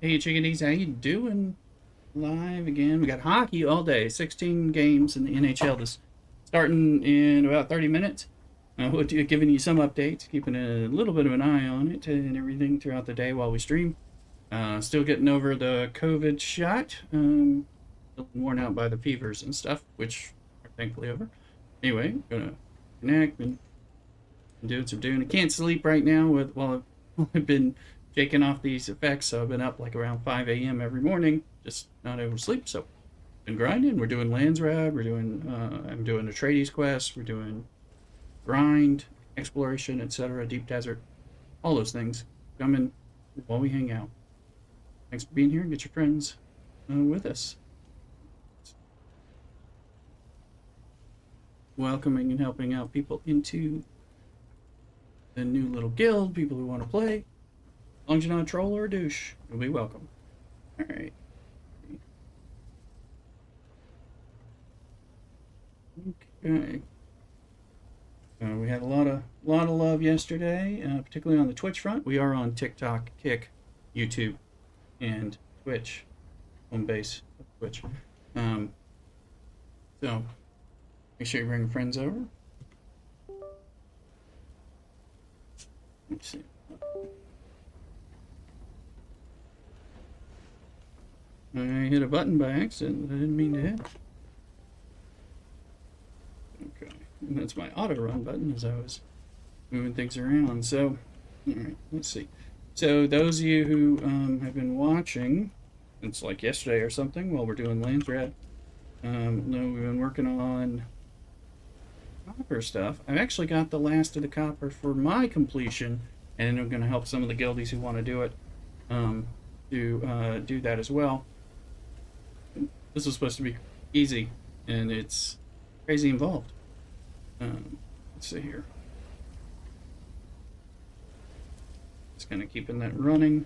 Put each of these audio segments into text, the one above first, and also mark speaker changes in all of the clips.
Speaker 1: Hey chickadees, how you doing? Live again. We got hockey all day. 16 games in the NHL this starting in about 30 minutes. We'll be giving you some updates, keeping a little bit of an eye on it and everything throughout the day while we stream. Still getting over the COVID shot. Still worn out by the fevers and stuff, which are thankfully over. Anyway, gonna connect and doing some Dune. I can't sleep right now I've been shaking off these effects, so I've been up like around 5 a.m. every morning, just not able to sleep. So been grinding. We're doing Landsraad. I'm doing a Trades quest. We're doing grind, exploration, etc. Deep desert, all those things. Come in while we hang out. Thanks for being here. Get your friends with us. Welcoming and helping out people into the new little guild. People who want to play. As long as you're not a troll or a douche, you'll be welcome. All right. Okay. We had a lot of love yesterday, particularly on the Twitch front. We are on TikTok, Kick, YouTube, and Twitch, home base of Twitch. So make sure you bring your friends over. Let's see. I hit a button by accident. I didn't mean to hit. Okay, and that's my auto run button as I was moving things around. So, all right, let's see. So those of you who have been watching, it's like yesterday or something while we're doing Landsraad. No, we've been working on copper stuff. I've actually got the last of the copper for my completion, and I'm going to help some of the guildies who want to do it do that as well. This was supposed to be easy, and it's crazy involved. Let's see here. Just kind of keeping that running.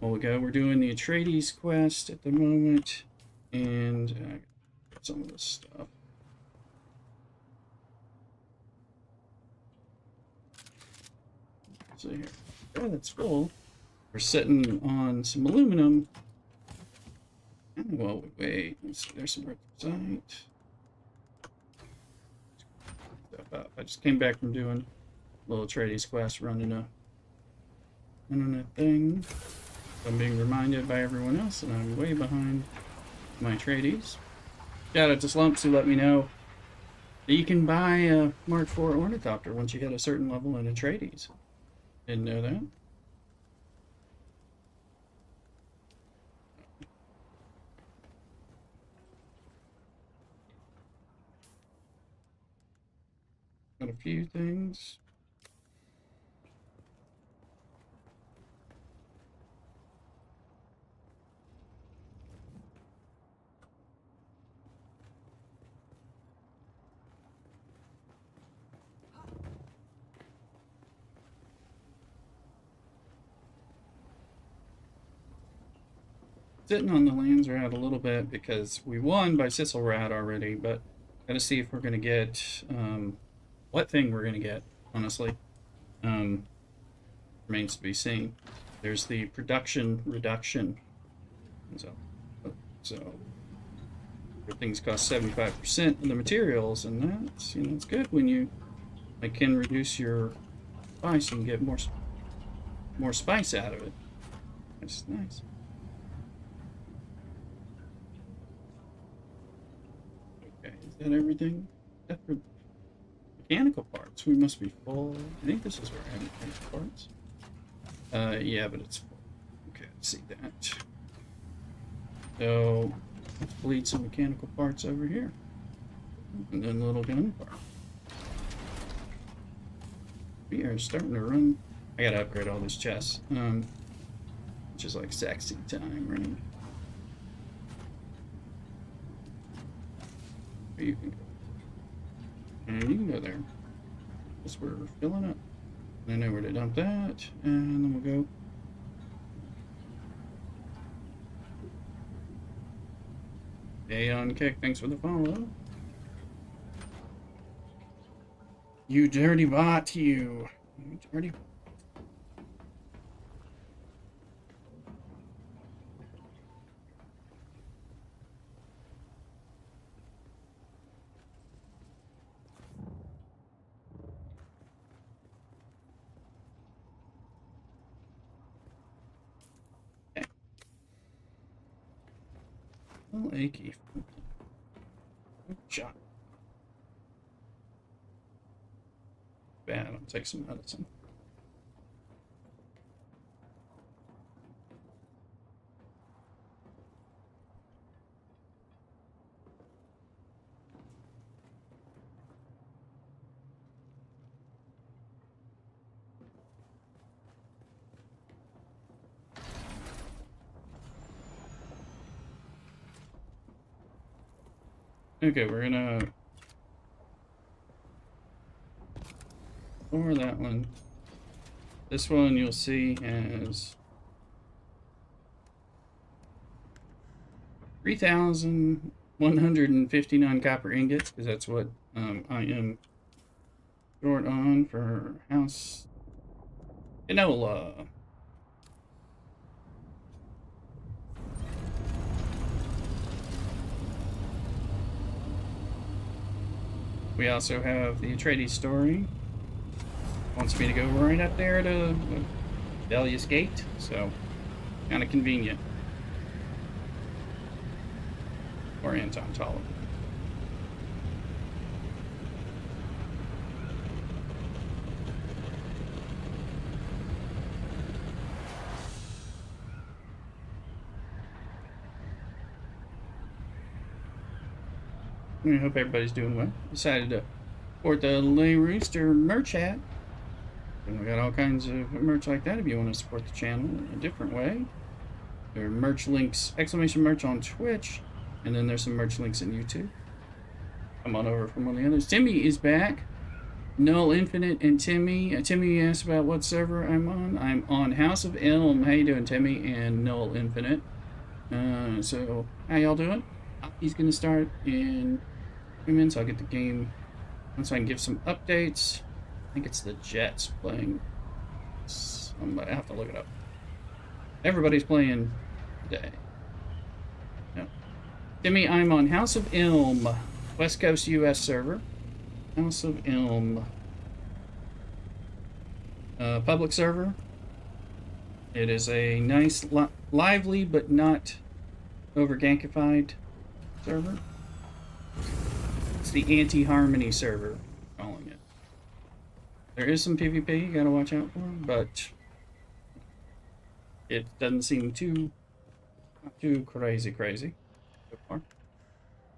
Speaker 1: While we go, we're doing the Atreides quest at the moment, and some of this stuff. Let's see here. Oh, that's full. We're sitting on some aluminum. Well, wait. There's some repsite. Stuff up. I just came back from doing a little Atreides quest, running a thing. I'm being reminded by everyone else that I'm way behind my Atreides. Shout out to Slumps who let me know that you can buy a Mark IV Ornithopter once you hit a certain level in Atreides. Didn't know that. Got a few things. Sitting on the Landsraad a little bit because we won by Sisselrad already, but gotta see if we're gonna get what thing we're gonna get, honestly. Remains to be seen. There's the production reduction. So things cost 75% of the materials, and that's it's good when you can reduce your spice and get more spice out of it. That's nice. Okay, is that everything? Except for mechanical parts. We must be full. I think this is where I have mechanical parts. Yeah, but it's full. Okay, let's see that. So let's bleed some mechanical parts over here. And then a little gun part. We are starting to run. I gotta upgrade all these chests. Which is like sexy time, right? You can go. And you can go there. Guess we're filling up. I know where to dump that. And then we'll go. Hey on Kick, thanks for the follow. You dirty bot, you. You dirty. little achy. Shot. Bad. I'll take some medicine. Okay, we're gonna lower that one. This one you'll see has 3,159 copper ingots, because that's what I am short on for house canola. We also have the Atreides story. Wants me to go right up there to Delia's Gate, so kind of convenient. Or Anton Tolliver. I hope everybody's doing well. Decided to support the Lay Rooster merch hat. And we got all kinds of merch like that if you want to support the channel in a different way. There are merch links, exclamation merch on Twitch, and then there's some merch links in YouTube. Come on over from one of the others. Timmy is back. Null Infinite and Timmy. Timmy asked about what server I'm on. I'm on House of Elm. How you doing, Timmy? And Null Infinite. So, how y'all doing? He's going to start in 2 minutes. I'll get the game once I can give some updates. I think it's the Jets playing. I have to look it up. Everybody's playing today. No. Timmy, I'm on House of Elm, West Coast US server. House of Elm. Public server. It is a nice, lively, but not over-gankified server. It's the anti-harmony server, calling it. There is some PvP you gotta watch out for, but it doesn't seem too crazy so far.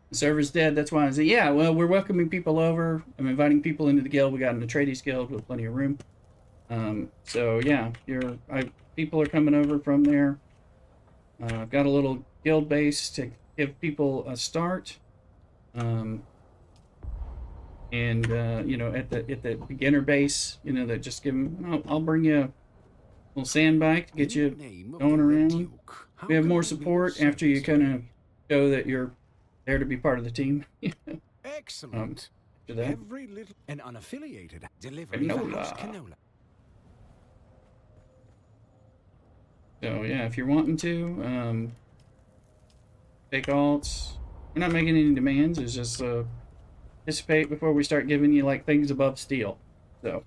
Speaker 1: The server's dead, that's why I say, yeah, well, we're welcoming people over. I'm inviting people into the guild. We got an Atreides guild with plenty of room. So yeah, people are coming over from there. I've got a little guild base to give people a start. You know, at the beginner base, you know, that just give them, I'll bring you a little sand bike to get you going around. We have more support after you kind of show that you're there to be part of the team.
Speaker 2: Excellent.
Speaker 1: After that,
Speaker 2: Every little and unaffiliated delivery for House Canola.
Speaker 1: So yeah, if you're wanting to take alts, we're not making any demands. It's just participate before we start giving you like things above steel. So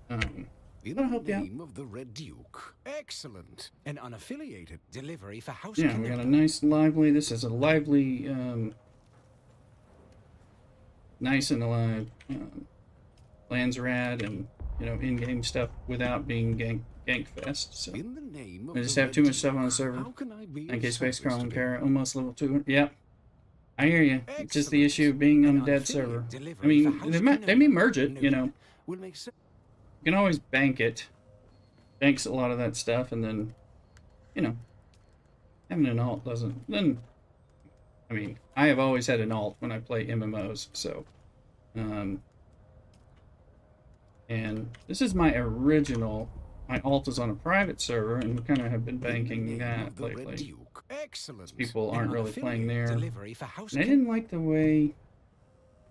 Speaker 2: In
Speaker 1: I'll help
Speaker 2: the
Speaker 1: you out.
Speaker 2: name of the Red Duke. Excellent. An unaffiliated delivery for House
Speaker 1: Yeah,
Speaker 2: Canola.
Speaker 1: we got a nice lively. This is a lively, nice and alive Landsraad and, you know, in-game stuff without being gank fest. So
Speaker 2: In the name of
Speaker 1: we just
Speaker 2: the
Speaker 1: have
Speaker 2: Red
Speaker 1: too much
Speaker 2: Duke,
Speaker 1: stuff on the server.
Speaker 2: How can I be
Speaker 1: In
Speaker 2: of
Speaker 1: case Space
Speaker 2: service
Speaker 1: Crawling
Speaker 2: to
Speaker 1: Para
Speaker 2: you?
Speaker 1: almost level 200. Yep. I hear you. It's just the issue of being on a dead server. I mean, they may merge it, you know.
Speaker 2: Will make sense.
Speaker 1: You can always bank it. Banks a lot of that stuff, and then, you know, having an alt doesn't. Then, I mean, I have always had an alt when I play MMOs, so. And this is my original. My alt is on a private server, and we kind of have been banking that lately.
Speaker 2: Excellent.
Speaker 1: People aren't really playing there.
Speaker 2: Delivery for House
Speaker 1: And I didn't like the way.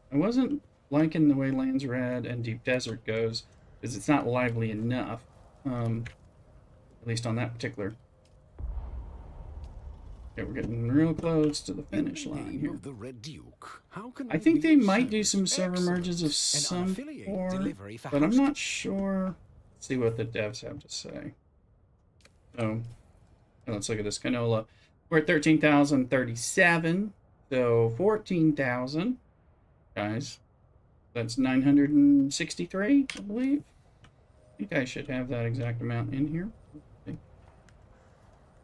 Speaker 1: I wasn't liking the way Landsraad and Deep Desert goes, because it's not lively enough. At least on that particular. Okay, we're getting real close to the finish line here.
Speaker 2: The Red Duke. How can
Speaker 1: I think they might do some server merges of some sort, but I'm not sure. Let's see what the devs have to say. So, let's look at this canola. We're at 13,037. So 14,000, guys. That's 963, I believe. I think I should have that exact amount in here.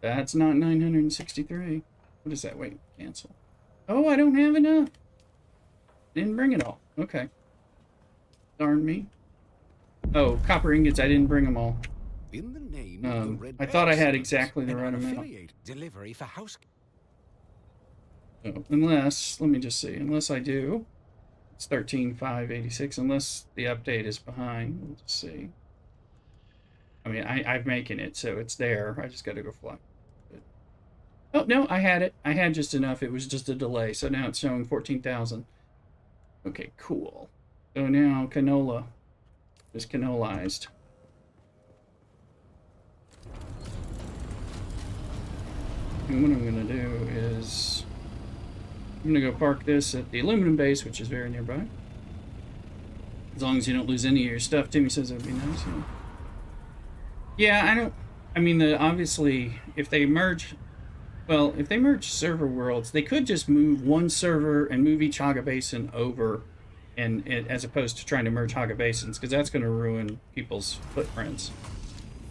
Speaker 1: That's not 963. What is that? Wait, cancel. Oh, I don't have enough. Didn't bring it all. Okay. Darn me. Oh, copper ingots. I didn't bring them all.
Speaker 2: In the name of the Red
Speaker 1: I thought I had
Speaker 2: Excellence,
Speaker 1: exactly the
Speaker 2: an
Speaker 1: right amount.
Speaker 2: unaffiliated delivery for house.
Speaker 1: Oh, unless, let me just see. Unless I do, it's 13,586. Unless the update is behind. We'll just see. I mean, I'm making it, so it's there. I just got to go fly. Oh, no, I had it. I had just enough. It was just a delay. So now it's showing 14,000. Okay, cool. So now canola is canolized. And what I'm going to do is I'm going to go park this at the aluminum base, which is very nearby. As long as you don't lose any of your stuff. Timmy says it would be nice. Yeah, I mean, obviously, if they merge... Well, if they merge server worlds, they could just move one server and move each Haga Basin over, and as opposed to trying to merge Haga Basins, because that's going to ruin people's footprints.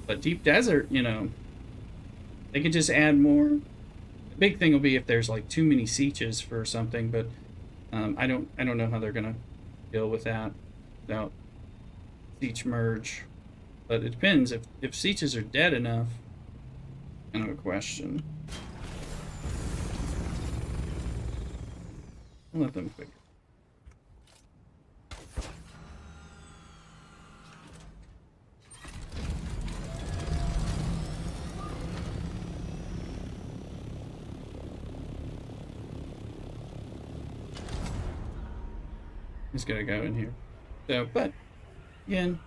Speaker 1: But Deep Desert, you know, they could just add more. The big thing will be if there's like too many sieges for something, but I don't know how they're going to deal with that without siege merge. But it depends. If sieges are dead enough, kind of a question. I'll let them figure. He's gonna go in here. So, but again,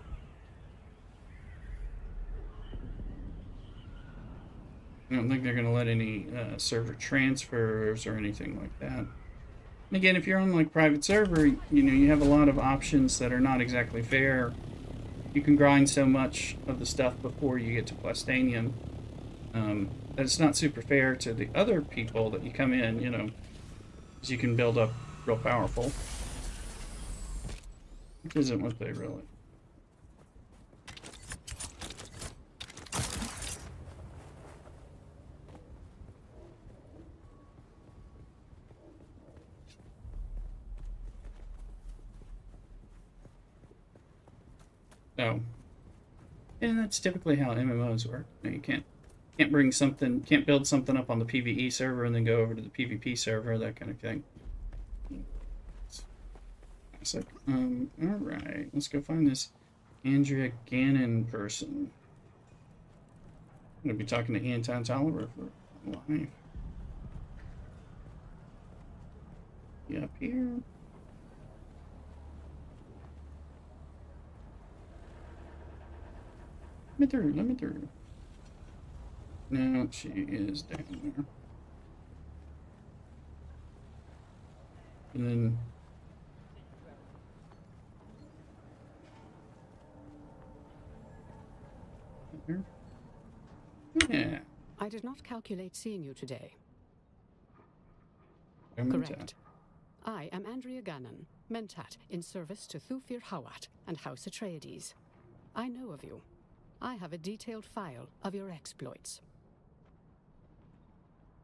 Speaker 1: I don't think they're gonna let any server transfers or anything like that. And again, if you're on like private server, you know, you have a lot of options that are not exactly fair. You can grind so much of the stuff before you get to Plastanium. That it's not super fair to the other people that you come in, you know, because you can build up real powerful. Which isn't what they really... So, and that's typically how MMOs work. You know, you can't build something up on the PvE server and then go over to the PvP server, that kind of thing. Classic. Alright, let's go find this Andrea Gannon person. I'm gonna be talking to Anton Tolliver for life. You up here? Let me through. No, she is down there. And then... Here. Yeah.
Speaker 3: I did not calculate seeing you today.
Speaker 1: Correct.
Speaker 3: I am Andrea Gannon, Mentat, in service to Thufir Hawat and House Atreides. I know of you. I have a detailed file of your exploits.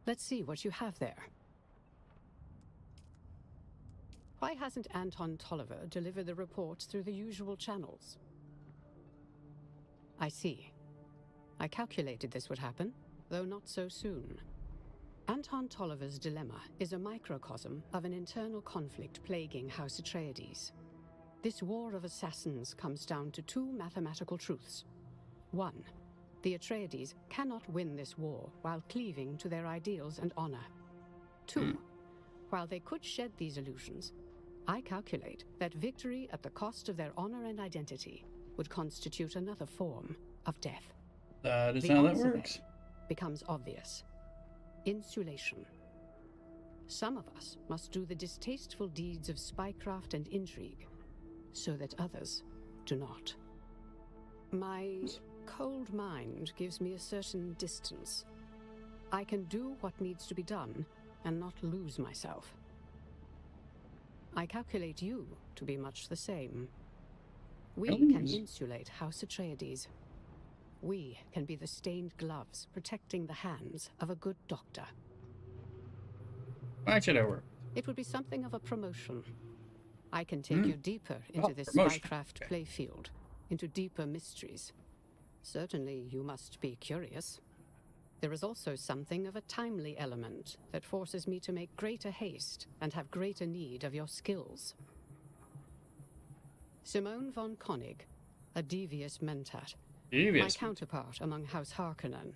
Speaker 3: Let's see what you have there. Why hasn't Anton Tolliver delivered the reports through the usual channels? I see. I calculated this would happen, though not so soon. Anton Tolliver's dilemma is a microcosm of an internal conflict plaguing House Atreides. This war of assassins comes down to two mathematical truths. One, the Atreides cannot win this war while cleaving to their ideals and honor. Two, while they could shed these illusions, I calculate that victory at the cost of their honor and identity would constitute another form of death.
Speaker 1: That is
Speaker 3: The
Speaker 1: how that
Speaker 3: answer
Speaker 1: works.
Speaker 3: then becomes obvious. Insulation. Some of us must do the distasteful deeds of spycraft and intrigue, so that others do not. My cold mind gives me a certain distance. I can do what needs to be done and not lose myself. I calculate you to be much the same. We can insulate House Atreides. We can be the stained gloves protecting the hands of a good doctor.
Speaker 1: Why should I work?
Speaker 3: It would be something of a promotion. I can take you deeper into this
Speaker 1: promotion.
Speaker 3: spycraft playfield, into deeper mysteries. Certainly you must be curious. There is also something of a timely element that forces me to make greater haste and have greater need of your skills. Simone von Koenig, a devious mentat, my counterpart among House Harkonnen.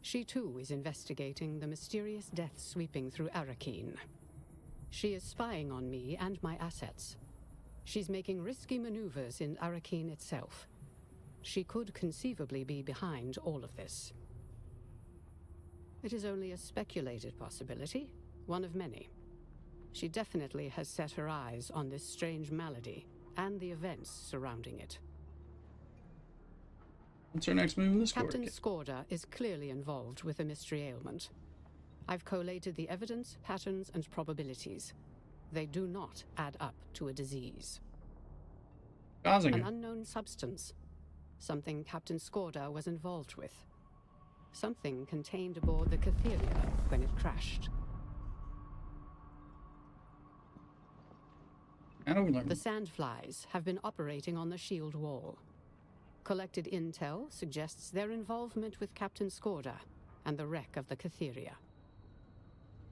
Speaker 3: She too is investigating the mysterious death sweeping through Arrakeen. She is spying on me and my assets. She's making risky maneuvers in Arrakeen itself. She could conceivably be behind all of this. It is only a speculated possibility, one of many. She definitely has set her eyes on this strange malady and the events surrounding it.
Speaker 1: What's our next move in this
Speaker 3: Captain Skorda is clearly involved with the mystery ailment. I've collated the evidence, patterns, and probabilities. They do not add up to a disease.
Speaker 1: Causing
Speaker 3: An unknown substance. Something Captain Skorda was involved with. Something contained aboard the Catheria when it crashed.
Speaker 1: How do we learn?
Speaker 3: The Sandflies have been operating on the shield wall. Collected intel suggests their involvement with Captain Skorda and the wreck of the Catheria.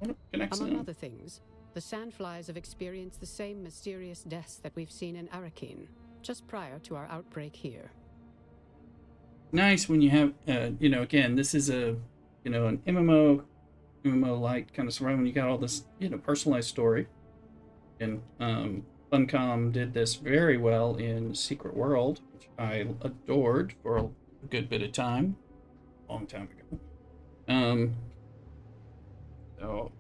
Speaker 3: Among other things, the Sandflies have experienced the same mysterious deaths that we've seen in Arrakeen, just prior to our outbreak here.
Speaker 1: Nice when you have, again, this is a, an MMO-like kind of story when you got all this, personalized story. And Funcom did this very well in Secret World, which I adored for a good bit of time, a long time ago. So,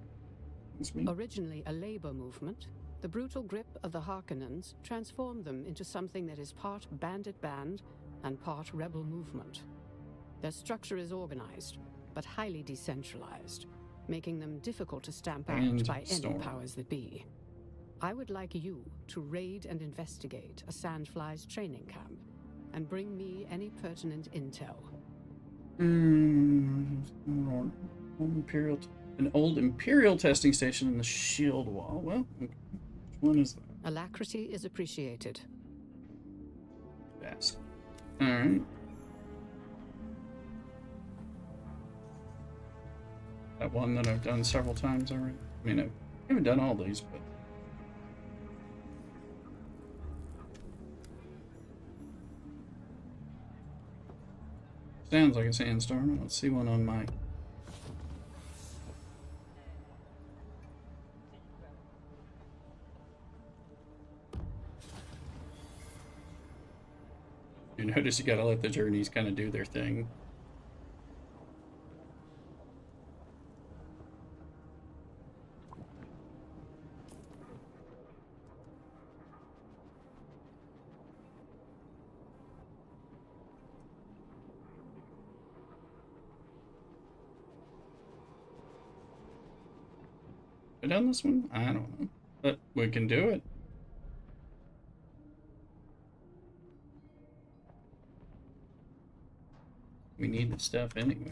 Speaker 1: it's me.
Speaker 3: Originally a labor movement, the brutal grip of the Harkonnens transformed them into something that is part bandit band and part rebel movement. Their structure is organized, but highly decentralized, making them difficult to stamp out by any powers that be. I would like you to raid and investigate a Sandflies training camp, and bring me any pertinent intel.
Speaker 1: An old Imperial testing station in the shield wall. Well, which one is that?
Speaker 3: Alacrity is appreciated.
Speaker 1: Fast. Alright. That one that I've done several times already. I mean, I haven't done all these, but... Sounds like a sandstorm. Let's see one on my... You notice you gotta let the journeys kind of do their thing. Have I done this one? I don't know. But we can do it. We need the stuff anyway.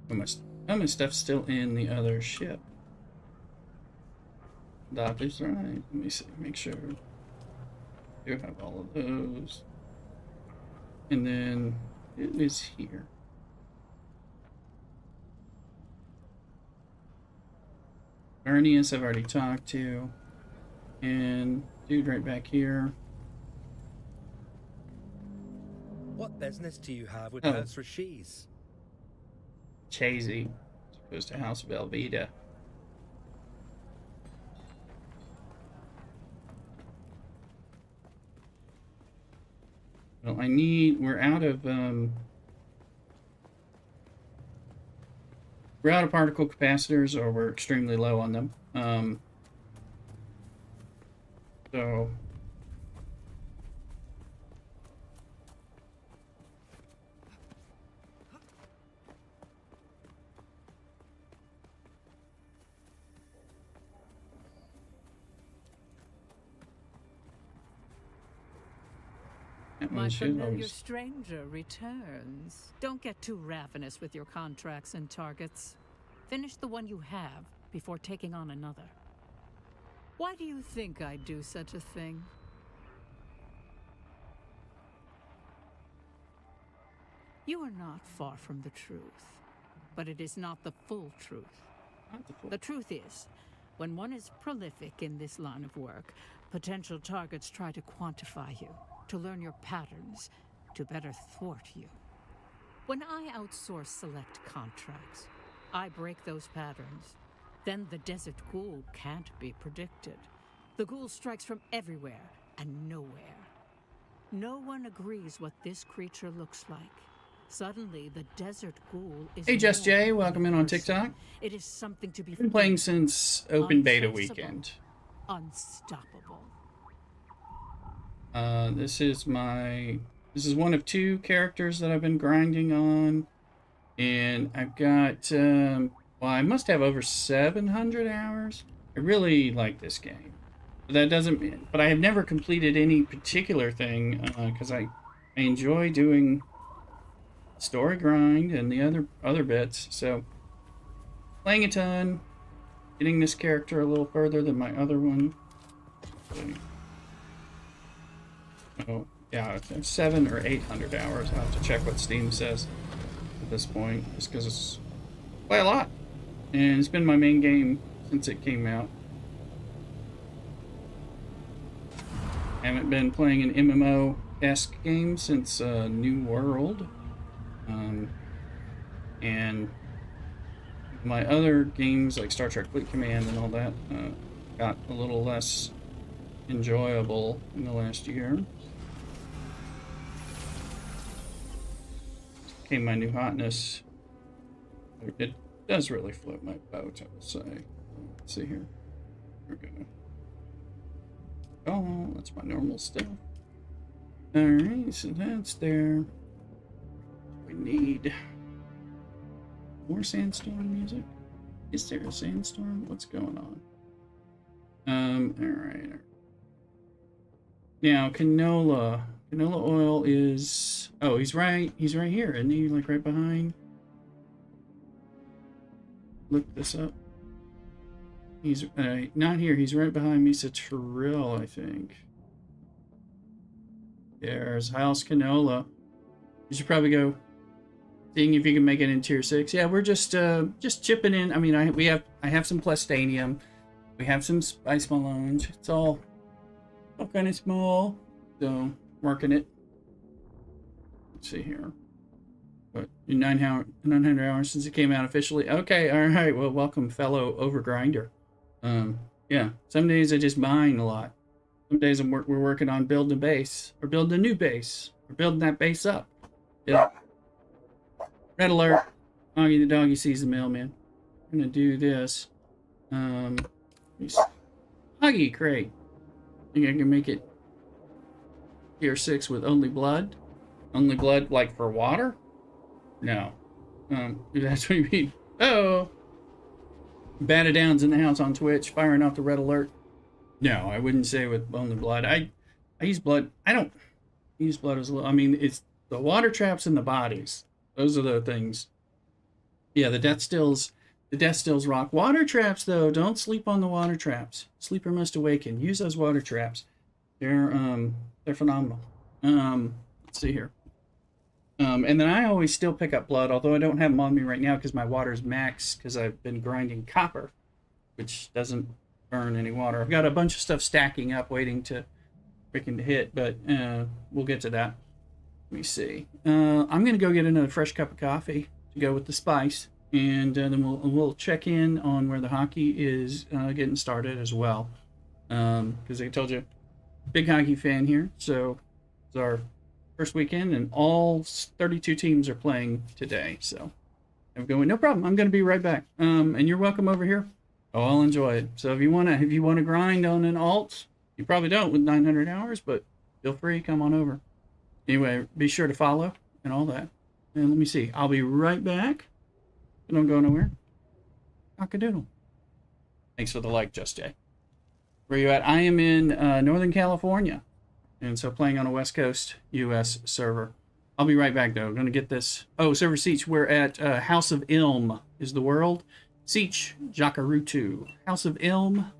Speaker 1: How much stuff's still in the other ship? Doctor's right. Let me see, make sure. You have all of those. And then it is here. Arnius I've already talked to. And dude right back here.
Speaker 4: What business do you have with House Rashiz?
Speaker 1: Chasey, as opposed to House Velveeta. Well, we're out of particle capacitors, or we're extremely low on them. That
Speaker 5: My
Speaker 1: one should
Speaker 5: familiar
Speaker 1: always...
Speaker 5: stranger returns. Don't get too ravenous with your contracts and targets. Finish the one you have before taking on another. Why do you think I'd do such a thing? You are not far from the truth, but it is not the full truth. The truth is, when one is prolific in this line of work, potential targets try to quantify you, to learn your patterns, to better thwart you. When I outsource select contracts, I break those patterns. Then the desert ghoul can't be predicted. The ghoul strikes from everywhere and nowhere. No one agrees what this creature looks like. Suddenly, the desert ghoul is...
Speaker 1: Hey, Just Jay, welcome in on TikTok.
Speaker 5: It is something to be...
Speaker 1: Been playing since open beta
Speaker 5: untraceable,
Speaker 1: weekend.
Speaker 5: Unstoppable.
Speaker 1: This is one of 2 characters that I've been grinding on, and I've got well, I must have over 700 hours. I really like this game, but that doesn't. But I have never completed any particular thing because I enjoy doing story grind and the other bits. So playing a ton, getting this character a little further than my other one. Oh, yeah, 700 or 800 hours. I'll have to check what Steam says at this point, just because it's quite a lot. And it's been my main game since it came out. I haven't been playing an MMO-esque game since New World. And my other games, like Star Trek Fleet Command and all that, got a little less enjoyable in the last year. Became my new hotness. It does really float my boat, I will say. Let's see here. We're gonna... Oh, that's my normal stuff. Alright, so that's there. We need more sandstorm music. Is there a sandstorm? What's going on? Alright. Now, canola oil is... Oh, he's right here, isn't he? Like right behind. Look this up. He's not here. He's right behind Misa Trill, I think. There's House Canola. You should probably go seeing if you can make it in tier 6. Yeah, we're just chipping in. I mean, I have some Plastanium. We have some Spice Melange. It's all kind of small. So working it. Let's see here. But 900 hours since it came out officially. Okay, all right. Well, welcome, fellow overgrinder. Yeah. Some days I just mine a lot. Some days we're working on building a base, or building a new base, or building that base up. Yeah. Red alert. Oggy the doggy sees the mailman. I'm gonna do this. Oggy crate. Think I can make it tier 6 with only blood? Only blood, like for water? No. If that's what you mean. Oh. Batadowns in the house on Twitch, firing off the red alert. No, I wouldn't say with only blood. I use blood. I don't use blood as well. I mean, it's the water traps in the bodies. Those are the things. Yeah, the death stills rock. Water traps, though, don't sleep on the water traps. Sleeper must awaken. Use those water traps. They're phenomenal. Let's see here. And then I always still pick up blood, although I don't have them on me right now because my water's max because I've been grinding copper, which doesn't burn any water. I've got a bunch of stuff stacking up waiting to freaking hit, but we'll get to that. Let me see. I'm going to go get another fresh cup of coffee to go with the spice, and then we'll check in on where the hockey is getting started as well. Because I told you, big hockey fan here, so it's our first weekend, and all 32 teams are playing today. So I'm going. No problem. I'm going to be right back. And you're welcome over here. Oh, I'll enjoy it. So if you wanna grind on an alt, you probably don't with 900 hours, but feel free, come on over. Anyway, be sure to follow and all that. And let me see. I'll be right back. I don't go nowhere. Cockadoodle. Thanks for the like, Just Jay. Where you at? I am in Northern California. And so playing on a West Coast US server. I'll be right back, though. I'm going to get this. Oh, server Siege. We're at House of Ilm is the world. Siege Jakarutu. House of Ilm.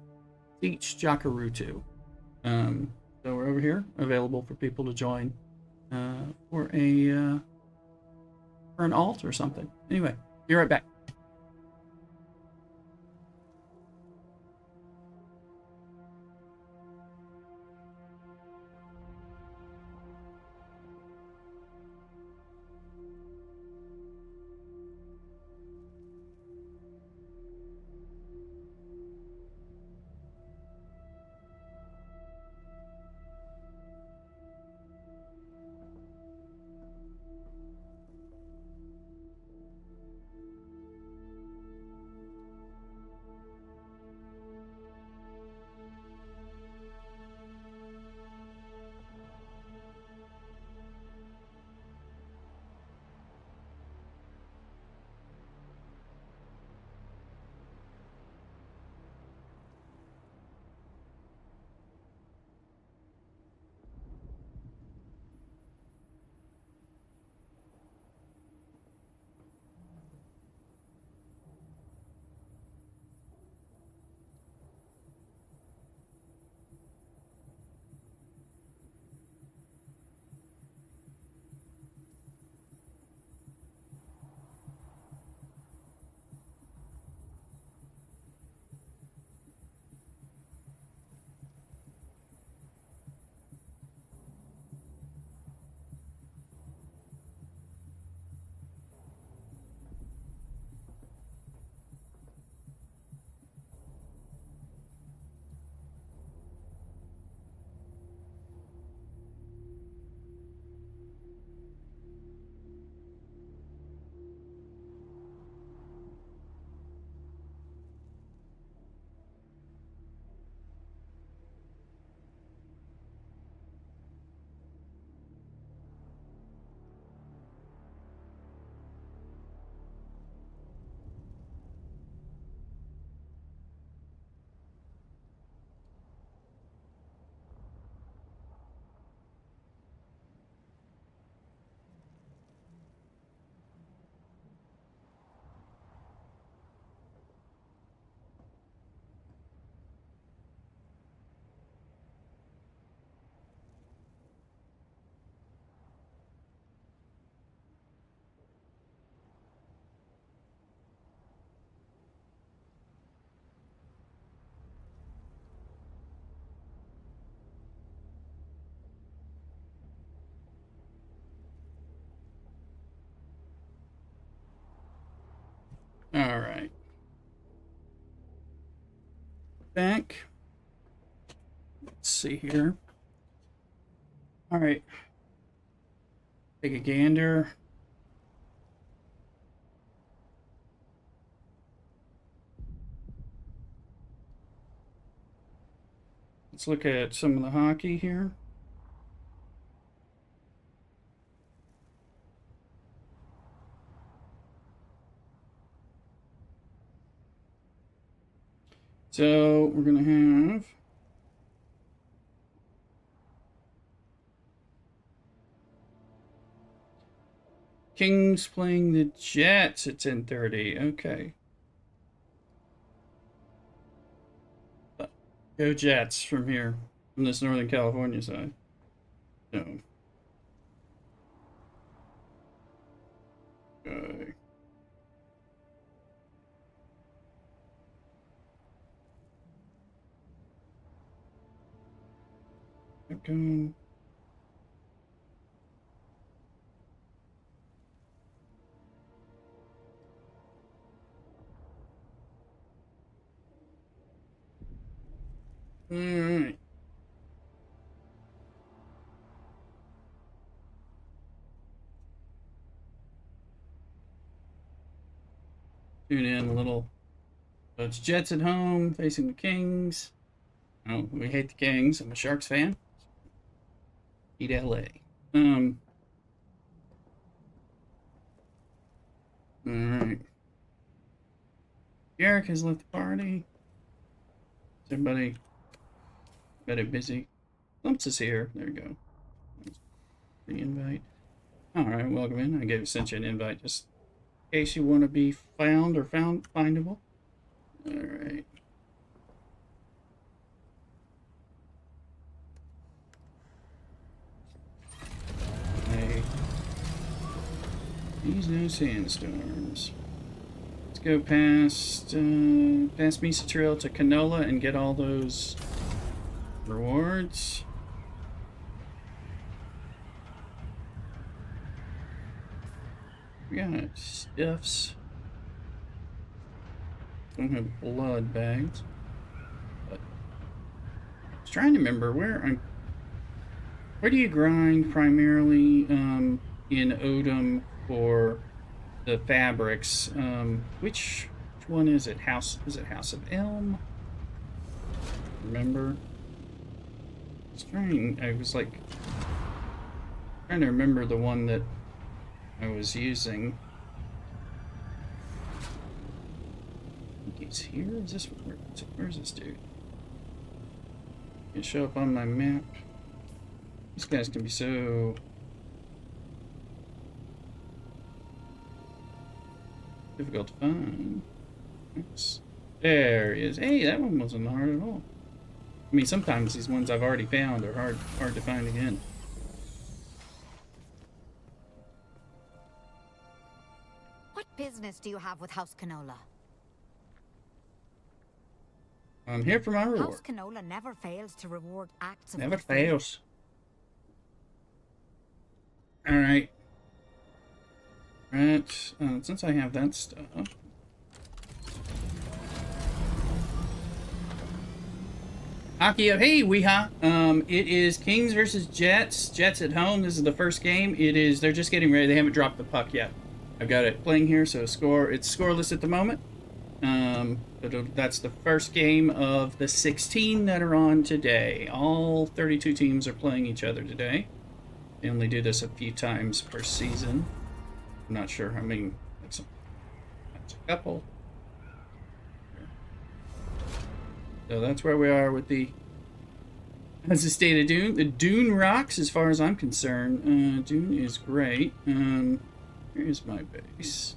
Speaker 1: Siege Jakarutu. So we're over here, available for people to join for an alt or something. Anyway, be right back. All right. Back. Let's see here. All right. Take a gander. Let's look at some of the hockey here. So we're going to have Kings playing the Jets at 10:30. Okay. Go Jets from here, from this Northern California side. So. Okay. Going. All right. Tune in a little. So it's Jets at home facing the Kings. Oh, we hate the Kings. I'm a Sharks fan. Beat LA. All right. Garrick has left the party. Is everybody busy? Slumps is here. There you go. The invite. Alright, welcome in. Sent you an invite just in case you want to be found or findable. Alright. Hey. These no sandstorms. Let's go past Mesa Trail to Canola and get all those rewards. We got stuffs. Don't have blood bags. But I was trying to remember where do you grind primarily in Odom for the fabrics? Which one is it? House of Elm? Remember? I was like trying to remember the one that I was using. I think he's here. Is this where's this dude? Can show up on my map. These guys can be so difficult to find. There he is. Hey, that one wasn't hard at all. I mean, sometimes these ones I've already found are hard to find again.
Speaker 6: What business do you have with House Canola?
Speaker 1: I'm here for my reward.
Speaker 6: House Canola never fails to reward acts of
Speaker 1: Never
Speaker 6: good faith.
Speaker 1: fails. Alright. Right. Since I have that stuff. Hockey up. Hey, Weeha. It is Kings versus Jets. Jets at home. This is the first game. They're just getting ready. They haven't dropped the puck yet. I've got it playing here, so it's scoreless at the moment. But that's the first game of the 16 that are on today. All 32 teams are playing each other today. They only do this a few times per season. I'm not sure. I mean, that's a couple. So that's where we are with the state of Dune. The Dune rocks, as far as I'm concerned. Dune is great. Here's my base.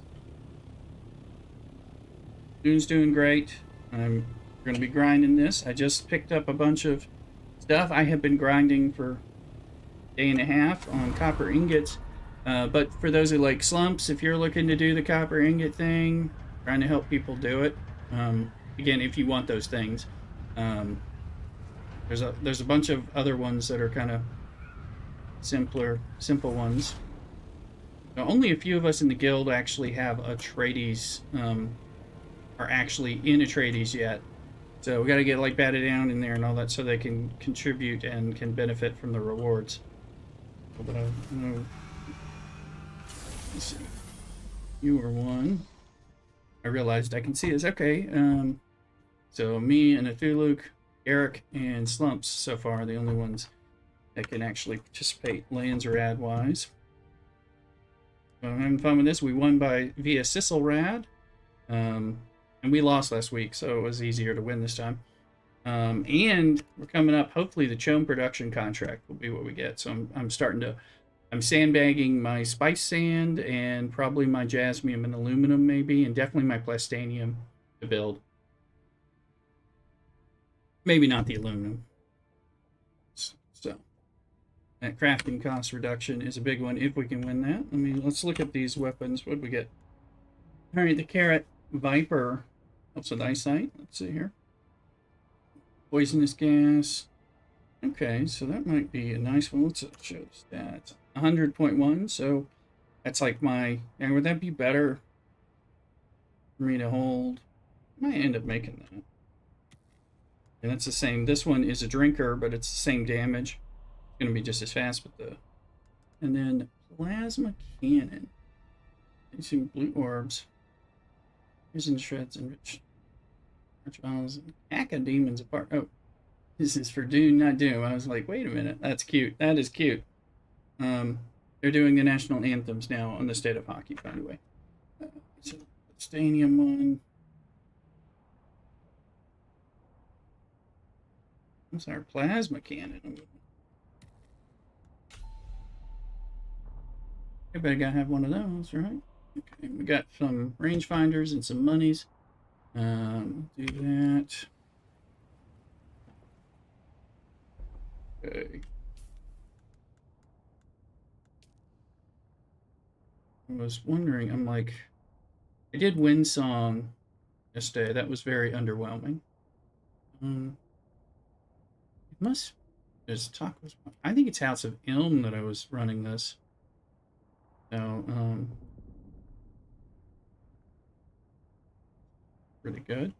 Speaker 1: Dune's doing great. I'm going to be grinding this. I just picked up a bunch of stuff. I have been grinding for a day and a half on copper ingots. But for those who like slumps, if you're looking to do the copper ingot thing, trying to help people do it. Again, if you want those things. There's a bunch of other ones that are kind of simple ones. Now, only a few of us in the guild actually have Atreides, are actually in Atreides yet. So we got to get like batted down in there and all that so they can contribute and can benefit from the rewards. But let's see. You are one. I realized I can see this. Okay. So me and Athuluk, Eric, and Slumps so far are the only ones that can actually participate Landsraad wise. I'm having fun with this. We won via Sisselrad. And we lost last week, so it was easier to win this time. And we're coming up. Hopefully the Chome production contract will be what we get. So I'm sandbagging my spice sand and probably my jasmium and aluminum maybe, and definitely my plastanium to build. Maybe not the aluminum. So that crafting cost reduction is a big one if we can win that. I mean, let's look at these weapons. What did we get? All right, the Carrot Viper helps with eyesight. Let's see here. Poisonous gas. Okay, so that might be a nice one. Let's show stats. 100.1. So that's like my. And would that be better for me to hold? I might end up making that. And that's the same. This one is a drinker, but it's the same damage. It's going to be just as fast with the. And then plasma cannon. Using blue orbs. Using shreds and rich bottles. Hack a demons apart. Oh, this is for Dune, not Doom. I was like, wait a minute. That's cute. That is cute. They're doing the national anthems now on the state of hockey, by the way. So, stadium one. I'm sorry, plasma cannon. Everybody gotta have one of those, right? Okay, we got some rangefinders and some monies. Do that. Okay. I was wondering, I'm like, I did Windsong yesterday. That was very underwhelming. It must. There's tacos. I think it's House of Ilm that I was running this. So, pretty good.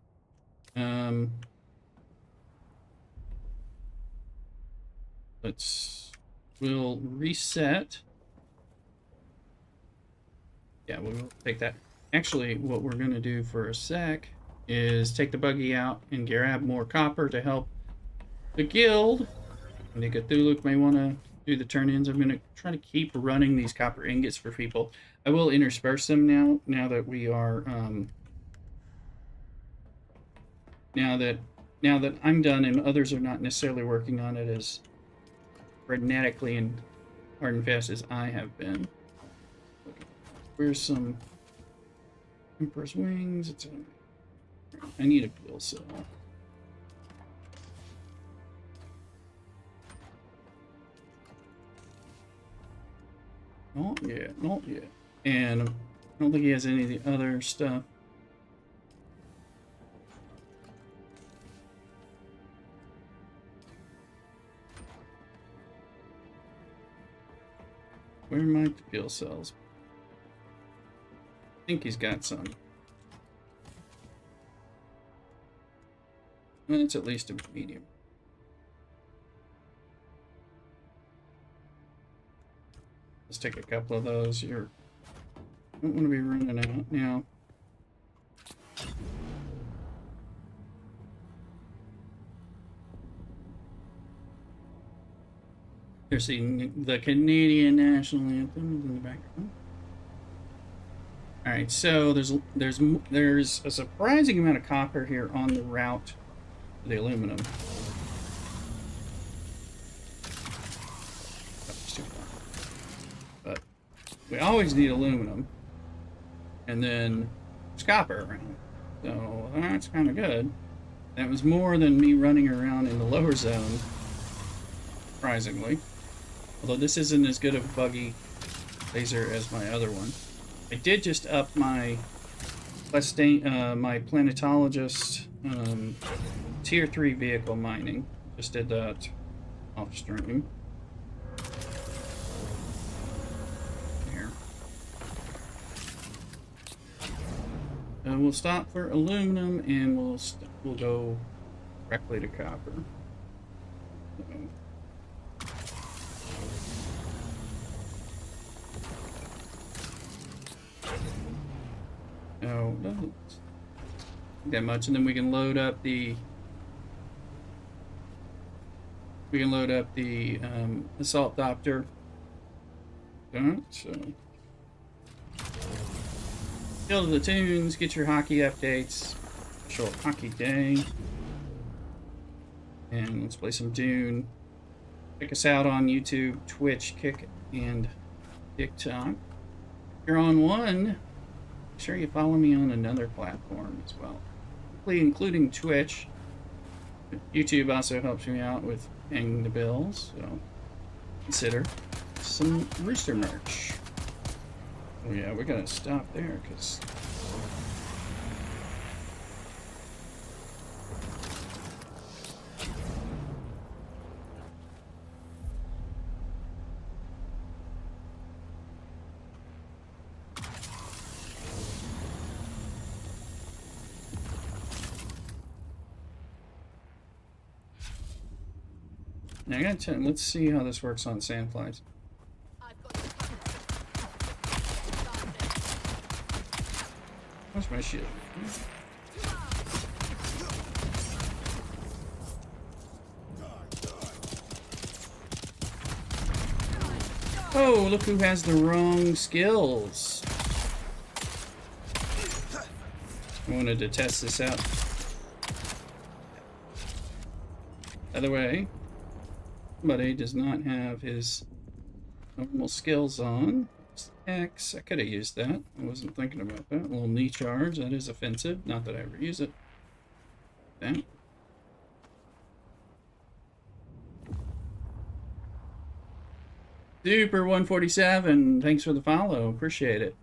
Speaker 1: We'll reset. Yeah, we'll take that. Actually, what we're going to do for a sec is take the buggy out and grab more copper to help the guild. I think Cthulhu may want to do the turn-ins. I'm going to try to keep running these copper ingots for people. I will intersperse them now that we are, now that I'm done and others are not necessarily working on it as frenetically and hard and fast as I have been. Where's some Emperor's Wings? I need a fuel cell. Not yet, not yet. And I don't think he has any of the other stuff. Where might the fuel cells? I think he's got some. Well, it's at least a medium. Let's take a couple of those. I don't want to be running out now. There's the Canadian national anthem in the background. All right, so there's a surprising amount of copper here on the route to the aluminum. But we always need aluminum, and then there's copper around, so that's kind of good. That was more than me running around in the lower zone, surprisingly. Although this isn't as good of a buggy laser as my other one. I did just up my my planetologist tier 3 vehicle mining. Just did that off stream. Here. We'll stop for aluminum and we'll go directly to copper. So. No, doesn't that much, and then we can load up the assault doctor. So build the tunes, get your hockey updates, short hockey day, and let's play some Dune. Check us out on YouTube, Twitch, Kick, and TikTok. If you're on one, make sure you follow me on another platform as well, including Twitch. YouTube also helps me out with paying the bills, so consider some Rooster merch. Oh yeah, we gotta stop there because now I gotta tell you, let's see how this works on sandflies. What's my shit? Oh, look who has the wrong skills. I wanted to test this out. By the way, somebody does not have his normal skills on. X. I could have used that. I wasn't thinking about that. A little knee charge. That is offensive. Not that I ever use it. Okay. Super 147. Thanks for the follow. Appreciate it.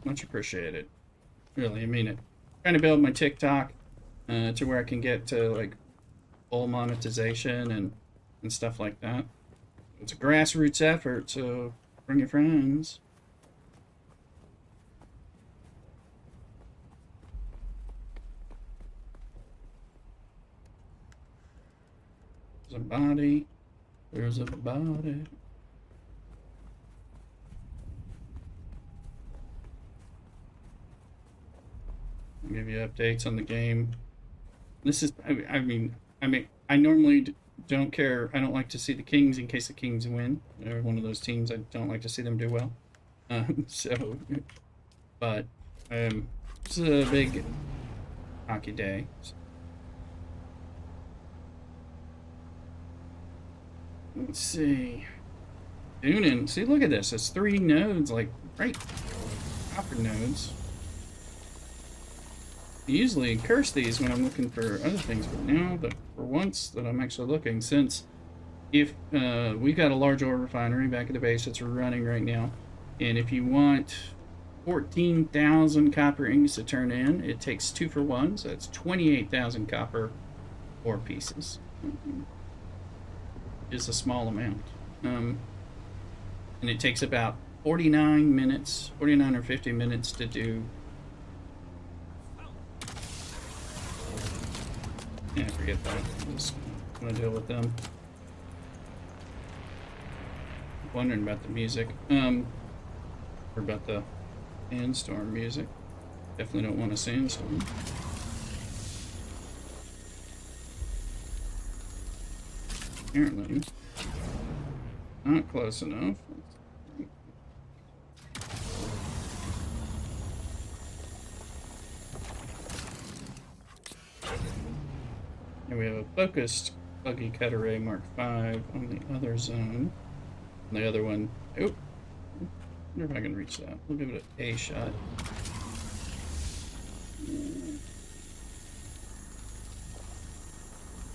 Speaker 1: Much appreciated. Really, I mean it. Trying to build my TikTok to where I can get to like full monetization and stuff like that. It's a grassroots effort, so bring your friends. There's a body. There's a body. I'll give you updates on the game. This is, I mean, I normally don't care. I don't like to see the Kings in case the Kings win. They're one of those teams I don't like to see them do well. But it's a big hockey day. Let's see. Dune. See, look at this. It's 3 nodes, like right copper nodes. I usually curse these when I'm looking for other things, but now that for once that I'm actually looking, since if we got a large ore refinery back at the base that's running right now, and if you want 14,000 copper ingots to turn in, it takes 2 for 1, so that's 28,000 copper ore pieces. Is a small amount, and it takes about 49 minutes, 49 or 50 minutes to do. Yeah, forget that. I'm just gonna deal with them. Wondering about the music, or about the sandstorm music. Definitely don't want a sandstorm. Apparently, not close enough. And we have a focused buggy cut array Mark V on the other zone. And the other one, oh, I wonder if I can reach that. We'll give it a shot.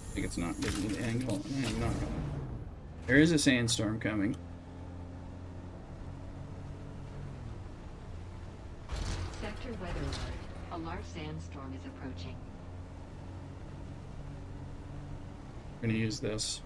Speaker 1: I think it's not giving me the angle. I'm not gonna. There is a sandstorm coming.
Speaker 7: Sector weather alert. A large sandstorm is approaching.
Speaker 1: I'm gonna use this.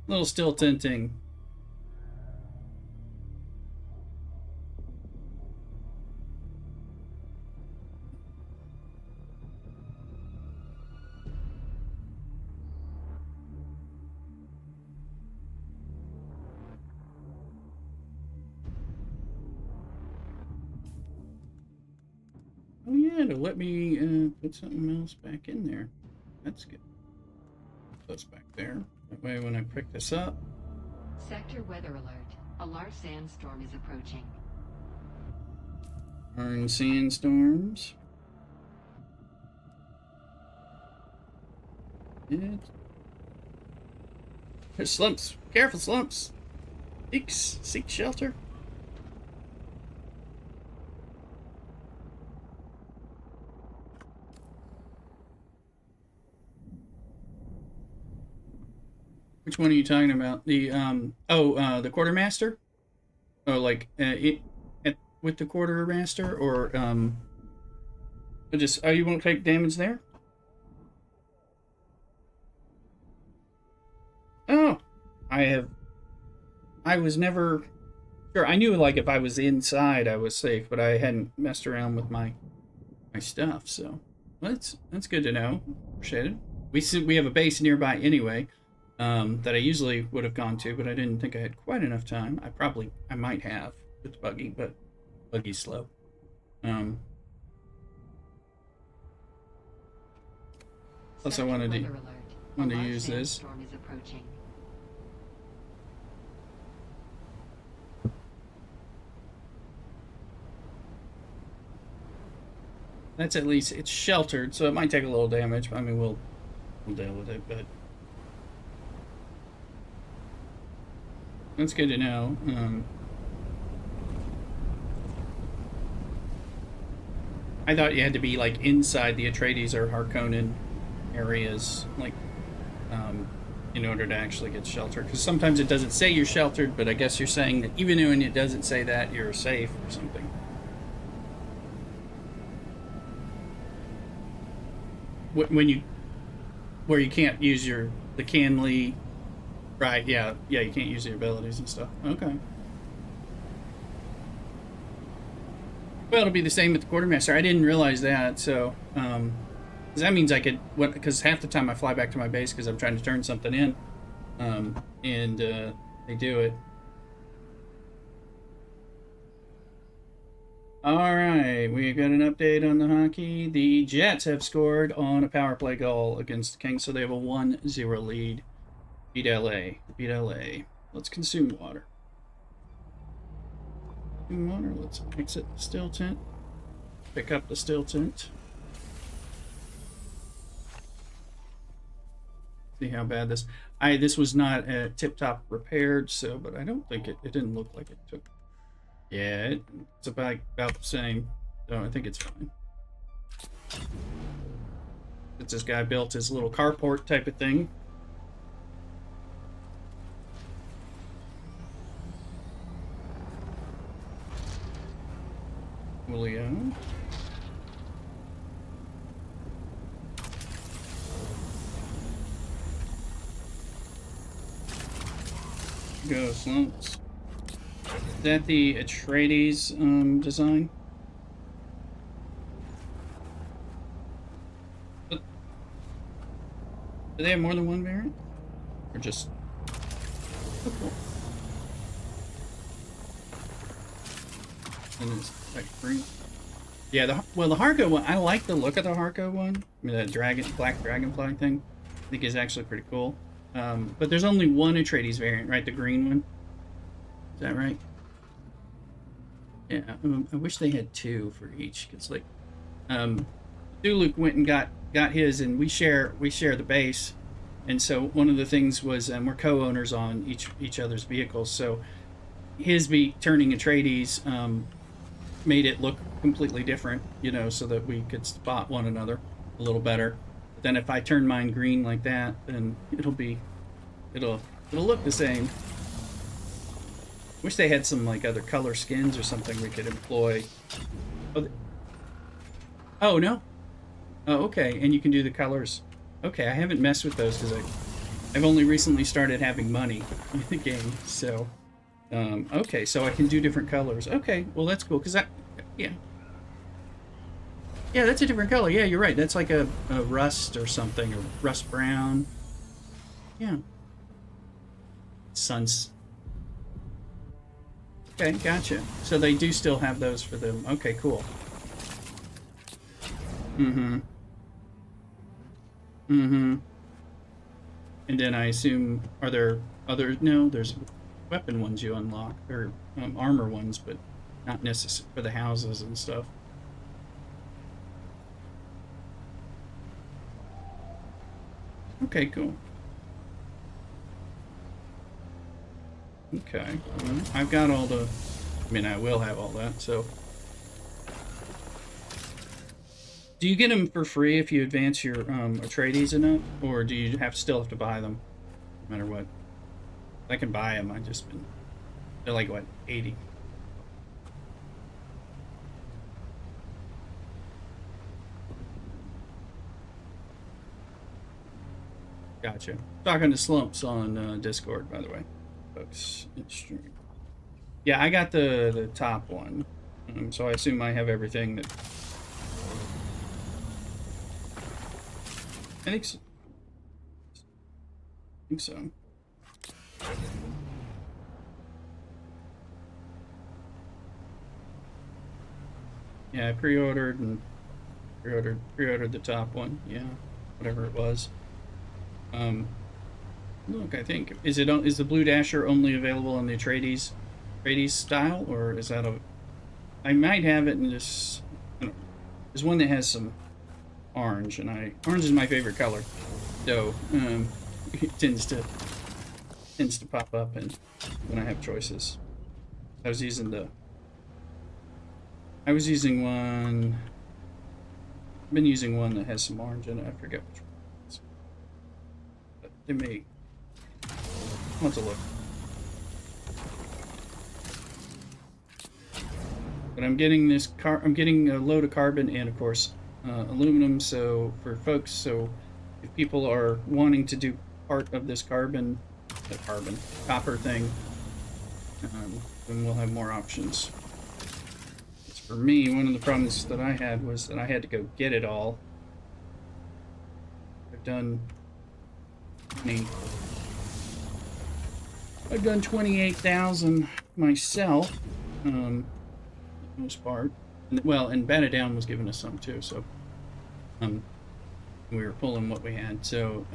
Speaker 1: Little still tinting. Oh yeah, to let me put something else back in there. That's good. Close back there. That way when I pick this up.
Speaker 7: Sector weather alert. A large sandstorm is approaching.
Speaker 1: Iron sandstorms. There's slumps. Careful, slumps. Seek shelter. Which one are you talking about? The the quartermaster? Oh, like with the quartermaster, or just you won't take damage there? Oh, I was never sure. I knew like if I was inside, I was safe, but I hadn't messed around with my stuff. So that's good to know. Appreciate it. We have a base nearby anyway. That I usually would have gone to, but I didn't think I had quite enough time. I might have with the buggy, but buggy's slow. Plus, I wanted to use this.
Speaker 7: Storm is approaching.
Speaker 1: That's at least, it's sheltered, so it might take a little damage. I mean, we'll deal with it, but that's good to know. I thought you had to be like inside the Atreides or Harkonnen areas, like, in order to actually get sheltered. Because sometimes it doesn't say you're sheltered, but I guess you're saying that even when it doesn't say that, you're safe or something. Where you can't use the Canly, right? Yeah, you can't use your abilities and stuff. Okay. Well, it'll be the same with the quartermaster. I didn't realize that, so because that means I could, because half the time I fly back to my base because I'm trying to turn something in, and they do it. All right, we got an update on the hockey. The Jets have scored on a power play goal against the Kings, so they have a 1-0 lead. Beat LA. Beat LA. Let's consume water. Water. Let's exit the still tent. Pick up the still tent. See how bad this. This was not tip top repaired, so but I don't think it didn't look like it took. Yeah, it's about the same. So I think it's fine. This guy built his little carport type of thing. William. Go slumps. Is that the Atreides design? But do they have more than one variant? Or just... Oh, cool. And it's like green. Yeah, the Harko one, I like the look of the Harko one. I mean, that black dragonfly thing, I think is actually pretty cool. But there's only one Atreides variant, right? The green one. Is that right? Yeah, I wish they had two for each. Cause like, Duluc went and got his, and we share the base, and so one of the things was we're co-owners on each other's vehicles. So his turning Atreides made it look completely different, you know, so that we could spot one another a little better. But then if I turn mine green like that, then it'll look the same. Wish they had some like other color skins or something we could employ. Oh no. Oh, okay, and you can do the colors. Okay, I haven't messed with those because I've only recently started having money in the game, so okay, so I can do different colors. Okay, well that's cool because yeah, that's a different color. Yeah, you're right. That's like a rust or something, or rust brown. Yeah. Okay, gotcha. So they do still have those for them. Okay, cool. And then I assume, are there other... No, there's weapon ones you unlock, or armor ones, but not necessary for the houses and stuff. Okay, cool. Okay, well, I've got all the... I mean, I will have all that, so... Do you get them for free if you advance your Atreides enough? Or do you still have to buy them? No matter what. I can buy them, I've just been... They're like, what, 80? Gotcha. Talking to Slumps on Discord, by the way. Folks, yeah, I got the top one, so I assume I have everything that I think so. Yeah, I pre-ordered the top one. Yeah, whatever it was. Look, I think is the Blue Dasher only available on the Atreides style, or is that a? I might have it in this. I don't know. There's one that has some orange, and orange is my favorite color, so it tends to pop up and when I have choices. I was using one. I've been using one that has some orange in it. I forget which one it is. But they may. I'll have to look. But I'm getting I'm getting a load of carbon and of course aluminum. So for folks, if people are wanting to do part of this copper thing, then we'll have more options. As for me, one of the problems that I had was that I had to go get it all. I've done 28,000 myself, for the most part. Well, and Batted Down was giving us some too, so we were pulling what we had. So,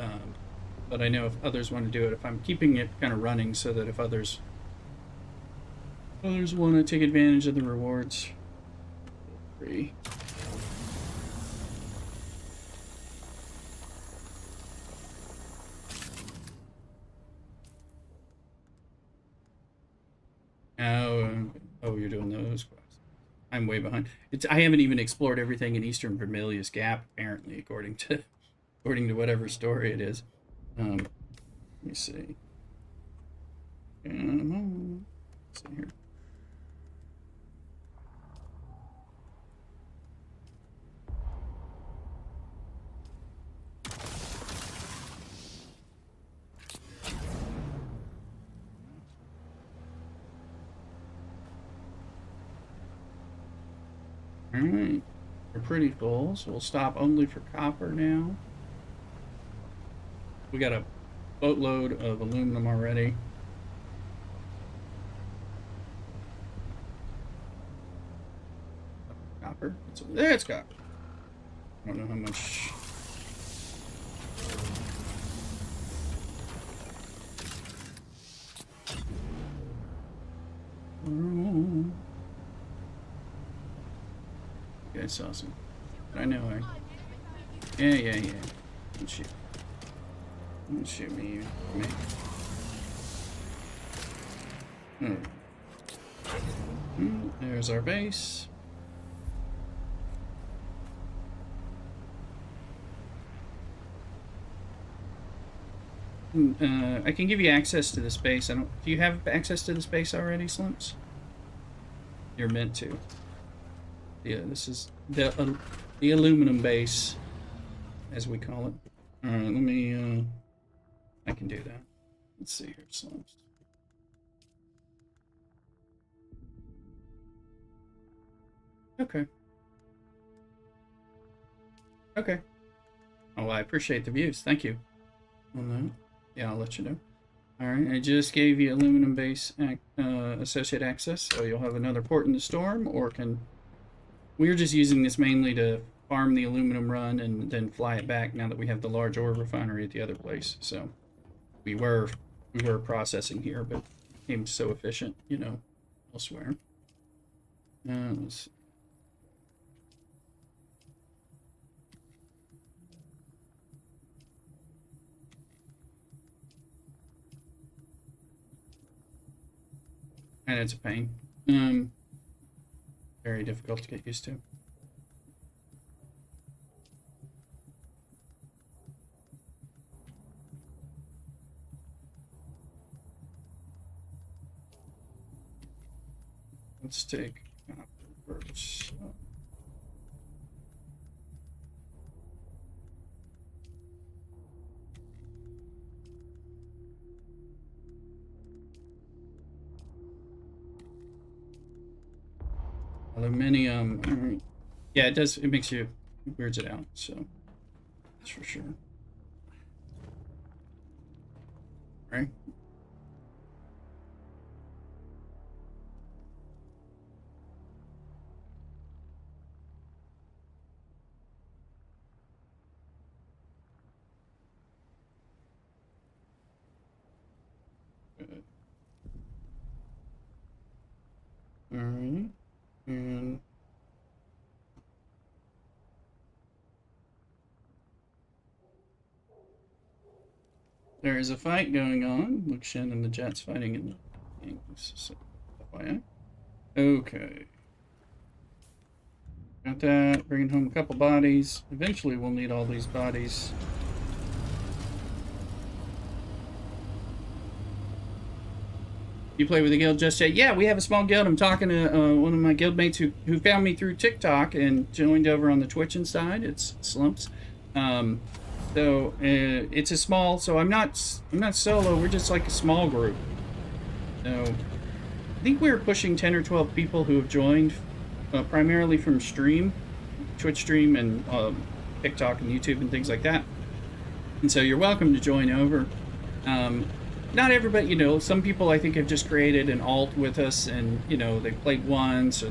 Speaker 1: but I know if others want to do it, if I'm keeping it kind of running so that if others want to take advantage of the rewards, feel free. Oh, you're doing those quests. I'm way behind. I haven't even explored everything in Eastern Vermilius Gap, apparently, according to whatever story it is. Let me see. Let's see here. Alright, we're pretty full, so we'll stop only for copper now. We got a boatload of aluminum already. Copper? It's copper. I don't know how much. That's awesome. I know Yeah. Don't shoot. Don't shoot me. There's our base. I can give you access to the base. Do you have access to the base already, Slumps? You're meant to. Yeah, this is the aluminum base, as we call it. All right, let me. I can do that. Let's see here, Slumps. Okay. Okay. Oh, well, I appreciate the views. Thank you. On that. Yeah, I'll let you know. All right, I just gave you aluminum base associate access, so you'll have another port in the storm, or can. We're just using this mainly to farm the aluminum run and then fly it back now that we have the large ore refinery at the other place. So we were processing here, but it became so efficient, elsewhere. Let's see. And it's a pain. Very difficult to get used to. Let's take copper first. Aluminium. All right. Yeah, it does. It makes you weirds it out. So that's for sure. All right. Alright. And there is a fight going on. Luke Shen and the Jets fighting in the games. FYI. Okay. Got that. Bringing home a couple bodies. Eventually we'll need all these bodies. You play with the guild just yet? Yeah, we have a small guild. I'm talking to one of my guildmates who found me through TikTok and joined over on the Twitch side. It's Slumps. So it's a small. So I'm not solo. We're just like a small group. So I think we're pushing 10 or 12 people who have joined, primarily from stream, Twitch stream, and TikTok and YouTube and things like that. And so you're welcome to join over. Not everybody, you know, some people I think have just created an alt with us, and you know they played once, or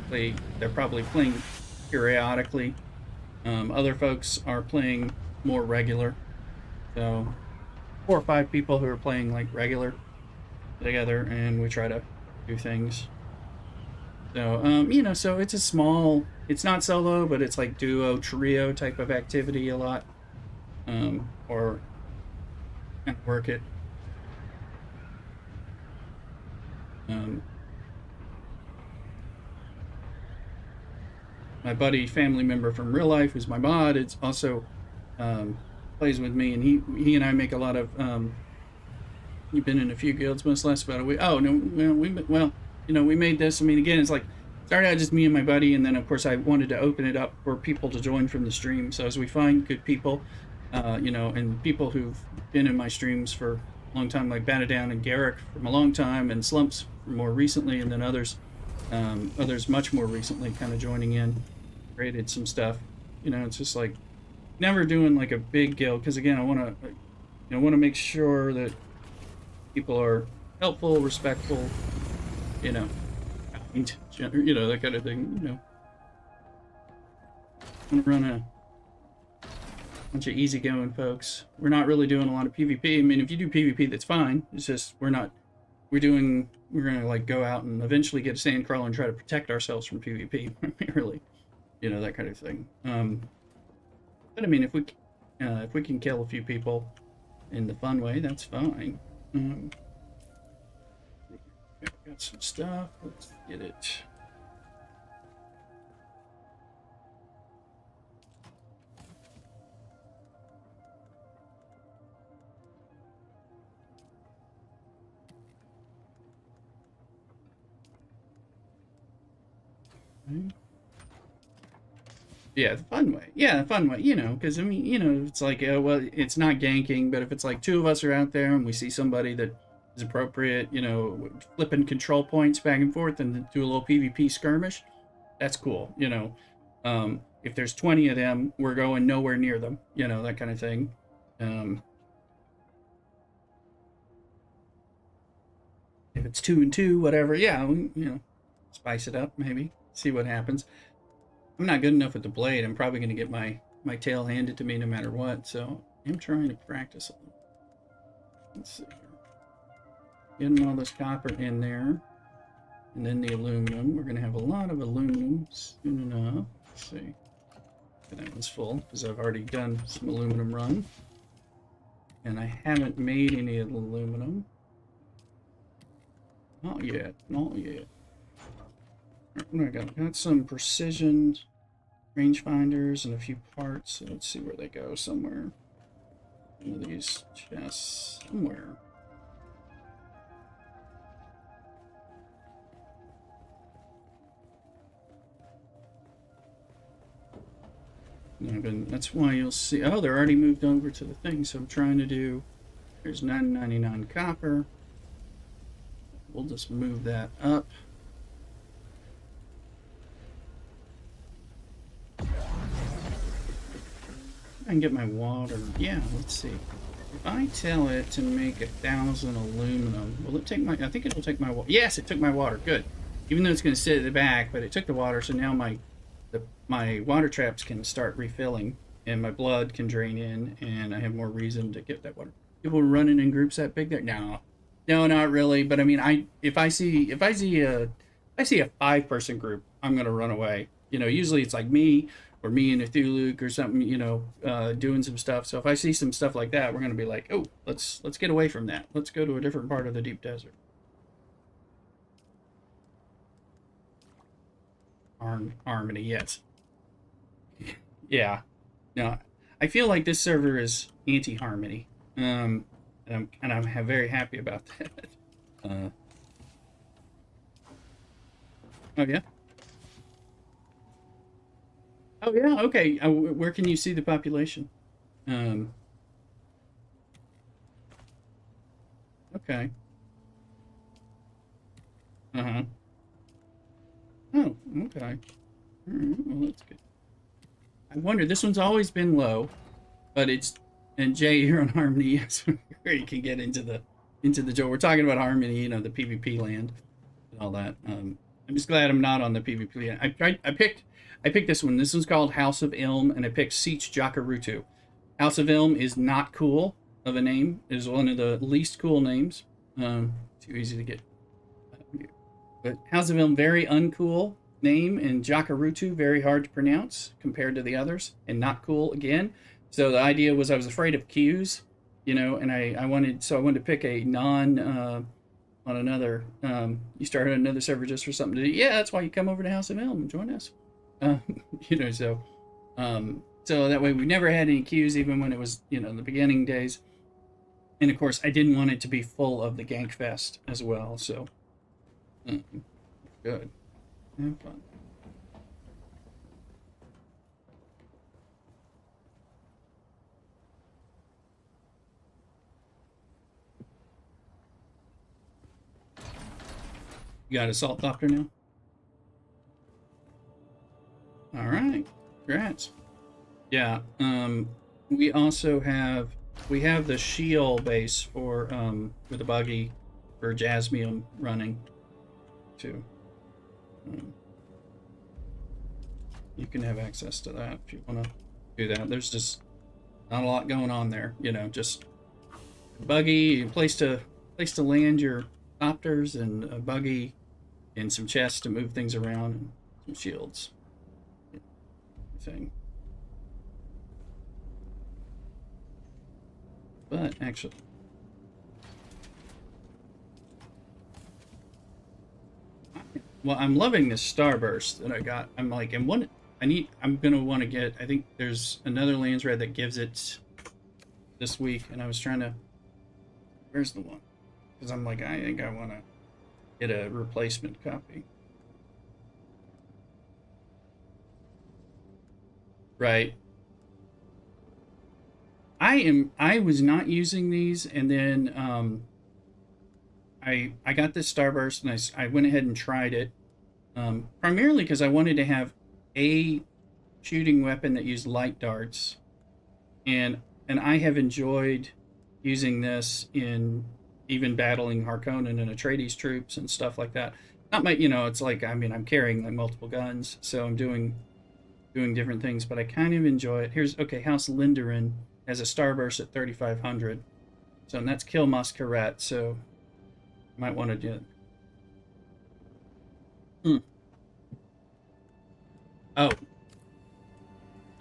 Speaker 1: they're probably playing periodically. Other folks are playing more regular, so 4 or 5 people who are playing like regular together, and we try to do things. So you know, so it's a small, it's not solo, but it's like duo, trio type of activity a lot, or kind of work it. My buddy, family member from real life, who's my mod, it's also plays with me, and he and I make a lot of. You've been in a few guilds, most less about a week. Oh no, well, you know, we made this. I mean, again, it's like started out just me and my buddy, and then of course I wanted to open it up for people to join from the stream. So as we find good people, you know, and people who've been in my streams for a long time, like Banadown and Garrick from a long time, and Slumps more recently, and then others much more recently kind of joining in, created some stuff. You know, it's just like never doing like a big guild, because again, I want to make sure that people are helpful, respectful, you know, kind, you know, that kind of thing. You know, I want to run a bunch of easygoing folks. We're not really doing a lot of PvP. I mean, if you do PvP, that's fine. It's just we're gonna like go out and eventually get a sandcrawler and try to protect ourselves from PvP, primarily, you know, that kind of thing. But I mean, if we can kill a few people in the fun way, that's fine. Got some stuff. Let's get it. Yeah, the fun way. Yeah, the fun way, you know, because, I mean, you know, it's like, well, it's not ganking, but if it's like 2 of us are out there and we see somebody that is appropriate, you know, flipping control points back and forth and do a little PvP skirmish, that's cool, you know. If there's 20 of them, we're going nowhere near them, you know, that kind of thing. If it's 2 and 2, whatever, yeah, you know, spice it up, maybe, see what happens. I'm not good enough with the blade. I'm probably going to get my tail handed to me no matter what, so I'm trying to practice a little. Let's see here. Getting all this copper in there, and then the aluminum. We're going to have a lot of aluminum soon enough. Let's see. That one's full, because I've already done some aluminum run. And I haven't made any of the aluminum. Not yet, not yet. I got some precision rangefinders and a few parts. So let's see where they go. Somewhere. One of these chests. Somewhere. That's why you'll see. Oh, they're already moved over to the thing. So I'm trying to do. There's $9.99 copper. We'll just move that up. I can get my water. Yeah, let's see. If I tell it to make 1,000 aluminum, will it take my? I think it'll take my water. Yes, it took my water. Good. Even though it's going to sit at the back, but it took the water, so now my water traps can start refilling, and my blood can drain in, and I have more reason to get that water. People running in groups that big there? No, not really. But I mean, if I see I see a 5-person group, I'm gonna run away. You know, usually it's like me or me and a Thuluk or something. You know, doing some stuff. So if I see some stuff like that, we're gonna be like, oh, let's get away from that. Let's go to a different part of the deep desert. Harmony, yes. Yeah. No, I feel like this server is anti-harmony. And I'm very happy about that. Oh yeah. Oh yeah. Okay. Where can you see the population? Okay. Uh-huh. Oh, okay. All right, well, that's good. I wonder, this one's always been low, but it's, and Jay, you're on Harmony, yes, where you can get into the door. We're talking about Harmony, you know, the PvP land and all that. I'm just glad I'm not on the PvP land. I picked this one. This one's called House of Ilm, and I picked Siege Jakarutu. House of Ilm is not cool of a name. It is one of the least cool names. Too easy to get. But House of Ilm, very uncool name, and Jakarutu, very hard to pronounce compared to the others, and not cool again. So the idea was I was afraid of Q's, you know, and I wanted to pick a non on another. You started another server just for something to do. Yeah, that's why you come over to House of Ilm and join us. You know, so that way we never had any Q's, even when it was, you know, in the beginning days. And of course, I didn't want it to be full of the Gank Fest as well. So good. Have fun. You got Assault Doctor now? All right. Congrats. Yeah. We also have the Sheol base for the buggy for Jasmine running too. You can have access to that if you want to do that. There's just not a lot going on there, you know. Just a buggy, a place to land your copters, and a buggy, and some chests to move things around, and some shields. Thing. But actually, well, I'm loving this starburst that I got. I'm like, I'm gonna want to get. I think there's another Landsraad that gives it this week, and I was trying to. Where's the one? Because I'm like, I think I want to get a replacement copy. Right. I was not using these, and then I got this starburst, and I went ahead and tried it, primarily because I wanted to have a shooting weapon that used light darts, and I have enjoyed using this in even battling Harkonnen and Atreides troops and stuff like that. Not my, you know, it's like, I mean, I'm carrying like multiple guns, so I'm doing different things, but I kind of enjoy it. Here's, okay, House Linderin has a starburst at 3,500. So, and that's Kill Masquerade, so I might want to do it.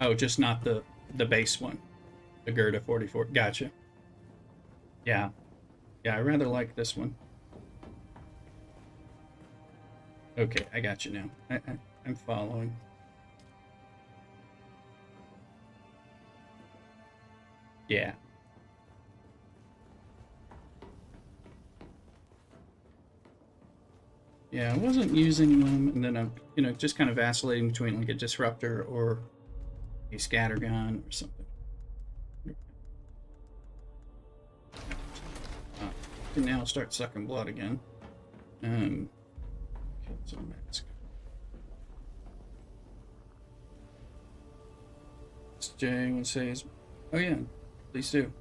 Speaker 1: Oh, just not the base one. The Gerda 44. Gotcha. Yeah. Yeah, I rather like this one. Okay, I got you now. I'm following. Yeah. Yeah, I wasn't using them, and then I'm, you know, just kind of vacillating between like a disruptor or a scattergun or something. Can now start sucking blood again. Mask. Jay would say is, oh yeah, please do.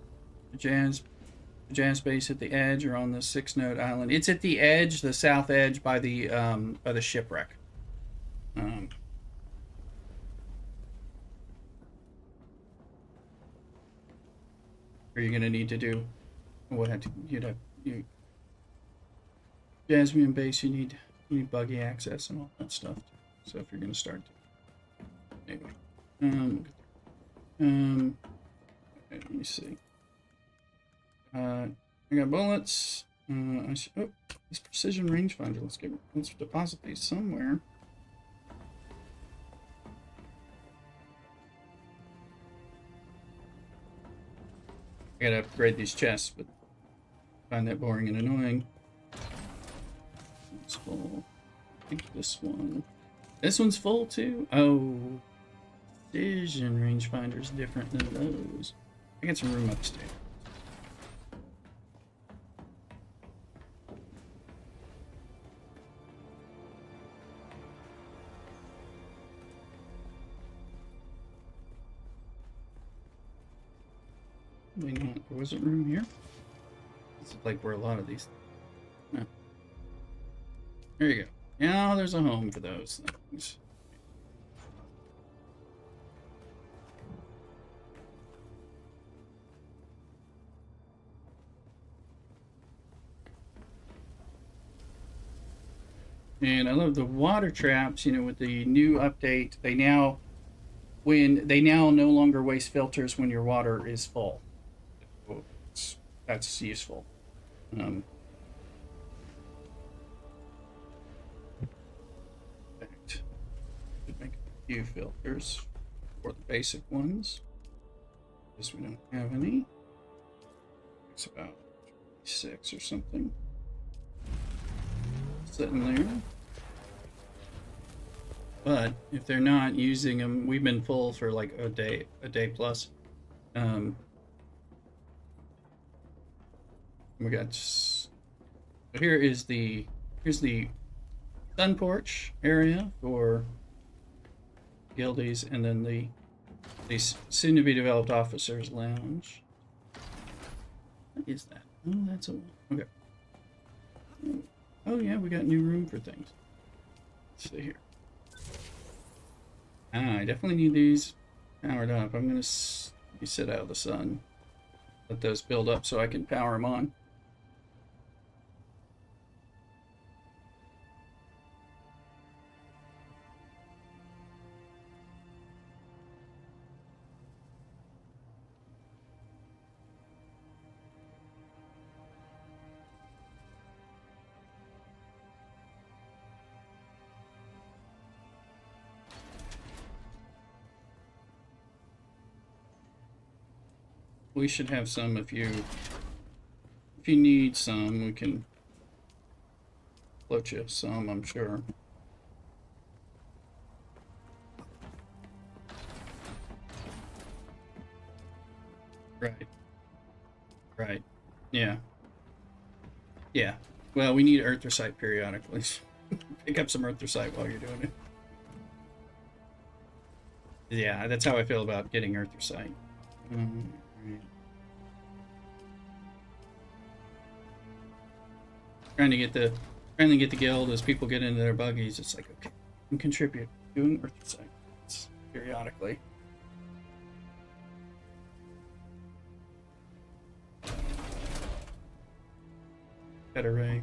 Speaker 1: The jazz base at the edge or on the 6-node island. It's at the edge, the south edge by the shipwreck. Are you gonna need to do what had to you Jasmine base? You need You need buggy access and all that stuff. So if you're gonna start, anyway, let me see. I got bullets. Oh, this precision rangefinder. Let's deposit these somewhere. I gotta upgrade these chests, but I find that boring and annoying. It's full. I think this one. This one's full too. Oh, precision rangefinder is different than those. I got some room upstairs. Maybe not. There wasn't room here. It's like where a lot of these. No. There you go. Now there's a home for those things. And I love the water traps, you know, with the new update. They now no longer waste filters when your water is full. That's useful. In fact, should make a few filters for the basic ones. Because we don't have any. It's about 6 or something. Sitting there. But if they're not using them, we've been full for like a day plus. We got. So here's the sun porch area for guildies, and then the soon to be developed officers lounge. What is that? Oh, that's a okay. Oh yeah, we got new room for things. Let's see here. I definitely need these powered up. I'm gonna sit out of the sun. Let those build up so I can power them on. We should have some if you need some, we can float you some, I'm sure. Right. Yeah. Well, we need erythrocite periodically. Pick up some erythrocite while you're doing it. Yeah, that's how I feel about getting erythrocite. Right. Trying to get the guild as people get into their buggies. It's like, okay, I can contribute doing erythrocite periodically. Cut array.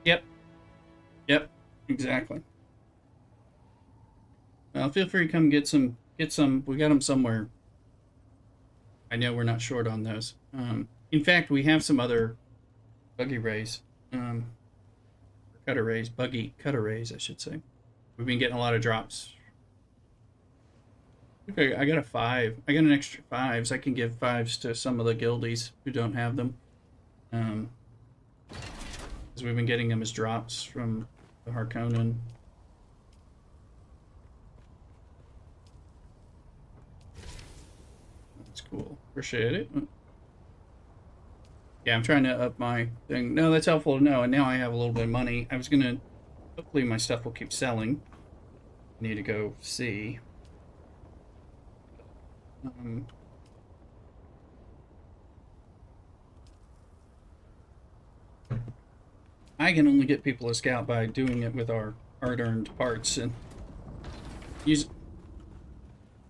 Speaker 1: Yep, exactly. Well, feel free to come get some. We got them somewhere. I know we're not short on those. In fact, we have some other buggy rays. Cut arrays, buggy cut arrays, I should say. We've been getting a lot of drops. Okay, I got a 5. I got an extra 5s. I can give 5s to some of the guildies who don't have them. Because we've been getting them as drops from the Harkonnen. That's cool. Appreciate it. Yeah, I'm trying to up my thing. No, that's helpful to know. And now I have a little bit of money. I was gonna. Hopefully, my stuff will keep selling. I need to go see. I can only get people to scout by doing it with our hard-earned parts and use.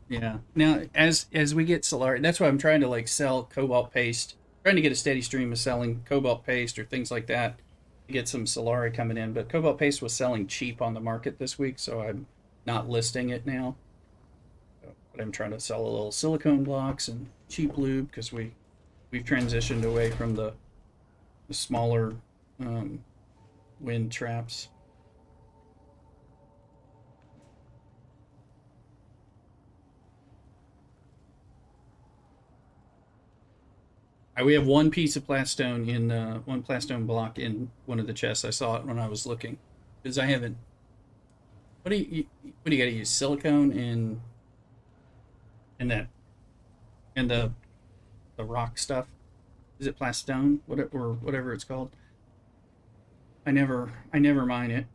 Speaker 1: Yeah. Now, as we get Solar, that's why I'm trying to like sell cobalt paste. Trying to get a steady stream of selling cobalt paste or things like that. get some Solari coming in, but Cobalt Paste was selling cheap on the market this week, so I'm not listing it now. But I'm trying to sell a little silicone blocks and cheap lube because we've transitioned away from the smaller wind traps. We have one piece of plastone in one plastone block in one of the chests. I saw it when I was looking because I haven't. What do you got to use? Silicone in that and the rock stuff. Is it plastone? Whatever it's called. I never mine it.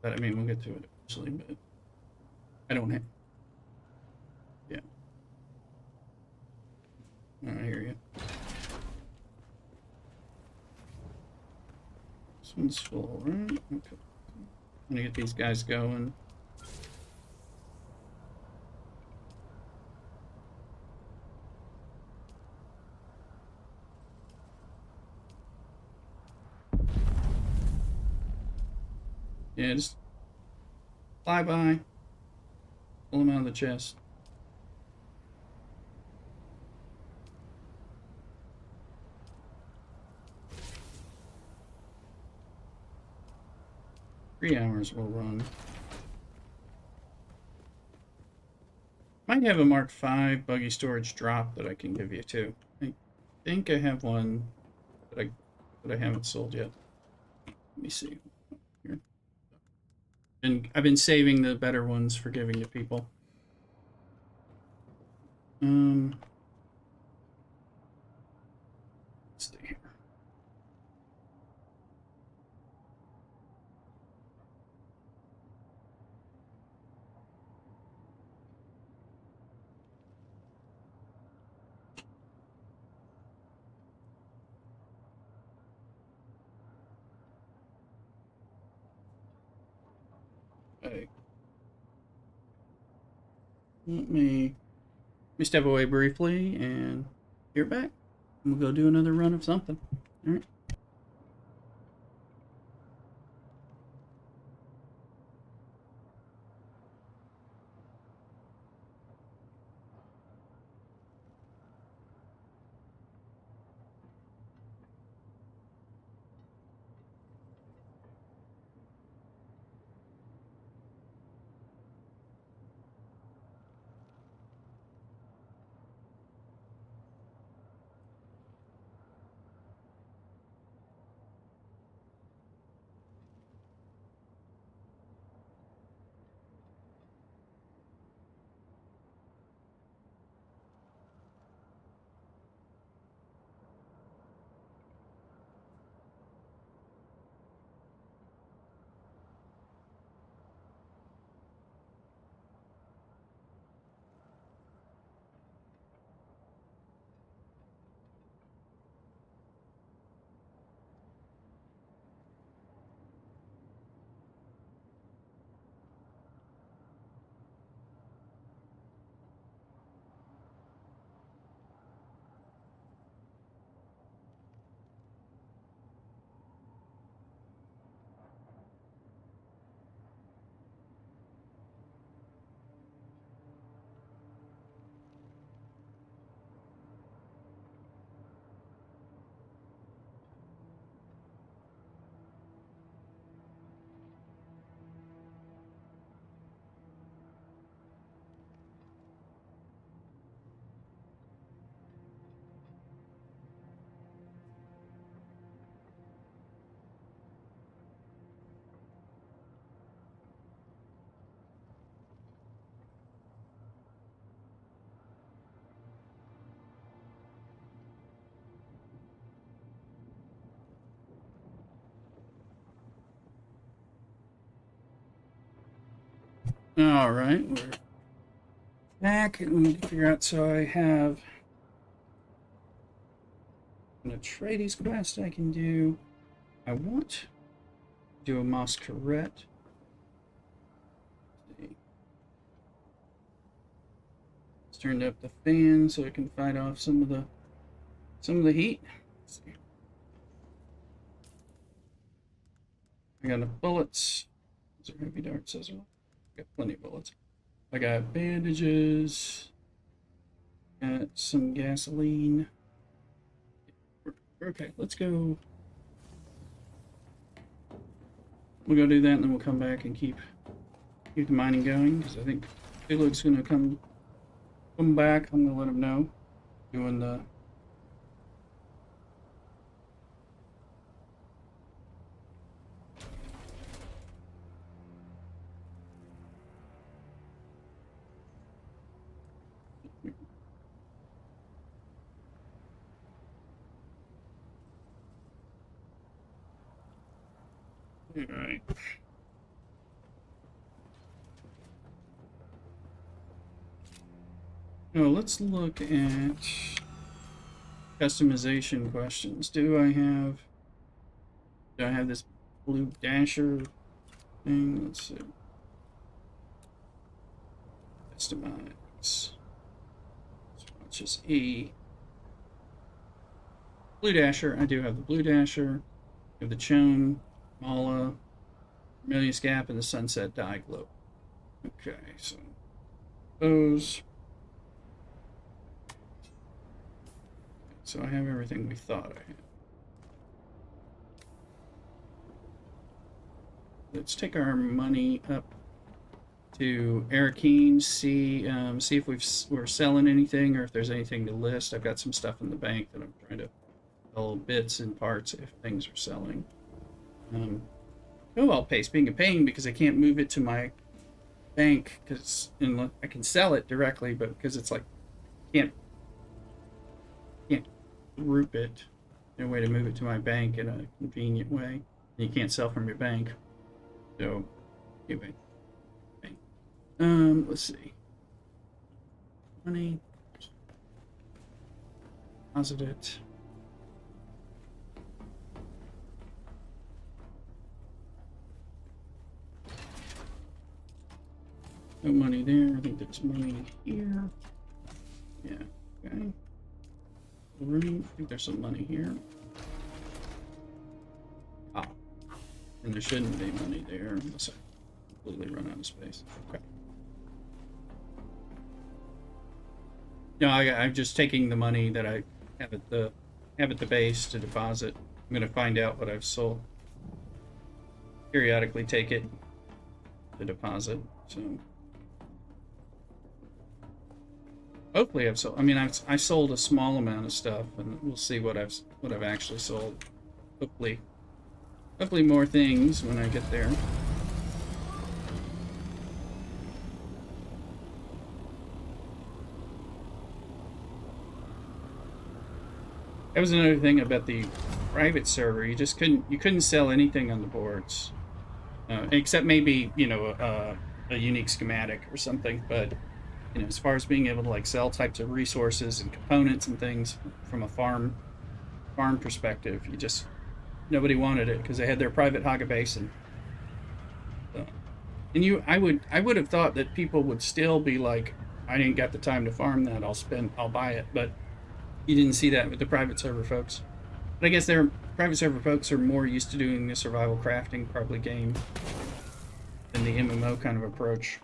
Speaker 1: But I mean we'll get to it eventually. But I don't have. Yeah. I hear you. This one's full, right? Okay. I'm gonna get these guys going. Yeah, just fly by. Pull them out of the chest. Three hours will run. Might have a Mark V buggy storage drop that I can give you too. I think I have one that I haven't sold yet. Let me see. Here. And I've been saving the better ones for giving to people. Let's see here. Okay. Let me step away briefly and be right back. We'll go do another run of something. All right. All right, we're back, and we need to figure out. So I have an Atreides quest I can do. I want to do a Masquerette. Let's turned up the fan so it can fight off some of the heat. Let's see. I got enough bullets. Is there heavy darts? Says I got plenty of bullets. I got bandages. Got some gasoline. Okay, let's go. We'll go do that, and then we'll come back and keep the mining going, because I think Felix gonna come back. I'm gonna let him know. Doing the Alright. Now let's look at customization questions. Do I have this blue dasher thing? Let's see. Customize. So it's just E. Blue dasher. I do have the blue dasher. I have the Chone, Mala, Vermilius Gap, and the Sunset Dye Glow. Okay, so those. So I have everything we thought I had. Let's take our money up to Arakeen, see if we're selling anything or if there's anything to list. I've got some stuff in the bank that I'm trying to sell bits and parts if things are selling. Cobalt paste being a pain because I can't move it to my bank because I can sell it directly, but because it's like can't group it. No way to move it to my bank in a convenient way. You can't sell from your bank. So anyway. Okay. Let's see. Money. Deposit it. No money there. I think there's money here. Yeah. Okay. Room. I think there's some money here. Ah. And there shouldn't be money there unless I completely run out of space. Okay. No, I'm just taking the money that I have at the base to deposit. I'm gonna find out what I've sold. Periodically take it to deposit. So hopefully I've sold. I mean, I sold a small amount of stuff, and we'll see what I've actually sold. Hopefully more things when I get there. That was another thing about the private server. You couldn't sell anything on the boards, except maybe a unique schematic or something. But as far as being able to like sell types of resources and components and things from a farm perspective, nobody wanted it because they had their private Haga basin. And I would have thought that people would still be like, I didn't got the time to farm that. I'll buy it, but you didn't see that with the private server folks. But I guess their private server folks are more used to doing the survival crafting probably game than the MMO kind of approach.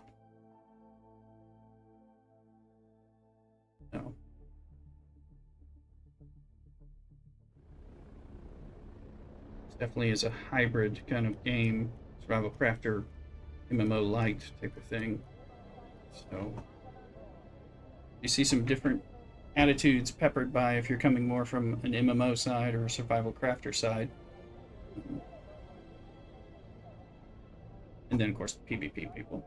Speaker 1: No. It definitely is a hybrid kind of game, survival crafter, MMO light type of thing. So you see some different attitudes peppered by if you're coming more from an MMO side or a survival crafter side. And then of course the PvP people.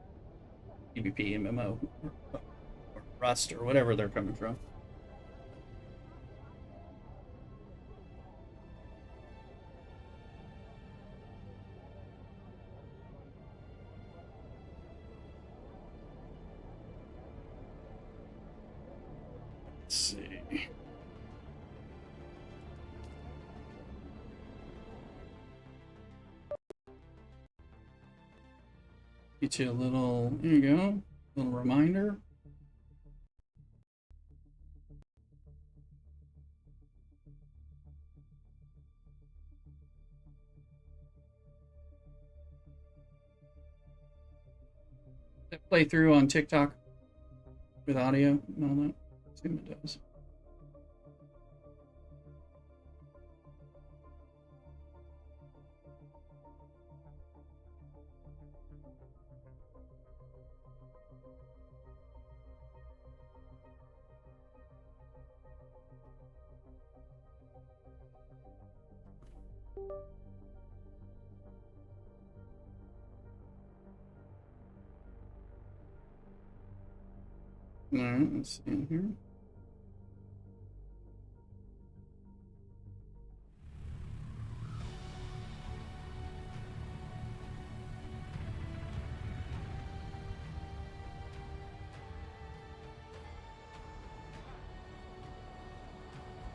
Speaker 1: PvP, MMO, or Rust, or whatever they're coming from. Let's see. Get you a little, there you go, little reminder. play through on TikTok with audio and all that? Assume it does. All right, let's see in here.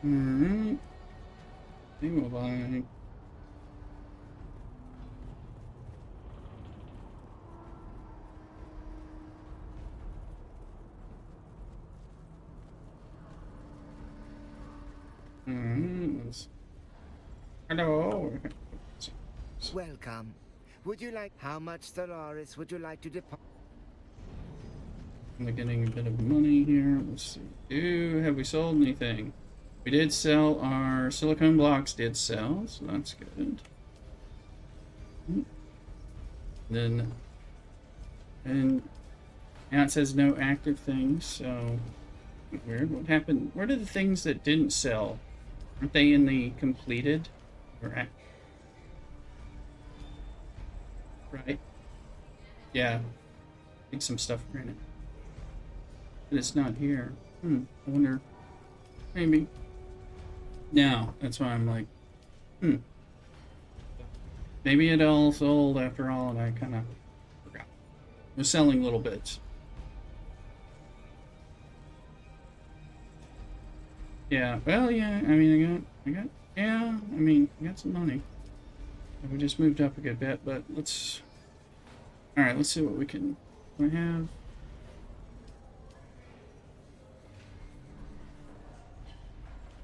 Speaker 1: All right. I think we'll buy. Hello.
Speaker 8: Welcome. Would you like how much Stellaris would you like to deposit?
Speaker 1: I'm getting a bit of money here. Let's see. Have we sold anything? We did sell our silicone blocks. Did sell, so that's good. Then, and now it says no active things. So weird. What happened? Where did the things that didn't sell? Aren't they in the completed? Or right? Yeah. I think some stuff are in it. But it's not here. I wonder. Maybe. No, that's why I'm like, maybe it all sold after all, and I kind of forgot. I was selling little bits. Yeah, well, yeah, I mean, I got some money. We just moved up a good bit, but alright, let's see what we have.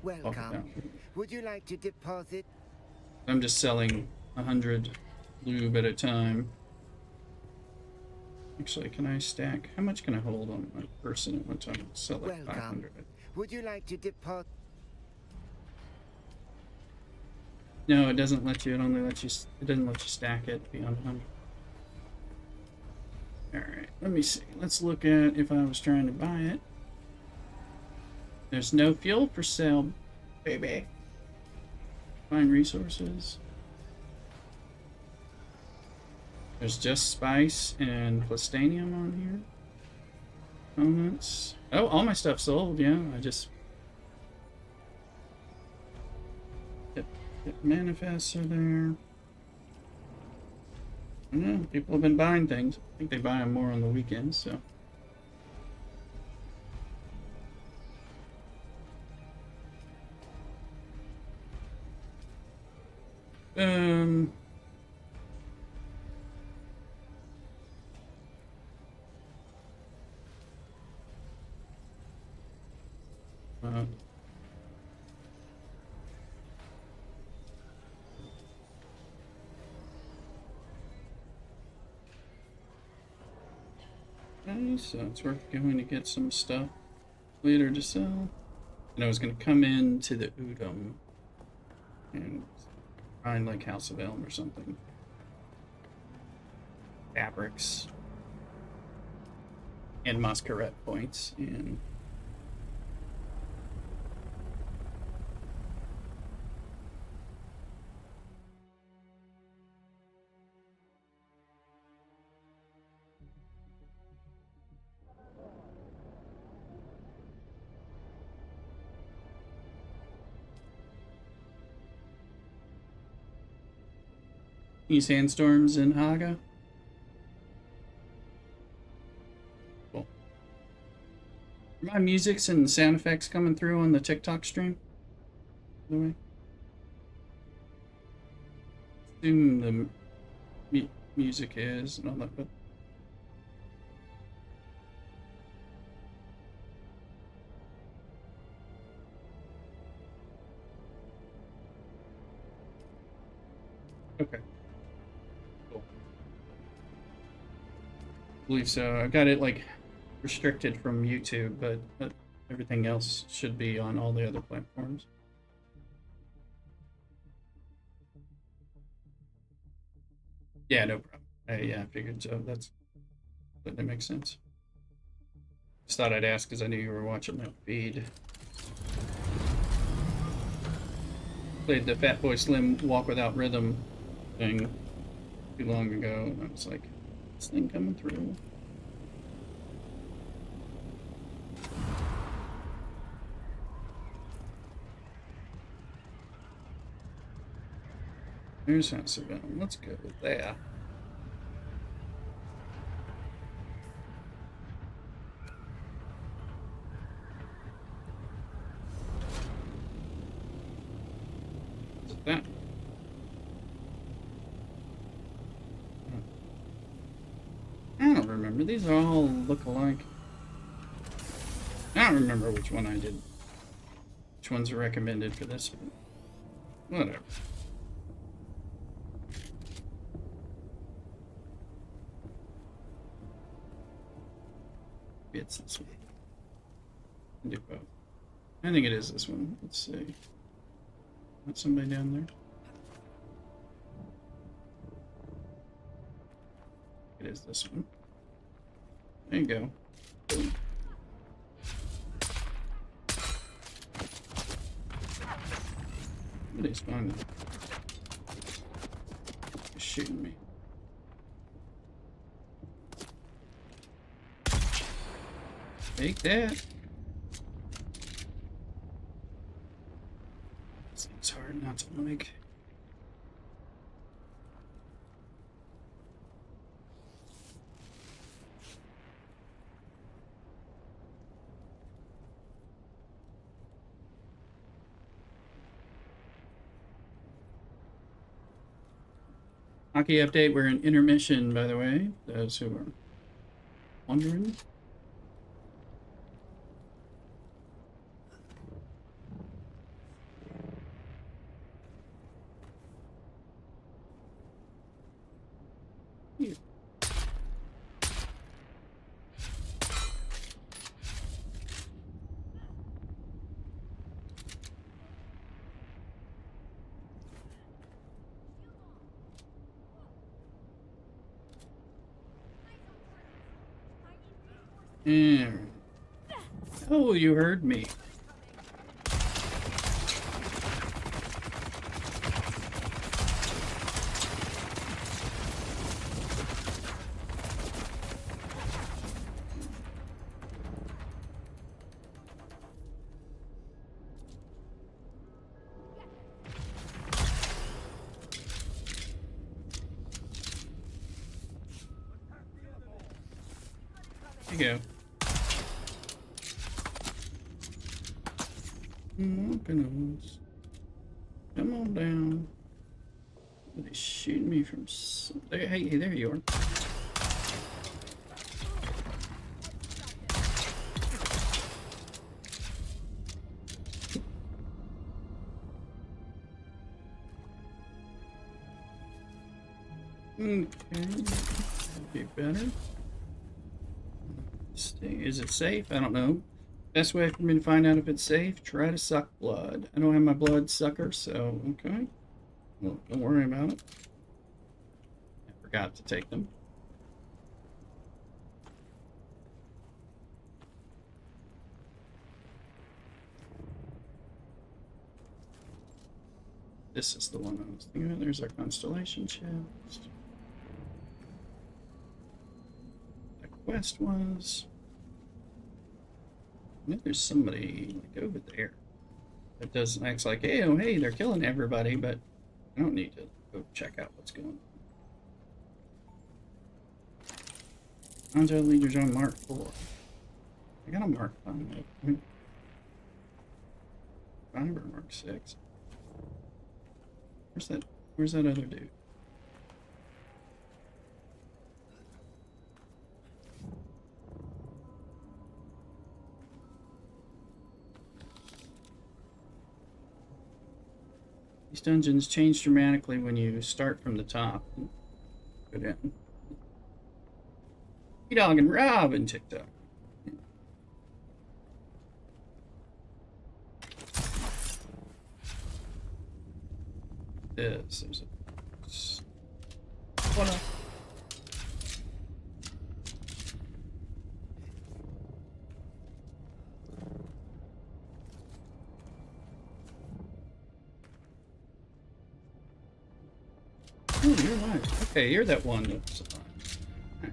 Speaker 8: Welcome. Would you like to deposit?
Speaker 1: I'm just selling 100 lube at a time. Actually, can I stack? How much can I hold on my person at one time? Sell like 500.
Speaker 8: Would you like to deposit?
Speaker 1: No, it doesn't let you. It only lets you. It doesn't let you stack it beyond 100. All right. Let me see. Let's look at if I was trying to buy it. There's no fuel for sale, baby. Find resources. There's just spice and plastanium on here. Components. Oh, all my stuff sold. Yeah, I just. Manifests are there. I don't know. People have been buying things. I think they buy them more on the weekends, so. Okay, so it's worth going to get some stuff later to sell. And I was going to come into the Udom and find like House of Elm or something. Fabrics. And Masquerade points. And any sandstorms in Haga? Cool. Are my musics and sound effects coming through on the TikTok stream? By the way, assume the music is and all that, but okay. Cool. believe so. I've got it like restricted from YouTube, but everything else should be on all the other platforms. Yeah, no problem. Yeah, I figured so. That makes sense. Just thought I'd ask because I knew you were watching my feed. Played the Fatboy Slim Walk Without Rhythm thing too long ago, and I was like, this thing coming through. There's House of Venom. Let's go there. What's that? I don't remember. These all look alike. I don't remember which one I did. Which ones are recommended for this one. Whatever. It's this one. I do both. I think it is this one. Let's see. Got somebody down there? It is this one. There you go. Boom. Somebody's finding it. He's shooting me. Take that. It's hard not to like. Hockey update. We're in intermission, by the way. Those who are wondering. Yeah. Oh, you heard me. There you go. Come on down. They shooting me from there. Hey, there you are. Okay, that'd be better. Is it safe? I don't know. Best way for me to find out if it's safe, try to suck blood. I don't have my blood sucker, so okay. Well, don't worry about it. I forgot to take them. This is the one I was thinking of. There's our constellation chest. The quest was... I think there's somebody like over there that does acts like, hey, oh, hey, they're killing everybody, but I don't need to go check out what's going on. Agile leaders on Mark 4. I got a Mark 5. 5 or Mark 6. Where's that other dude? These dungeons change dramatically when you start from the top and go down. Dog and Robin TikTok. There's a what? Oh, you're alive. Okay, you're that one that's alive.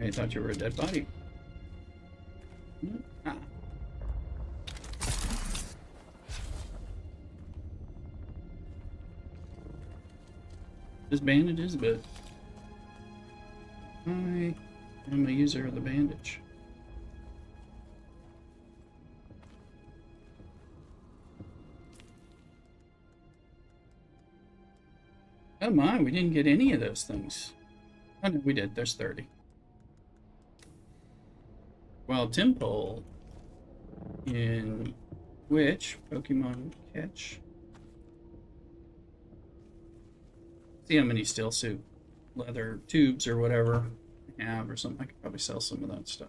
Speaker 1: I thought you were a dead body. Ah. Just bandages, but I am a user of the bandage. Oh my, we didn't get any of those things. Oh no, we did. There's 30. Well, Timpole, in which Pokemon catch? See how many steel suit leather tubes or whatever I have or something. I could probably sell some of that stuff.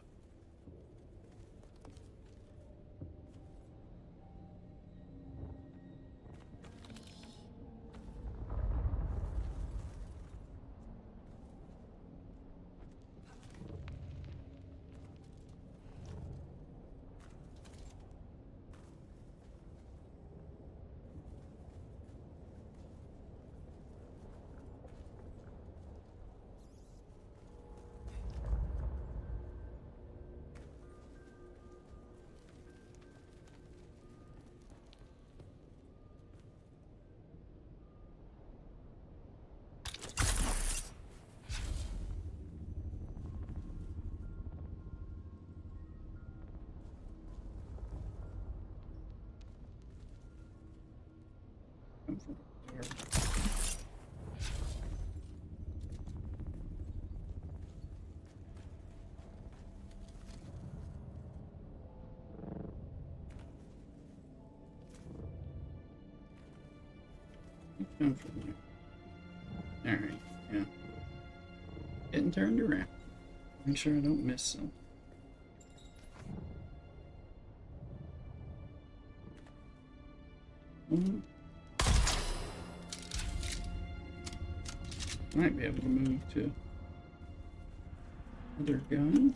Speaker 1: Come from there. Alright, yeah. Getting turned around. Make sure I don't miss some. Might be able to move to other gun.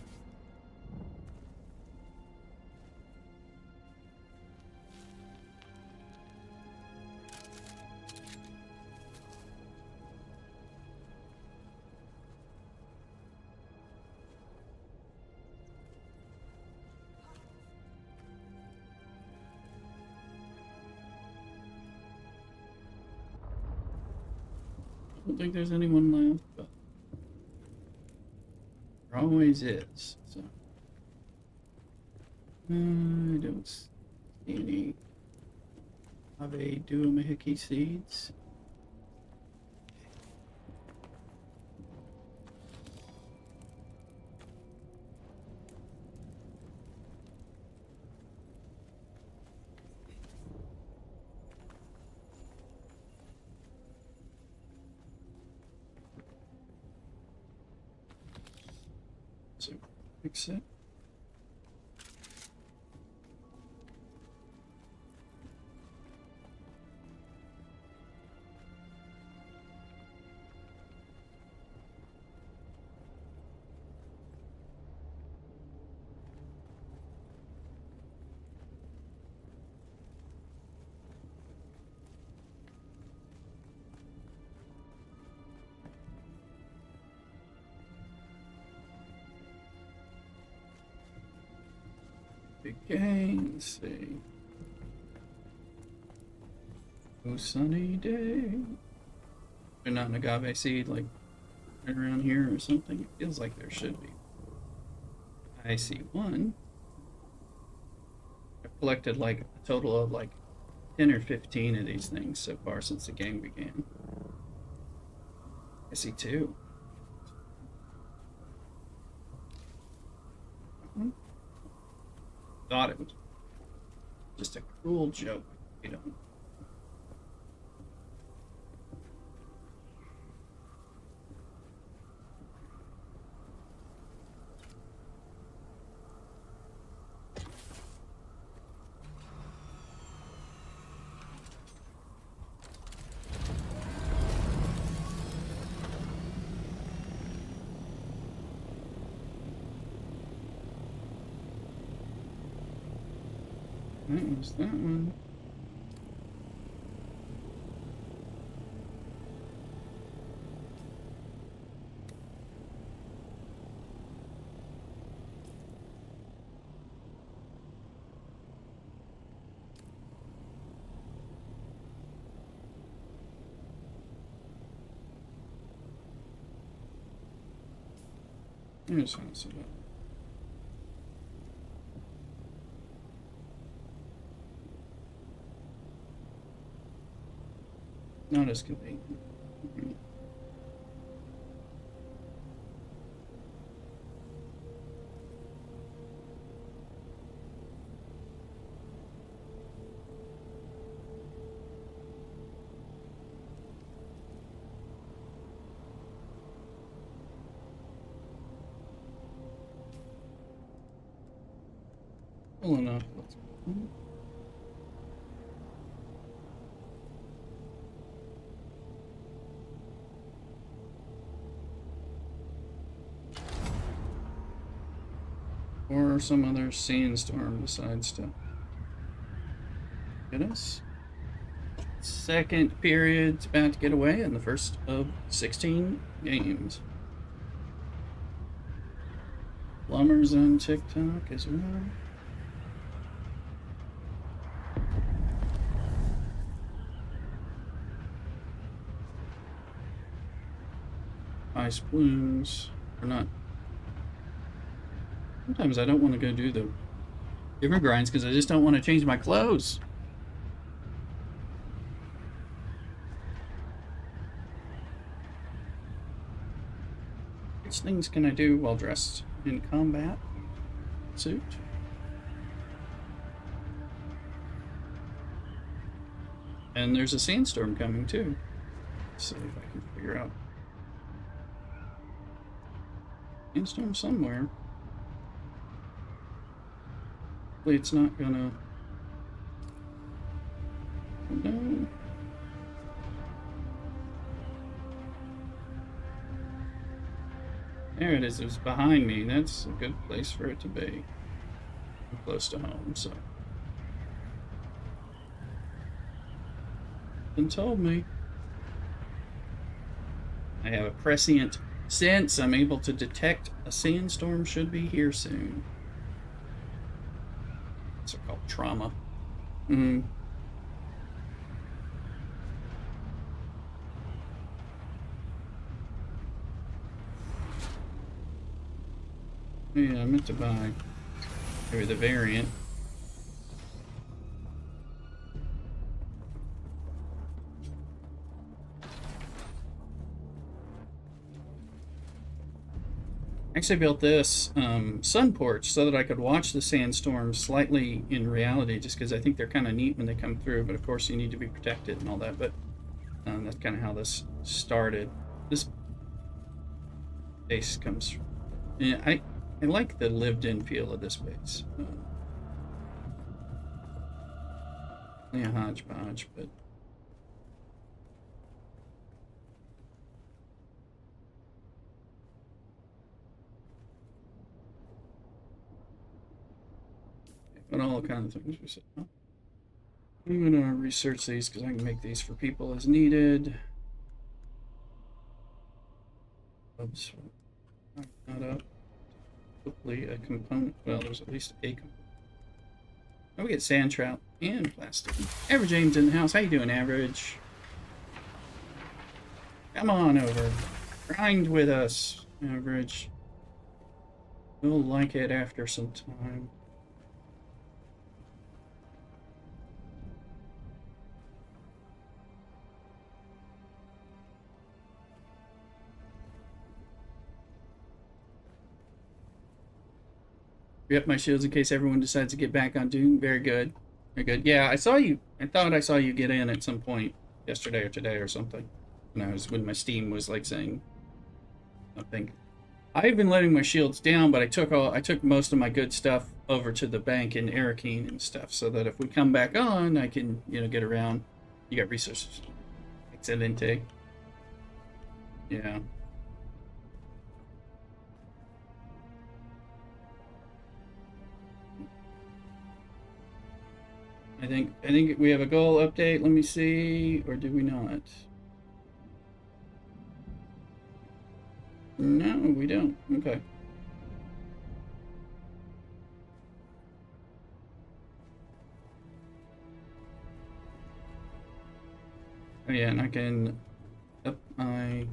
Speaker 1: I don't think there's anyone left, but there always is. So I don't see any Ave Duamahiki seeds. So fix it. Again, let's see. Oh, sunny day. They're not an agave seed like right around here or something. It feels like there should be. I see one. I've collected like a total of like 10 or 15 of these things so far since the game began. I see two. Thought it was just a cruel joke, you know. That was that one. Here's how it's set up. Not as convenient. Well enough. Let's go. Or some other sandstorm decides to get us. Second period's about to get away in the first of 16 games. Plumbers on TikTok as well. Ice blooms are not. Sometimes I don't want to go do the different grinds because I just don't want to change my clothes. Which things can I do while dressed in combat suit? And there's a sandstorm coming too. Let's see if I can figure out. Sandstorm somewhere. Hopefully it's not gonna. No. There it is. It was behind me. That's a good place for it to be. I'm close to home, so. Been told me. I have a prescient sense. I'm able to detect a sandstorm should be here soon. It's called trauma. Yeah, I meant to buy maybe the variant. Actually built this sun porch so that I could watch the sandstorms slightly in reality, just because I think they're kind of neat when they come through, but of course you need to be protected and all that, but that's kind of how this started. This base comes from, yeah, I like the lived-in feel of this base. Yeah, hodgepodge, but but all kinds of things we said. Huh? I'm gonna research these because I can make these for people as needed. Oops, not up. Hopefully a component. Well, there's at least a component. Oh, we get sand trout and plastic. Average James in the house. How you doing, Average? Come on over. Grind with us, Average. You'll like it after some time. Re-up my shields in case everyone decides to get back on Dune. Very good. Very good. Yeah, I saw you. I thought I saw you get in at some point yesterday or today or something. When my Steam was like saying something. I've been letting my shields down, but I took most of my good stuff over to the bank in Arakeen and stuff, so that if we come back on, I can get around. You got resources. Excelente. Yeah. I think we have a goal update. Let me see, or do we not? No, we don't. Okay. Oh yeah, and I can up my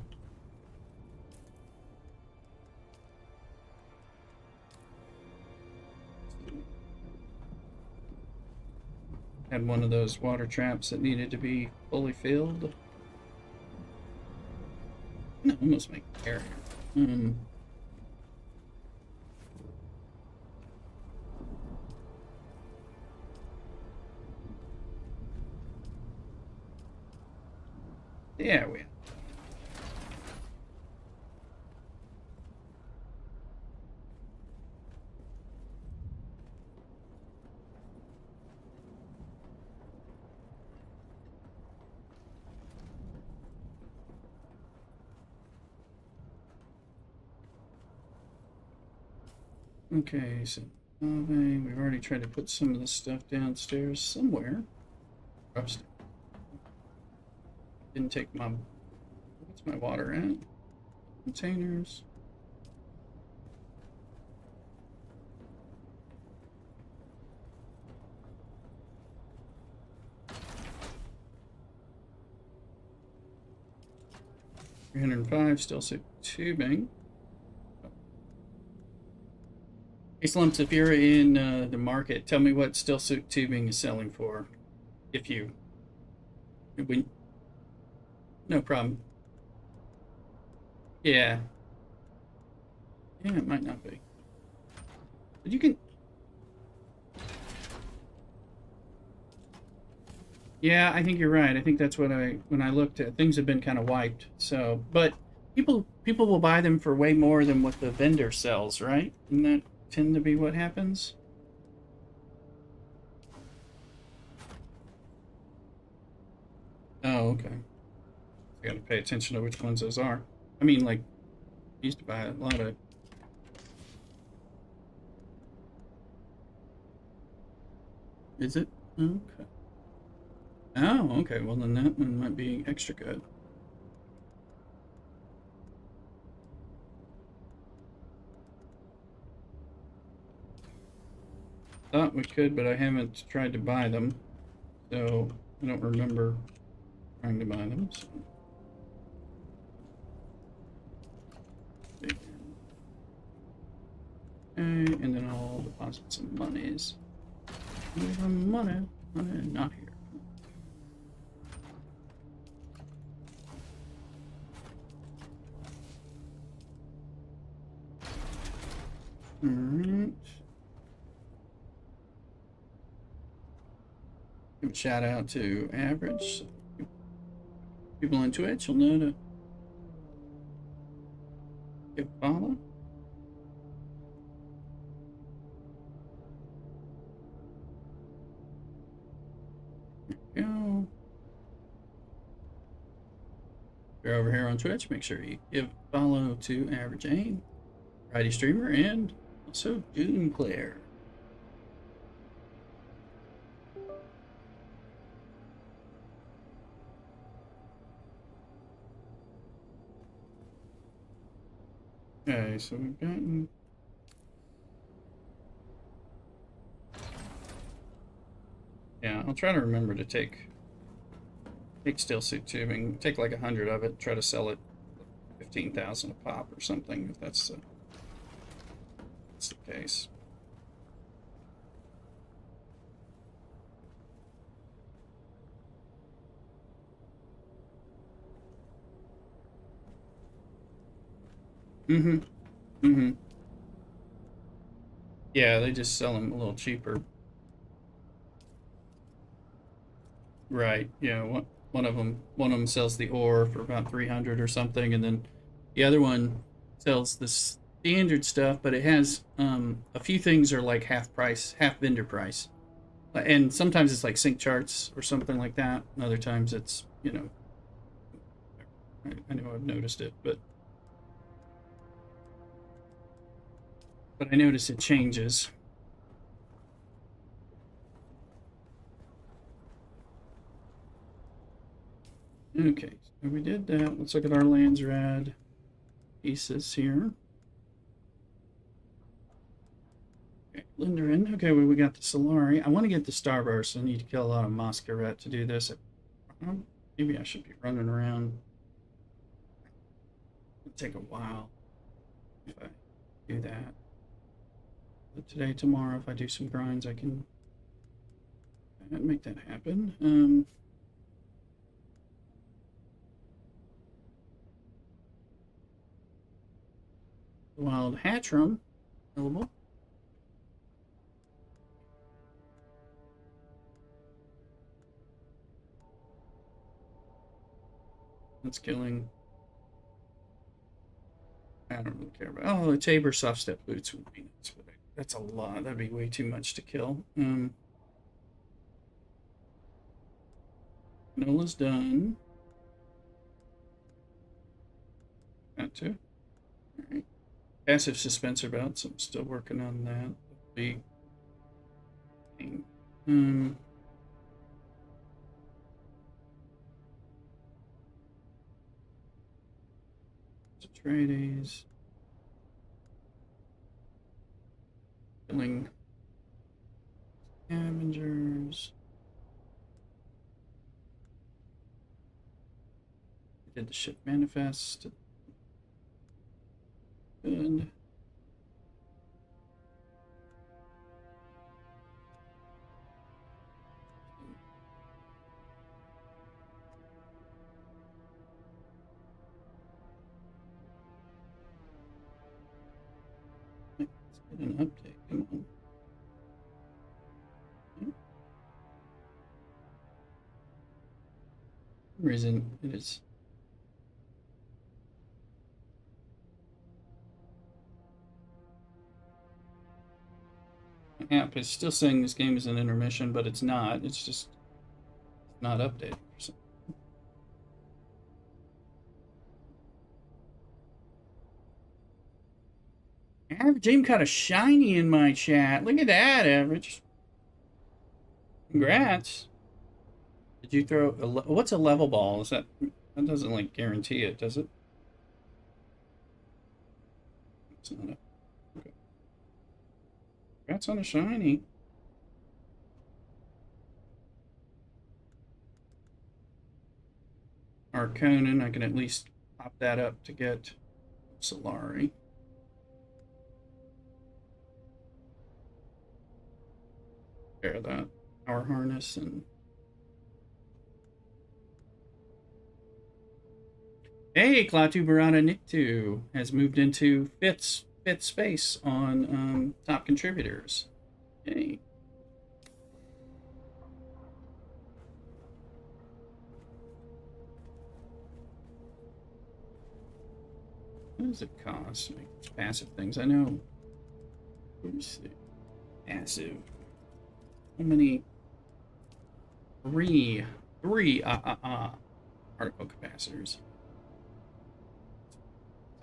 Speaker 1: had one of those water traps that needed to be fully filled. No, almost make air. Yeah, we. Okay, so we've already tried to put some of the stuff downstairs somewhere. Upstairs. Didn't take my. What's my water at? Containers. $305 still suit tubing. Hey Slumps, if you're in the market, tell me what still suit tubing is selling for. If you, no problem. Yeah. Yeah, it might not be. But you can. Yeah, I think you're right. I think that's what when I looked at things have been kind of wiped. So, but people will buy them for way more than what the vendor sells, right? Doesn't that tend to be what happens? Oh, okay. I gotta pay attention to which ones those are. I mean, like, I used to buy a lot of. Is it? Okay. Oh, okay. Well, then that one might be extra good. Thought we could, but I haven't tried to buy them, so I don't remember trying to buy them. So. Okay, and then I'll deposit some monies. Money, not here. All right. Give a shout out to Average. People on Twitch will know to give a follow. There we go. If you're over here on Twitch, make sure you give a follow to Average Aim, Friday Streamer, and also Dune Claire. Okay, so we've gotten. Yeah, I'll try to remember to take steel suit tubing, take like 100 of it, try to sell it 15,000 a pop or something, if that's the case. Yeah, they just sell them a little cheaper. Right. Yeah. One of them sells the ore for about 300 or something, and then the other one sells the standard stuff, but it has a few things are like half price, half vendor price, and sometimes it's like sync charts or something like that. And other times it's I know I've noticed it, but I notice it changes. Okay, so we did that. Let's look at our Landsraad pieces here. Okay, Lindarin. Okay, well, we got the Solari. I want to get the Starburst. I need to kill a lot of Masquerade to do this. Maybe I should be running around. It'll take a while if I do that. But today, tomorrow, if I do some grinds, I can make that happen. Wild Hatchram available. That's killing. I don't really care about. Oh, the Tabor soft step boots would be nice, but that's a lot. That'd be way too much to kill. Nola's done. Got to. All right. Passive suspensor belts. I'm still working on that. Big thing. Atreides. Killing scavengers. Did the ship manifest. Good. Let's get an update. Come on. For some reason it is. My app is still saying this game is an intermission, but it's not. It's just not updated for some. Average aim kind of shiny in my chat. Look at that, Average. Congrats. Did you throw what's a level ball? Is that doesn't like guarantee it, does it? It's not a, okay. Congrats on a shiny. Arconin, I can at least pop that up to get Solari. Pair that power harness and hey, Klaatu Barada Niktu has moved into fifth space on top contributors. Yay. What does it cost? It's passive things. I know. Let me see. Passive. How many? Three particle capacitors.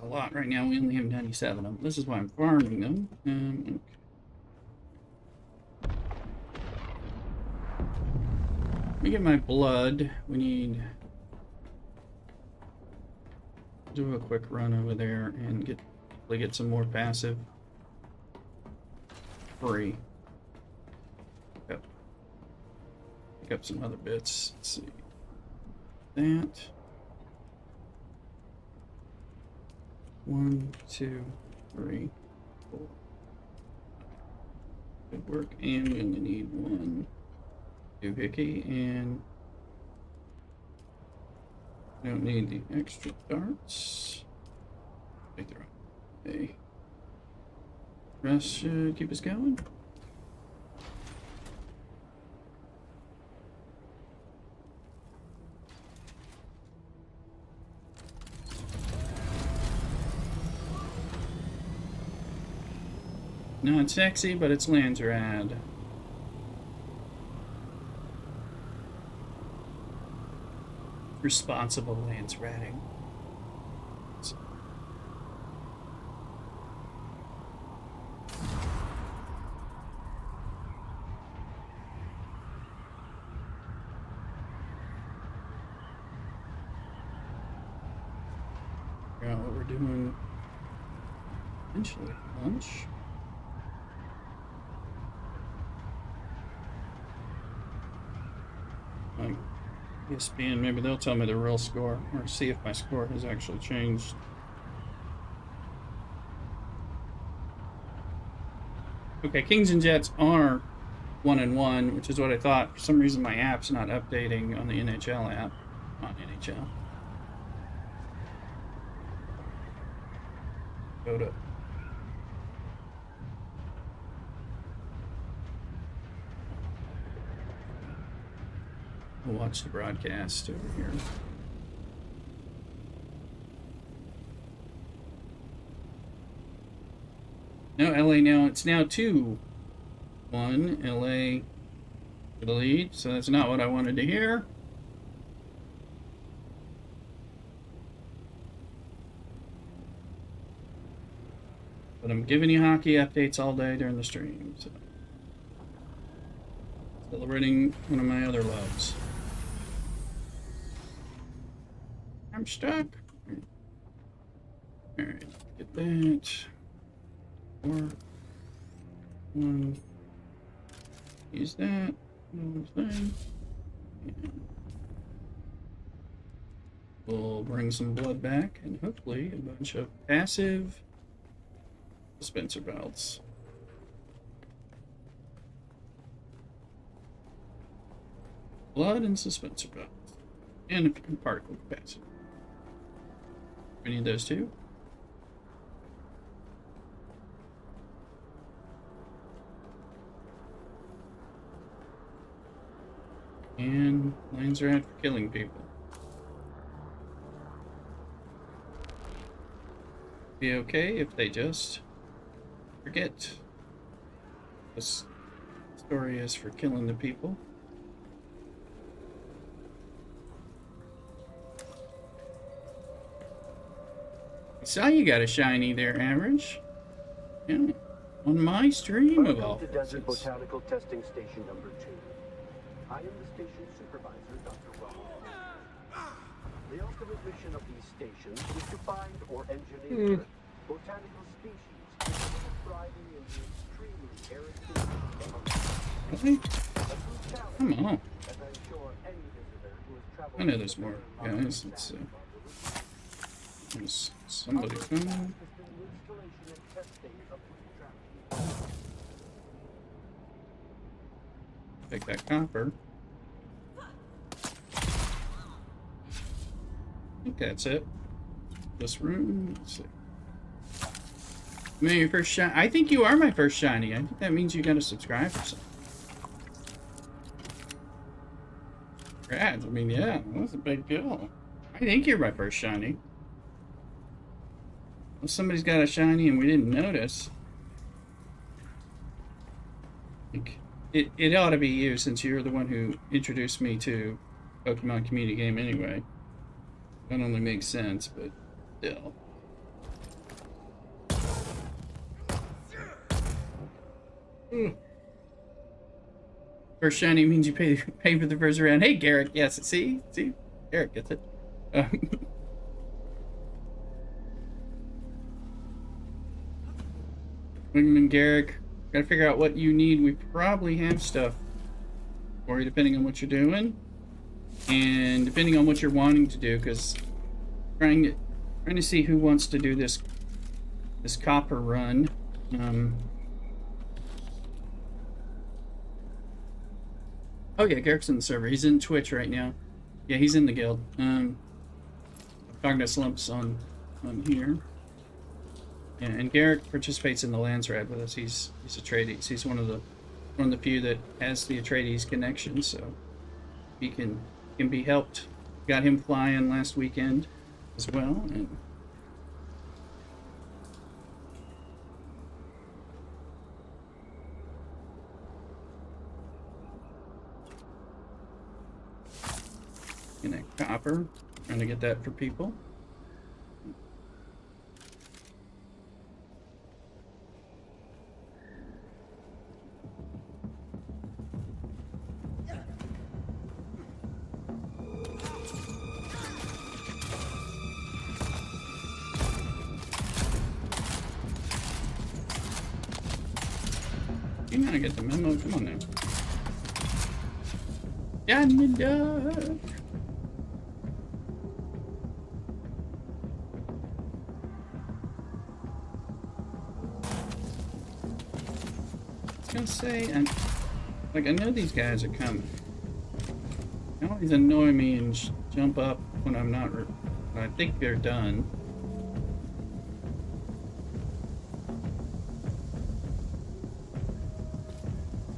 Speaker 1: A lot right now. We only have 97 of them. This is why I'm farming them. Okay. Let me get my blood. We need do a quick run over there and get some more passive free. Pick up some other bits. Let's see. That. 1, 2, 3, 4. Good work. And we only need 1 doohickey, and we don't need the extra darts. Take the okay. Rest should keep us going. Not sexy, but it's Landsraad. Responsible Landsraading. out what we're doing eventually for lunch. Like ESPN, maybe they'll tell me the real score, or see if my score has actually changed. Okay, Kings and Jets are 1-1, which is what I thought. For some reason, my app's not updating on the NHL app. On NHL. Go to. We'll watch the broadcast over here. No, LA now. It's now 2-1. LA to the lead. So that's not what I wanted to hear. But I'm giving you hockey updates all day during the stream. So. Celebrating one of my other loves. I'm stuck. Alright, get that. 4, 1. Use that. One thing. And we'll bring some blood back and hopefully a bunch of passive dispenser belts. Blood and dispenser belts. And particle capacity. We need those too. And Landsraad for killing people. Be okay if they just forget this story is for killing the people. I saw you got a shiny there, Average. Yeah, on my stream of all
Speaker 9: Welcome to Desert Botanical Testing Station number 2. I am the station supervisor, Dr. Rowe. The ultimate mission of these stations is to find or engineer botanical species capable of thriving in the extremely arid conditions of Earth.
Speaker 1: Come on.
Speaker 9: As I'm sure any visitor who has traveled
Speaker 1: I know there's more, guys. Let's see. There's somebody coming. Take that copper. I think that's it. This room. Let's see. Maybe your first shiny. I think you are my first shiny. I think that means you got to subscribe or something. Congrats. I mean, yeah, that's a big deal. I think you're my first shiny. Well, somebody's got a shiny and we didn't notice. It ought to be you since you're the one who introduced me to Pokemon community game anyway. That only makes sense, but still. First shiny means you pay for the first round. Hey, Garrick. Yes, see? Garrick gets it. Wingman Garrick. Gotta figure out what you need. We probably have stuff for you depending on what you're doing. And depending on what you're wanting to do, because trying to see who wants to do this copper run. Oh yeah, Garrick's in the server. He's in Twitch right now. Yeah, he's in the guild. I'm talking to Slumps on here. Yeah, and Garrick participates in the Landsraad with us. He's Atreides. He's one of the few that has the Atreides connection, so he can be helped. Got him flying last weekend as well, and connect copper. Trying to get that for people. I get the memo. Come on now. Diamond duck. I was gonna say, I know these guys are coming. They always annoy me and jump up when I'm not. When I think they're done.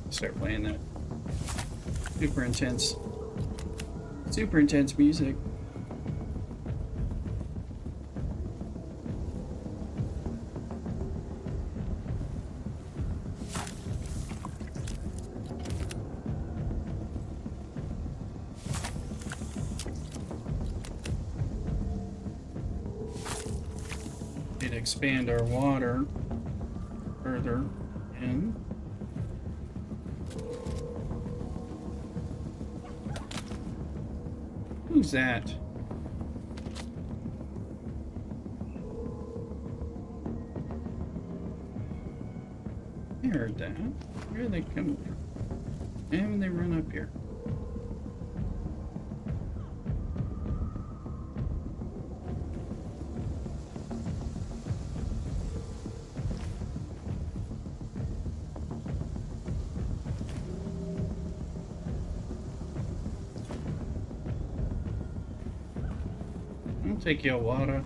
Speaker 1: Start playing that super intense music. Need to expand our water further in. Who's that? I heard that. Where are they coming from? And they run up here. I'll take your water.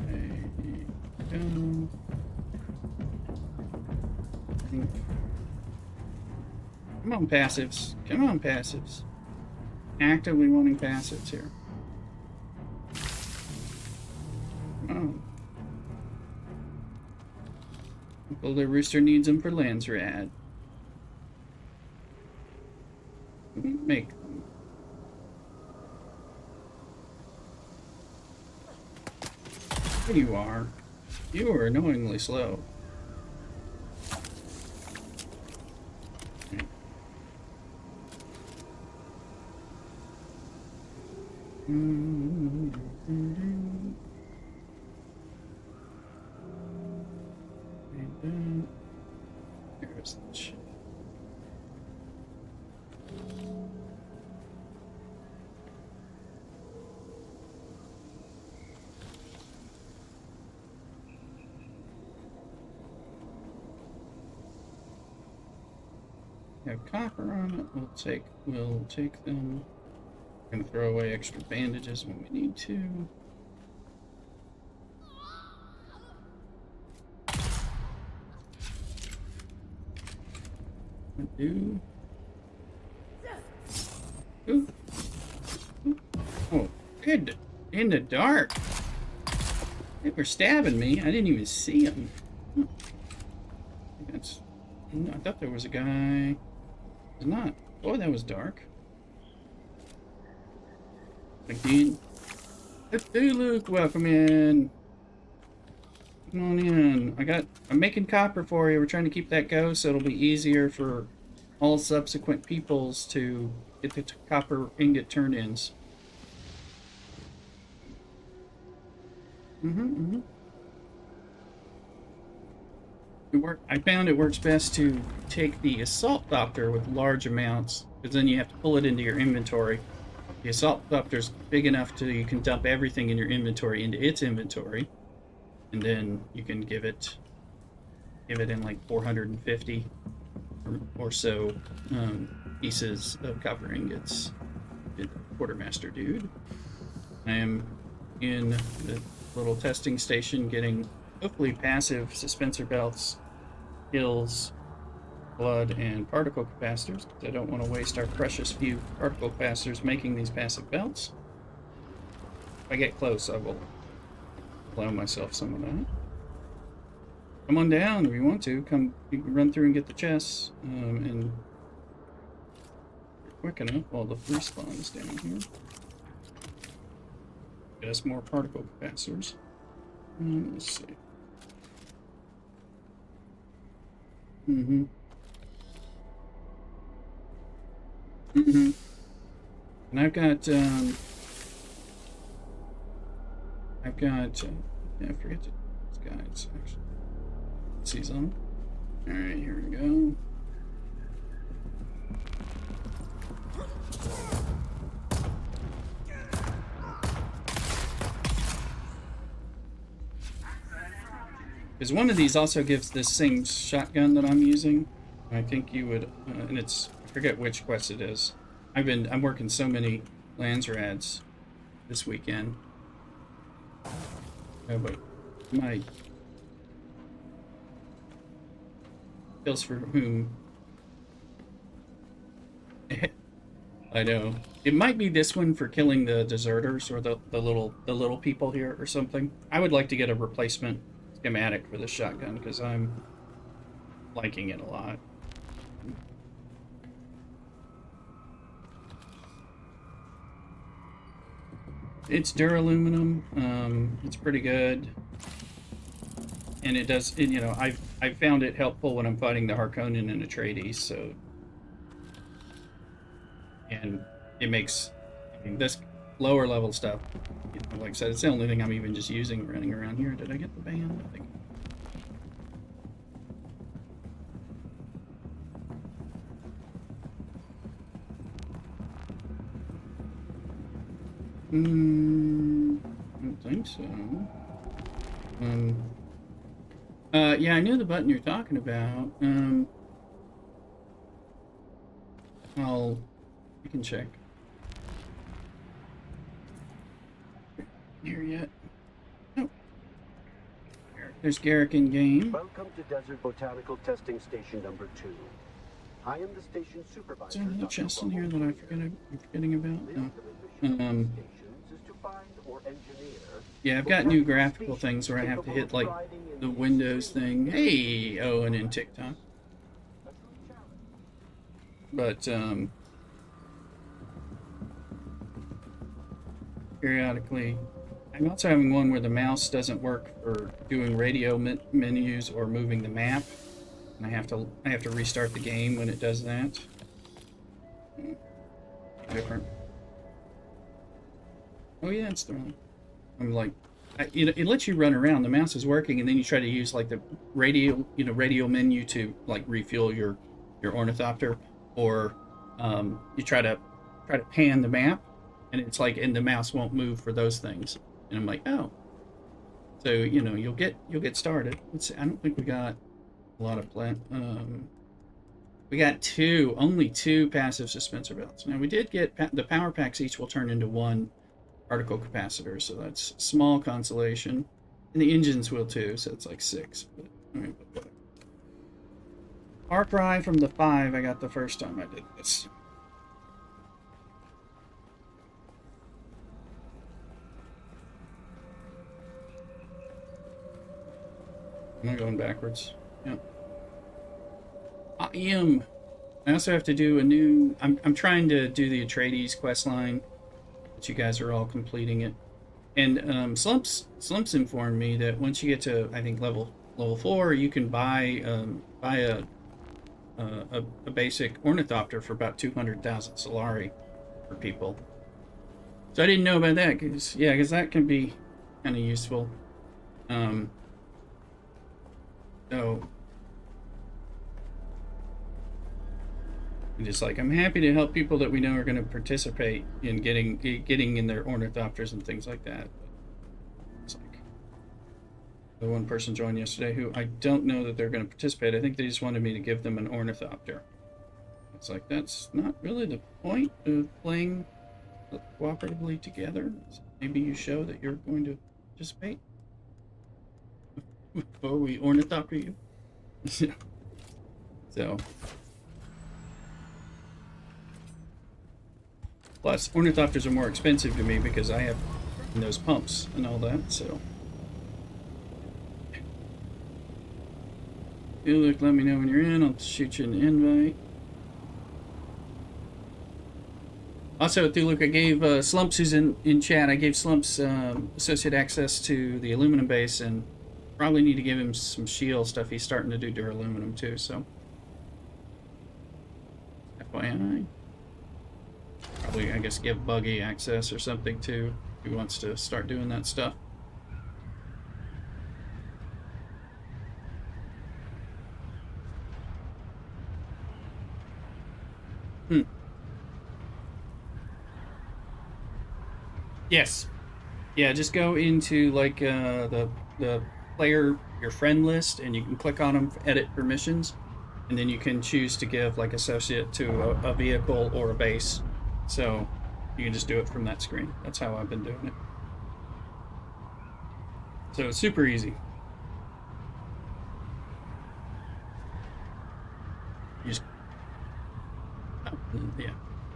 Speaker 1: There you go. Come on, passives. Come on, passives. Actively wanting passives here. Come on. Well, the rooster needs them for Landsraad. Make them. There you are. You are annoyingly slow. Here's the shit. Have copper on it. We'll take them. We're gonna throw away extra bandages when we need to. Do. Ooh. Ooh. Oh, good. In the dark. They were stabbing me. I didn't even see them. Huh. That's. I thought there was a guy. There's not. Boy, that was dark. Again. Hey, Luke, welcome in. Come on in. I'm making copper for you. We're trying to keep that go so it'll be easier for all subsequent peoples to get the copper ingot turn-ins. I found it works best to take the assault doctor with large amounts, because then you have to pull it into your inventory. The assault doctor's big enough to you can dump everything in your inventory into its inventory, and then you can give it in like 450 or so pieces of copper ingots. Quartermaster dude. I am in the little testing station getting hopefully passive suspensor belts, hills, blood, and particle capacitors, because I don't want to waste our precious few particle capacitors making these passive belts. If I get close, I will allow myself some of that. Come on down if you want to. Come, you can run through and get the chests, and quick enough while the respawn is down here. Get us more particle capacitors. Let's see. And I've got Yeah, I forget to guides actually. Sees on. All right, here we go. Because one of these also gives this same shotgun that I'm using. I think you would, and it's, I forget which quest it is. I'm working so many Landsrads this weekend. Oh, but my kills for whom? I know. It might be this one for killing the deserters or the little people here or something. I would like to get a replacement schematic for this shotgun because I'm liking it a lot. It's duraluminum. It's pretty good, and it does. And, you know, I've found it helpful when I'm fighting the Harkonnen and Atreides. So, and it makes, I mean, this lower level stuff. You know, like I said, it's the only thing I'm even just using running around here. Did I get the band? I think. I don't think so. Yeah, I knew the button you're talking about. You can check. Here yet? Nope. There's Garrick in game.
Speaker 9: Welcome to Desert Botanical Testing Station number 2. I am the station supervisor.
Speaker 1: Is there another chest in here that I'm forgetting about? No. Yeah, I've got new graphical things where I have to hit like the Windows thing. Hey, Owen and TikTok. But periodically, I'm also having one where the mouse doesn't work for doing radio menus or moving the map, and I have to restart the game when it does that. Different. Oh yeah, it's the wrong. I'm like, it lets you run around. The mouse is working, and then you try to use like the radio menu to like refuel your ornithopter, or you try to pan the map, and it's like, and the mouse won't move for those things. And I'm like, oh, so you know, you'll get started. Let's see, I don't think we got a lot of plant. We got only two passive dispenser belts. Now we did get the power packs. Each will turn into one particle capacitor, so that's small consolation, and the engines will too, so it's like 6. But all right, whatever. Far Cry from the 5 I got the first time I did this. Am I going backwards? Yep. I also have to do a new. I'm trying to do the Atreides quest line. But you guys are all completing it, and Slumps informed me that once you get to, I think, level 4, you can buy a basic ornithopter for about 200,000 Solari for people. So I didn't know about that, because that can be kind of useful. So just like, I'm happy to help people that we know are going to participate in getting in their ornithopters and things like that. It's like, the one person joined yesterday who I don't know that they're going to participate. I think they just wanted me to give them an ornithopter. It's like, that's not really the point of playing cooperatively together. Maybe you show that you're going to participate before we ornithopter you. So. Plus, ornithopters are more expensive to me because I have those pumps and all that, so. Look, let me know when you're in. I'll shoot you an invite. Also, Thuluk, I gave Slumps, who's in chat, I gave Slumps associate access to the aluminum base, and probably need to give him some shield stuff. He's starting to do duraluminum too, so. FYI. Probably, I guess, give Buggy access or something too, if he wants to start doing that stuff. Hmm. Yes. Yeah, just go into like the player your friend list, and you can click on them, edit permissions, and then you can choose to give like associate to a vehicle or a base. So you can just do it from that screen. That's how I've been doing it. So it's super easy. You just, oh, yeah,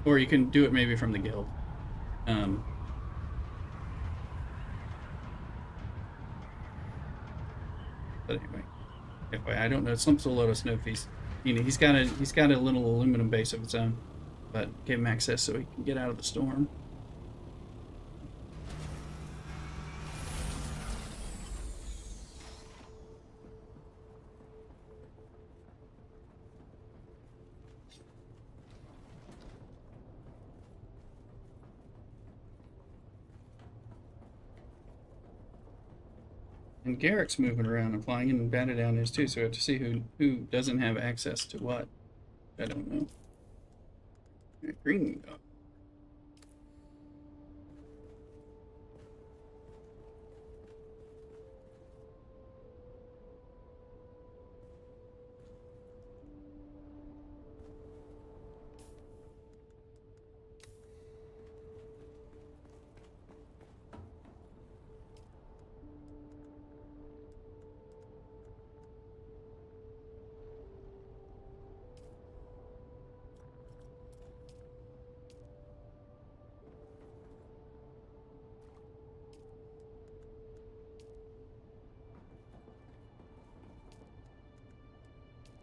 Speaker 1: or you can do it maybe from the guild. But anyway, I don't know. Slumps will let us know if he's got a little aluminum base of its own, but give him access so he can get out of the storm. And Garrick's moving around and flying, and batted down is too. So we have to see who doesn't have access to what. I don't know. Green.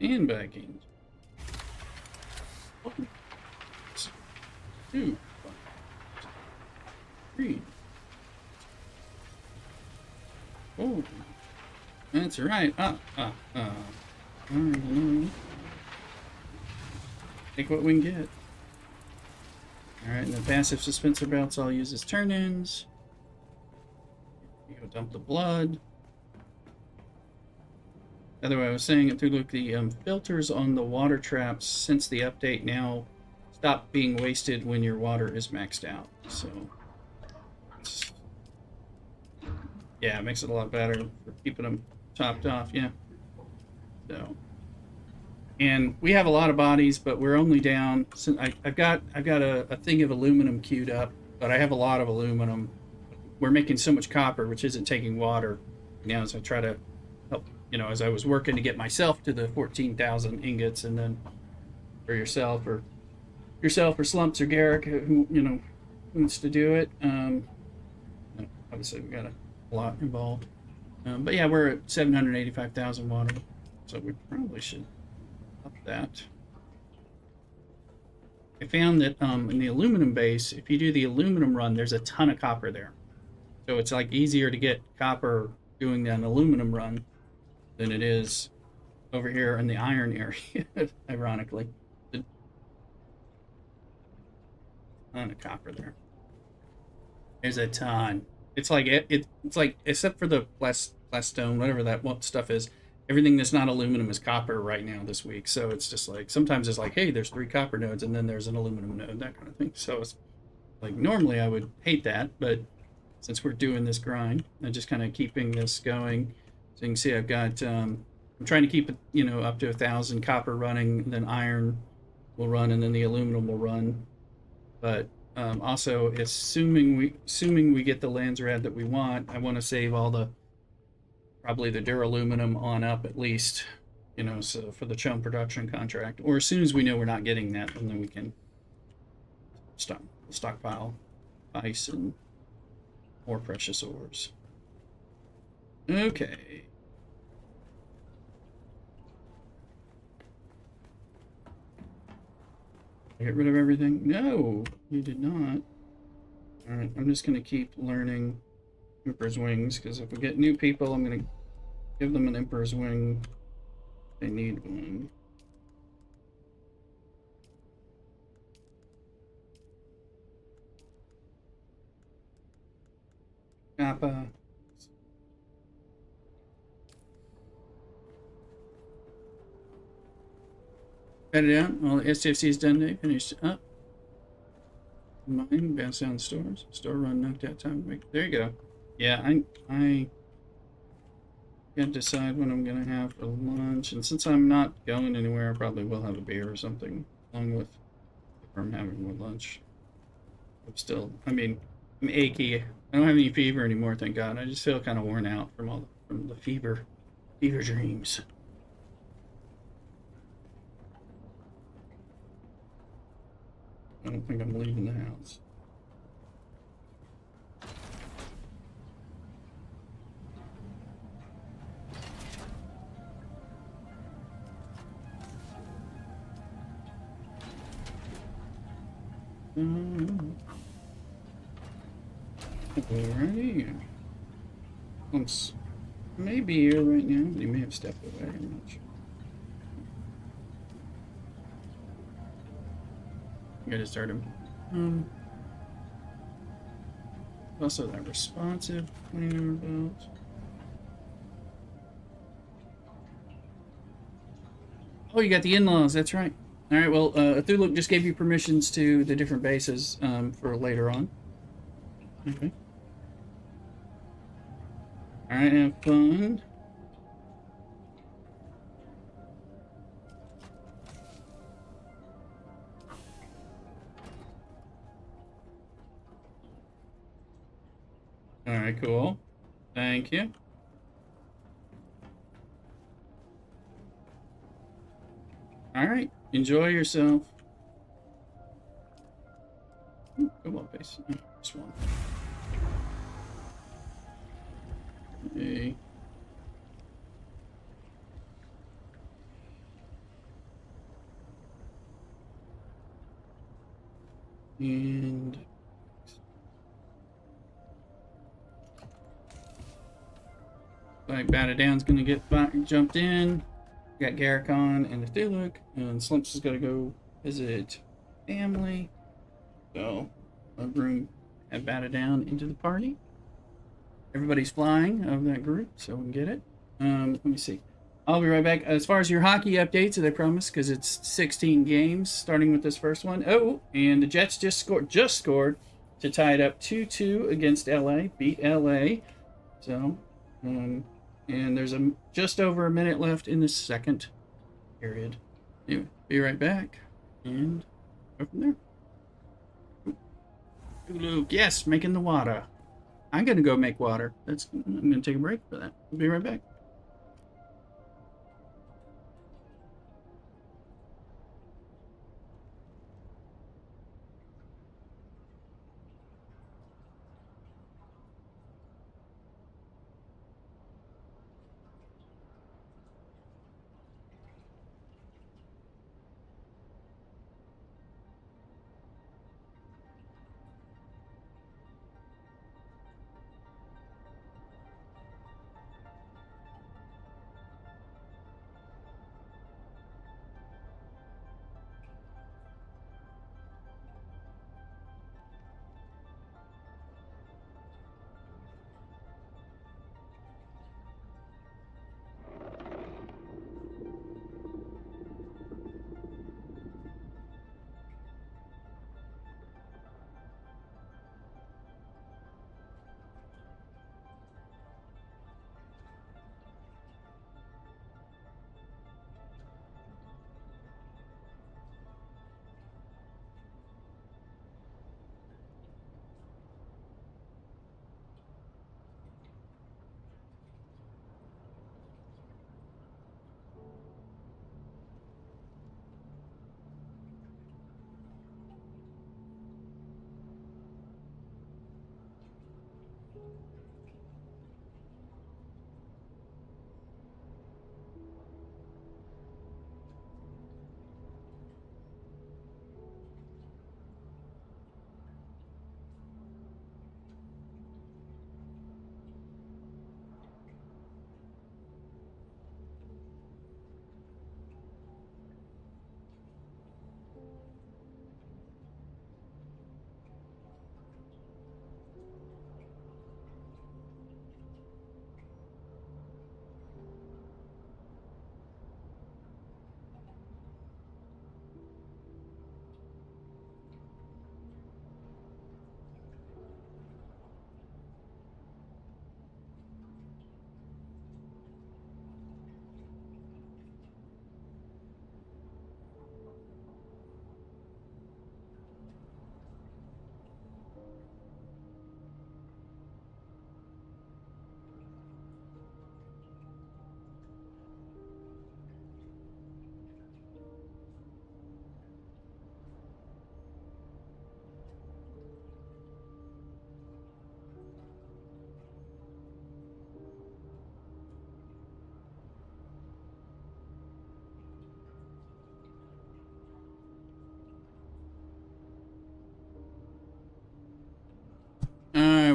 Speaker 1: And back in. 2, 3. Oh, that's right. Take what we can get. Alright, and the passive suspensor belts I'll use as turn-ins. You go dump the blood. By the way, I was saying it through look, the filters on the water traps since the update now stop being wasted when your water is maxed out. So, yeah, it makes it a lot better for keeping them topped off. Yeah. So, and we have a lot of bodies, but we're only down. Since I've got a thing of aluminum queued up, but I have a lot of aluminum. We're making so much copper, which isn't taking water now, as I try to help. As I was working to get myself to the 14,000 ingots, and then for yourself or Slumps or Garrick, who wants to do it. Obviously, we got a lot involved. But yeah, we're at 785,000 water, so we probably should up that. I found that in the aluminum base, if you do the aluminum run, there's a ton of copper there, so it's like easier to get copper doing an aluminum run than it is over here in the iron area. Ironically, a ton of copper there. There's a ton. It's like it's like, except for the blast stone, whatever that stuff is, everything that's not aluminum is copper right now this week. So it's just like, sometimes it's like, hey, there's 3 copper nodes and then there's an aluminum node, that kind of thing. So it's like, normally I would hate that, but since we're doing this grind, I'm just kind of keeping this going. So you can see I've got I'm trying to keep it up to 1,000 copper running, and then iron will run, and then the aluminum will run. But also, assuming we get the Landsraad that we want, I want to save all probably the duraluminum on up at least, so for the chum production contract, or as soon as we know we're not getting that, and then we can stockpile ice and more precious ores. Okay. Get rid of everything? No, you did not. Alright, I'm just going to keep learning Emperor's Wings, because if we get new people, I'm going to give them an Emperor's Wing. They need one. Kappa. Cut it out. All the SFC is done. They finished up. Mine bounce down the stores. Store run knocked out time. There you go. Yeah, I gotta decide what I'm gonna have for lunch, and since I'm not going anywhere, I probably will have a beer or something along with if I'm having with lunch. I'm still, I mean, I'm achy. I don't have any fever anymore, thank God. I just feel kind of worn out from the fever dreams. I don't think I'm leaving the house. Alrighty. Lumps may be here right now, but he may have stepped away. I'm not sure. I gotta start him. Also, that responsive cleaner belt. Oh, you got the in-laws. That's right. All right. Well, Thuluk just gave you permissions to the different bases for later on. Okay. All right. Have fun. All right. Cool. Thank you. All right. Enjoy yourself. Ooh, go on, base. Oh, just one. Okay. And like Batted Down's gonna get back, jumped in. We got Garricon and the Thuluk, and Slumps is gonna go visit family. So a room have Batted Down into the party. Everybody's flying of that group, so we can get it. Let me see. I'll be right back. As far as your hockey updates, as I promised, because it's 16 games, starting with this first one. Oh, and the Jets just scored to tie it up 2-2 against LA. Beat LA. So, and there's just over a minute left in the second period. Anyway, be right back, and go from there. Luke, yes, making the water. I'm gonna go make water. I'm gonna take a break for that. We'll be right back.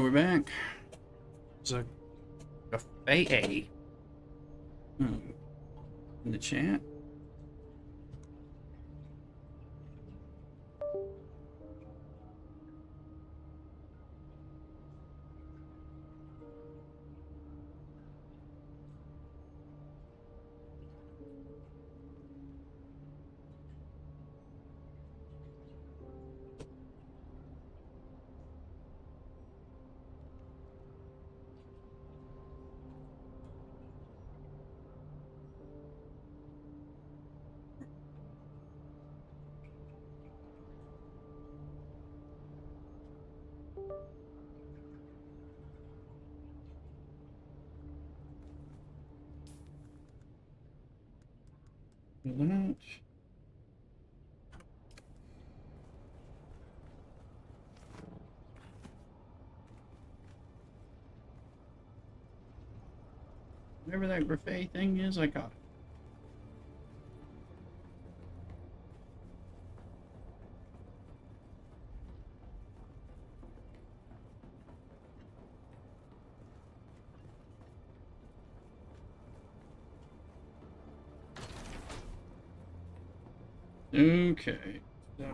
Speaker 1: we're back. There's a buffet in the chat. That. Whatever that buffet thing is, I got it. Okay, so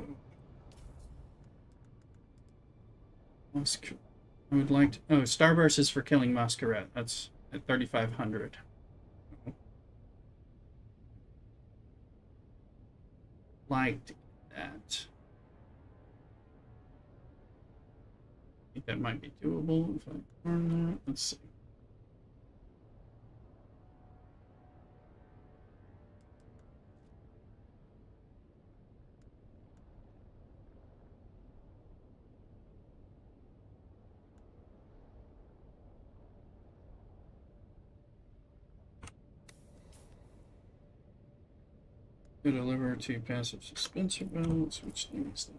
Speaker 1: I would like to. Oh, Starburst is for killing Masquerade. That's at 3,500. Like to get that. I think that might be doable if I farm that. Let's see. To deliver 2 passive suspenser belts, which thing is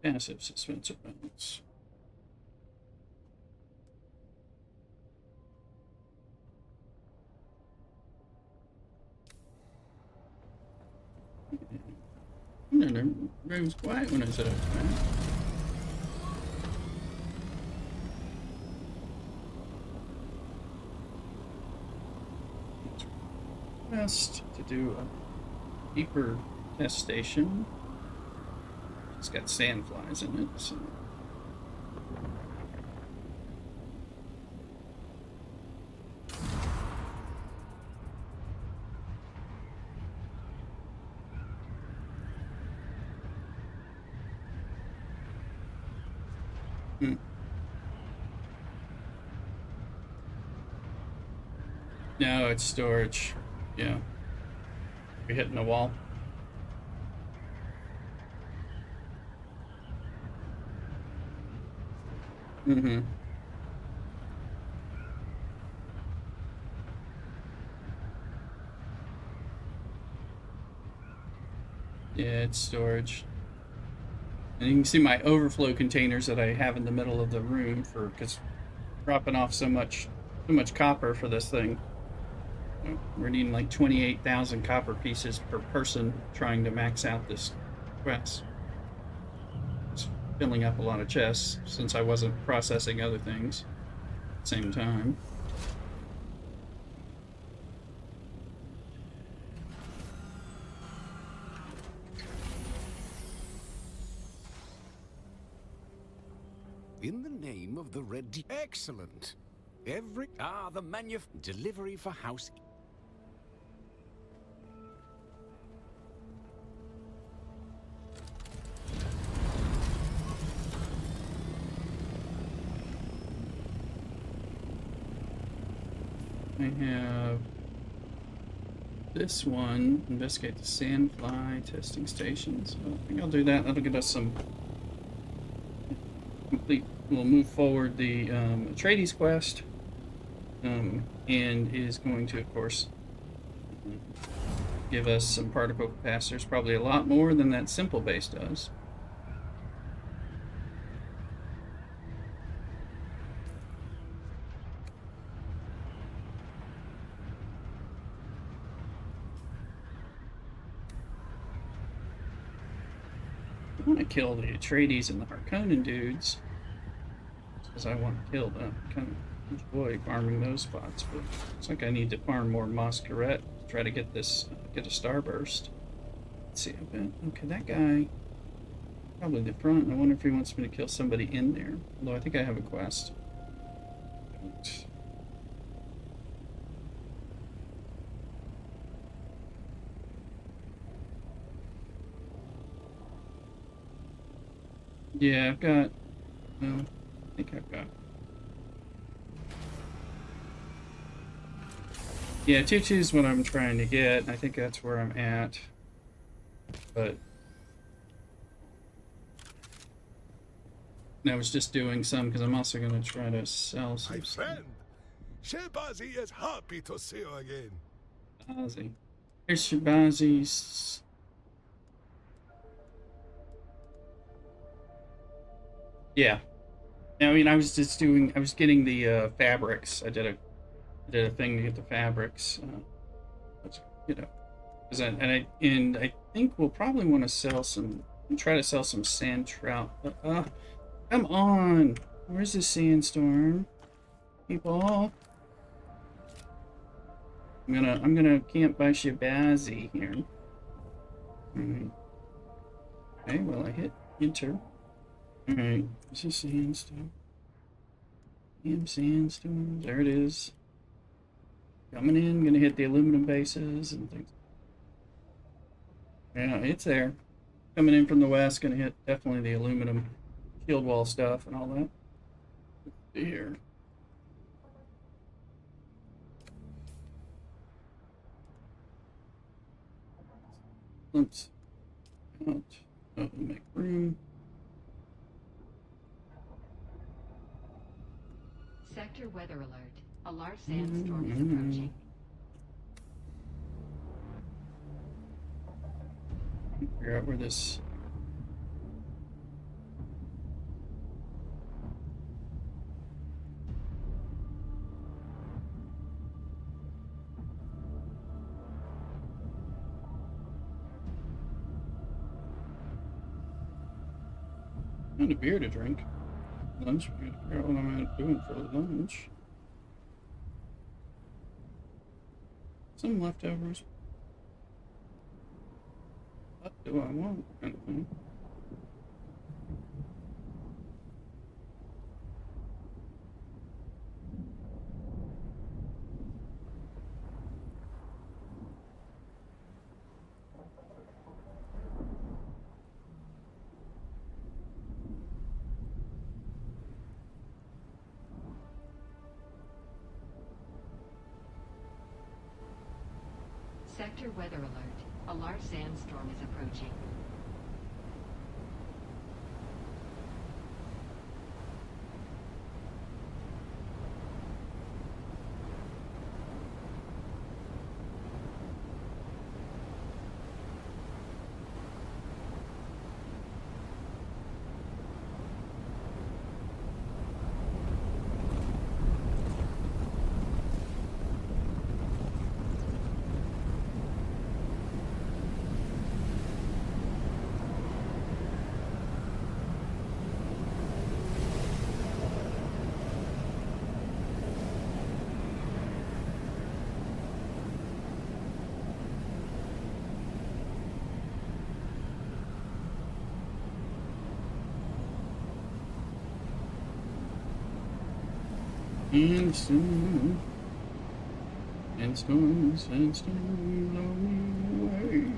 Speaker 1: that? Passive suspenser belts. No, the room's quiet when I said it was quiet. Best to do a deeper test station. It's got sandflies in it, so. No, it's storage. Yeah. You're hitting a wall. Mm-hmm. Yeah, it's storage. And you can see my overflow containers that I have in the middle of the room for, because dropping off so much copper for this thing. We're needing like 28,000 copper pieces per person trying to max out this quest. It's filling up a lot of chests since I wasn't processing other things at the same time.
Speaker 2: In the name of the Red... Excellent! The delivery for house...
Speaker 1: I have this one, investigate the sandfly testing stations. So I think I'll do that. That'll get us some complete. We'll move forward the Atreides quest, and is going to, of course, give us some particle capacitors, probably a lot more than that simple base does. want to kill the Atreides and the Harkonnen dudes. Because I want to kill them. Kind of enjoy farming those spots, but it's like I need to farm more Masquerade to try to get this, get a starburst. Let's see, okay, that guy, probably the front. I wonder if he wants me to kill somebody in there. Although I think I have a quest. Don't. Yeah, I've got, I think I've got. Yeah, Tutu is what I'm trying to get. I think that's where I'm at. But I was just doing some because I'm also going to try to sell some.
Speaker 10: My friend, Shebazi is happy to see you again.
Speaker 1: Shabazi. Here's Shabazi's. Yeah. I mean, I was just doing. I was getting the fabrics. I did a thing to get the fabrics. You know, and I think we'll probably want to sell some. Try to sell some sand trout. Come on! Where's the sandstorm? People. I'm gonna camp by Shabazi here. Alright. Okay, well I hit enter. Alright, this is sandstone. Damn sandstone. There it is. Coming in, gonna hit the aluminum bases and things. Yeah, it's there. Coming in from the west, gonna hit definitely the aluminum shield wall stuff and all that. Let's see here. Let's out. Oh, make room.
Speaker 7: Sector weather alert. A large sandstorm is approaching.
Speaker 1: Figure out where this. And a beer to drink. Lunch. We gotta figure out what I'm doing for lunch. Some leftovers. What do I want? Kind of thing.
Speaker 7: Sector weather alert. A large sandstorm is approaching.
Speaker 1: Sandstorm, sandstorm, blow me away.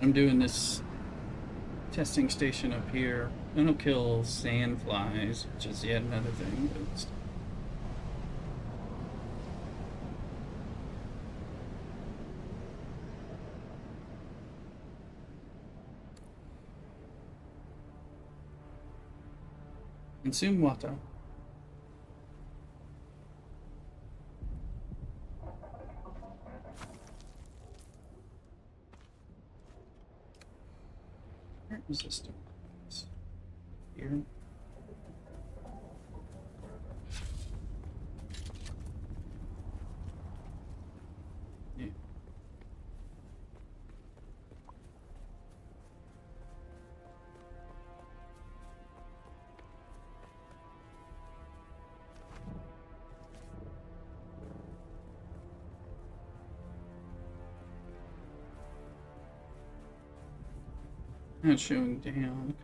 Speaker 1: I'm doing this testing station up here. It'll kill sand flies, which is yet another thing. But it's... Consume water. Where is this doing? Here. Not showing down.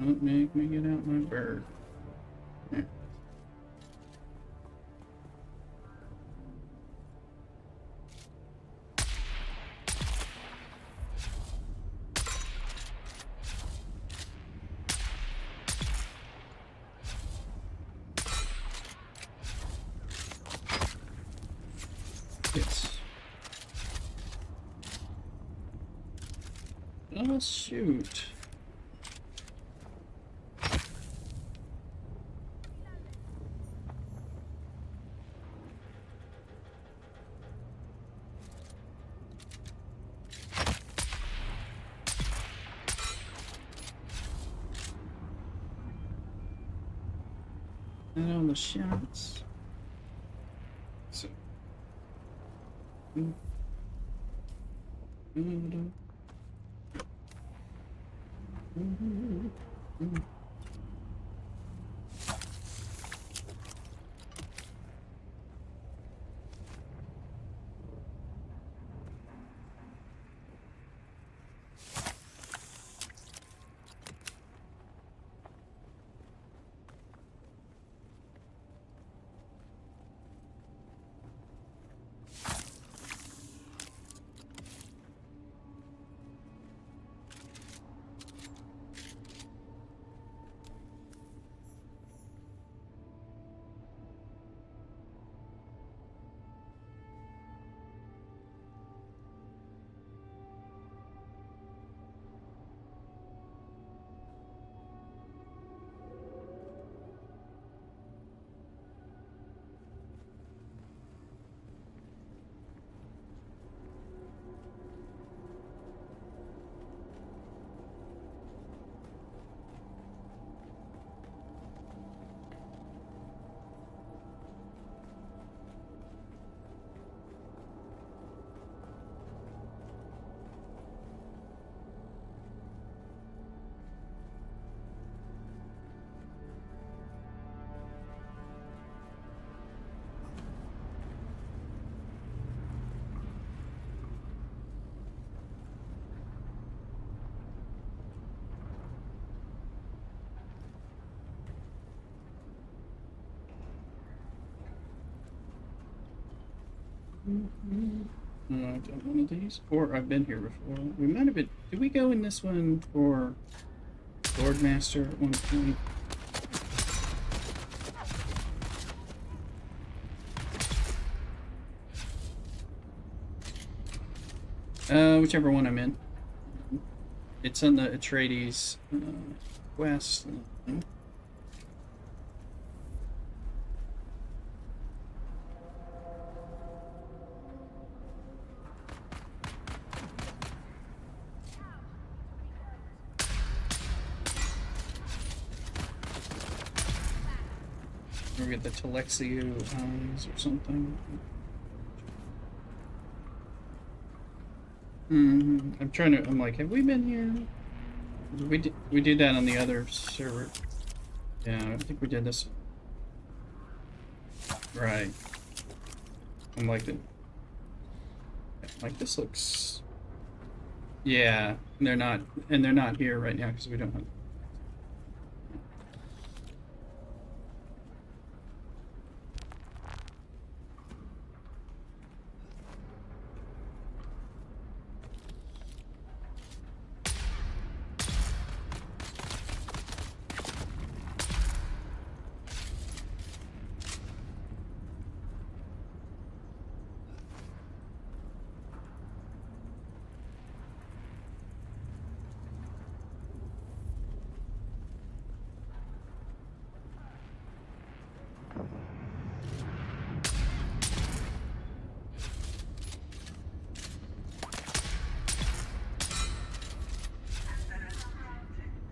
Speaker 1: Don't make me get out my bird. There. Yes. Oh, shoot. And all the shots. So. I've done one of these, or I've been here before. We might have been. Did we go in this one for Lord Master at one point? Whichever one I'm in. It's on the Atreides quest. We get the Telexio eyes or something. I'm trying to. I'm like, have we been here? We did that on the other server. Yeah, I think we did this. Right. I'm like the. Like this looks. Yeah, they're not here right now because we don't have.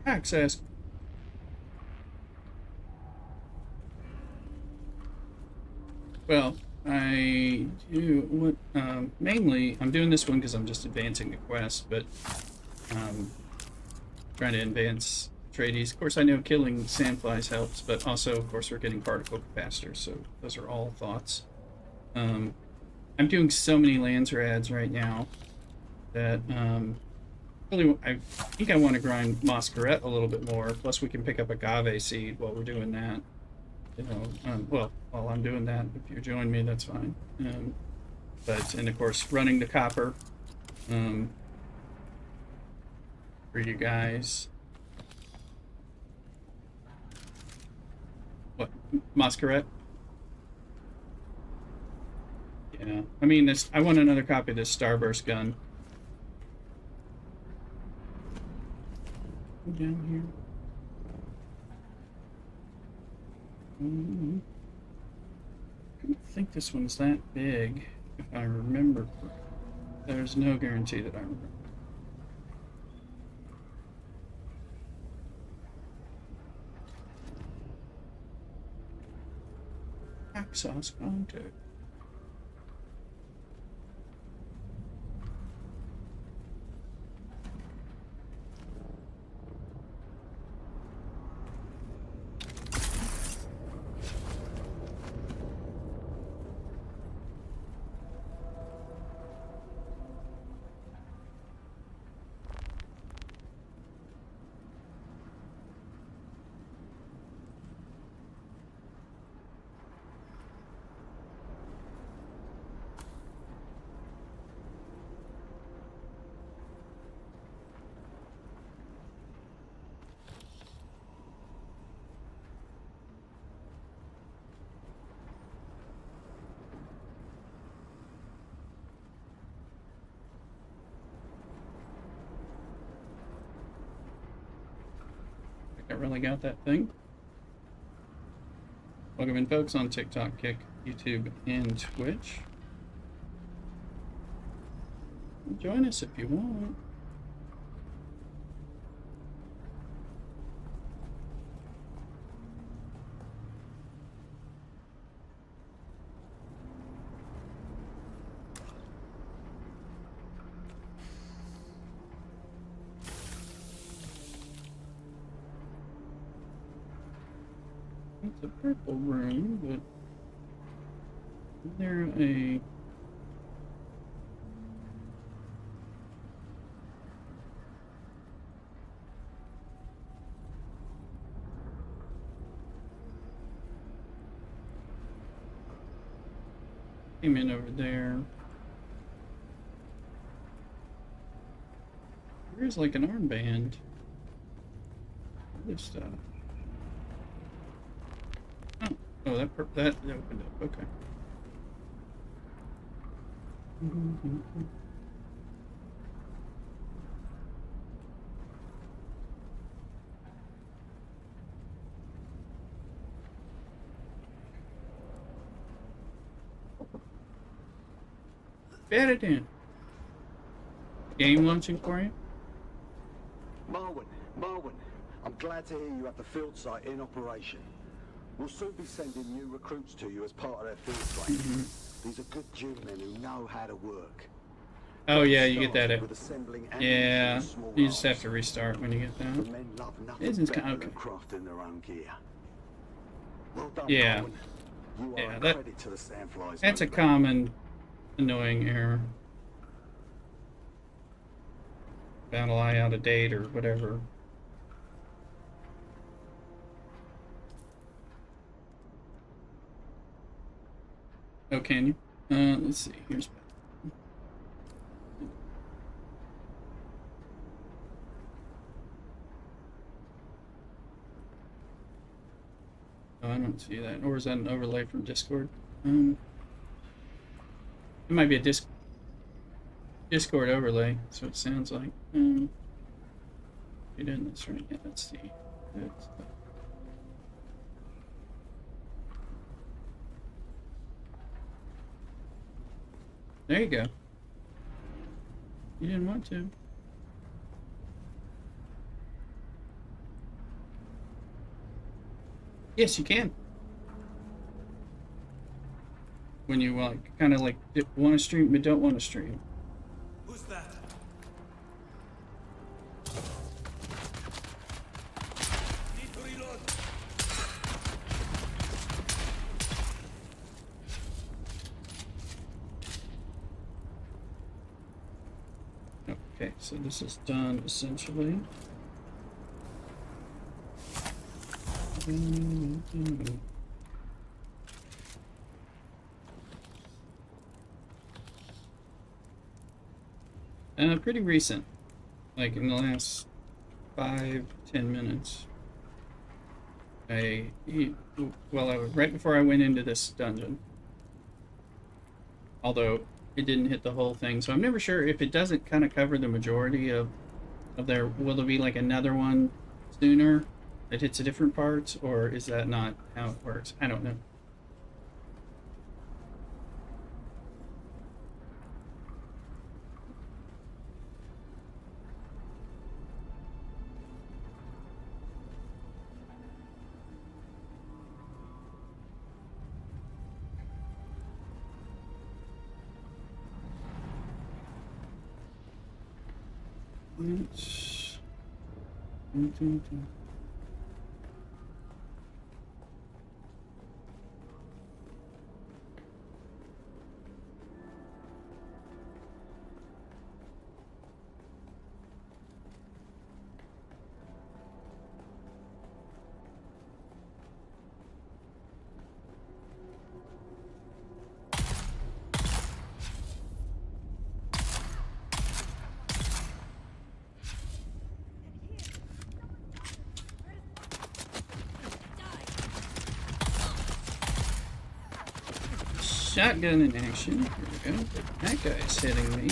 Speaker 1: Access. Well, I do what mainly I'm doing this one because I'm just advancing the quest, but trying to advance Atreides. Of course, I know killing sandflies helps, but also, of course, we're getting particle capacitors, so those are all thoughts. I'm doing so many Landsrads right now that really, I think I want to grind Masquerade a little bit more. Plus, we can pick up agave seed while we're doing that. You know, well, while I'm doing that, if you join me, that's fine. And of course, running the copper for you guys. What, Masquerade? Yeah, I mean, this. I want another copy of this Starburst gun. Down here. I don't think this one's that big, if I remember. There's no guarantee that I remember. Axos contact. I really got that thing. Welcome in, folks, on TikTok, Kick, YouTube, and Twitch. Join us if you want. It's a purple room, but is there a... Came in over there. There's like an armband. This stuff. Oh, that opened up. Okay. Bat it in. Game launching for you?
Speaker 9: Marwyn, I'm glad to hear you have the field site in operation. We'll soon be sending new recruits to you as part of their field training. These are good Dune men who know how to work.
Speaker 1: Oh yeah, you get that. Yeah, you just have to restart when you get that. Isn't kind of okay.
Speaker 9: Crafting their own gear. Well done,
Speaker 1: yeah,
Speaker 9: Marwyn. You are
Speaker 1: yeah.
Speaker 9: a credit to the Sandflies.
Speaker 1: That's a common annoying error. Battle eye out of date or whatever. Oh, can you? Let's see. Here's. Oh, I don't see that. Or is that an overlay from Discord? It might be a Discord overlay. That's what it sounds like. You're doing this right. Yeah, let's see. There you go. You didn't want to. Yes, you can. When you like, kind of like want to stream but don't want to stream.
Speaker 4: Who's that?
Speaker 1: Okay, so this is done essentially. Pretty recent, like in the last 5-10 minutes. Right before I went into this dungeon. Although it didn't hit the whole thing, so I'm never sure if it doesn't kind of cover the majority of there. Will there be like another one sooner that hits a different parts, or is that not how it works? I don't know. Let's... Shotgun in action. Here we go. That guy's hitting me.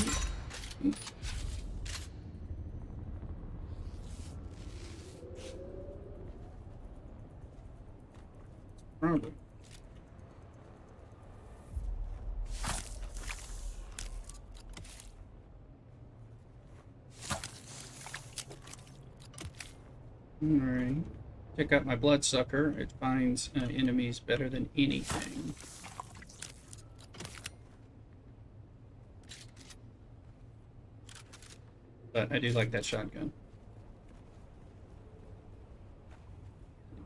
Speaker 1: Probably. Alright. Check out my bloodsucker. It finds enemies better than anything. But I do like that shotgun.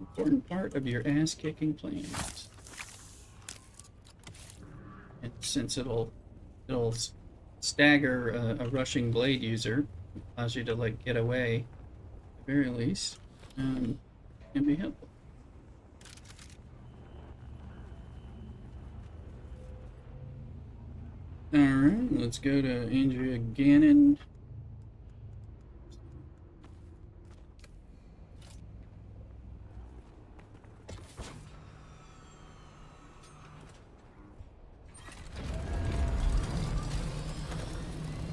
Speaker 1: Important part of your ass-kicking plans. And since it'll stagger a rushing blade user, allows you to like get away at the very least, can be helpful. Alright, let's go to Andrea Gannon.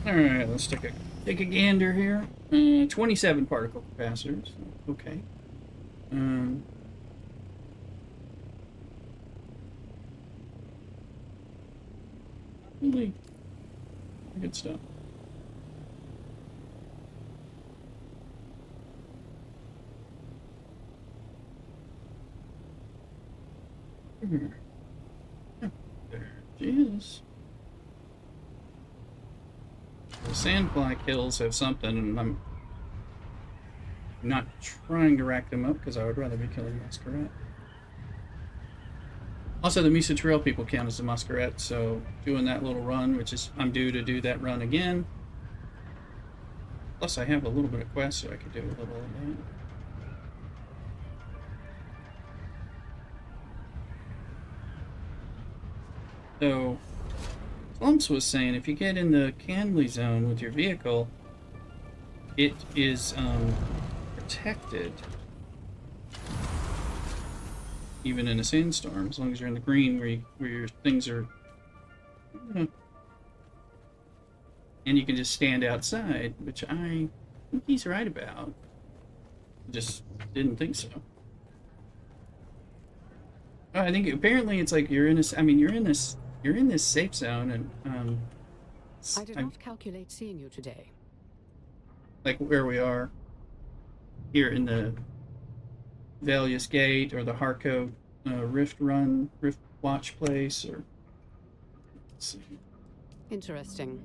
Speaker 1: Alright, let's take a gander here. 27 particle capacitors. Okay. Really good stuff. There she is. The sandfly kills have something, and I'm not trying to rack them up because I would rather be killing Muscarette. Also, the Mesa Trail people count as a Muscarette, so doing that little run, which is I'm due to do that run again. Plus, I have a little bit of quest, so I could do a little of that. So, Clumps was saying if you get in the Canley zone with your vehicle, it is protected even in a sandstorm, as long as you're in the green where your things are, and you can just stand outside, which I think he's right about. Just didn't think so. Oh, I think apparently it's like you're in this. I mean, you're in this safe zone, and
Speaker 3: I did not calculate seeing you today.
Speaker 1: Like where we are here in the Valius Gate or the Harco Rift Watch place, or let's see.
Speaker 3: Interesting.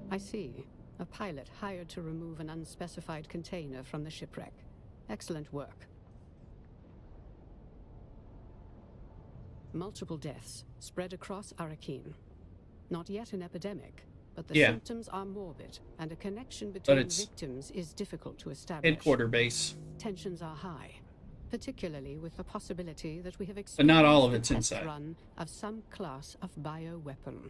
Speaker 3: I see. A pilot hired to remove an unspecified container from the shipwreck. Excellent work. Multiple deaths spread across Arakeen. Not yet an epidemic, but the
Speaker 1: Yeah.
Speaker 3: symptoms are morbid, and a connection between
Speaker 1: it's
Speaker 3: victims is difficult to establish.
Speaker 1: Headquarter base.
Speaker 3: Tensions are high, particularly with the possibility that we have experienced
Speaker 1: But not all of
Speaker 3: the
Speaker 1: it's
Speaker 3: test
Speaker 1: inside.
Speaker 3: run of some class of bioweapon.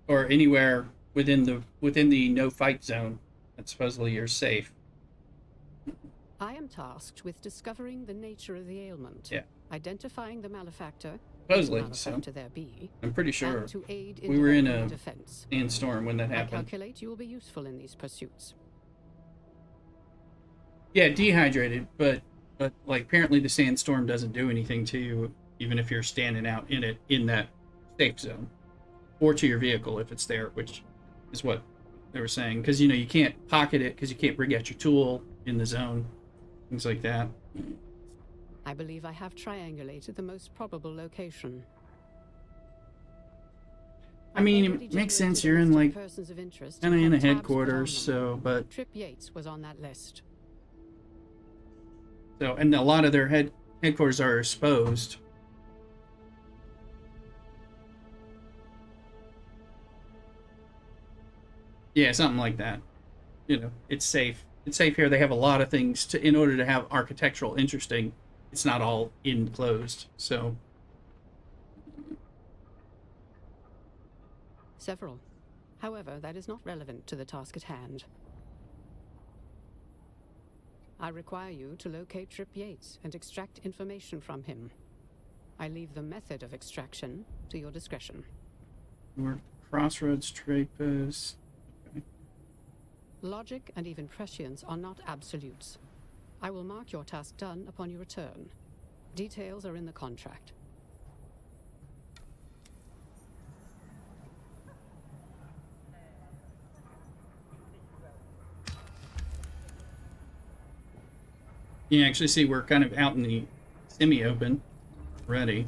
Speaker 1: Or anywhere within the no fight zone that supposedly you're safe.
Speaker 3: I am tasked with discovering the nature of the ailment,
Speaker 1: Yeah.
Speaker 3: identifying the malefactor,
Speaker 1: Supposedly,
Speaker 3: if malefactor there be,
Speaker 1: I'm pretty sure
Speaker 3: and to aid in
Speaker 1: we were in
Speaker 3: developing
Speaker 1: a
Speaker 3: defense.
Speaker 1: sandstorm when that
Speaker 3: I
Speaker 1: happened.
Speaker 3: calculate you will be useful in these pursuits.
Speaker 1: Yeah, dehydrated, but like apparently the sandstorm doesn't do anything to you, even if you're standing out in it in that safe zone, or to your vehicle if it's there, which is what they were saying. Because you can't pocket it because you can't bring out your tool in the zone, things like that.
Speaker 3: I believe I have triangulated the most probable location.
Speaker 1: I mean,
Speaker 3: I've already
Speaker 1: it makes sense.
Speaker 3: generated
Speaker 1: You're
Speaker 3: a
Speaker 1: in
Speaker 3: list of
Speaker 1: like
Speaker 3: persons of interest
Speaker 1: kind of
Speaker 3: and
Speaker 1: in a
Speaker 3: have tabs
Speaker 1: headquarters,
Speaker 3: put on them.
Speaker 1: so but
Speaker 3: Trip Yates was on that list.
Speaker 1: so and a lot of their headquarters are exposed. Yeah, something like that. It's safe. It's safe here. They have a lot of things in order to have architectural interesting. It's not all enclosed, so.
Speaker 3: Several. However, that is not relevant to the task at hand. I require you to locate Trip Yates and extract information from him. I leave the method of extraction to your discretion.
Speaker 1: We're Crossroads Trade Post.
Speaker 3: Logic and even prescience are not absolutes. I will mark your task done upon your return. Details are in the contract.
Speaker 1: You can actually see we're kind of out in the semi-open already.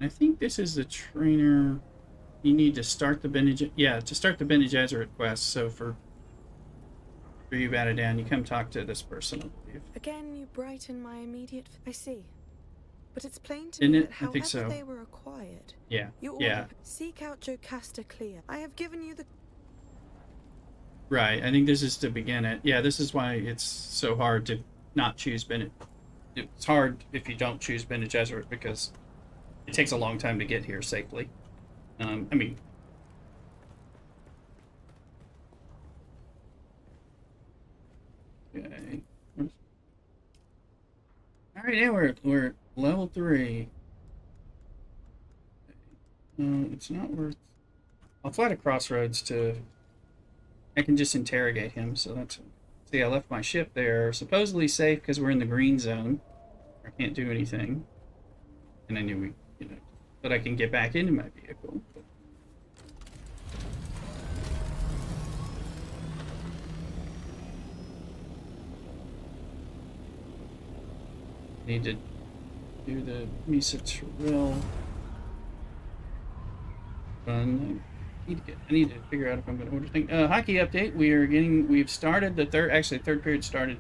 Speaker 1: I think this is the trainer. You need to start the Bene to start the Bene Gesserit quest. So for you batted down, you come talk to this person, I believe.
Speaker 11: Again, you brighten my immediate. I see. But it's plain to
Speaker 1: Isn't
Speaker 11: me
Speaker 1: it?
Speaker 11: that
Speaker 1: I
Speaker 11: however
Speaker 1: think so.
Speaker 11: they were acquired,
Speaker 1: Yeah.
Speaker 11: you
Speaker 1: Yeah.
Speaker 11: order seek out Jocasta Clear. I have given you the.
Speaker 1: Right. I think this is to begin it. Yeah. This is why it's so hard to not choose Bene. It's hard if you don't choose Bene Gesserit because it takes a long time to get here safely. I mean. Okay. All right, yeah, we're at level 3. It's not worth. I'll fly to Crossroads to. I can just interrogate him, so that's. See, I left my ship there, supposedly safe because we're in the green zone. I can't do anything, and I knew but I can get back into my vehicle. Need to do the Misa Trail run. I need to figure out if I'm going to order things. Hockey update. We've started the third period started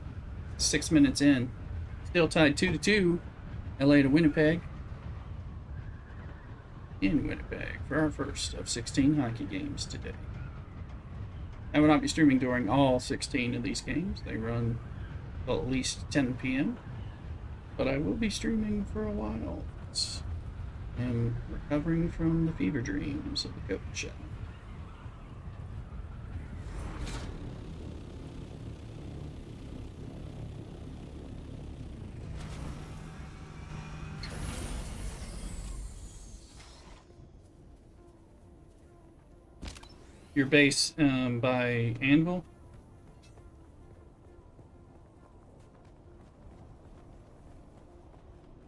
Speaker 1: 6 minutes in. Still tied 2-2. LA to Winnipeg. In Winnipeg for our first of 16 hockey games today. I will not be streaming during all 16 of these games. They run till at least 10 p.m. But I will be streaming for a while. I'm recovering from the fever dreams of the coach. Your base by Anvil?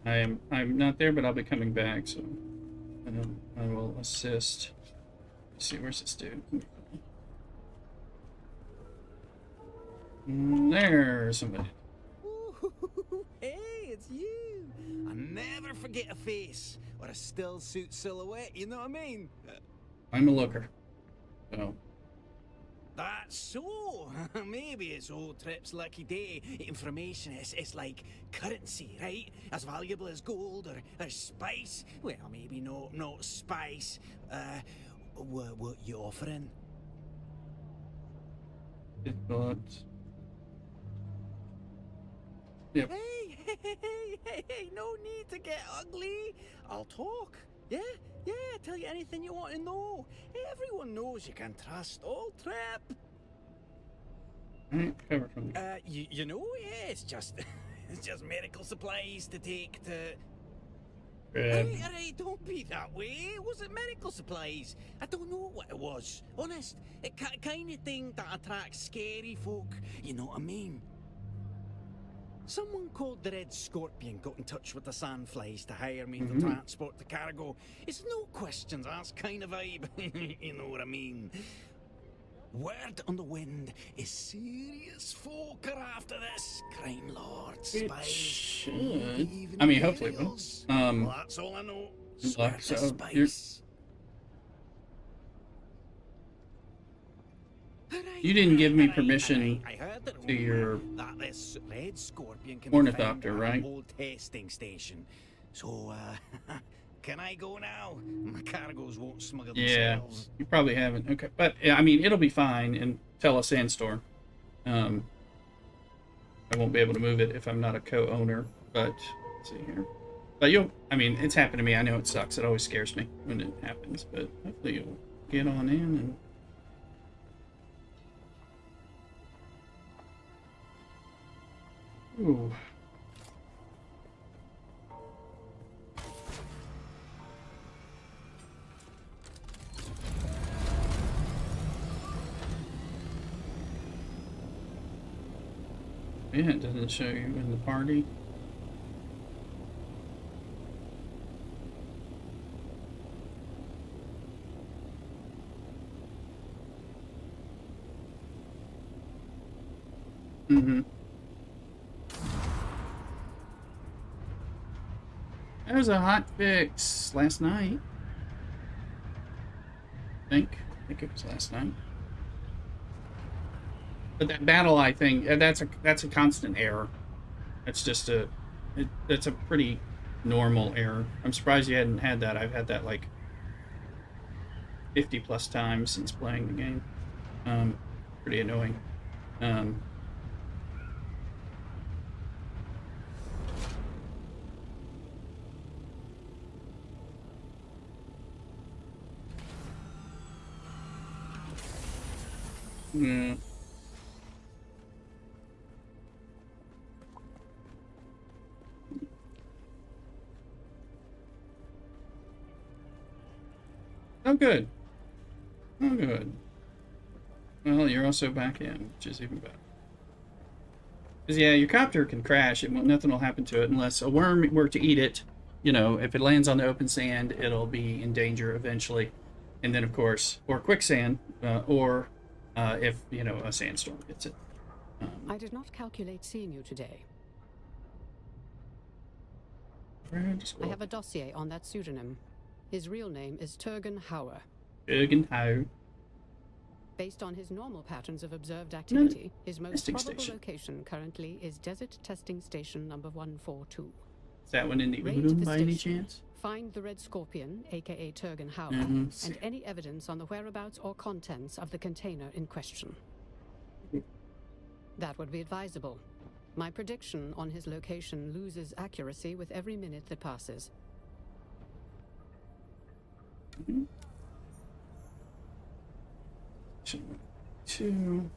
Speaker 1: I'm not there, but I'll be coming back, so I will assist. Let's see, where's this dude? There's somebody.
Speaker 12: Ooh, hey, it's you! I never forget a face
Speaker 2: or a still suit silhouette, you know what I mean?
Speaker 1: I'm a looker. So.
Speaker 2: That's so. Maybe it's old Trip's lucky day. Information is like currency, right? As valuable as gold or spice. Well, maybe not spice. What you offering?
Speaker 1: But yep.
Speaker 2: Hey, no need to get ugly. I'll talk. Yeah, tell you anything you want to know. Everyone knows you can trust old Trip.
Speaker 1: Alright, cover from
Speaker 2: You know, yeah, it's just medical supplies to take to... Alright, don't be that way. Was it medical supplies? I don't know what it was. Honest, it kind of thing that attracts scary folk. You know what I mean? Someone called the Red Scorpion got in touch with the Sandflies to hire me to transport the cargo. It's no questions asked kind of vibe. You know what I mean? Word on the wind is serious folk are after this. Crime lords, spies.
Speaker 1: Should. I mean, hopefully,
Speaker 2: well, that's all I know.
Speaker 1: Like, so
Speaker 2: spice.
Speaker 1: You didn't give me permission to your ornithopter, right?
Speaker 2: Old testing station. So, can I go now? My cargoes won't smuggle themselves.
Speaker 1: You probably haven't. Okay, but I mean, it'll be fine until a sandstorm. I won't be able to move it if I'm not a co-owner. But let's see here. But I mean, it's happened to me. I know it sucks. It always scares me when it happens. But hopefully you'll get on in and. Ooh. Yeah, it doesn't show you in the party. That was a hot fix last night. I think it was last night. But that battle eye thing, that's a constant error. That's just that's a pretty normal error. I'm surprised you hadn't had that. I've had that like 50 plus times since playing the game. Pretty annoying. Yeah. Oh, good. Oh, good. Well, you're also back in, which is even better. Because, yeah, your copter can crash. Nothing will happen to it unless a worm were to eat it. You know, if it lands on the open sand, it'll be in danger eventually. And then, of course, or quicksand, or if, you know, a sandstorm hits it.
Speaker 3: I did not calculate seeing you today. I have a dossier on that pseudonym. His real name is Turgan Hauer.
Speaker 1: Turgan Hauer.
Speaker 3: Based on his normal patterns of observed activity, his most probable location currently is Desert Testing Station number 142.
Speaker 1: Is that one in the Udon by any chance?
Speaker 3: Find the Red Scorpion, aka Turgan Hauer, and any evidence on the whereabouts or contents of the container in question. That would be advisable. My prediction on his location loses accuracy with every minute that passes.
Speaker 1: Two.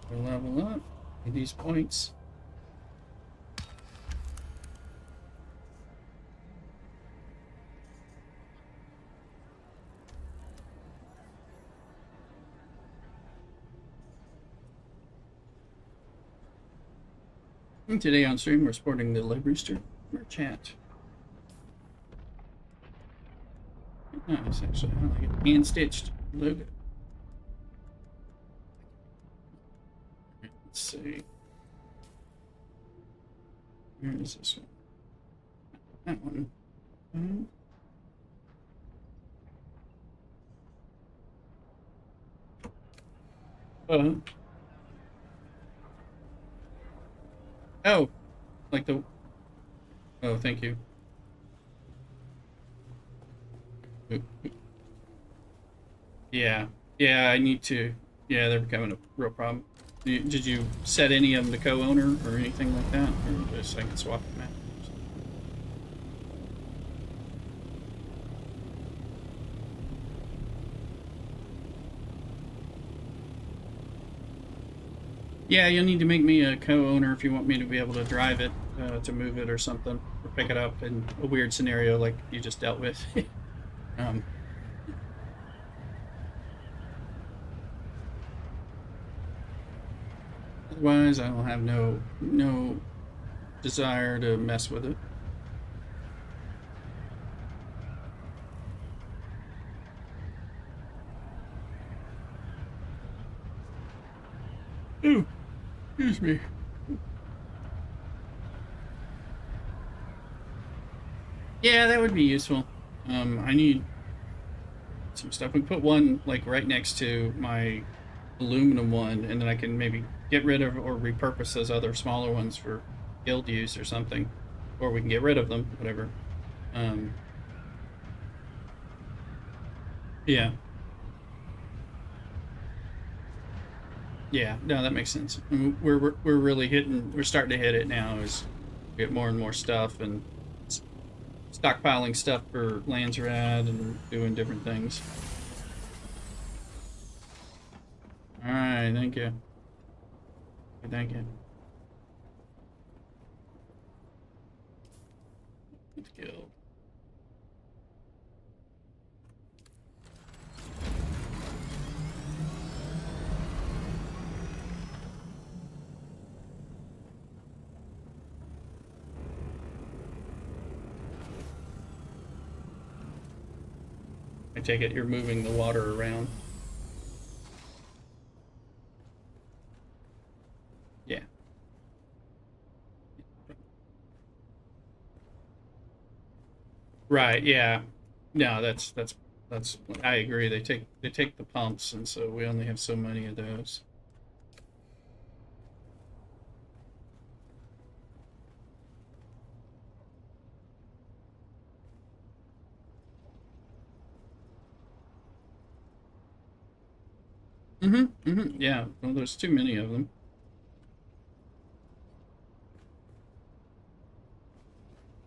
Speaker 1: We'll level up with these points. And today on stream, we're sporting the Le Rooster chat. Nice, actually. I like it. Hand-stitched logo. Let's see. Where is this one? That one. Mm. Oh, like the. Oh, thank you. Yeah, yeah, I need to. Yeah, they're becoming a real problem. Did you set any of them to co-owner or anything like that, or just I can swap them out? Yeah, you'll need to make me a co-owner if you want me to be able to drive it, to move it or something, or pick it up in a weird scenario like you just dealt with. Otherwise, I will have no desire to mess with it. Ooh, excuse me. Yeah, that would be useful. I need some stuff. We put one like right next to my aluminum one, and then I can maybe get rid of or repurpose those other smaller ones for guild use or something, or we can get rid of them, whatever. Yeah. Yeah, no, that makes sense. We're really hitting. We're starting to hit it now. As we get more and more stuff and stockpiling stuff for Landsraad and doing different things. All right, thank you. Thank you. Let's go. I take it you're moving the water around. Yeah. Right, yeah. No, that's I agree. They take the pumps, and so we only have so many of those. Yeah, well, there's too many of them.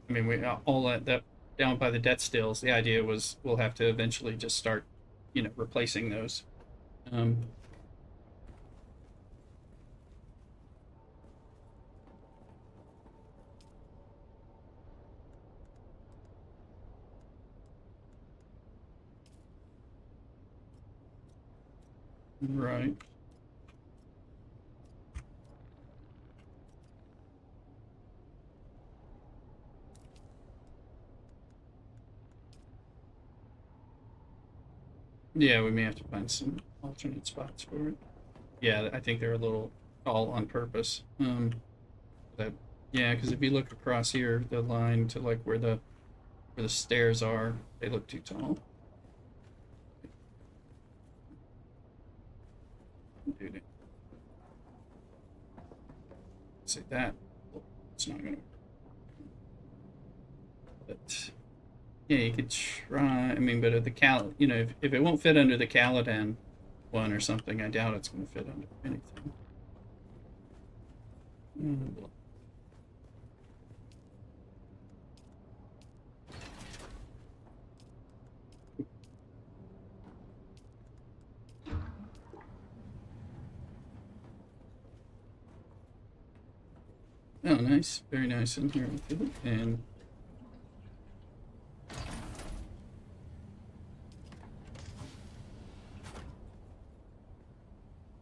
Speaker 1: I mean, we all that down by the debt stills. The idea was we'll have to eventually just start, replacing those. Right. Yeah, we may have to find some alternate spots for it. Yeah, I think they're a little tall on purpose. That yeah, because if you look across here, the line to like where the stairs are, they look too tall. Dude, see that? It's not gonna. But yeah, you could try. I mean, but if if it won't fit under the Caladan one or something, I doubt it's going to fit under anything. Oh, nice. Very nice in here. And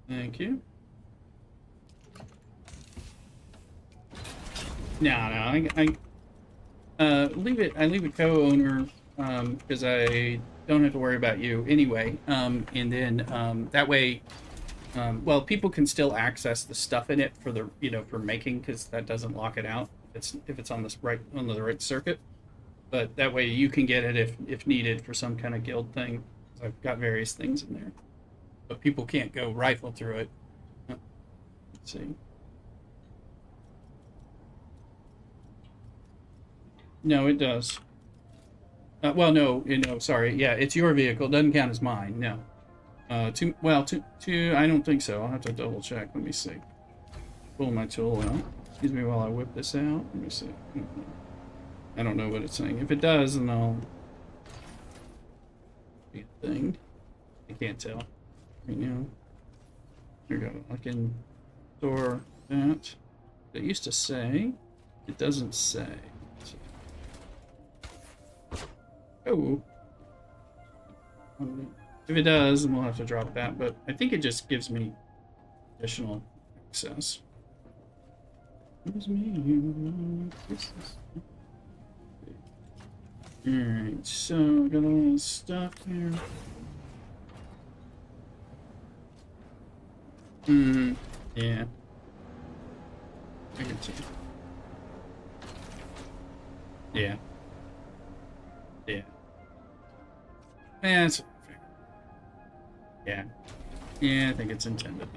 Speaker 1: thank you. No, I leave it. I leave it co-owner because I don't have to worry about you anyway. And then that way, well, people can still access the stuff in it for the for making, because that doesn't lock it out. If it's on the right circuit. but that way you can get it if needed for some kind of guild thing. I've got various things in there, but people can't go rifle through it. Let's see. No, it does. Well, no, sorry. Yeah, it's your vehicle. It doesn't count as mine. No. Two. I don't think so. I'll have to double check. Let me see. Pull my tool out. Excuse me while I whip this out. Let me see. I don't know what it's saying. If it does, then I'll... thing. I can't tell right now. Here we go. I can store that. It used to say. It doesn't say. Oh. If it does, then we'll have to drop that, but I think it just gives me additional access. Gives me Alright, so I got a lot of stuff here. Yeah. I can see. Yeah. Yeah. That's yeah. Yeah, I think it's intended.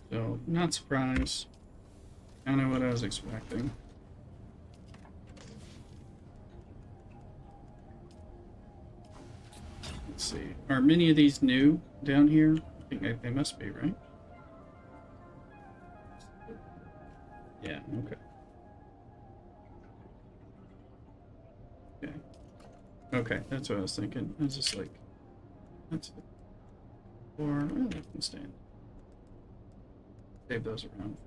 Speaker 1: So, not surprised. Kind of what I was expecting. Let's see. Are many of these new down here? I think they must be, right? Yeah, okay. Okay. Okay, that's what I was thinking. I was just like, that's it. Or, oh, that can stand. Save those around.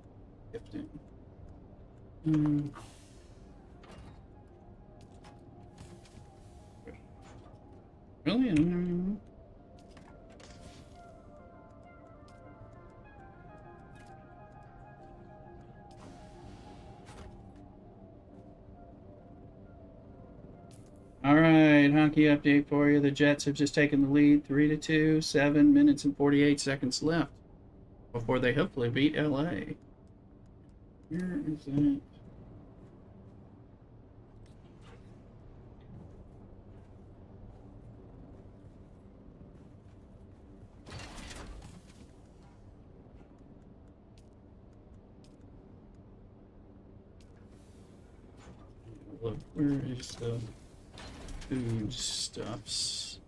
Speaker 1: Gifting. Really? I don't know. Alright, honky update for you. The Jets have just taken the lead 3-2, 7 minutes and 48 seconds left before they hopefully beat LA. Where is it? Look, where is the food stuffs?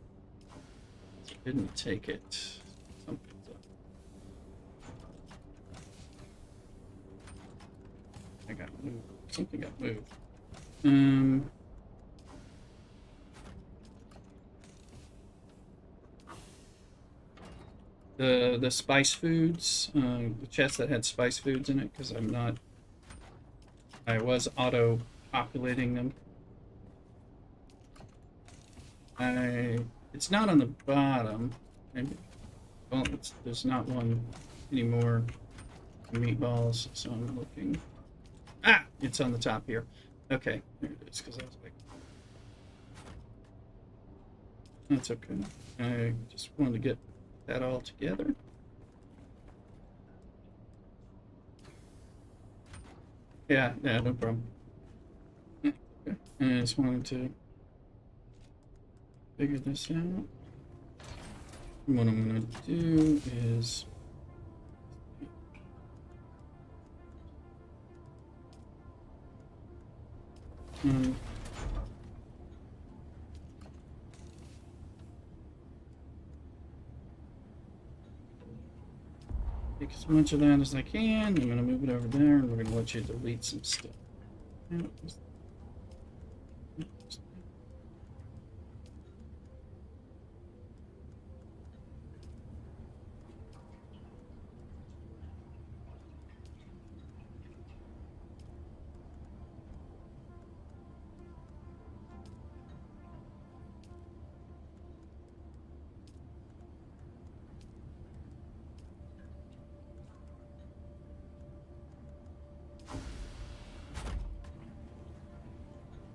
Speaker 1: Didn't take it. Something's up. I got moved. Something got moved. The spice foods, the chest that had spice foods in it, because I was auto populating them. It's not on the bottom. Maybe. Well, there's not one anymore. Meatballs, so I'm looking. Ah, it's on the top here. Okay, there it is. Because I was like, that's okay. I just wanted to get that all together. Yeah, no problem. Okay. I just wanted to figure this out. What I'm going to do is take as much of that as I can. I'm going to move it over there, and we're going to let you delete some stuff.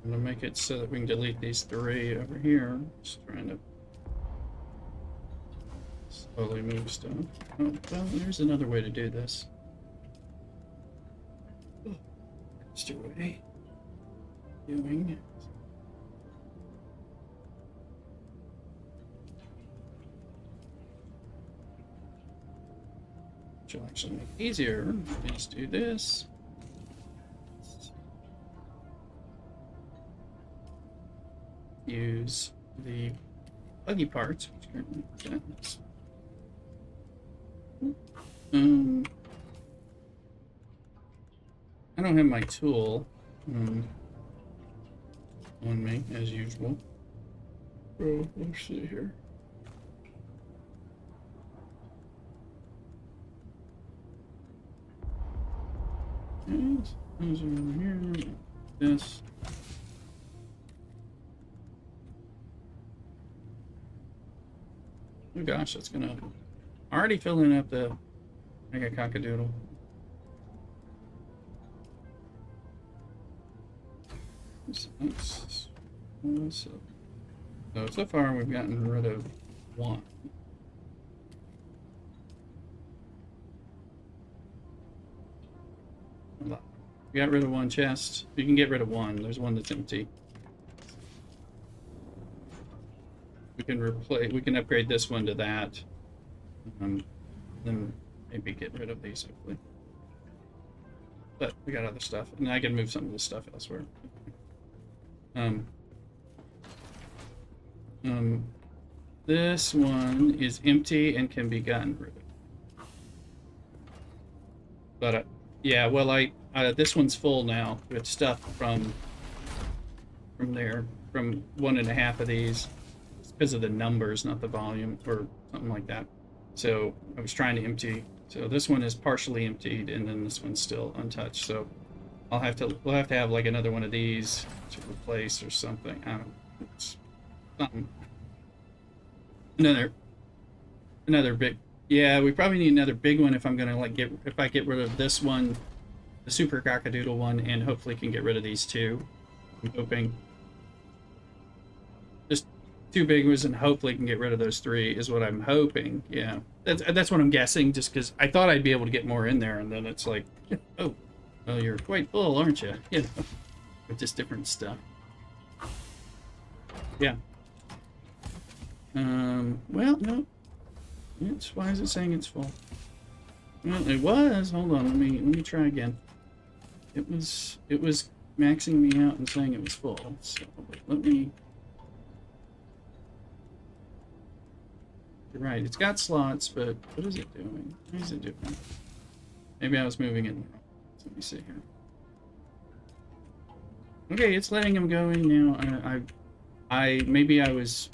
Speaker 1: I'm gonna make it so that we can delete these 3 over here. Just trying to slowly move stuff. Oh, well, there's another way to do this. Just a way. Doing. Which will actually make it easier. Let's do this. Use the buggy parts, which currently is. I don't have my tool on me as usual. Oh, let's see here. Those are over here. This. Oh gosh, that's gonna already filling up the mega cockadoodle. So far we've gotten rid of one. We got rid of one chest. You can get rid of one. There's one that's empty. We can replace. We can upgrade this one to that. Then maybe get rid of these hopefully. But we got other stuff, and I can move some of this stuff elsewhere. This one is empty and can be gotten rid of. But yeah, well, this one's full now with stuff from there, from 1.5 of these. It's because of the numbers, not the volume, or something like that. So I was trying to empty. So this one is partially emptied, and then this one's still untouched. So we'll have to have like another one of these to replace or something. I don't know. It's something. Another big. Yeah, we probably need another big one if I'm gonna if I get rid of this one, the super cockadoodle one, and hopefully can get rid of these two. I'm hoping. Just 2 big ones, and hopefully can get rid of those 3 is what I'm hoping. Yeah, that's what I'm guessing. Just because I thought I'd be able to get more in there, and then it's like, oh, well, you're quite full, aren't you? You know, with just different stuff. Yeah. Well, no. Why is it saying it's full? Well, it was. Hold on. Let me try again. It was maxing me out and saying it was full. So let me. You're right. It's got slots, but what is it doing? What is it doing? Maybe I was moving it. Let me see here. Okay, it's letting him go in now. Maybe I was.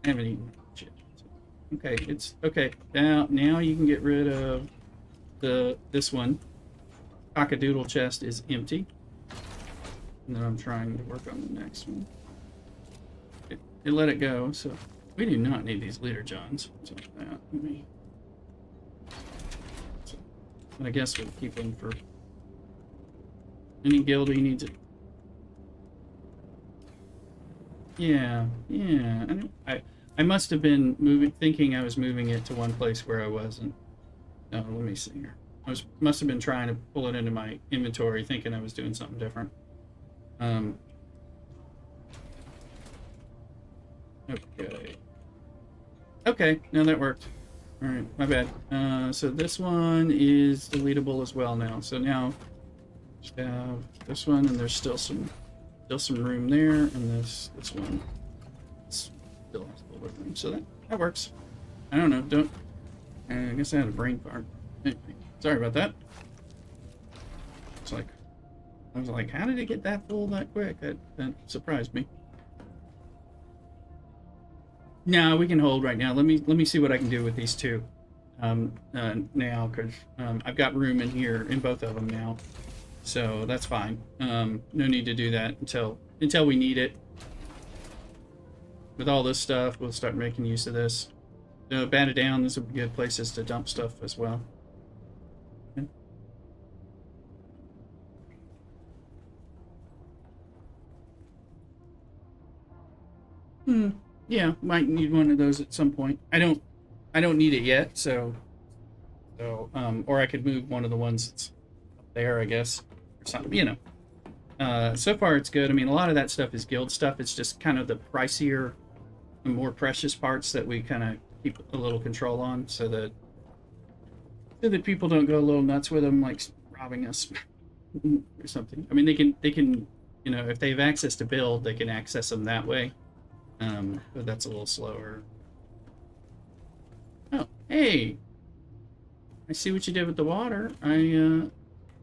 Speaker 1: I haven't eaten shit. Okay, it's okay. Now you can get rid of this one. Cockadoodle chest is empty. And then I'm trying to work on the next one. It let it go, so we do not need these leader johns. So that I guess we'll keep them for any guild he needs it. Yeah. I must have been thinking I was moving it to one place where I wasn't. No, let me see here. Must have been trying to pull it into my inventory, thinking I was doing something different. Okay, no, that worked. All right, my bad. So this one is deletable as well now. So now just have this one, and there's still some room there, and this one still has a little bit of room. So that works. I don't know. I guess I had a brain fart. Anyway, sorry about that. I was like, how did it get that full that quick? That surprised me. No, we can hold right now. Let me see what I can do with these two now, because I've got room in here in both of them now, so that's fine. No need to do that until we need it. With all this stuff, we'll start making use of this. Bat it down. These would be good places to dump stuff as well. Yeah, might need one of those at some point. I I don't need it yet, or I could move one of the ones that's up there, I guess, or something, you know. So far it's good. I mean, a lot of that stuff is guild stuff. It's just kind of the pricier, the more precious parts that we kind of keep a little control on, so that people don't go a little nuts with them, like robbing us or something. I mean, they can, you know, if they have access to build, they can access them that way. But that's a little slower. Oh, hey, I see what you did with the water. I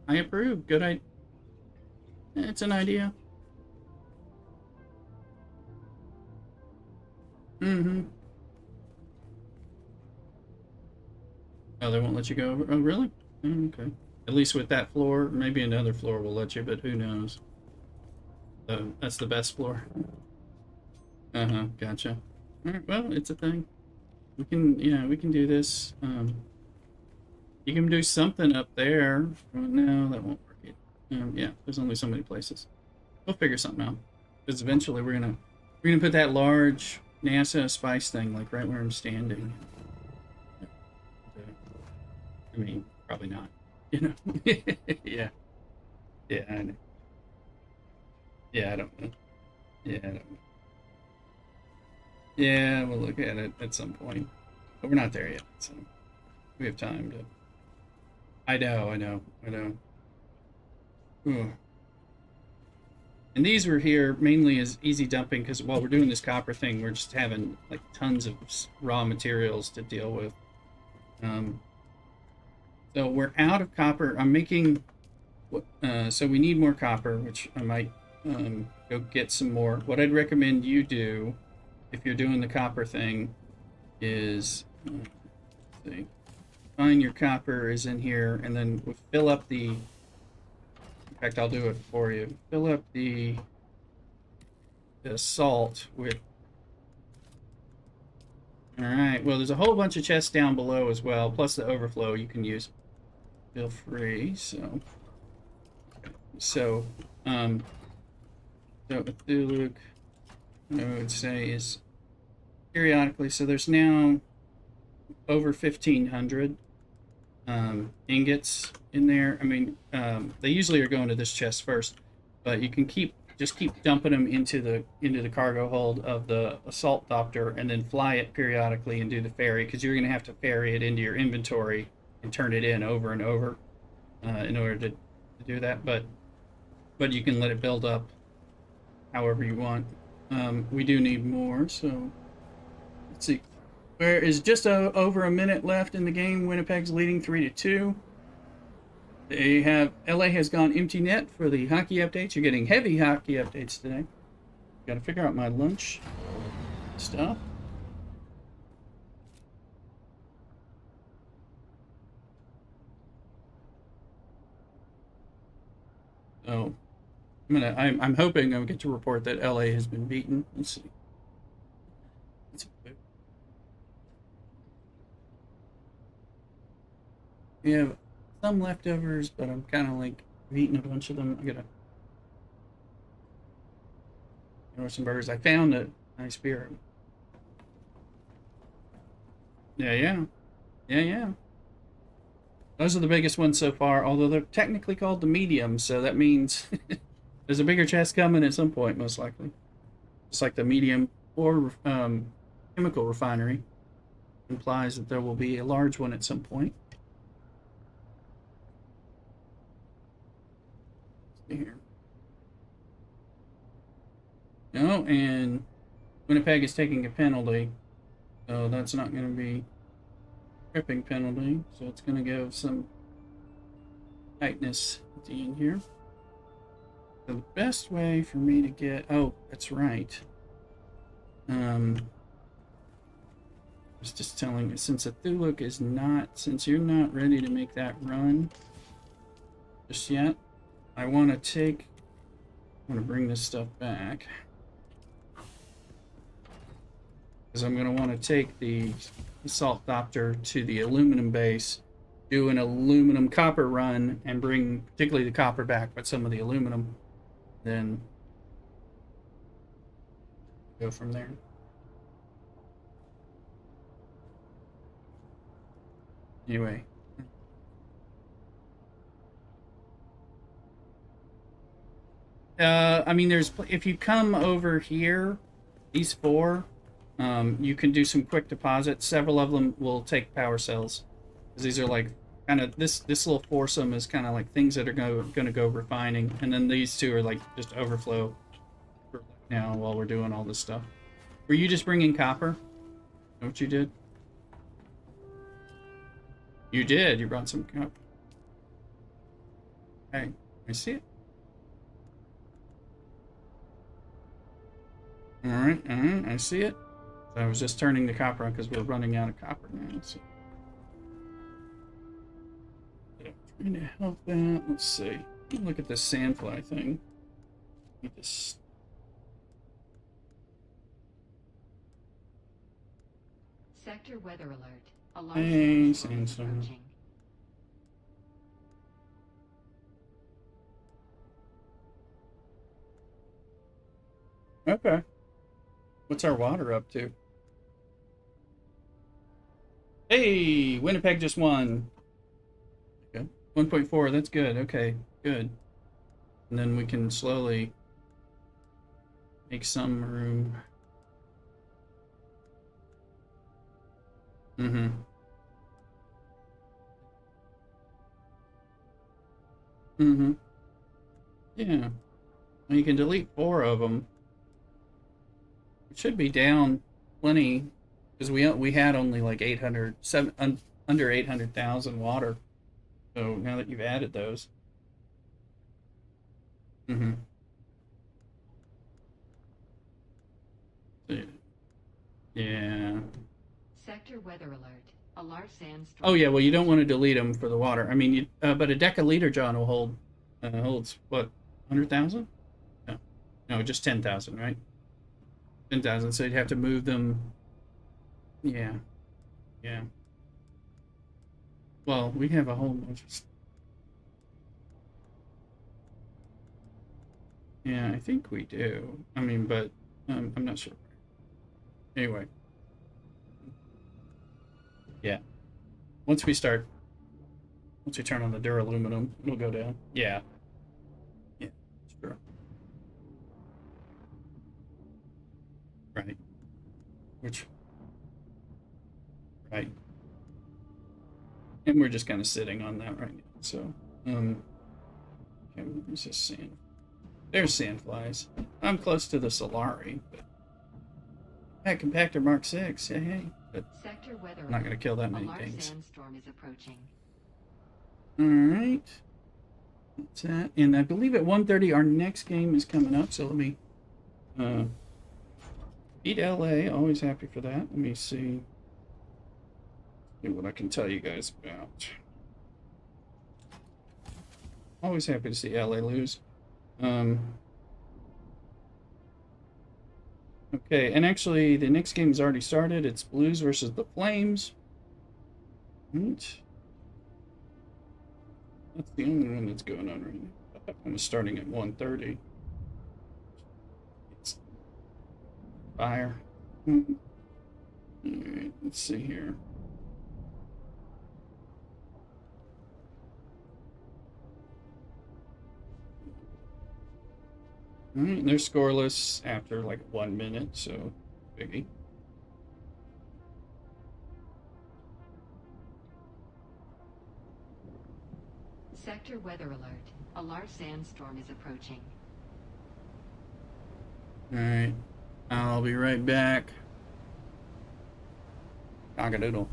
Speaker 1: approve. Good idea. It's an idea. Mm-hmm. Oh, they won't let you go over? Oh, really? Oh, okay. At least with that floor. Maybe another floor will let you, but who knows? So that's the best floor. Uh-huh, gotcha. Alright, well, it's a thing. We can, yeah, we can do this. You can do something up there. Oh, no, that won't work either. Yeah, there's only so many places. We'll figure something out. Because eventually we're gonna put that large NASA spice thing like right where I'm standing. I mean, probably not. You know? Yeah. Yeah, I know. Yeah, I don't know. Yeah, I don't know. Yeah, we'll look at it at some point. But we're not there yet, so we have time to... I know. Ooh. And these were here mainly as easy dumping because while we're doing this copper thing, we're just having like tons of raw materials to deal with. So we're out of copper. I'm making... so we need more copper, which I might go get some more. What I'd recommend you do, if you're doing the copper thing, is... let's see. Find your copper is in here, and then we'll fill up the... In fact, I'll do it for you. Fill up the salt with... Alright, well, there's a whole bunch of chests down below as well, plus the overflow you can use. Feel free, so... So, Cthulhu, what I would say is periodically, so there's now over 1,500 ingots in there. I mean, they usually are going to this chest first, but you can just keep dumping them into the cargo hold of the assault doctor, and then fly it periodically and do the ferry, because you're going to have to ferry it into your inventory and turn it in over and over in order to do that. But you can let it build up however you want. We do need more, so let's see. There is just over a minute left in the game. Winnipeg's leading 3-2. They have LA has gone empty net for the hockey updates. You're getting heavy hockey updates today. Got to figure out my lunch stuff. So I'm hoping I'll get to report that LA has been beaten. Let's see. We have some leftovers, but I'm kind of like eating a bunch of them. I gotta order some burgers. I found a nice beer. Yeah. Those are the biggest ones so far, although they're technically called the medium, so that means there's a bigger chest coming at some point, most likely. Just like the medium or chemical refinery implies that there will be a large one at some point. Here. No, and Winnipeg is taking a penalty, so that's not going to be tripping penalty, so it's going to give some tightness at the end here. So the best way for me to get... Oh, that's right. I was just telling you, since Cthulhu is not... Since you're not ready to make that run just yet, I want to bring this stuff back. Because I'm going to want to take the assault doctor to the aluminum base, do an aluminum copper run, and bring particularly the copper back, but some of the aluminum, then go from there. Anyway. I mean, if you come over here, these four, you can do some quick deposits. Several of them will take power cells. Because these are like, kind of, this little foursome is kind of like things that are going to go refining. And then these two are like just overflow for now while we're doing all this stuff. Were you just bringing copper? Is that what you did? You did. You brought some copper. Okay, I see it. Alright, I see it. So I was just turning the copper on because we're running out of copper now. So. Trying to help that. Let's see. Look at this sandfly thing. This.
Speaker 7: Sector weather alert. A large
Speaker 1: sandstorm
Speaker 7: approaching.
Speaker 1: Okay. What's our water up to? Hey, Winnipeg just won. Okay. 1.4, that's good. Okay, good. And then we can slowly make some room. Mm-hmm. Mm-hmm. Yeah. Well, you can delete 4 of them. It should be down plenty because we had only like 800, under 800,000 water. So now that you've added those. Mm-hmm. Yeah.
Speaker 7: Sector weather alert. A large sandstorm.
Speaker 1: Oh yeah, well you don't want to delete them for the water. I mean, but a decaliter John will holds what, 100,000? No, just 10,000, right? 10,000. So you'd have to move them. Yeah. Well, we have a whole bunch of. Yeah, I think we do. I mean, but I'm not sure. Anyway. Yeah. Once we turn on the duraluminum, it'll go down. Yeah. Yeah, sure. Right. Right. And we're just kind of sitting on that right now. So, okay, where's this sand? There's sandflies. I'm close to the Solari, but yeah, compactor Mark 6. Yeah, hey. But
Speaker 7: Sector weather
Speaker 1: I'm not going to kill that many
Speaker 7: a large
Speaker 1: things.
Speaker 7: sandstorm is approaching.
Speaker 1: All right. That's that. And I believe at 1:30 our next game is coming up. So let me beat LA. Always happy for that. Let me see what I can tell you guys about. Always happy to see LA lose. Okay, and actually the next game has already started. It's Blues versus the Flames. Right. That's the only one that's going on right now. That one was starting at 1:30. It's fire. Alright, let's see here. Alright, they're scoreless after like 1 minute, so biggie.
Speaker 7: Sector weather alert. A large sandstorm is approaching.
Speaker 1: Alright, I'll be right back. Cock-a-doodle.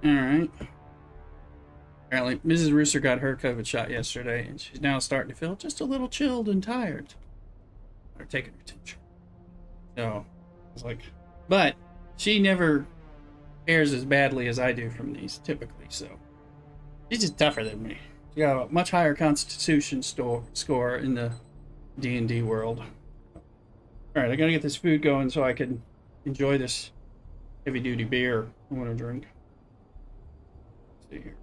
Speaker 1: Alright. Apparently, Mrs. Rooster got her COVID shot yesterday, and she's now starting to feel just a little chilled and tired. They're taking her temperature. So, I was like, but she never fares as badly as I do from these, typically, so. She's just tougher than me. She got a much higher constitution score in the D&D world. Alright, I gotta get this food going so I can enjoy this heavy-duty beer I want to drink. Let's see here.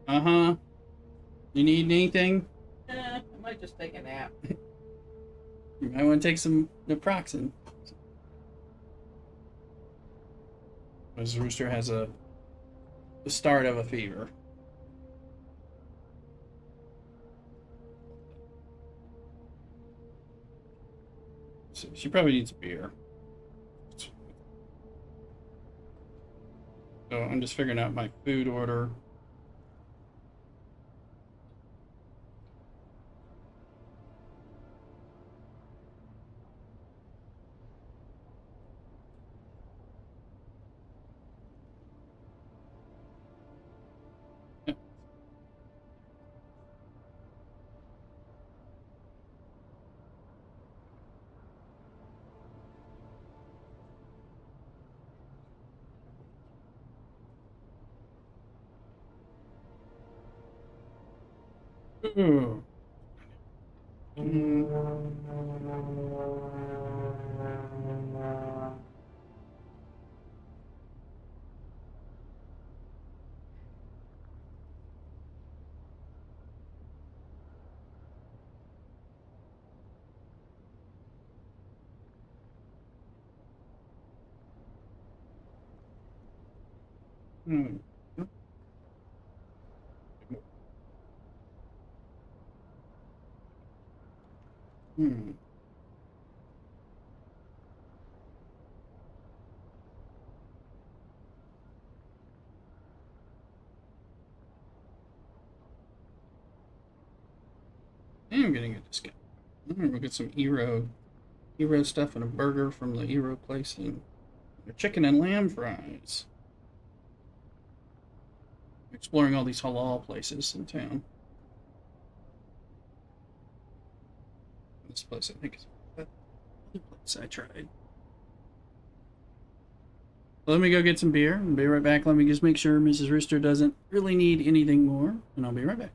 Speaker 1: Uh-huh. You need anything?
Speaker 12: I might just take a nap.
Speaker 1: You might want to take some naproxen. This rooster has the start of a fever. So she probably needs a beer. So I'm just figuring out my food order. Ooh. Hmm. Hmm. I'm gonna get a discount. I'm gonna get some Hero stuff and a burger from the Hero place and chicken and lamb fries. Exploring all these halal places in town. This place, I think, is the other place I tried. Let me go get some beer and be right back. Let me just make sure Mrs. Rooster doesn't really need anything more, and I'll be right back.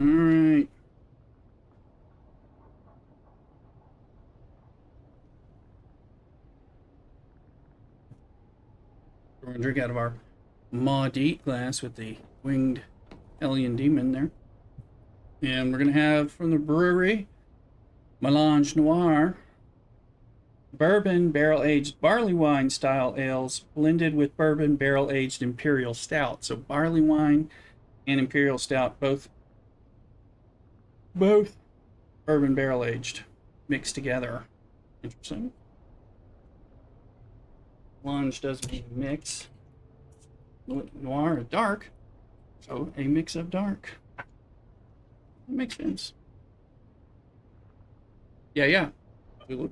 Speaker 1: Alright. We're going to drink out of our Maudit glass with the winged alien demon there. And we're going to have from the brewery, Melange Noir, bourbon barrel-aged barley wine style ales blended with bourbon barrel-aged imperial stout. So barley wine and imperial stout, both bourbon barrel-aged mixed together. Interesting. Melange does mean mix. Noir is dark, so a mix of dark. That makes sense. Yeah. We look.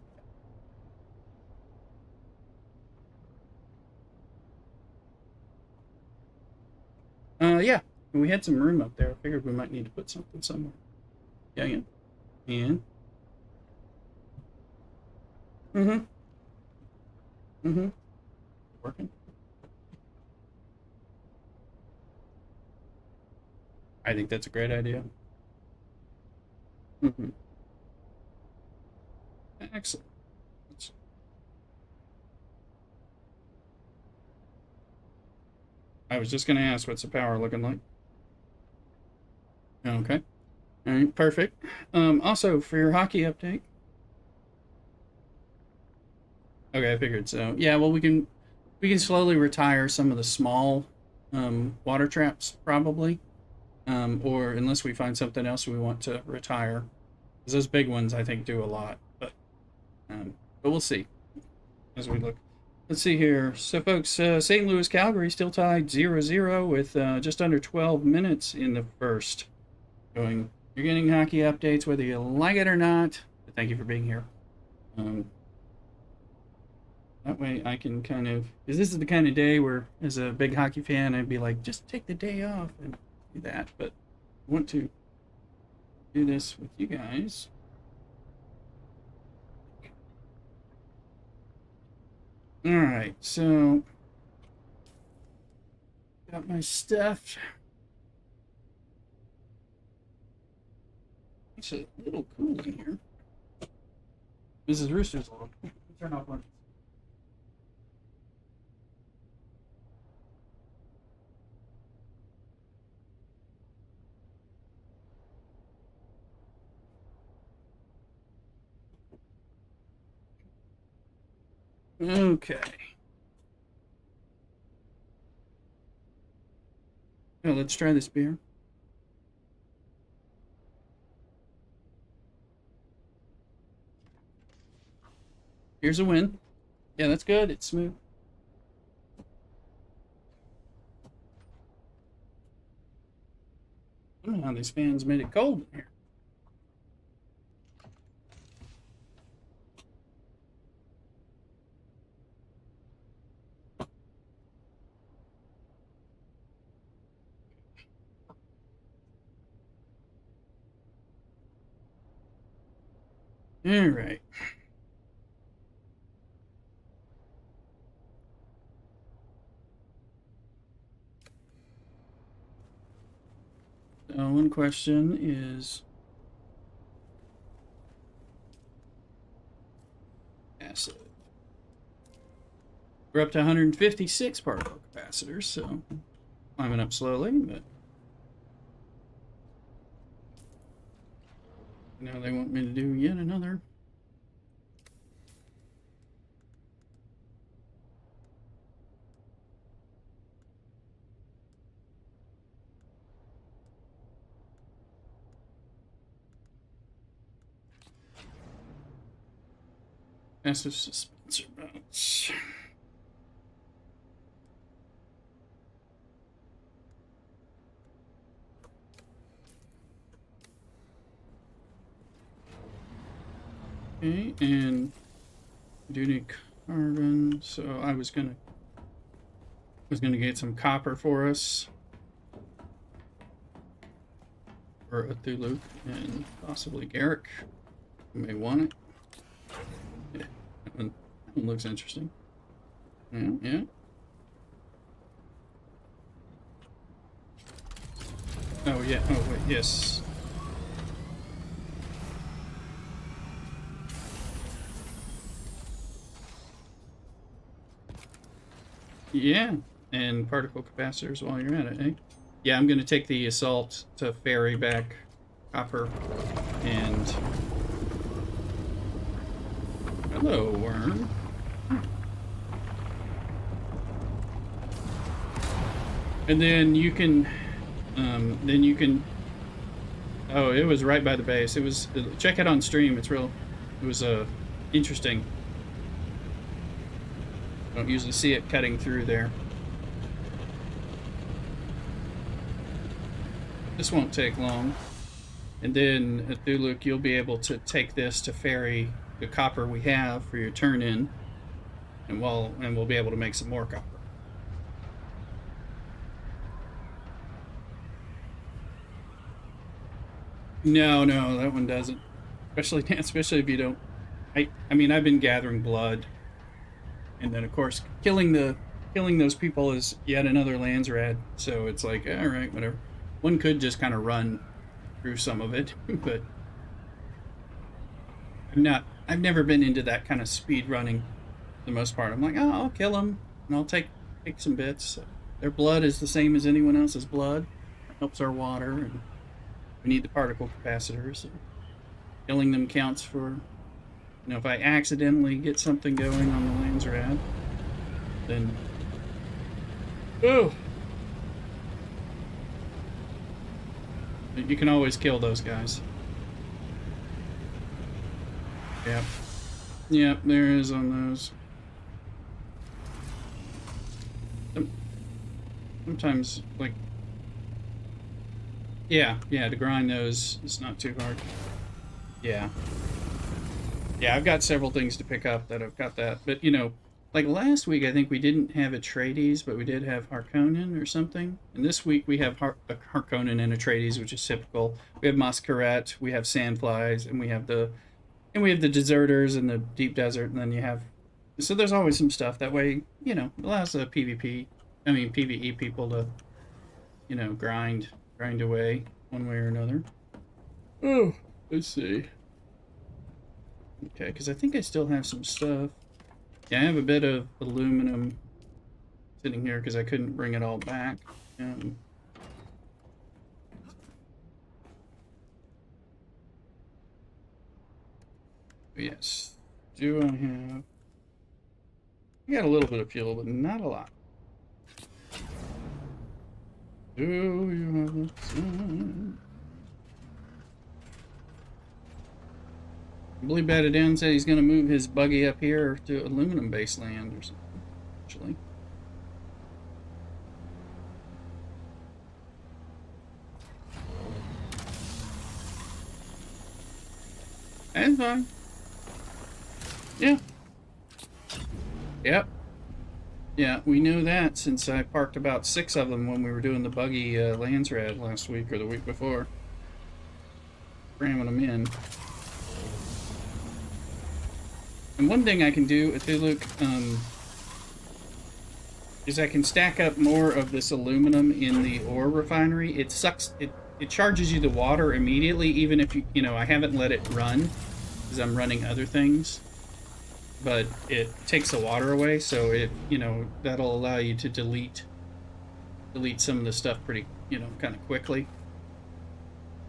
Speaker 1: Yeah. We had some room up there. I figured we might need to put something somewhere. Yeah. And. Working. I think that's a great idea. Excellent. I was just going to ask, what's the power looking like? Okay. All right, perfect. Also, for your hockey update. Okay, I figured so. Yeah, well, we can slowly retire some of the small water traps, probably. Or unless we find something else we want to retire. Because those big ones, I think, do a lot. But we'll see as we look. Let's see here. So, folks, St. Louis, Calgary still tied 0-0 with just under 12 minutes in the first. You're getting hockey updates whether you like it or not. But thank you for being here. That way I can kind of... Because this is the kind of day where, as a big hockey fan, I'd be like, just take the day off and do that. But I want to do this with you guys. Alright, so... Got my stuff. It's a little cool in here. Mrs. Rooster's little. Turn off one. Okay. Now let's try this beer. Here's a win. Yeah, that's good. It's smooth. I don't know how these fans made it cold in here. All right. So one question is acid. We're up to 156 particle capacitors, so climbing up slowly, but now they want me to do yet another. Passive dispenser bounce. Okay, and do need carbon, so I was gonna get some copper for us. For Cthulhu and possibly Garrick. You may want it. Yeah, that one looks interesting. Yeah. Oh yeah, oh wait, yes. Yeah, and particle capacitors while you're at it, eh? Yeah, I'm gonna take the assault to ferry back copper, and... Hello, worm. And then you can, oh, it was right by the base. It was, check it on stream, it was, interesting. I don't usually see it cutting through there. This won't take long. And then at Thuluk, you'll be able to take this to ferry the copper we have for your turn-in, and we'll be able to make some more copper. No, that one doesn't. Especially if you don't. I mean, I've been gathering blood, and then of course killing those people is yet another Landsraad. So it's like, all right, whatever. One could just kind of run through some of it, but I've never been into that kind of speed running. For the most part, I'm like, oh, I'll kill them, and I'll take some bits. Their blood is the same as anyone else's blood. It helps our water, and we need the particle capacitors. Killing them counts for, if I accidentally get something going on the Landsraad, then, oh, you can always kill those guys. Yep, there is on those. Sometimes, like, yeah, to grind those is not too hard. Yeah, I've got several things to pick up that I've got that. But, like last week, I think we didn't have Atreides, but we did have Harkonnen or something. And this week we have Harkonnen and Atreides, which is typical. We have Masquerade, we have Sandflies, and we have the deserters in the deep desert, and then you have... So there's always some stuff. That way, allows the PvE people to, grind away one way or another. Oh, let's see. Okay, because I think I still have some stuff. Yeah, I have a bit of aluminum sitting here because I couldn't bring it all back. Yes. Do I have... I got a little bit of fuel, but not a lot. Do you have the sun? I believe Batadan said he's going to move his buggy up here to aluminum base land or something, actually. That's fine. Yeah. Yep. Yeah, we know that since I parked about 6 of them when we were doing the buggy Landsraad last week or the week before. Ramming them in. And one thing I can do at Thuluk is I can stack up more of this aluminum in the ore refinery. It charges you the water immediately, even if I haven't let it run because I'm running other things. But it takes the water away, so that'll allow you to delete some of the stuff pretty, kind of quickly.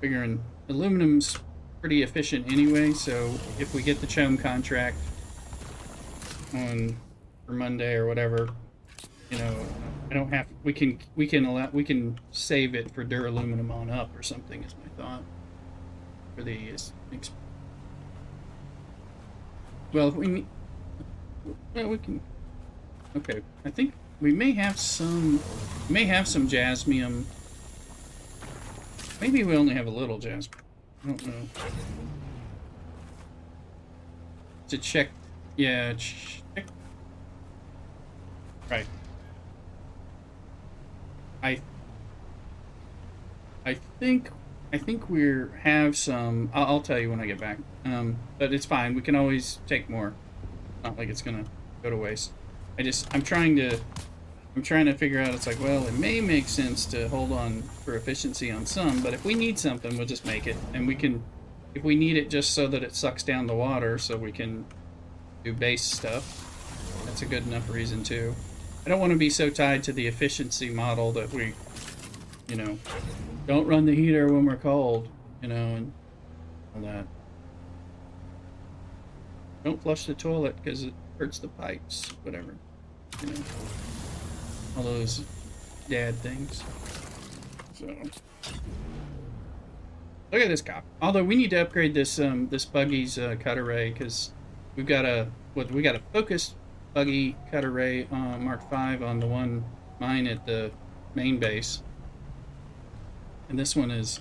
Speaker 1: Figuring aluminum's pretty efficient anyway, so if we get the CHOAM contract for Monday or whatever, I don't have, we can save it for duraluminum on up or something is my thought for the well, if we can. Okay, I think we may have some jasmium. Maybe we only have a little jasmium. I don't know. To check, yeah, check. Right. I think we have some. I'll tell you when I get back. But it's fine. We can always take more. Not like it's gonna go to waste. I'm trying to figure out. It's like, well, it may make sense to hold on for efficiency on some, but if we need something, we'll just make it, and we can. If we need it just so that it sucks down the water, so we can do base stuff. That's a good enough reason too. I don't want to be so tied to the efficiency model that we, you know, don't run the heater when we're cold, you know, and all that. Don't flush the toilet because it hurts the pipes, whatever, you know, all those dad things. So, look at this cop. Although we need to upgrade this this buggy's cut array because we got a focused buggy cut array Mark V on the one mine at the main base, and this one is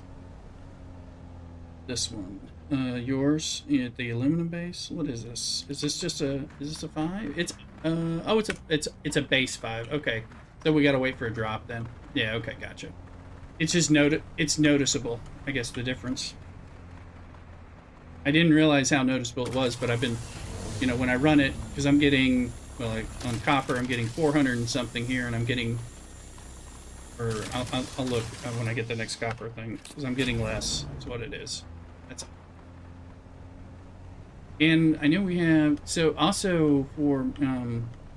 Speaker 1: this one. Yours at the aluminum base. What is this? Is this just a? Is this a 5? It's oh, it's a base 5. Okay, so we gotta wait for a drop then. Yeah. Okay, gotcha. It's just it's noticeable. I guess the difference. I didn't realize how noticeable it was, but I've been, you know, when I run it, because I'm getting, well, like on copper, I'm getting 400 and something here, and I'm getting, or I'll look when I get the next copper thing, because I'm getting less. That's what it is. That's. And I know we have, so also for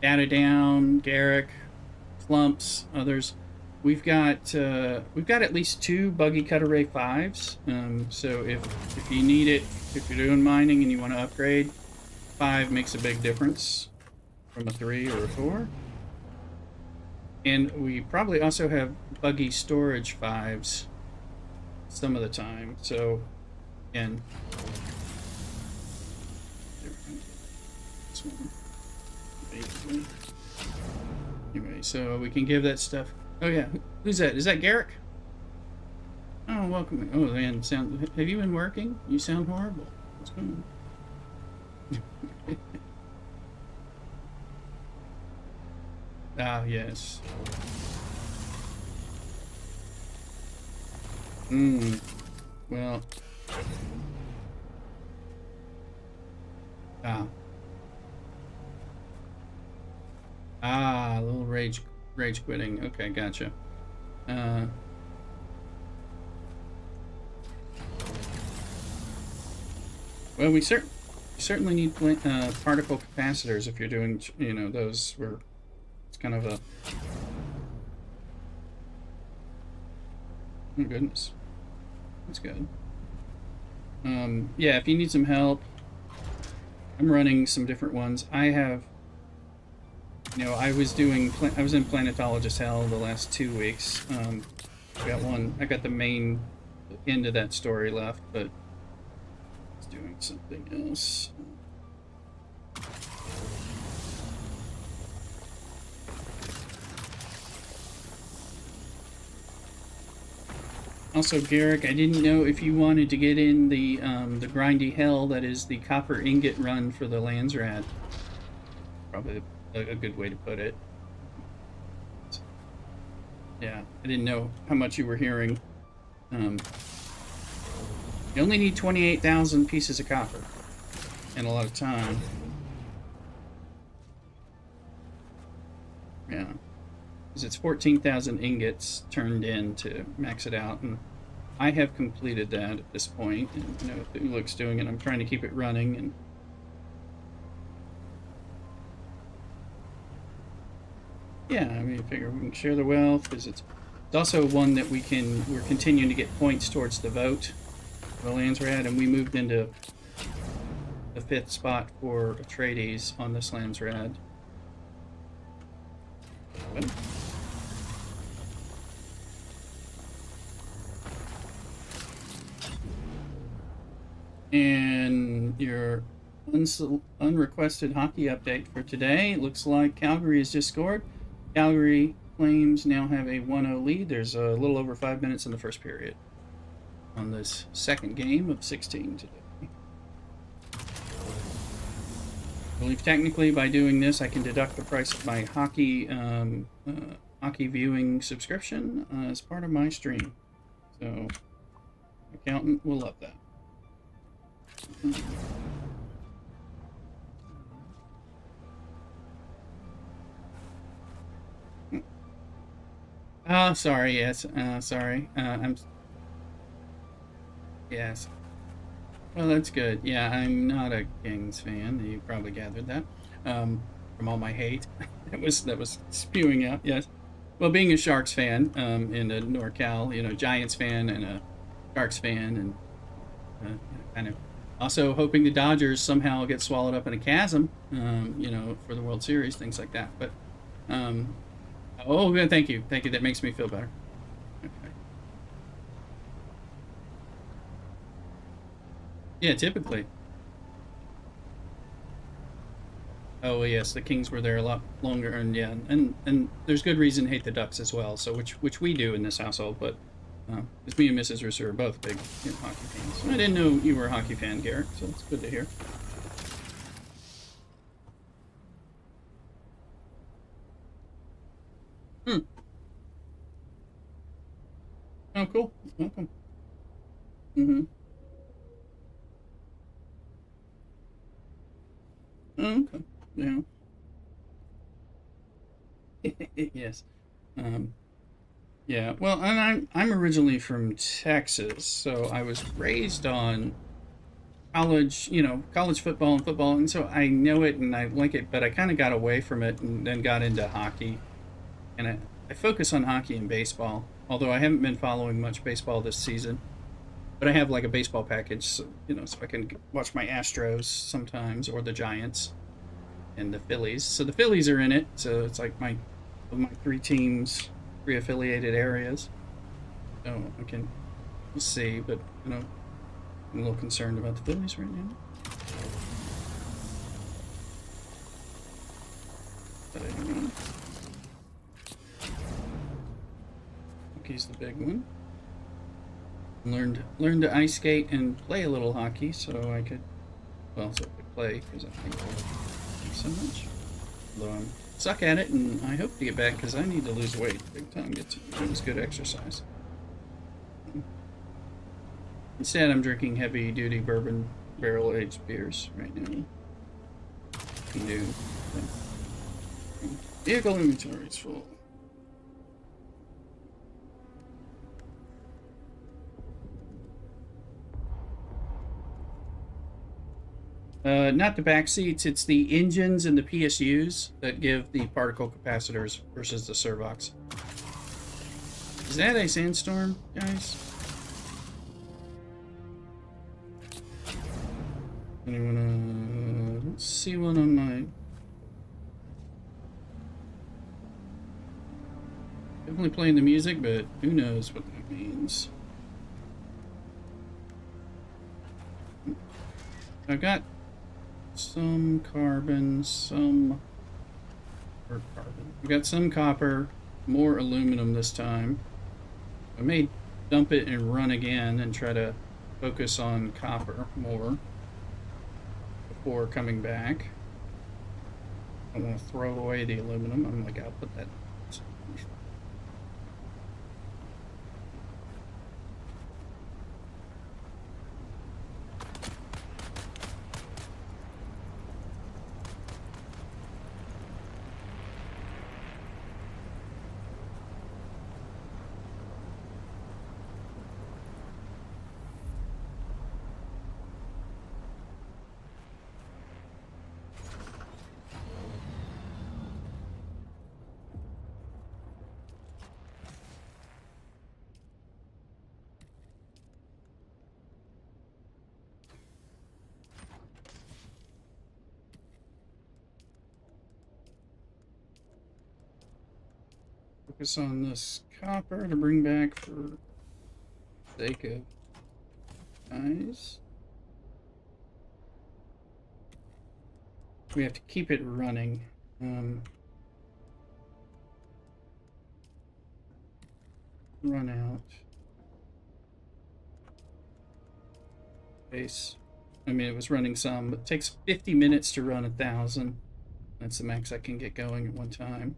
Speaker 1: Data Down, Garrick, Clumps, others, we've got at least 2 buggy cut array 5s. So if you need it, if you're doing mining and you want to upgrade, 5 makes a big difference from a 3 or a 4. And we probably also have buggy storage 5s some of the time. So again, this one, basically. Anyway, so we can give that stuff. Oh yeah, who's that? Is that Garrick? Oh, welcome. Oh man, have you been working? You sound horrible. What's going on? Ah, yes. Well. A little rage quitting. Okay, gotcha. Well, we certainly need particle capacitors if you're doing, you know, those where it's kind of a. Oh goodness, that's good. Yeah, if you need some help, I'm running some different ones. I have. You know, I was in planetologist hell the last 2 weeks. I got the main end of that story left, but I was doing something else. Also, Garrick, I didn't know if you wanted to get in the grindy hell that is the copper ingot run for the Landsraad. Probably a good way to put it. Yeah, I didn't know how much you were hearing. You only need 28,000 pieces of copper and a lot of time. Yeah, because it's 14,000 ingots turned in to max it out, and I have completed that at this point. And you know, if Uluk's doing it, I'm trying to keep it running and. Yeah, I mean, I figure we can share the wealth because it's also one that we're continuing to get points towards the vote for the Landsraad, and we moved into the 5th spot for Atreides on this Landsraad. And your unrequested hockey update for today. It looks like Calgary has just scored. Calgary Flames now have a 1-0 lead. There's a little over 5 minutes in the first period on this second game of 16 today. I believe technically by doing this I can deduct the price of my hockey viewing subscription as part of my stream. So, accountant will love that. Oh, sorry, yes, sorry. Yes. Well, that's good. Yeah, I'm not a Kings fan. You probably gathered that. from all my hate that was spewing out. Yes. Well, being a Sharks fan, in a NorCal, Giants fan and a Sharks fan, and kind of also hoping the Dodgers somehow get swallowed up in a chasm, for the World Series, things like that. But, oh, yeah, thank you. That makes me feel better. Okay. Yeah, typically. Oh yes, the Kings were there a lot longer, and yeah, and there's good reason to hate the Ducks as well. So which we do in this household, but it's me and Mrs. Russer are both big hockey fans. I didn't know you were a hockey fan, Garrett, so it's good to hear. Oh, cool. Welcome. Oh, okay. Yeah. Yes. Yeah. Well, and I'm originally from Texas, so I was raised on college football and football, and so I know it and I like it, but I kind of got away from it and then got into hockey. And I focus on hockey and baseball, although I haven't been following much baseball this season. But I have like a baseball package, so I can watch my Astros sometimes, or the Giants and the Phillies. So the Phillies are in it, so it's like my three teams, three affiliated areas. So I can see, but I'm a little concerned about the Phillies right now. But anyway, hockey's the big one. Learned to ice skate and play a little hockey, so I could play, because I think so much. Although I suck at it, and I hope to get back because I need to lose weight big time. It was good exercise. Instead, I'm drinking heavy-duty bourbon barrel-aged beers right now. Dune. Vehicle inventory is full. Not the back seats, it's the engines and the PSUs that give the particle capacitors versus the servox. Is that a sandstorm, guys? Anyone, let's see one on my... Definitely playing the music, but who knows what that means. I've got some carbon, we got some copper, more aluminum this time. I may dump it and run again and try to focus on copper more before coming back. I want to throw away the aluminum. I'm like, I'll put that. Focus on this copper to bring back for sake of guys. We have to keep it running. Run out. Base. I mean, it was running some, but it takes 50 minutes to run 1,000. That's the max I can get going at one time.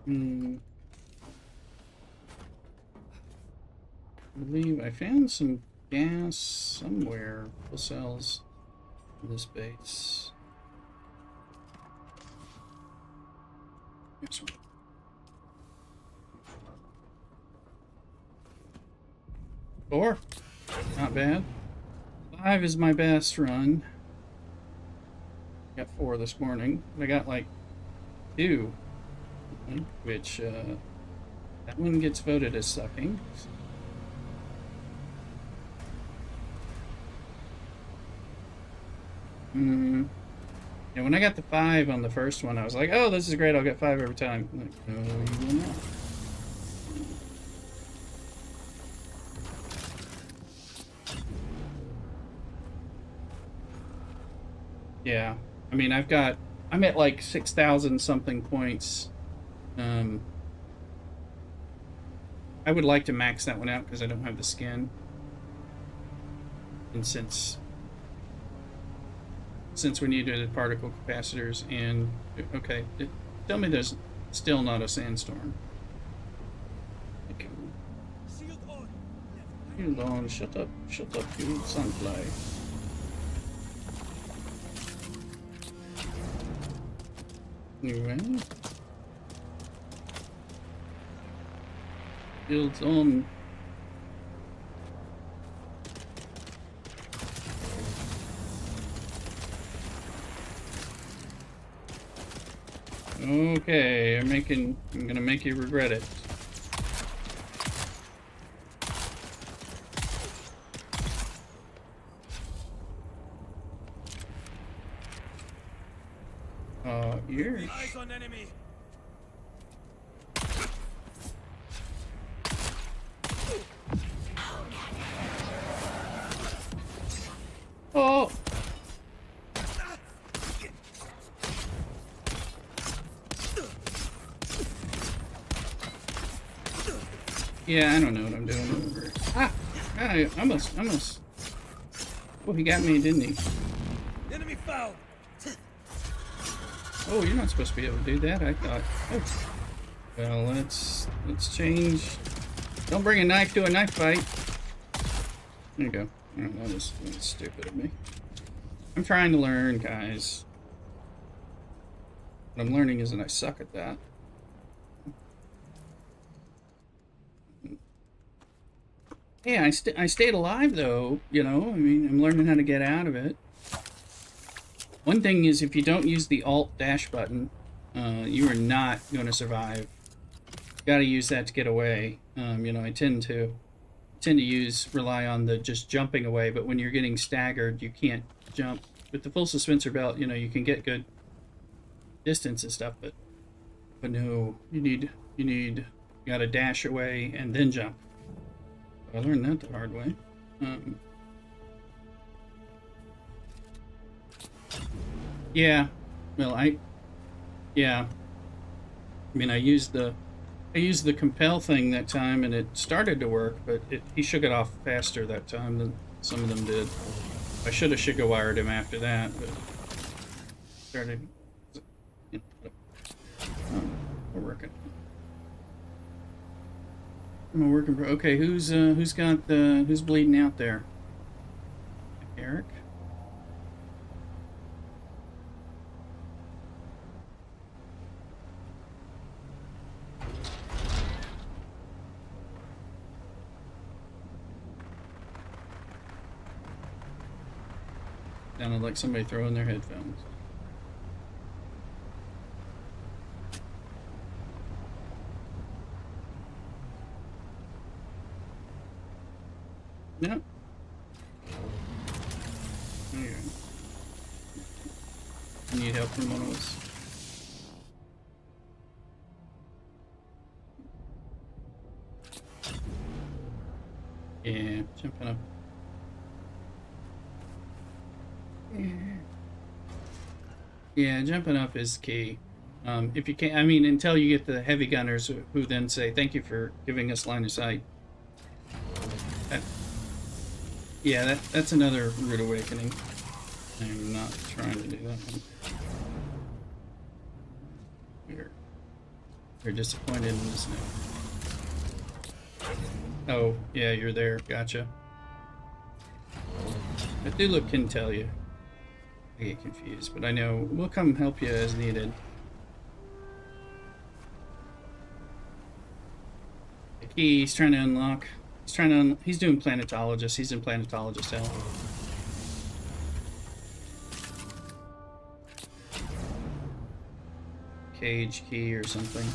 Speaker 1: I believe I found some gas somewhere. Fuel cells in this base. Here's one. 4. Not bad. 5 is my best run. Got 4 this morning. I got like 2, which that one gets voted as sucking. Yeah, when I got the 5 on the first one, I was like, "Oh, this is great! I'll get 5 every time." I'm like, no, you will not. Yeah, I mean, I'm at like 6,000 something points. I would like to max that one out because I don't have the skin. And since we needed particle capacitors and... Okay, tell me there's still not a sandstorm. Okay. Hold on, shut up, you sunfly. Anyway. Builds on. Okay, I'm gonna make you regret it. Here.
Speaker 2: Eyes on enemy.
Speaker 1: Oh. Yeah, I don't know what I'm doing. I almost. Oh, he got me, didn't he?
Speaker 2: Enemy foul.
Speaker 1: Oh, you're not supposed to be able to do that. I thought. Oh. Well, let's change. Don't bring a knife to a knife fight. There you go. Oh, that was stupid of me. I'm trying to learn, guys. What I'm learning is that I suck at that. Yeah, I stayed alive though. You know, I mean, I'm learning how to get out of it. One thing is, if you don't use the Alt dash button, you are not going to survive. You got to use that to get away. You know, I tend to rely on the just jumping away, but when you're getting staggered, you can't jump. With the full suspensor belt, you know, you can get good distance and stuff, but no, you got to dash away and then jump. I learned that the hard way. Yeah, well, I mean, I used the compel thing that time, and it started to work, but he shook it off faster that time than some of them did. I should have sugar wired him after that, but started. You know, we're working. I'm working. Okay, who's bleeding out there? Eric. Sounded like somebody throwing their headphones. Yep. There you go. Need help from one of us. Yeah, jumping up. Yeah, jumping up is key. If you can't, I mean, until you get the heavy gunners who then say, "Thank you for giving us line of sight." Yeah, that's another rude awakening. I'm not trying to do that one. Here. You're disappointed in this note. Oh, yeah, you're there. Gotcha. Cthulhu can tell you. I get confused, but I know we'll come help you as needed. The key he's trying to unlock. He's doing planetologist. He's in planetologist hell. Cage key or something.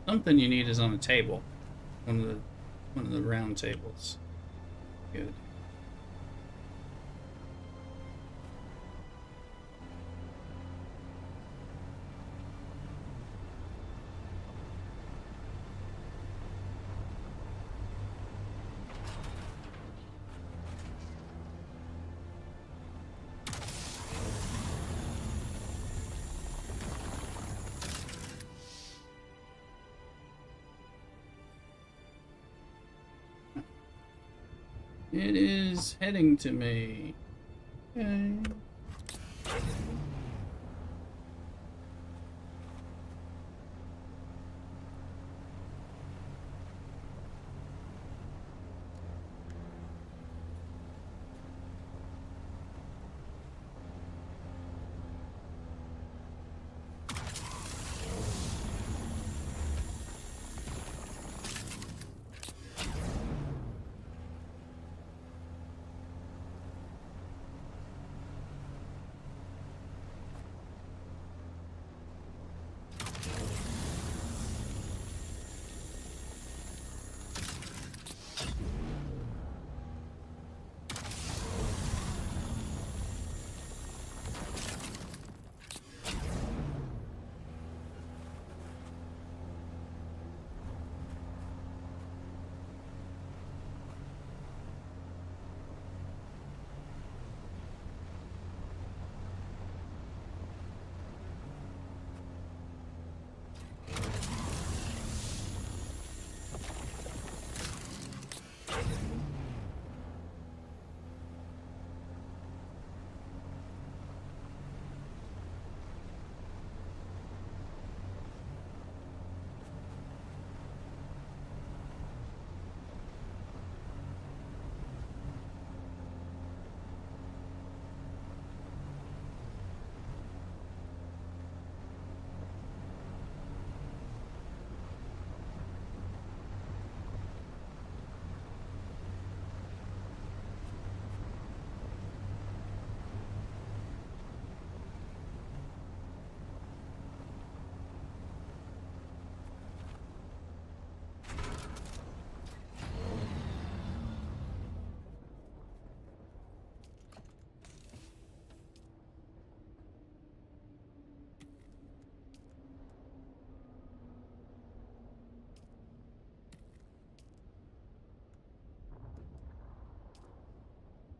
Speaker 1: Something you need is on a table. One of the round tables. Good. It is heading to me. Okay.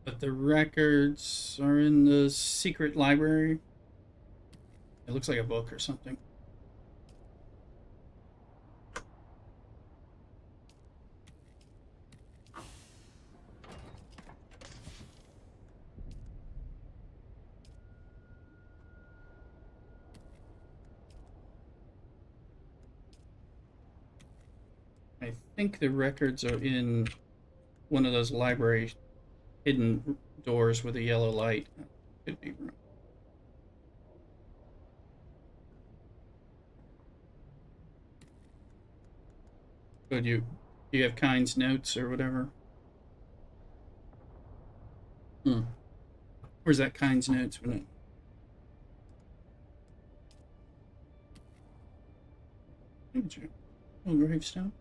Speaker 1: But the records are in the secret library. It looks like a book or something. I think the records are in one of those library hidden doors with a yellow light. Could be wrong. But you have Kind's notes or whatever? Where's that Kind's notes? Oh, gravestone.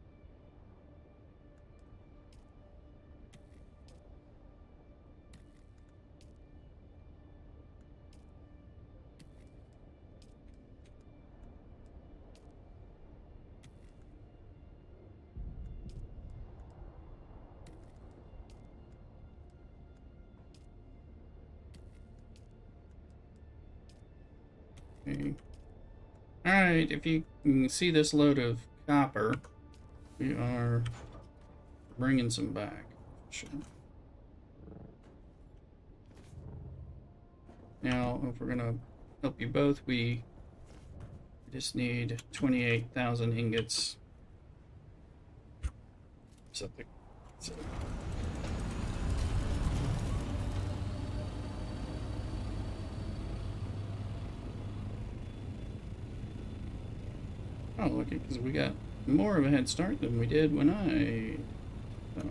Speaker 1: Okay. Alright, if you can see this load of copper, we are bringing some back. Sure. Now, if we're gonna help you both, we just need 28,000 ingots. Something. So. Oh, look, because we got more of a head start than we did when I. So.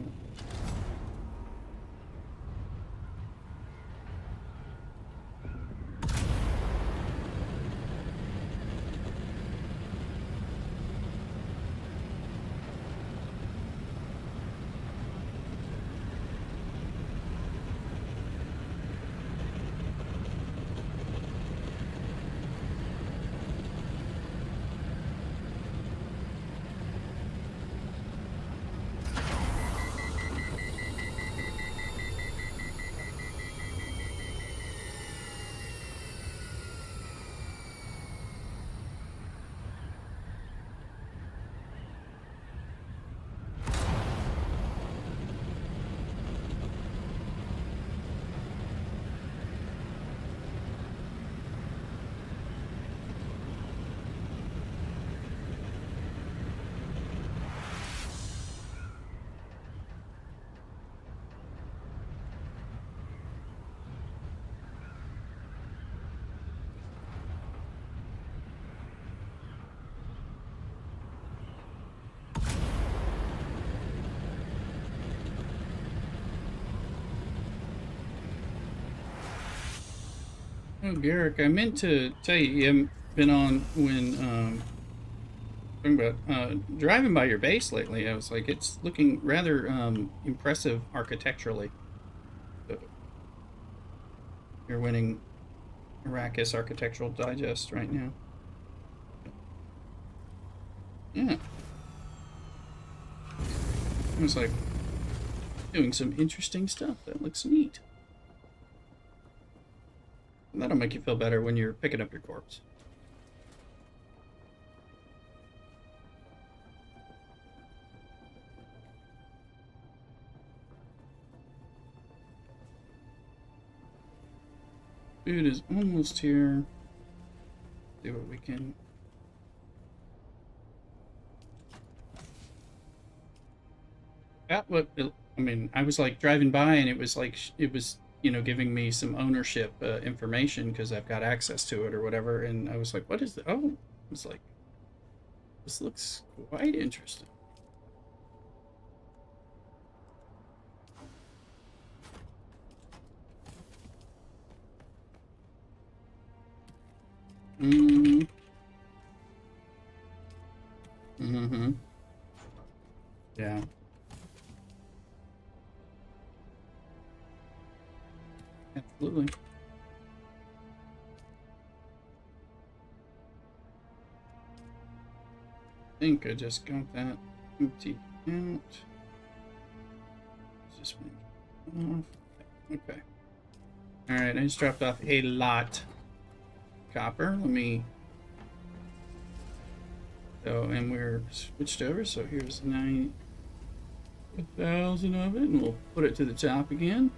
Speaker 1: Oh, Garrick, I meant to tell you, you haven't been on when talking about driving by your base lately. I was like, it's looking rather impressive architecturally. So you're winning Arrakis Architectural Digest right now. Yeah. I was like, doing some interesting stuff. That looks neat. That'll make you feel better when you're picking up your corpse. Food is almost here. See what we can. That what I mean. I was like driving by, and it was like you know, giving me some ownership information because I've got access to it or whatever. And I was like, what is that? Oh, I was like, this looks quite interesting. Mm-hmm. Mm-hmm. Yeah. Absolutely. I think I just got that empty out. Just off. Okay. Alright, I just dropped off a lot copper. Let me. So, and we're switched over. So here's 9,000 of it, and we'll put it to the top again.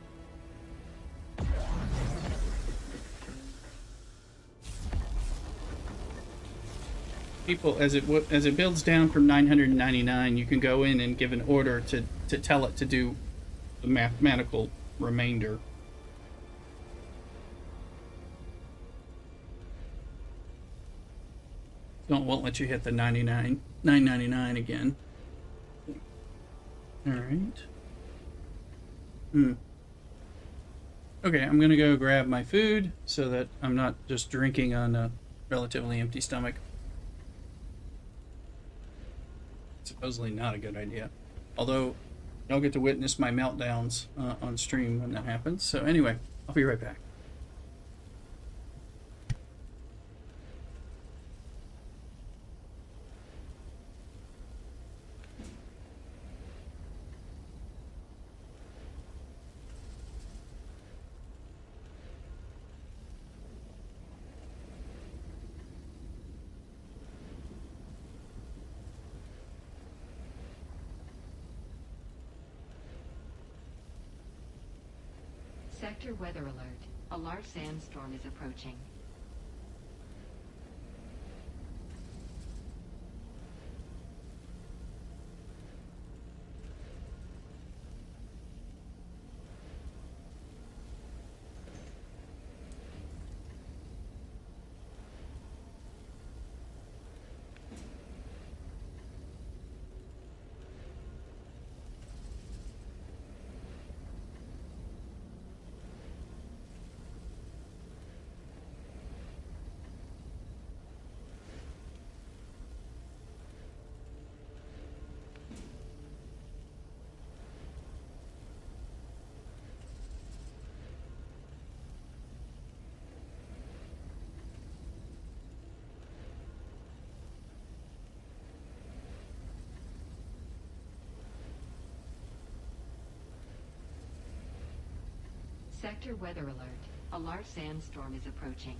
Speaker 1: People, as it builds down from 999, you can go in and give an order to tell it to do the mathematical remainder. Won't let you hit the 999 again. All right. Okay, I'm gonna go grab my food so that I'm not just drinking on a relatively empty stomach. Supposedly not a good idea. Although, y'all get to witness my meltdowns on stream when that happens. So anyway, I'll be right back.
Speaker 7: Sector weather alert. A large sandstorm is approaching. Sector weather alert. A large sandstorm is approaching.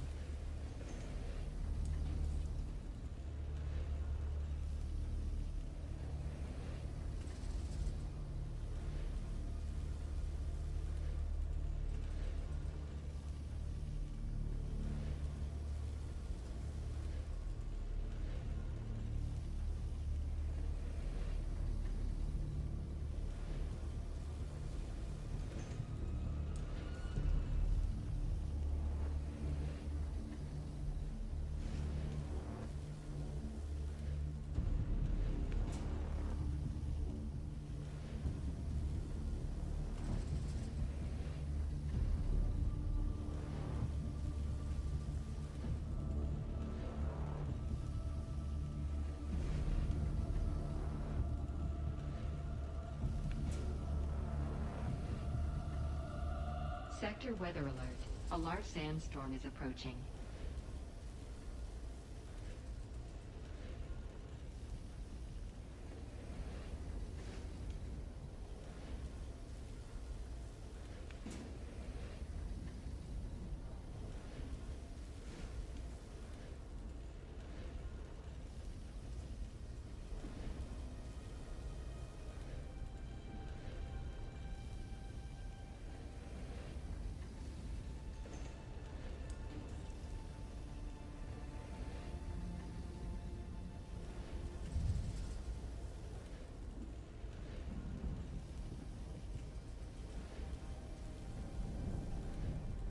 Speaker 7: Sector weather alert. A large sandstorm is approaching.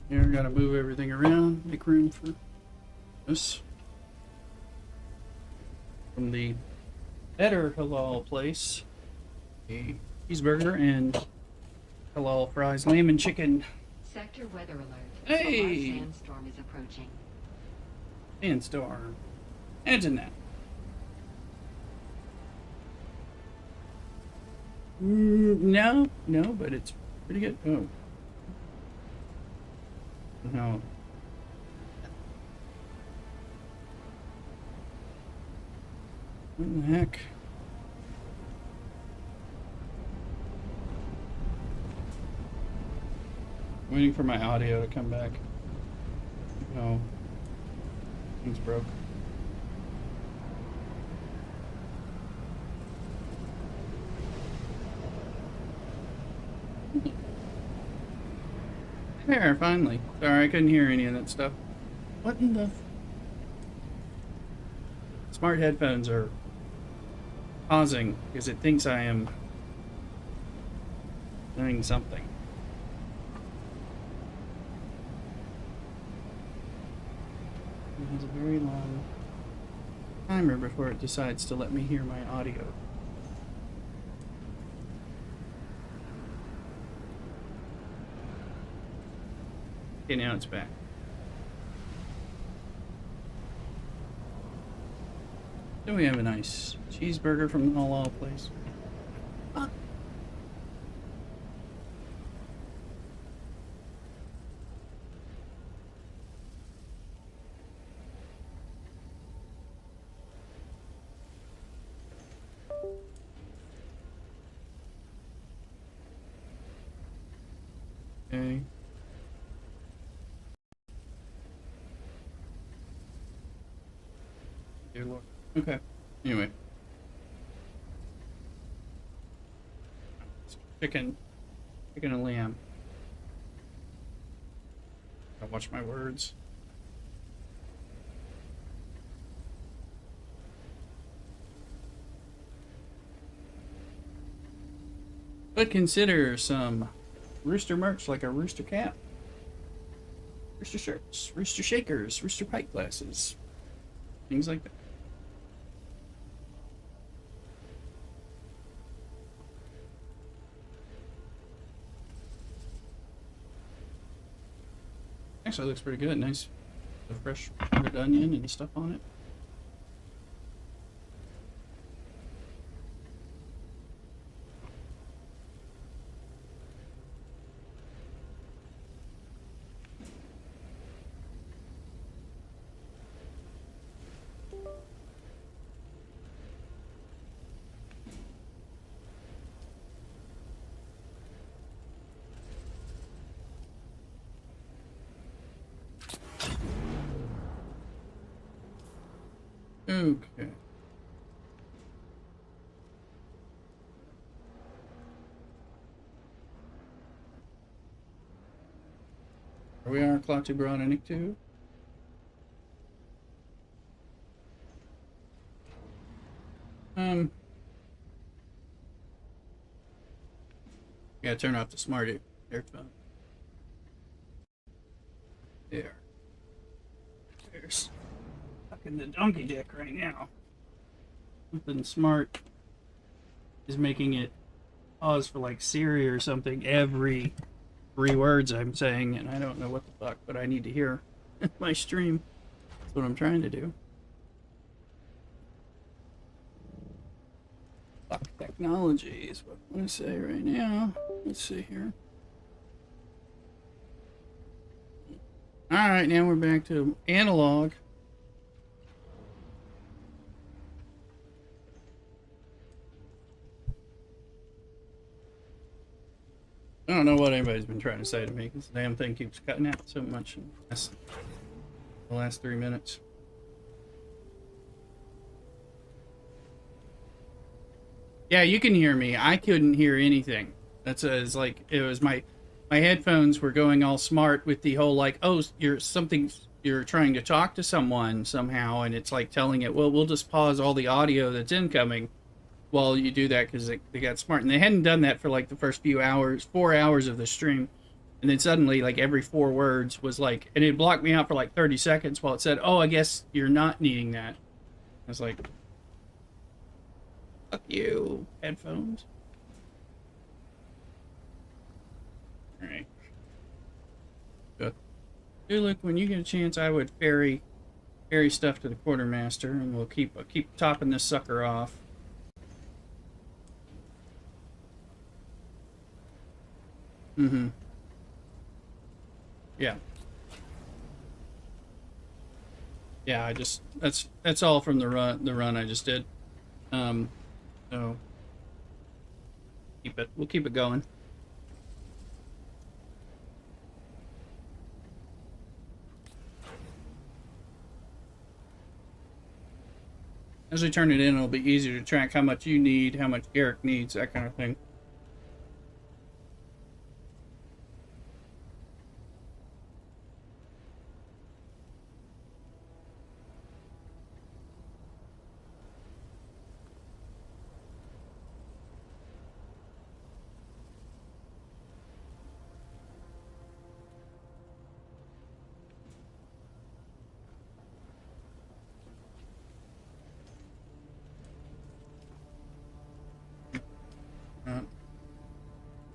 Speaker 1: Here, gotta move everything around, make room for this. From the better halal place, a cheeseburger and halal fries, lamb and chicken.
Speaker 7: Sector weather alert.
Speaker 1: Hey!
Speaker 7: A large sandstorm is approaching.
Speaker 1: Sandstorm. Imagine that. No, but it's pretty good. Oh. No. What the heck? Waiting for my audio to come back. No. Things broke. There, finally. Sorry, I couldn't hear any of that stuff. What in the... Smart headphones are pausing because it thinks I am doing something. It has a very long timer before it decides to let me hear my audio. Okay, now it's back. Then we have a nice cheeseburger from the halal place. Okay. Dear Lord. Okay. Anyway. Chicken and lamb. I watch my words. But consider some rooster merch like a rooster cap, rooster shirts, rooster shakers, rooster pint glasses, things like that. Actually, it looks pretty good. Nice, the fresh red onion and stuff on it. Okay. Are we on Klaatu Broad and Iktu? Yeah, turn off the smart earphone. There. There's fucking the donkey dick right now. Something smart is making it pause for like Siri or something every 3 words I'm saying, and I don't know what the fuck, but I need to hear my stream. That's what I'm trying to do. Fuck technology is what I want to say right now. Let's see here. Alright, now we're back to analog. I don't know what anybody's been trying to say to me because the damn thing keeps cutting out so much in the last 3 minutes. Yeah, you can hear me. I couldn't hear anything. That's it's like it was my headphones were going all smart with the whole like, oh, you're trying to talk to someone somehow, and it's like telling it, well, we'll just pause all the audio that's incoming while you do that because they got smart, and they hadn't done that for like the first 4 hours of the stream, and then suddenly like every 4 words was like, and it blocked me out for like 30 seconds while it said, oh, I guess you're not needing that. I was like, fuck you, headphones. Alright. Hey, look, when you get a chance, I would ferry stuff to the quartermaster, and we'll keep topping this sucker off. Mm-hmm. Yeah. Yeah, I just that's all from the run I just did. So we'll keep it going. As we turn it in, it'll be easier to track how much you need, how much Garrick needs, that kind of thing.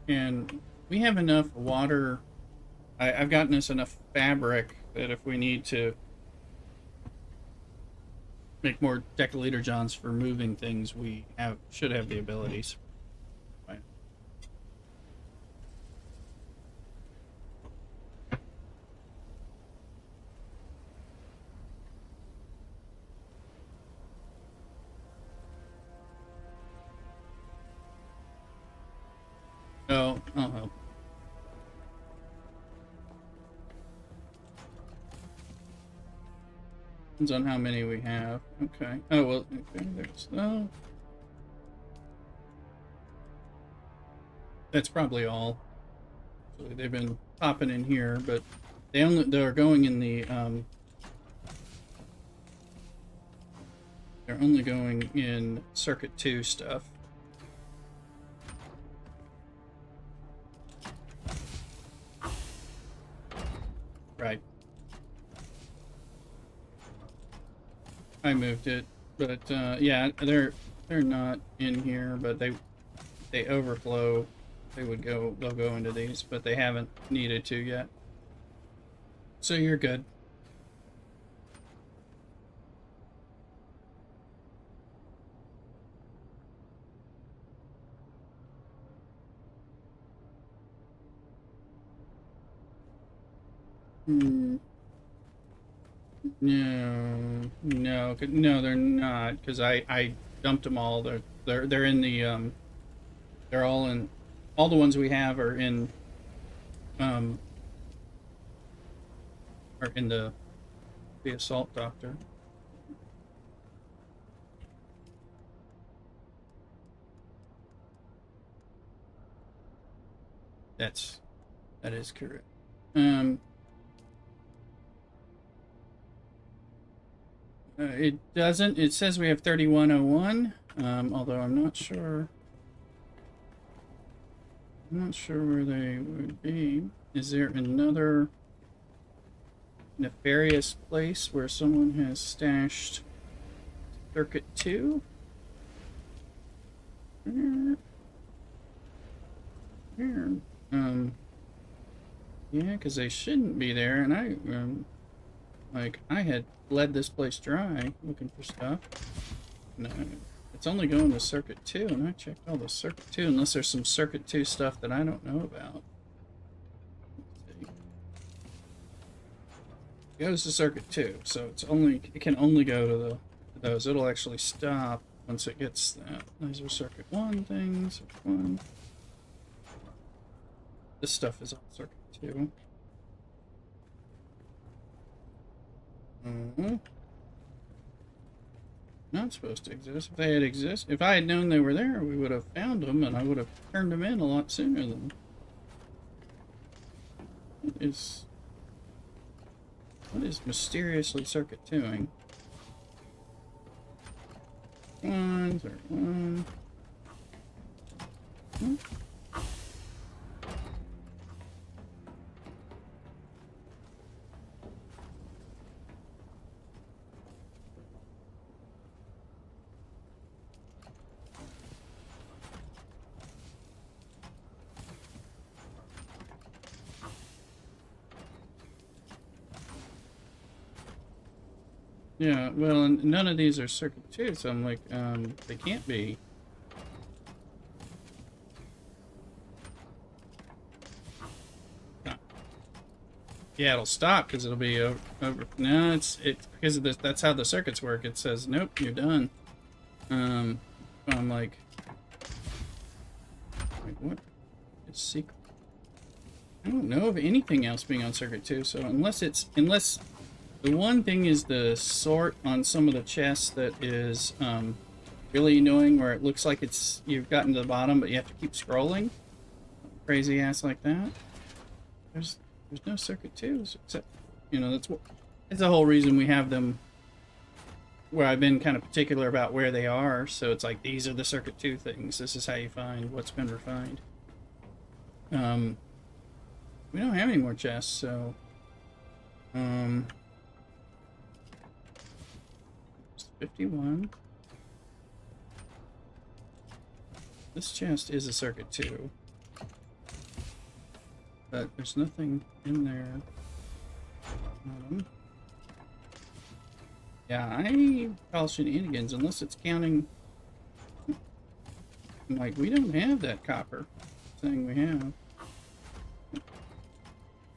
Speaker 1: And we have enough water. I've gotten us enough fabric that if we need to make more deciliter johns for moving things, we should have the abilities. Right. Oh, I'll help. Depends on how many we have. Okay. Oh, well, okay, there's... Oh. That's probably all. So they've been popping in here, but they're going in the they're only going in circuit 2 stuff. Right. I moved it, but yeah, they're not in here, but they overflow. They'll go into these, but they haven't needed to yet. So you're good. No, they're not, because I dumped them all. They're in the they're all in, all the ones we have are in the assault doctor. That is correct. It doesn't. It says we have 3101, although I'm not sure. I'm not sure where they would be. Is there another nefarious place where someone has stashed circuit 2? Here. Yeah, because they shouldn't be there, and I had bled this place dry looking for stuff. No, it's only going to circuit 2, and I checked all the circuit 2, unless there's some circuit 2 stuff that I don't know about. Let's see. It goes to circuit 2, so it can only go to those. It'll actually stop once it gets that. Those are circuit 1 things. Circuit 1. This stuff is on circuit 2. Not supposed to exist. If I had known they were there, we would have found them, and I would have turned them in a lot sooner than. What is mysteriously circuit 2ing? Circuit 1. Yeah, well, and none of these are circuit 2, so I'm like, they can't be. Yeah, it'll stop because it'll be over. No, it's because of this. That's how the circuits work. It says, nope, you're done. I'm like what? It's secret. I don't know of anything else being on circuit 2. So unless the one thing is the sort on some of the chests that is really annoying, where it looks like you've gotten to the bottom, but you have to keep scrolling. Crazy ass like that. There's no circuit 2s, except, that's the whole reason we have them where I've been kind of particular about where they are. So it's like, these are the circuit 2 things. This is how you find what's been refined. We don't have any more chests, so 51. This chest is a circuit 2. But there's nothing in there. Yeah, I call shenanigans unless it's counting. I'm like, we don't have that copper thing we have.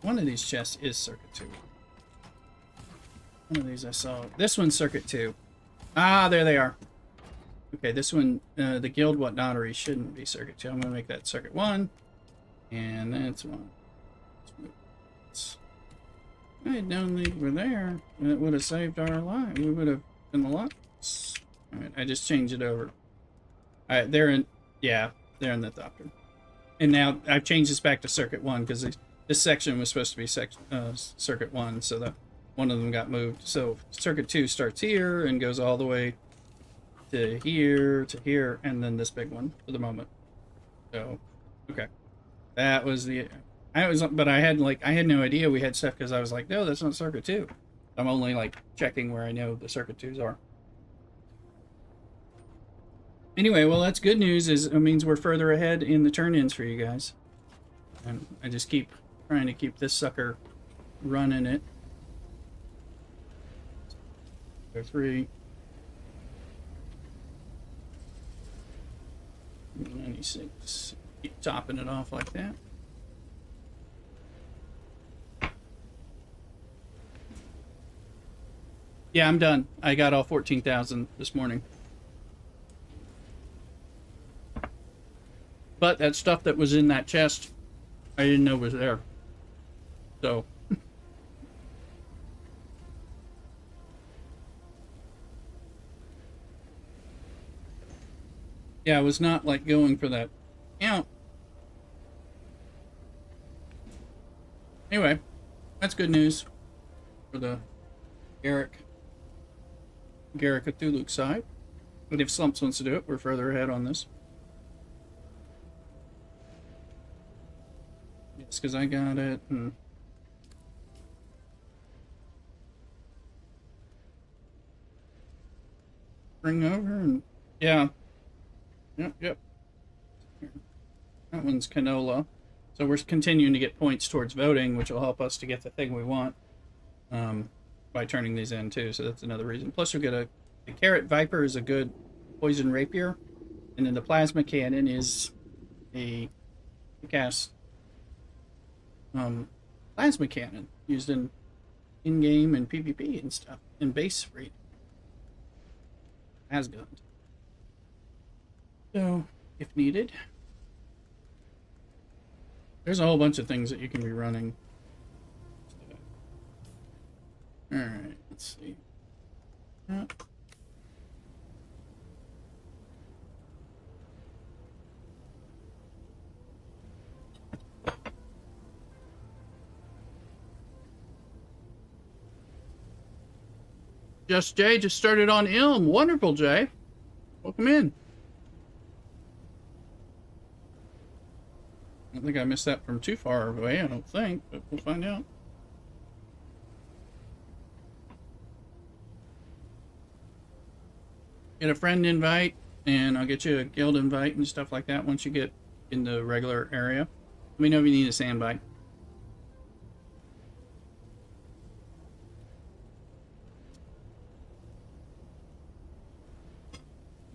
Speaker 1: One of these chests is circuit 2. One of these I saw. This one's circuit 2. Ah, there they are. Okay, this one, the guild whatnottery shouldn't be circuit 2. I'm going to make that circuit 1. And that's 1. If I had known they were there, it would have saved our life. We would have been a lot. Alright, I just changed it over. Alright, they're in the doctor. And now I've changed this back to circuit 1 because this section was supposed to be circuit 1, so that one of them got moved. So circuit 2 starts here and goes all the way to here, and then this big one for the moment. So, okay. That was the... but I had no idea we had stuff because I was like, no, that's not circuit 2. I'm only like checking where I know the circuit 2s are. Anyway, well, that's good news. It means we're further ahead in the turn-ins for you guys. And I just keep trying to keep this sucker running it. 3. 96. Keep topping it off like that. Yeah, I'm done. I got all 14,000 this morning. But that stuff that was in that chest, I didn't know was there. So. Yeah, I was not like going for that count. Anyway, that's good news for the Garrick Cthulhu side. But if Slumps wants to do it, we're further ahead on this. Yes, because I got it. And bring over and yeah. Yep. That one's canola. So we're continuing to get points towards voting, which will help us to get the thing we want by turning these in too. So that's another reason. Plus we get the Carrot Viper is a good poison rapier, and then the plasma cannon is a cast plasma cannon used in game and PvP and stuff in base raid as guns. So, if needed, there's a whole bunch of things that you can be running. Alright, let's see. Jay just started on Ilm. Wonderful, Jay. Welcome in. I don't think I missed that from too far away, I don't think, but we'll find out. Get a friend invite, and I'll get you a guild invite and stuff like that once you get in the regular area. Let me know if you need a sandbite.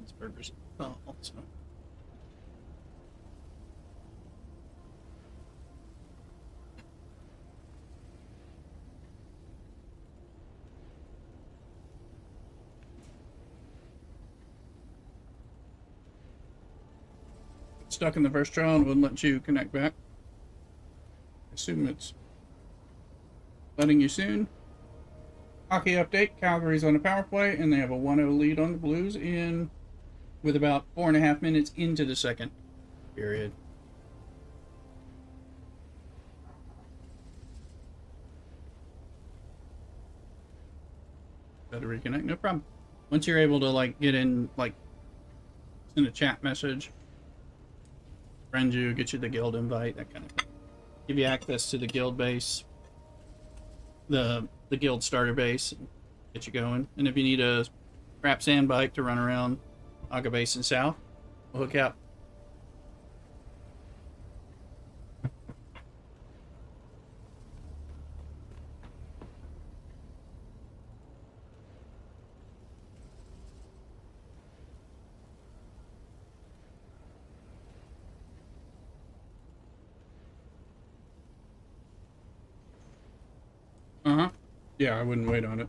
Speaker 1: These burgers are also. Stuck in the first trial and wouldn't let you connect back. I assume it's letting you soon. Hockey update. Calgary's on the power play, and they have a 1-0 lead on the Blues with about 4.5 minutes into the second period. Got to reconnect, no problem. Once you're able to like get in, like send a chat message, friend you, get you the guild invite, that kind of thing. Give you access to the guild base, the guild starter base, get you going. And if you need a crap sand bike to run around Aga Basin South, we'll hook you up. Uh-huh. Yeah, I wouldn't wait on it.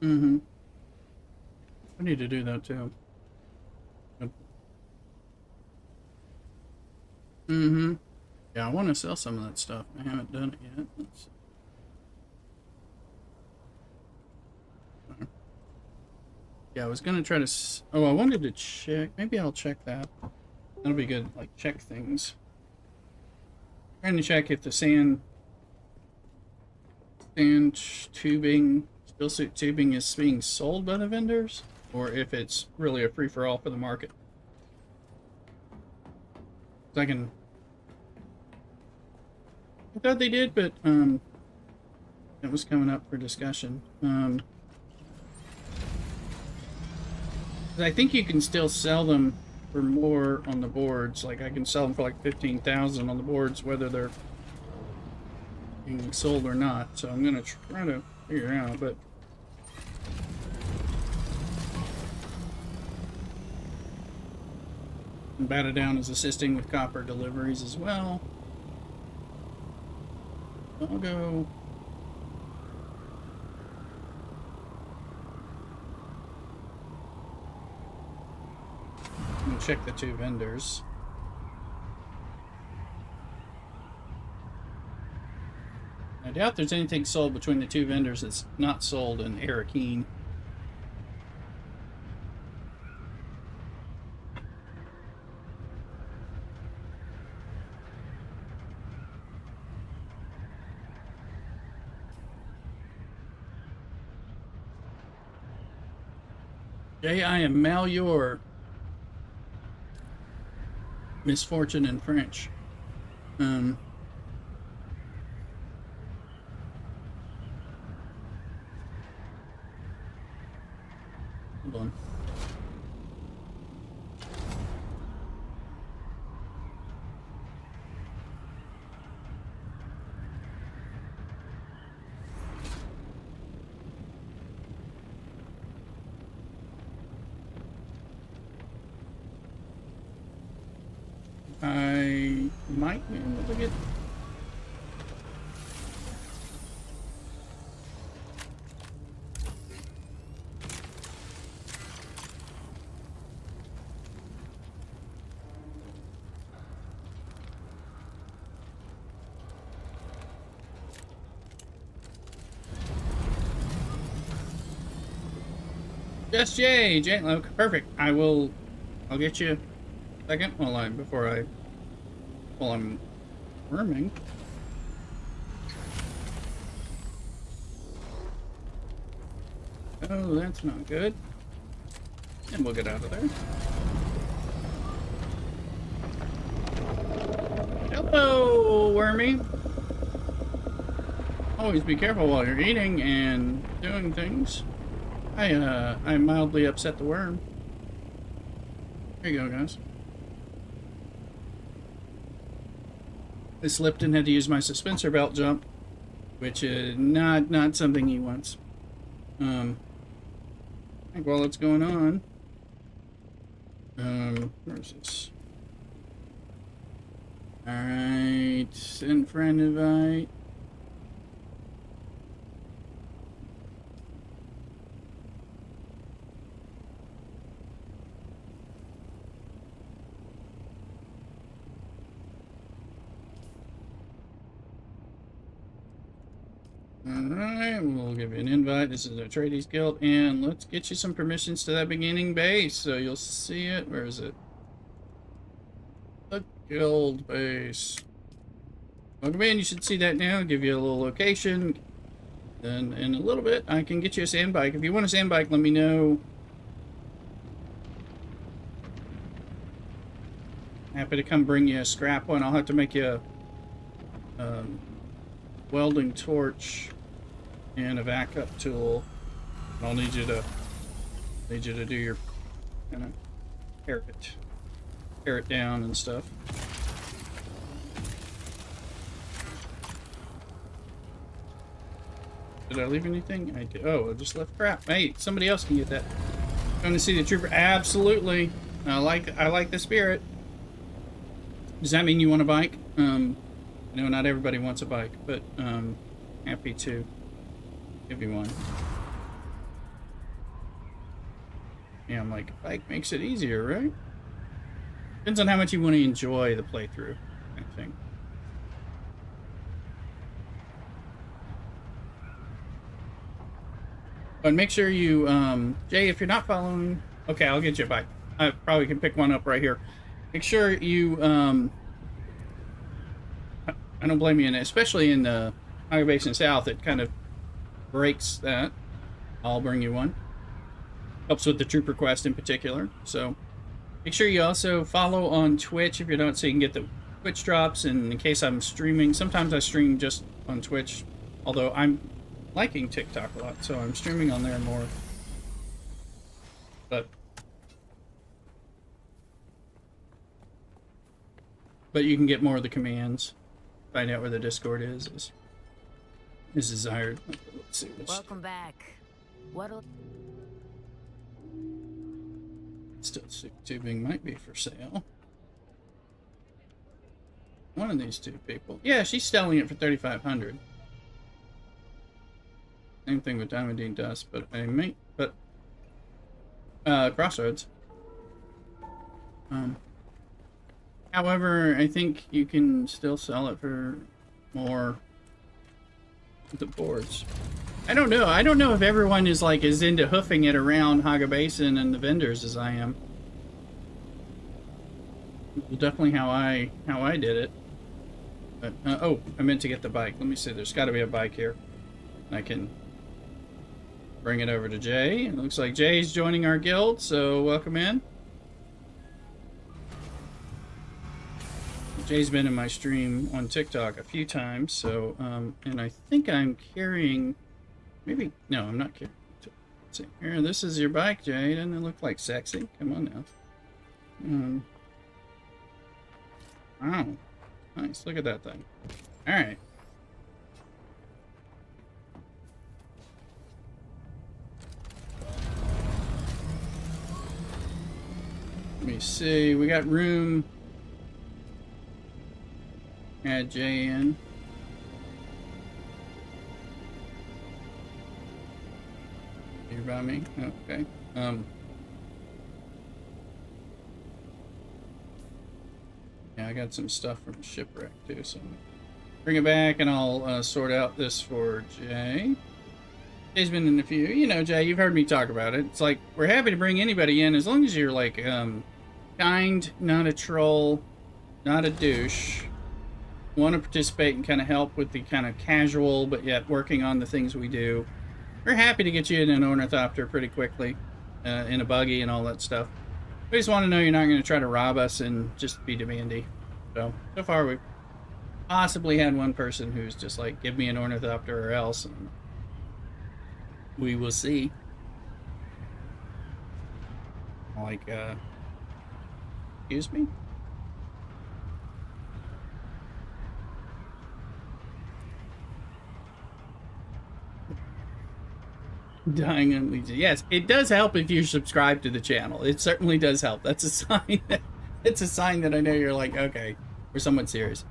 Speaker 1: Mm-hmm. I need to do that too. Mm-hmm. Yeah, I want to sell some of that stuff. I haven't done it yet. Let's see. Yeah, I was gonna try to. Oh, I wanted to check. Maybe I'll check that. That'll be good. Like check things. Trying to check if the sand tubing, spill suit tubing, is being sold by the vendors, or if it's really a free for all for the market. I thought they did, but it was coming up for discussion. I think you can still sell them for more on the boards. Like I can sell them for like 15,000 on the boards, whether they're being sold or not. So I'm gonna try to figure out. But and Bata Down is assisting with copper deliveries as well. I'll go. And check the two vendors. I doubt there's anything sold between the two vendors that's not sold in Arakeen. Jay, I am Malheur. Misfortune in French. Hold on. I might be able to get. Just Jay, Jantloke. Perfect. I'll get you a second while I'm worming. Oh, that's not good. And we'll get out of there. Hello, Wormy. Always be careful while you're eating and doing things. I mildly upset the worm. There you go, guys. I slipped and had to use my suspensor belt jump, which is not something he wants. I think while it's going on, where's this? All right, send friend invite. Alright, we'll give you an invite. This is our Tradies Guild, and let's get you some permissions to that beginning base, so you'll see it. Where is it? The guild base. Welcome in, you should see that now. Give you a little location. Then in a little bit, I can get you a sand bike. If you want a sand bike, let me know. Happy to come bring you a scrap one. I'll have to make you a welding torch and a vac up tool. I'll need you to do your kind of tear it down and stuff. Did I leave anything? I did. Oh, I just left crap. Hey, somebody else can get that. Going to see the trooper? Absolutely. I like the spirit. Does that mean you want a bike? No, not everybody wants a bike, but happy to give you one. Yeah, I'm like, a bike makes it easier, right? Depends on how much you want to enjoy the playthrough, I think. But make sure you, Jay, if you're not following, okay, I'll get you a bike. I probably can pick one up right here. Make sure you, I don't blame you, and especially in the Highway Basin South, it kind of breaks that. I'll bring you one. Helps with the Trooper Quest in particular. So make sure you also follow on Twitch if you don't, so you can get the Twitch drops. And in case I'm streaming, sometimes I stream just on Twitch, although I'm liking TikTok a lot, so I'm streaming on there more. But you can get more of the commands. Find out where the Discord is desired. Let's see which.
Speaker 6: Welcome back. What'll...
Speaker 1: Still, tubing might be for sale. One of these two people. Yeah, she's selling it for $3,500. Same thing with Diamondine Dust, but I might. But Crossroads. However, I think you can still sell it for more with the boards. I don't know. I don't know if everyone is like as into hoofing it around Haga Basin and the vendors as I am. Definitely how I did it. But oh, I meant to get the bike. Let me see. There's got to be a bike here. I can bring it over to Jay. It looks like Jay's joining our guild, so welcome in. Jay's been in my stream on TikTok a few times, so and I think I'm carrying, maybe no, I'm not carrying. Let's see here. This is your bike, Jay. Doesn't it look like sexy? Come on now. Wow, nice. Look at that thing. All right. Let me see. We got room. Add Jay in. You're by me? Okay. Yeah, I got some stuff from Shipwreck too, so bring it back and I'll sort out this for Jay. Jay's been in a few. You know, Jay, you've heard me talk about it. It's like, we're happy to bring anybody in as long as you're like kind, not a troll, not a douche. Want to participate and kind of help with the kind of casual but yet working on the things we do. We're happy to get you in an ornithopter pretty quickly, in a buggy and all that stuff. We just want to know you're not going to try to rob us and just be demandy. So far we've possibly had one person who's just like, give me an ornithopter or else, and we will see. Like, excuse me? Dying Unleashed. Yes, it does help if you subscribe to the channel. It certainly does help. That's a sign that it's a sign that I know you're like, okay, we're somewhat serious.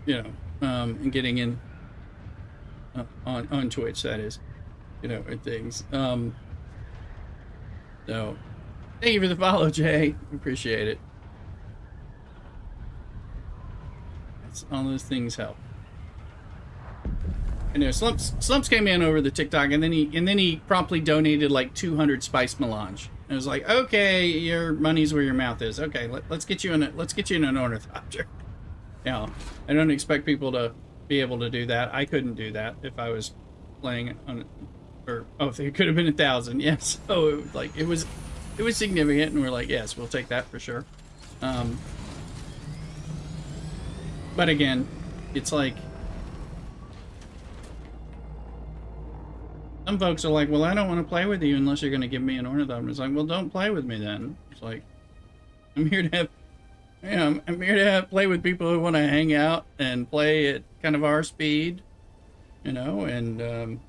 Speaker 1: You know, and getting in on Twitch, that is, you know, and things. So thank you for the follow, Jay. Appreciate it. All those things help. I know Slumps came in over the TikTok, and then he promptly donated like 200 spice melange. And I was like, okay, your money's where your mouth is. Okay, let's get you in an ornithopter. Yeah, I don't expect people to be able to do that. I couldn't do that if I was playing on, or it could have been 1,000. Yes, so it was significant, and we're like, yes, we'll take that for sure. But again, it's like, some folks are like, well, I don't want to play with you unless you're going to give me an ornithopter. It's like, well, don't play with me then. It's like, I'm here to have, I'm here to play with people who want to hang out and play at kind of our speed, you know, and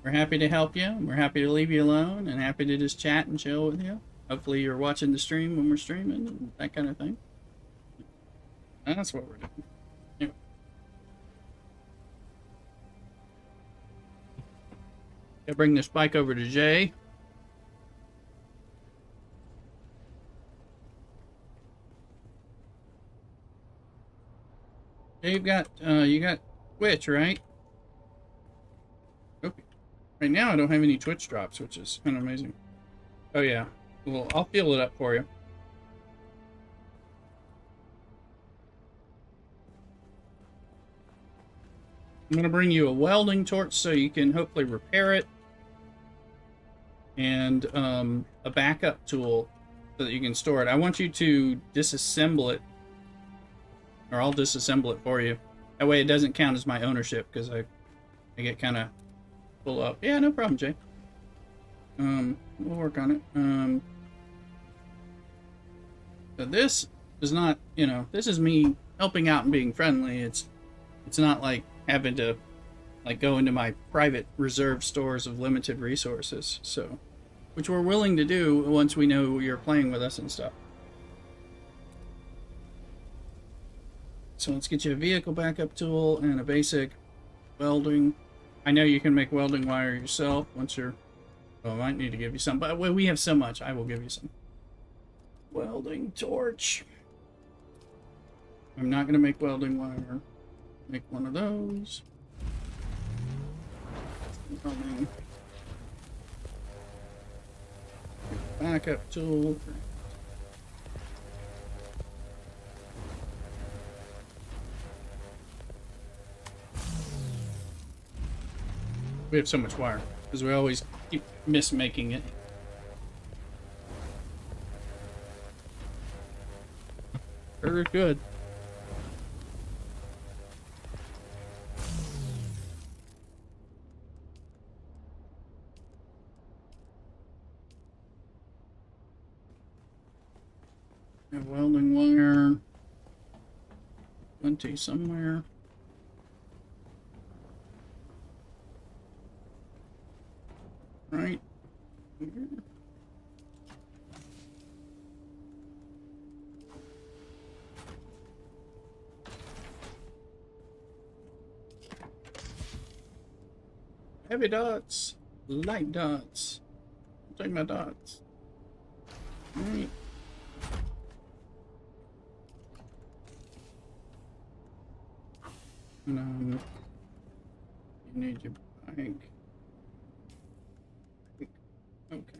Speaker 1: we're happy to help you. We're happy to leave you alone and happy to just chat and chill with you. Hopefully you're watching the stream when we're streaming and that kind of thing. That's what we're doing. Anyway. I'll bring this bike over to Jay. Jay, you got Twitch, right? Okay. Right now I don't have any Twitch drops, which is kind of amazing. Oh yeah. Well, I'll fill it up for you. I'm going to bring you a welding torch so you can hopefully repair it. And a backup tool so that you can store it. I want you to disassemble it. Or I'll disassemble it for you. That way it doesn't count as my ownership because I get kind of full up. Yeah, no problem, Jay. We'll work on it. So this is not, you know, this is me helping out and being friendly. It's not like having to like go into my private reserve stores of limited resources. So, which we're willing to do once we know you're playing with us and stuff. So let's get you a vehicle backup tool and a basic welding. I know you can make welding wire yourself once you're... Well, I might need to give you some, but we have so much, I will give you some. Welding torch. I'm not going to make welding wire. Make one of those. Welding. Backup tool. We have so much wire because we always keep mismaking it. Very good. Have welding wire. Plenty somewhere. Right here. Heavy dots, light dots. Take my dots. Right. And you need your bike. Okay.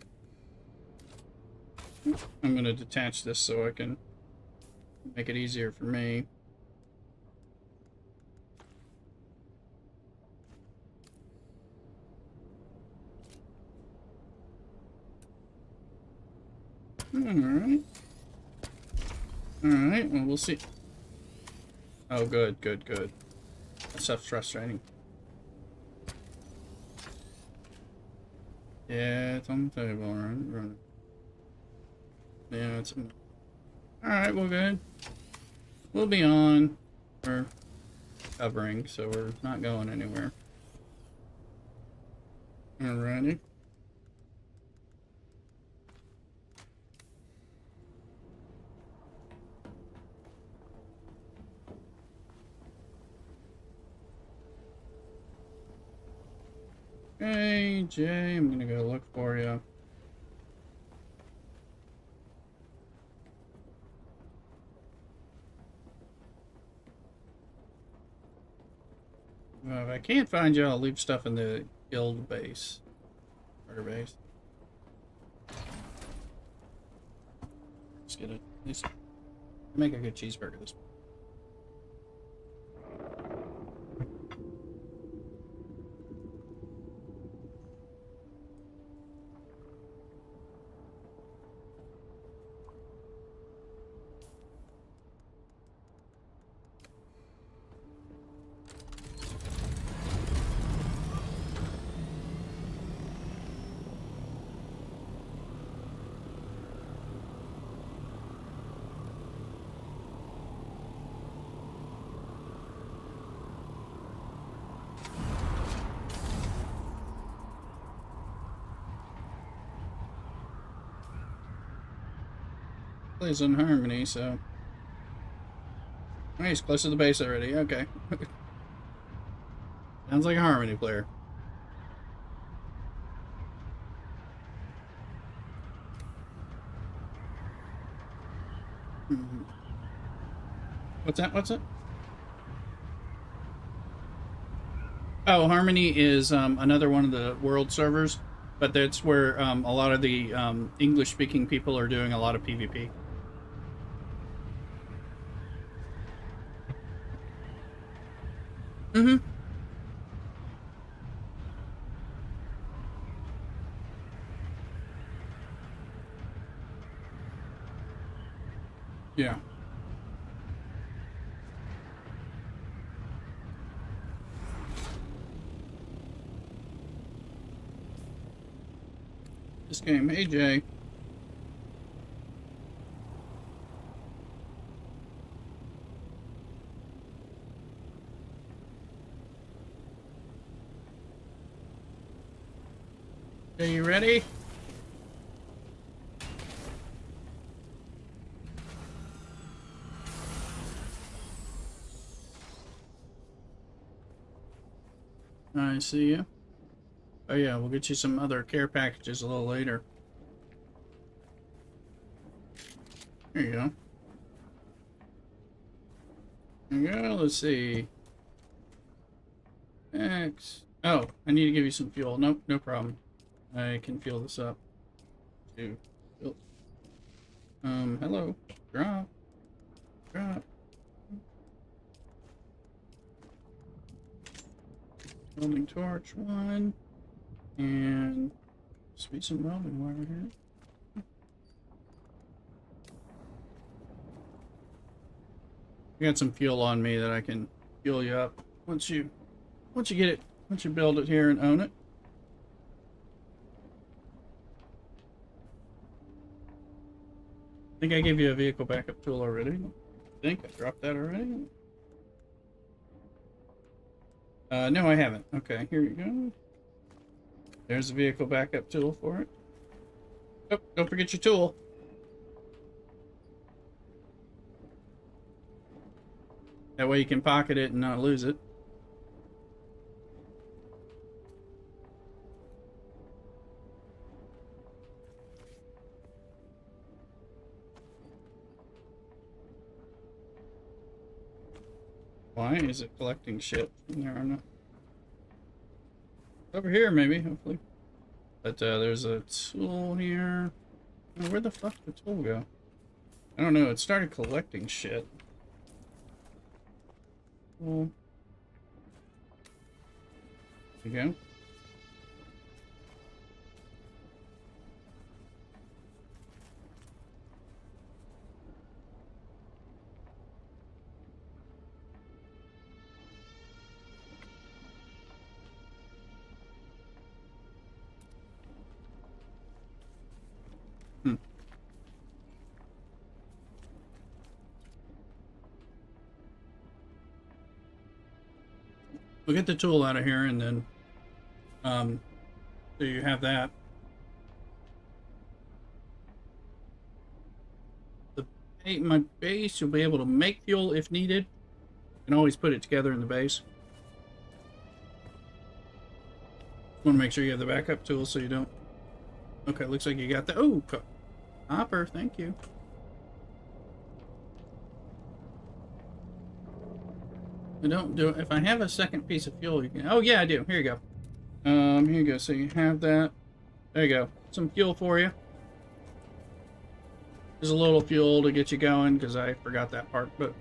Speaker 1: I'm going to detach this so I can make it easier for me. Alright. Alright, well, we'll see. Oh, good, good, good. That stuff's frustrating. Yeah, it's on the table, right? Yeah, it's... Alright, well, good. We'll be on. We're covering, so we're not going anywhere. Alrighty. Hey, Jay, I'm gonna go look for you. Well, if I can't find you, I'll leave stuff in the guild base. Burger base. Let's get it. At least make a good cheeseburger this one. Plays in Harmony, so... Oh, he's close to the base already, okay. Sounds like a Harmony player. What's that? What's it? Oh, Harmony is another one of the world servers, but that's where a lot of the English-speaking people are doing a lot of PvP. Mm-hmm. Yeah. This game, hey Jay. Are you ready? I see you. Oh yeah, we'll get you some other care packages a little later. There you go. There you go, let's see. X. Oh, I need to give you some fuel. Nope, no problem. I can fuel this up. Hello. Drop. Drop. Welding torch 1. And just be some welding wire here. I got some fuel on me that I can fuel you up once you get it, once you build it here and own it. I think I gave you a vehicle backup tool already. I think I dropped that already. No, I haven't. Okay, here you go. There's a vehicle backup tool for it. Oh, don't forget your tool. That way you can pocket it and not lose it. Why is it collecting shit in there? I'm not... Over here, maybe, hopefully. But there's a tool here. Oh, where the fuck did the tool go? I don't know. It started collecting shit. Well, there you go. We'll get the tool out of here and then so you have that. My base, you'll be able to make fuel if needed. You can always put it together in the base. Want to make sure you have the backup tool so you don't. Okay, looks like you got the. Oh, hopper, thank you. I don't do it. If I have a second piece of fuel, you can. Oh yeah, I do. Here you go. Here you go. So you have that. There you go. Some fuel for you. There's a little fuel to get you going because I forgot that part, but.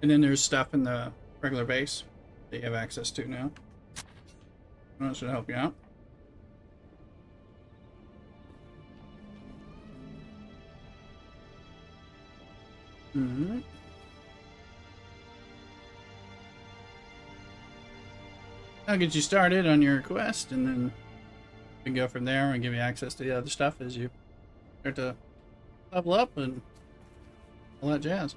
Speaker 1: And then there's stuff in the regular base that you have access to now. That should help you out. Alright. I'll get you started on your quest, and then we can go from there and give you access to the other stuff as you start to level up and all that jazz.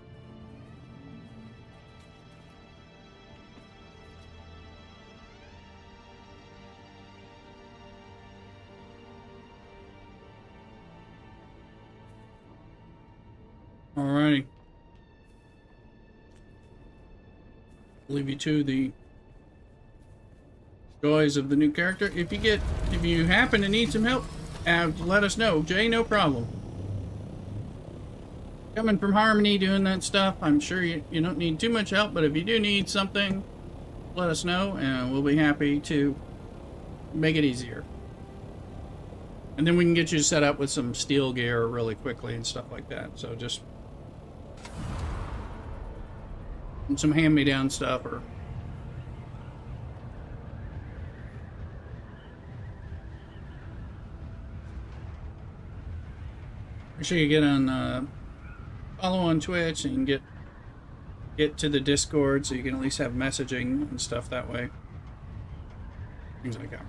Speaker 1: Alrighty. Leave you to the joys of the new character. If you happen to need some help, let us know. Jay, no problem. Coming from Harmony doing that stuff, I'm sure you don't need too much help, but if you do need something, let us know, and we'll be happy to make it easier. And then we can get you set up with some steel gear really quickly and stuff like that. So just some hand-me-down stuff, or make sure you get on follow on Twitch and get to the Discord so you can at least have messaging and stuff that way. Things like that.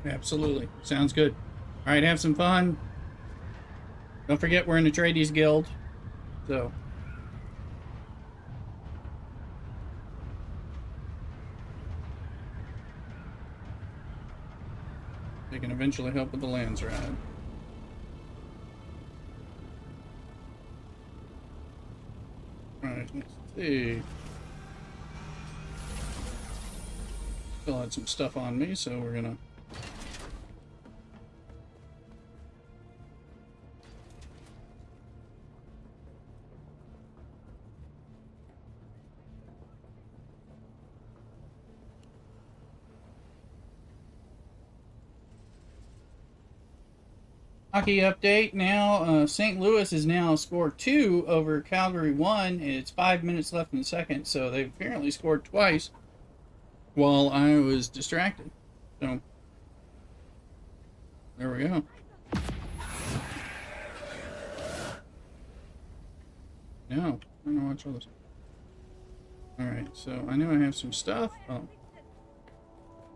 Speaker 1: Absolutely. Sounds good. All right, have some fun. Don't forget we're in the Tradies Guild. So they can eventually help with the Landsraad. All right, let's see. Still had some stuff on me, so we're gonna hockey update now. St. Louis is now scored 2 over Calgary 1. It's 5 minutes left in the second, so they apparently scored twice while I was distracted. So there we go. No, I don't know watch all this. Alright, so I know I have some stuff. Oh.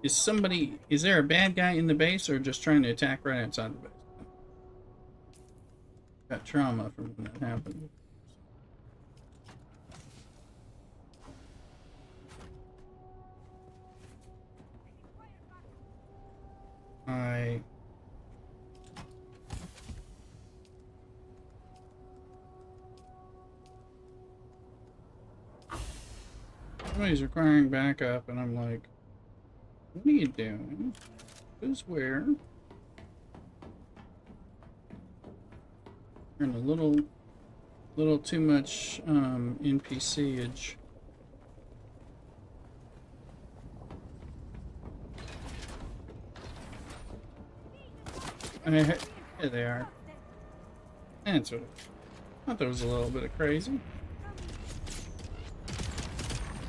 Speaker 1: Is there a bad guy in the base or just trying to attack right outside the base? Got trauma from when that happened. Somebody's requiring backup, and I'm like, what are you doing? Who's where? You're in a little too much NPC-age. Here they are. And sort of. I thought there was a little bit of crazy.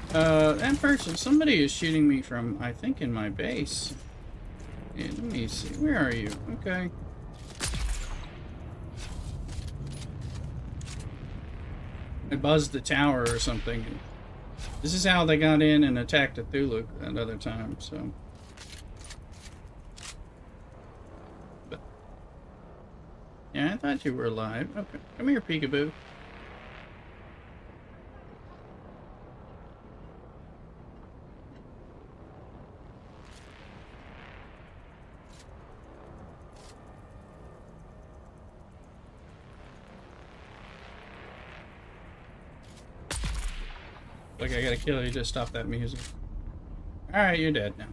Speaker 1: That person, somebody is shooting me from, I think, in my base. Yeah, let me see. Where are you? Okay. I buzzed the tower or something. This is how they got in and attacked Cthulhu at other times, so. But, yeah, I thought you were alive. Okay. Come here, peekaboo. Like I gotta kill you to stop that music. Alright, you're dead now.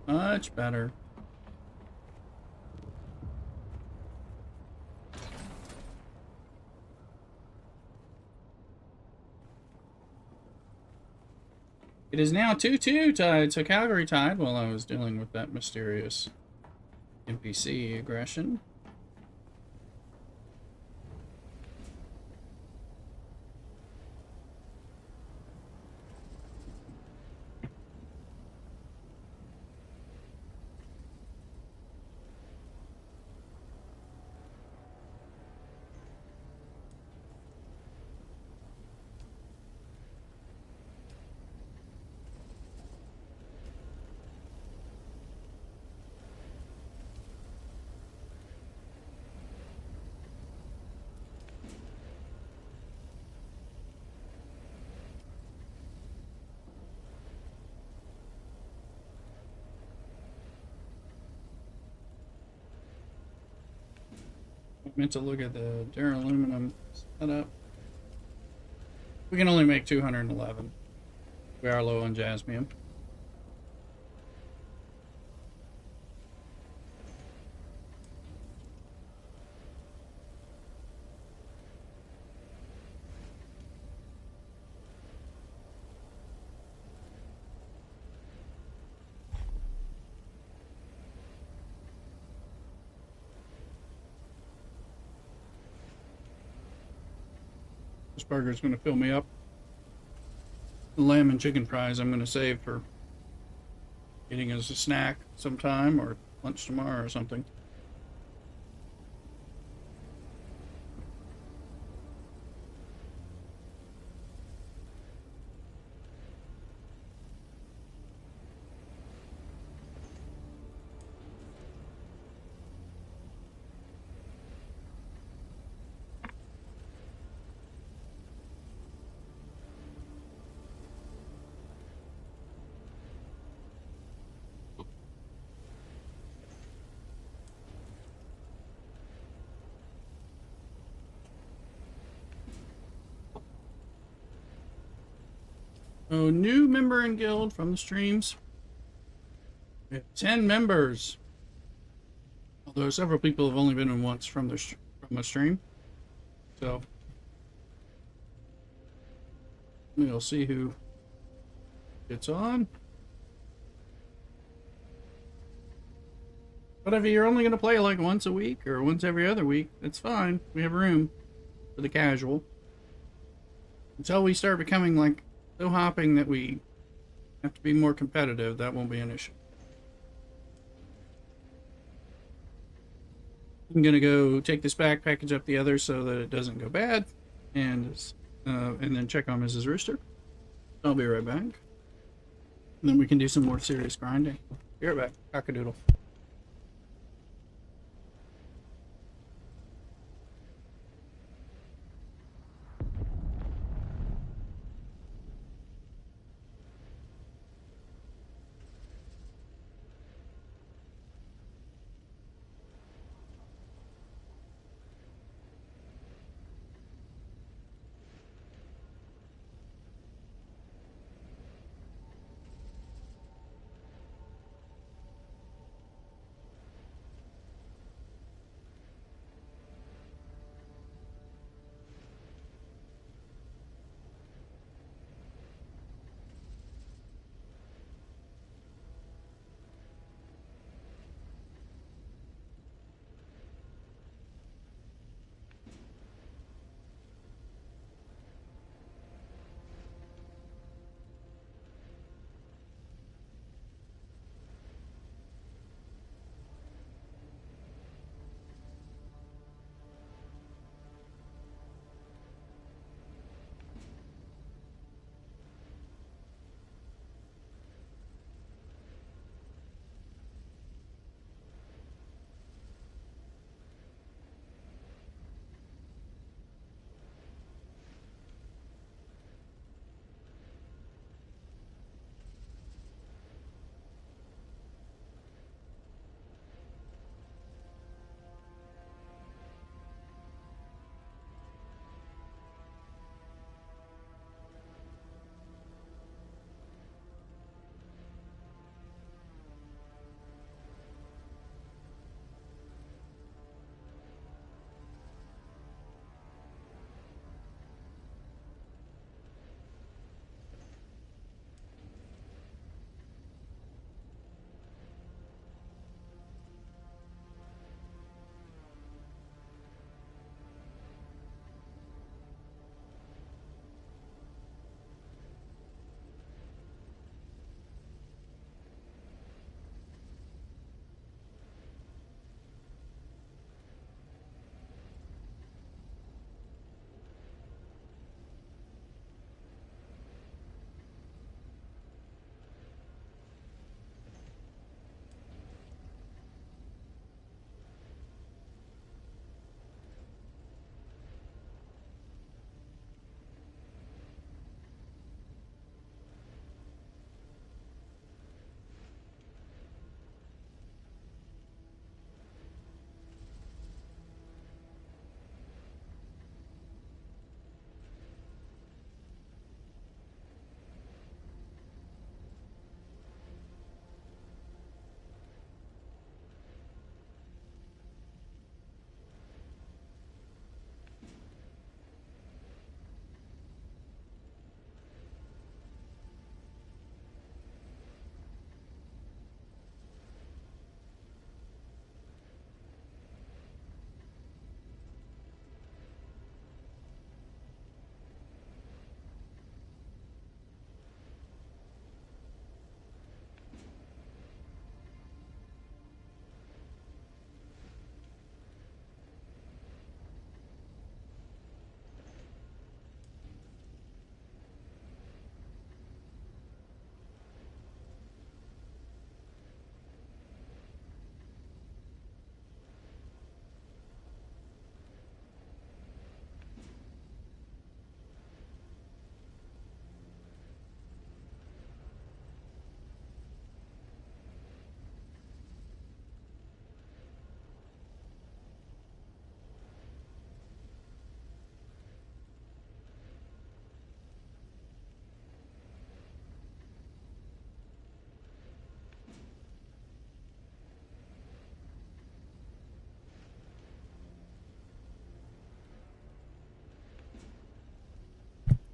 Speaker 1: Much better. It is now 2-2 tied, so Calgary tied while I was dealing with that mysterious NPC aggression. Meant to look at the duraluminum setup. We can only make 211. We are low on jasmium. This burger's going to fill me up. The lamb and chicken fries I'm going to save for eating as a snack sometime or lunch tomorrow or something. Oh, new member in guild from the streams. We have 10 members. Although several people have only been in once from a stream. So we'll see who gets on. But if you're only going to play like once a week or once every other week, it's fine. We have room for the casual. Until we start becoming like so hopping that we have to be more competitive, that won't be an issue. I'm gonna go take this back, package up the other so that it doesn't go bad, and then check on Mrs. Rooster. I'll be right back. And then we can do some more serious grinding. Be right back. Cockadoodle.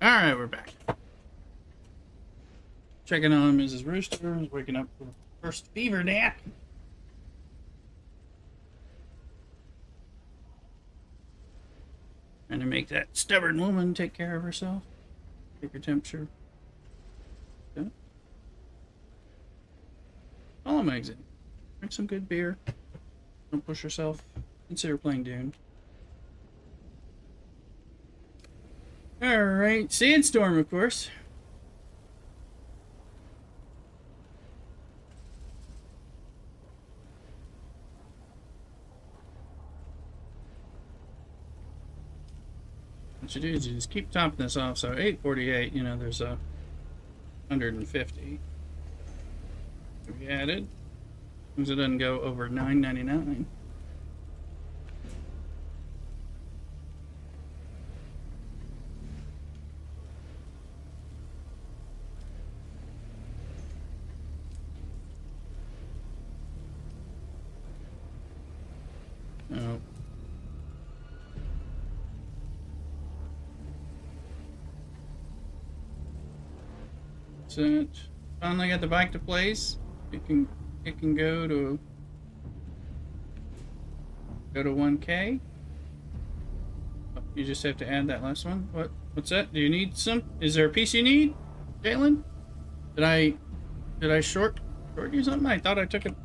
Speaker 1: Alright, we're back. Checking on Mrs. Rooster, who's waking up for the first fever nap. Trying to make that stubborn woman take care of herself. Take her temperature. Okay. All I'm exiting. Drink some good beer. Don't push yourself. Consider playing Dune. Alright, Sandstorm, of course. What you do is you just keep topping this off. So 848, you know, there's a 150 to be added. As long as it doesn't go over $9.99. Oh. So finally got the bike to place. It can go to 1K. Oh, you just have to add that last one. What's that? Do you need some? Is there a piece you need, Jalen? Did I short you something? I thought I took it.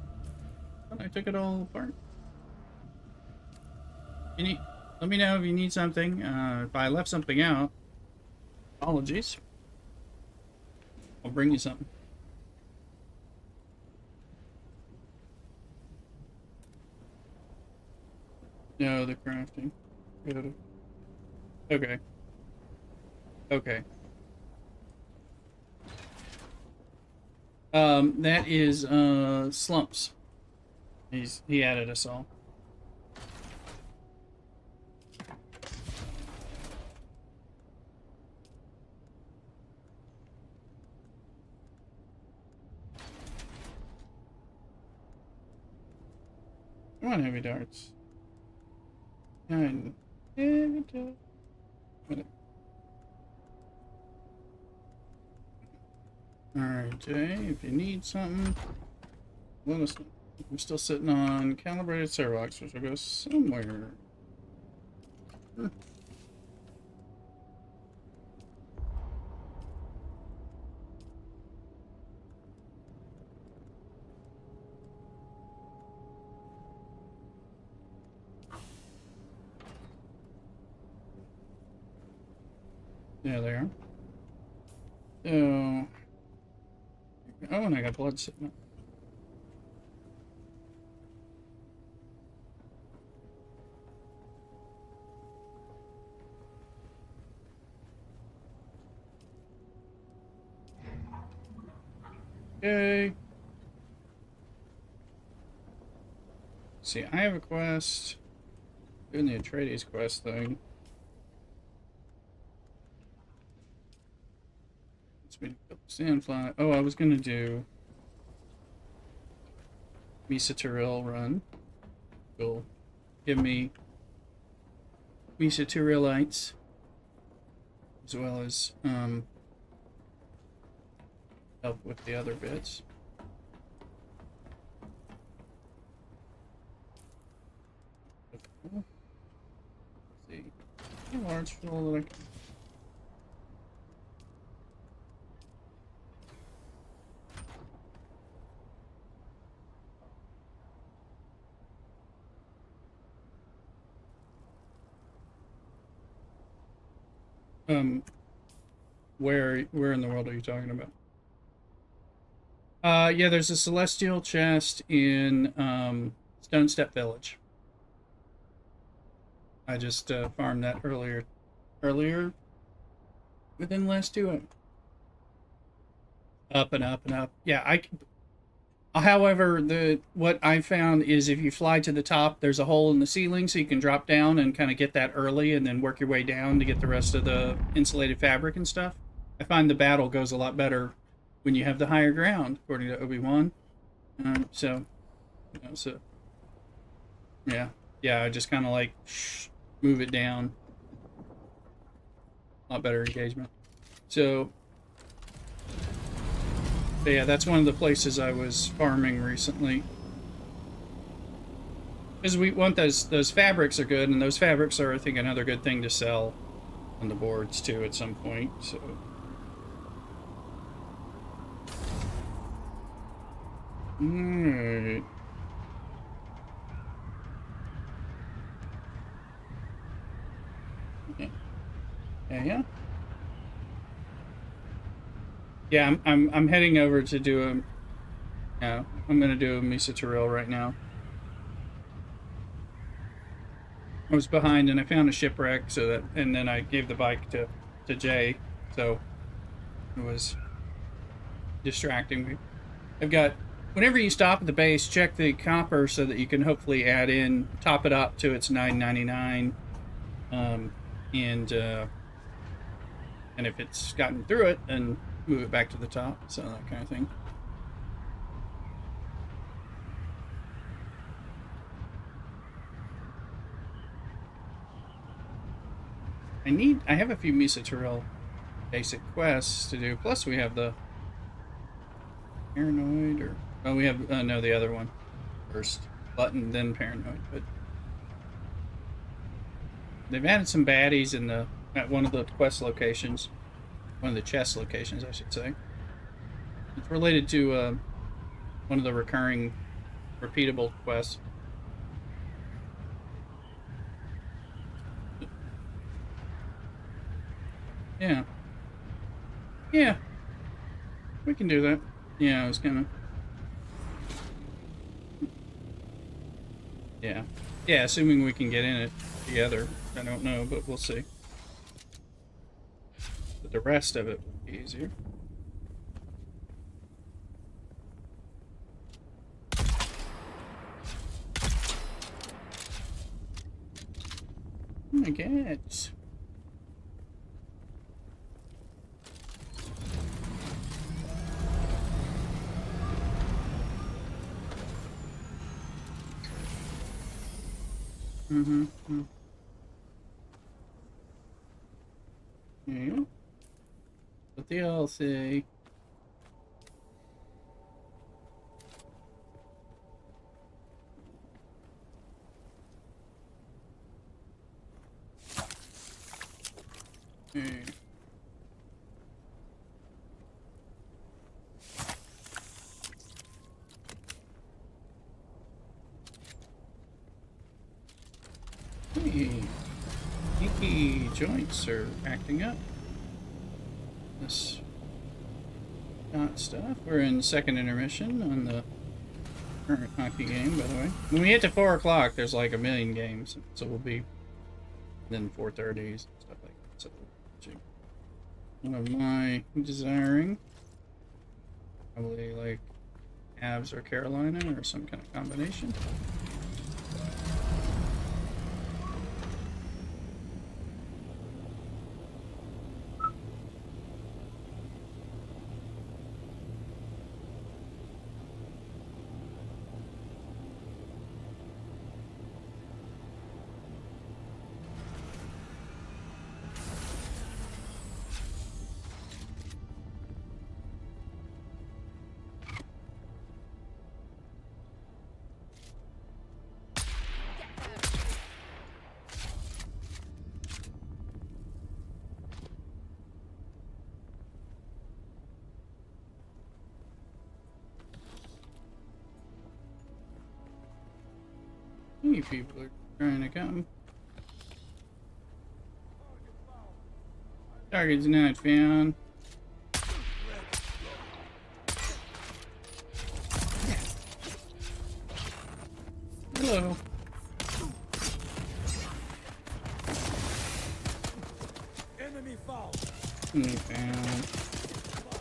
Speaker 1: I took it all apart. Let me know if you need something. If I left something out, apologies. I'll bring you something. No, the crafting. Okay. Okay. That is Slumps. He added us all. Come on, heavy darts. Heavy darts. Alright, Jay, if you need something, let us know. I'm still sitting on calibrated servox, which will go somewhere. Yeah, they are. So, oh, and I got blood sitting up. Okay. See, I have a quest. Doing the Atreides quest thing. Sandfly. Oh, I was gonna do Misa Tyrell run. Will give me Misa Tyrellites as well as help with the other bits. Let's see, how large full that I can. Where in the world are you talking about? Yeah, there's a celestial chest in Stone Step Village. I just farmed that earlier within the last 2 hours. Up and up and up. Yeah, however, what I found is if you fly to the top, there's a hole in the ceiling, so you can drop down and kind of get that early, and then work your way down to get the rest of the insulated fabric and stuff. I find the battle goes a lot better when you have the higher ground, according to Obi-Wan. So yeah, I just kind of like move it down. A lot better engagement. So yeah, that's one of the places I was farming recently. Because we want those fabrics are good, and those fabrics are, I think, another good thing to sell on the boards too at some point. So alright. Yeah. Yeah, I'm heading over to do a. Yeah, I'm gonna do a Misa Turil right now. I was behind and I found a shipwreck, so that, and then I gave the bike to Jay, so it was distracting me. I've got, whenever you stop at the base, check the copper so that you can hopefully add in, top it up to its $9.99, and if it's gotten through it, then move it back to the top, so that kind of thing. I have a few Misa Turil basic quests to do, plus we have the Paranoid, or, oh, we have, no, the other one. First Button, then Paranoid, but they've added some baddies in at one of the quest locations. One of the chest locations, I should say. It's related to one of the recurring, repeatable quests. Yeah. Yeah. We can do that. Yeah, I was gonna... Yeah. Yeah, assuming we can get in it together. I don't know, but we'll see. But the rest of it will be easier. Oh my god. Yeah. What they all say. Okay. Hey, sneaky joints are acting up. This dot stuff. We're in second intermission on the current hockey game, by the way. When we get to 4 o'clock, there's like a million games, so we'll be then 4:30s and stuff like that. So, one of my desiring, probably like Avs or Carolina or some kind of combination. Many people are trying to come. Target's not found. Hello.
Speaker 10: Enemy fall.
Speaker 1: Found.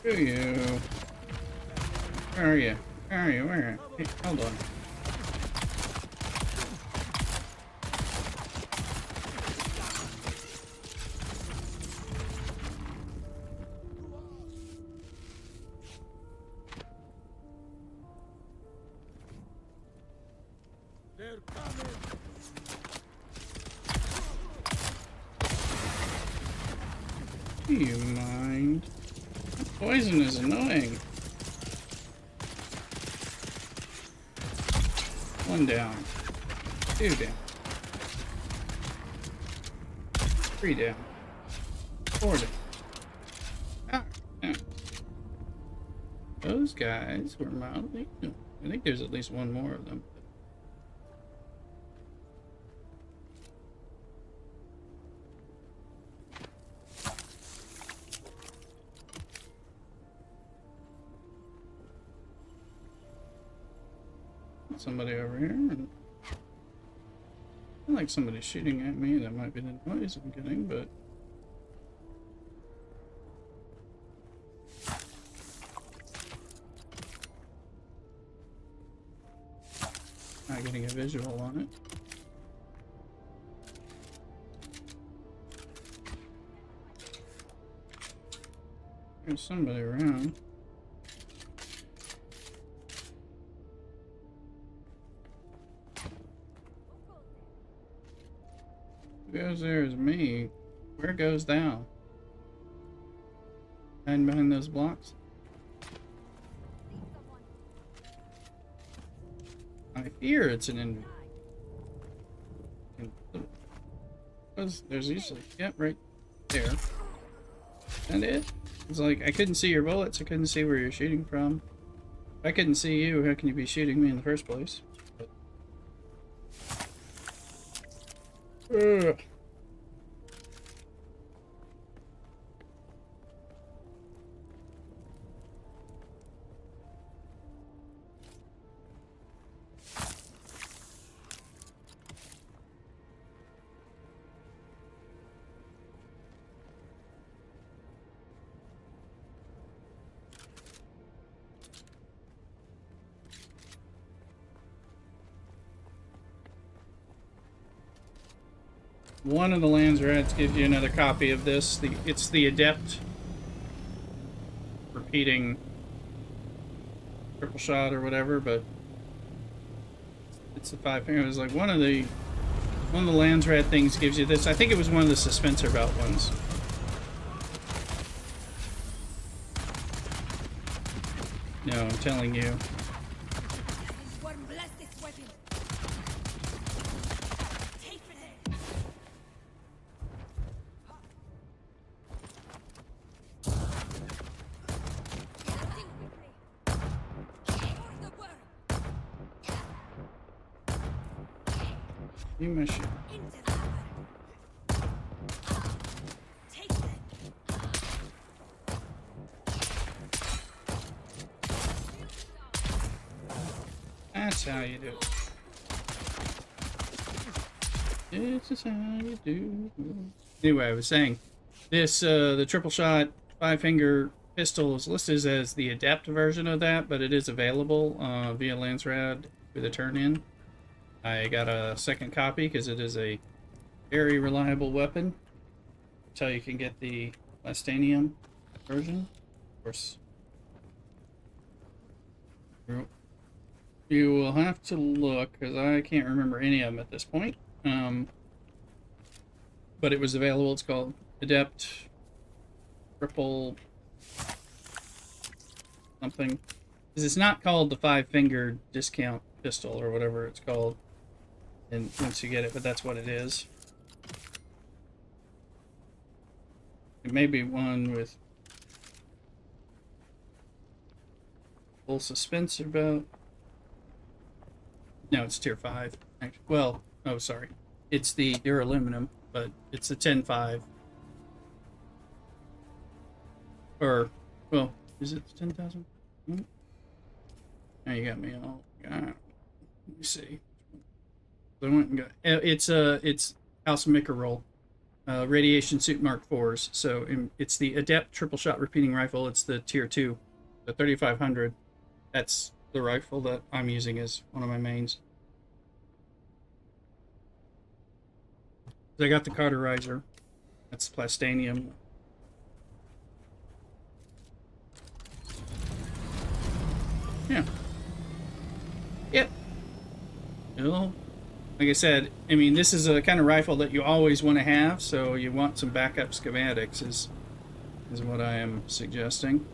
Speaker 1: Who are you? Where are you? Where are you? Where? Hey, hold on.
Speaker 10: They're coming.
Speaker 1: Do you mind? That poison is annoying. One down. Two down. Three down. Four down. Ah, down. Those guys were mildly. I think there's at least one more of them. Somebody over here. And I feel like somebody's shooting at me. That might be the noise I'm getting, but not getting a visual on it. There's somebody around. Who goes there is me. Where goes thou? Hiding behind those blocks? I fear it's an enemy. There's usually, yep, right there. And it? It's like, I couldn't see your bullets, I couldn't see where you're shooting from. If I couldn't see you, how can you be shooting me in the first place? Ugh. One of the Landsraads gives you another copy of this. It's the Adept repeating triple shot or whatever, but it's the 5 finger. It was like one of the Landsraad things gives you this. I think it was one of the suspensor belt ones. No, I'm telling you. You mission. That's how you do it. This is how you do it. Anyway, I was saying, this, the triple shot 5-finger pistol is listed as the Adept version of that, but it is available via Landsraad with a turn-in. I got a second copy because it is a very reliable weapon. Until you can get the Lastanium version. Of course, you will have to look because I can't remember any of them at this point. But it was available. It's called Adept Triple something. Because it's not called the 5-finger discount pistol or whatever it's called. And once you get it, but that's what it is. It may be one with full suspensor belt. No, it's tier 5. Actually, well, oh, sorry. It's the duraluminum, but it's a 10.5. Or, well, is it 10,000? Now you got me all. Let me see. I went and got it's House Mickerroll, Radiation Suit Mark 4s. So it's the Adept triple shot repeating rifle. It's the tier 2, the 3500. That's the rifle that I'm using as one of my mains. I got the cauterizer. That's plastanium. Yeah. Yep. Well, like I said, I mean, this is a kind of rifle that you always want to have, so you want some backup schematics. Is is what I am suggesting.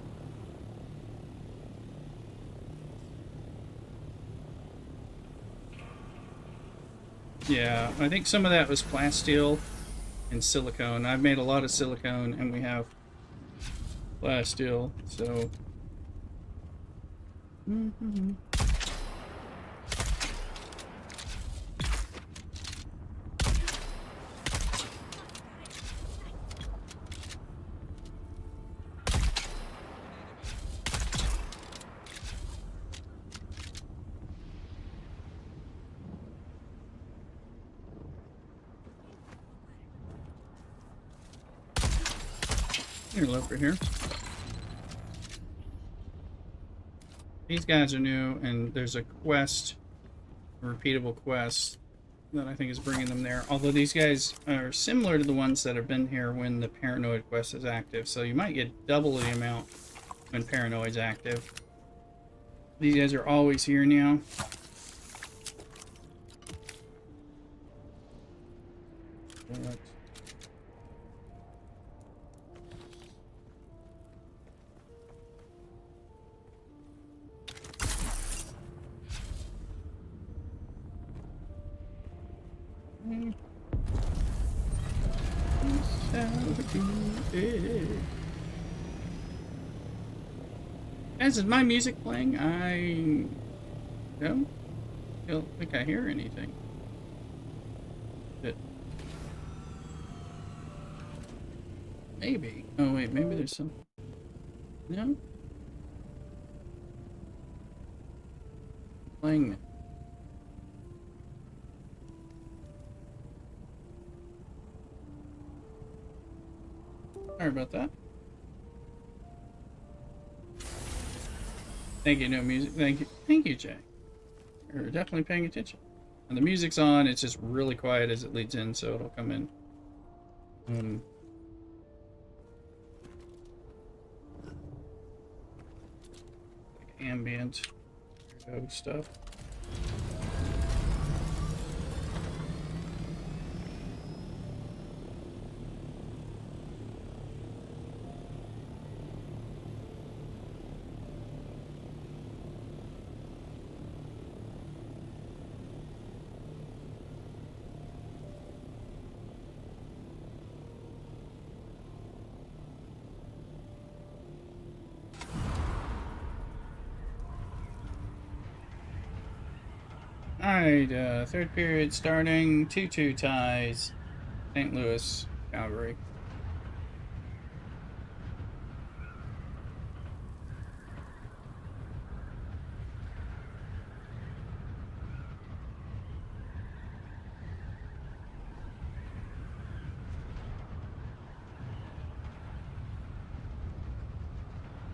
Speaker 1: Yeah, I think some of that was plasteel and silicone. I've made a lot of silicone, and we have plasteel, so... Here, over here. These guys are new, and there's a quest, a repeatable quest, that I think is bringing them there. Although these guys are similar to the ones that have been here when the Paranoid quest is active, so you might get double the amount when Paranoid's active. These guys are always here now. But Guys, is my music playing? I don't think I hear anything. Maybe. Oh wait, maybe there's some. No? Playing. Sorry about that. Thank you, no music. Thank you, Jay. You're definitely paying attention. And the music's on, it's just really quiet as it leads in, so it'll come in. Like ambient stuff. Alright, third period starting. 2-2 ties. St. Louis, Calgary.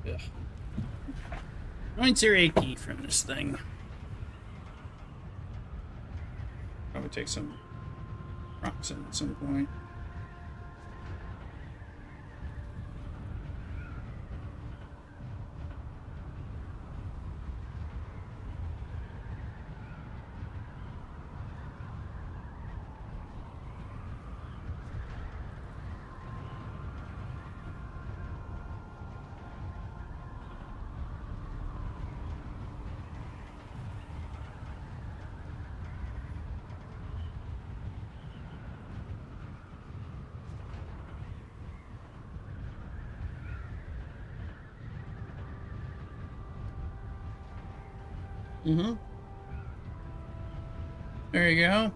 Speaker 1: Ugh. Joints are achy from this thing. Probably take some rocks in at some point. There you go.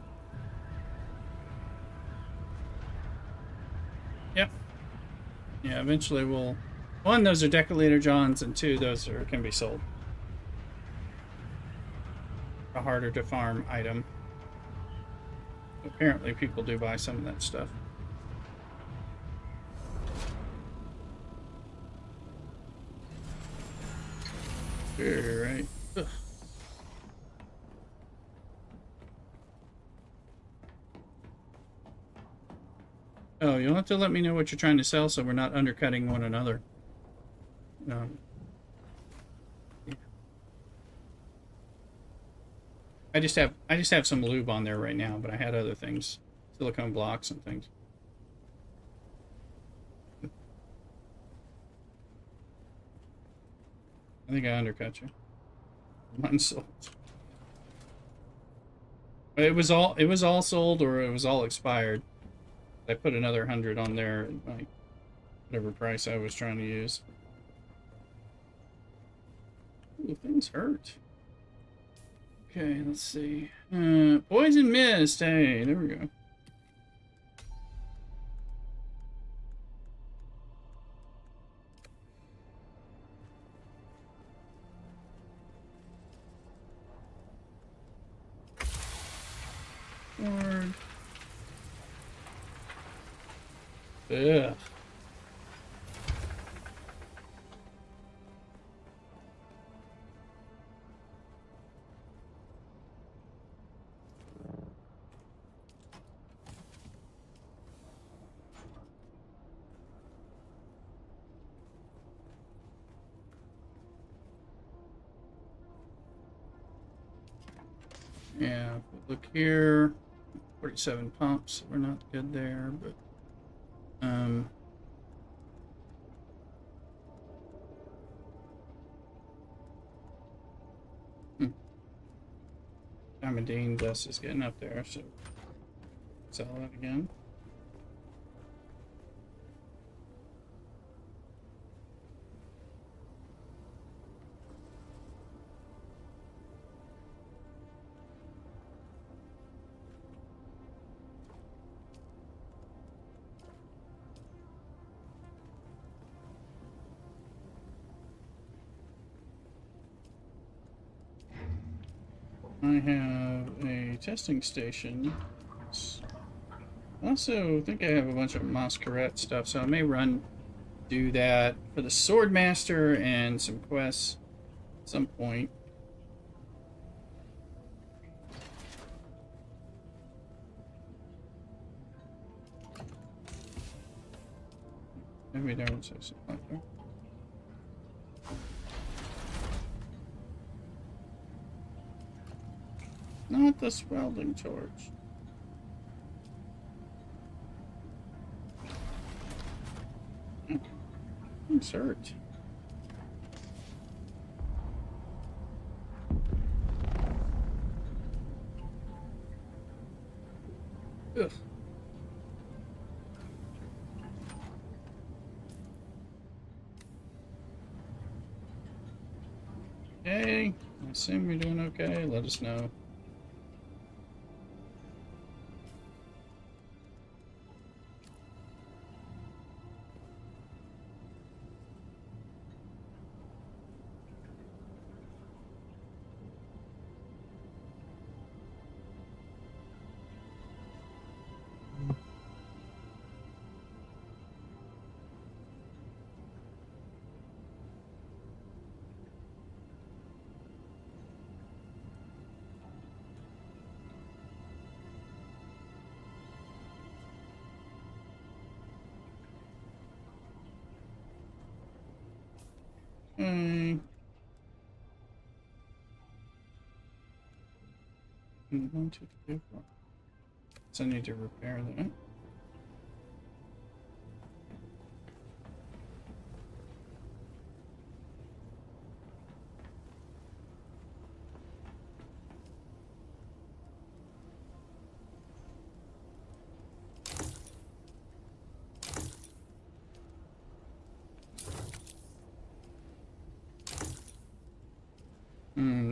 Speaker 1: Yep. Yeah, eventually we'll... One, those are Decalator Johns, and two, those can be sold. A harder to farm item. Apparently people do buy some of that stuff. Alright. Ugh. Oh, you'll have to let me know what you're trying to sell so we're not undercutting one another. Yeah. I just have some lube on there right now, but I had other things. Silicone blocks and things. I think I undercut you. Mine's sold. It was all sold, or it was all expired. I put another 100 on there at my whatever price I was trying to use. Ooh, things hurt. Okay, let's see. Poison mist. Hey, there we go. Sword. Ugh. Yeah, look here. 47 pumps. We're not good there, but Diamondine dust is getting up there, so sell that again. I have a testing station. I also think I have a bunch of Masquerade stuff, so I may do that for the Swordmaster and some quests at some point. Maybe don't say something like that. Not this welding torch. Insert. Ugh. Okay, I assume you're doing okay. Let us know. One, two, three, four. So I need to repair that.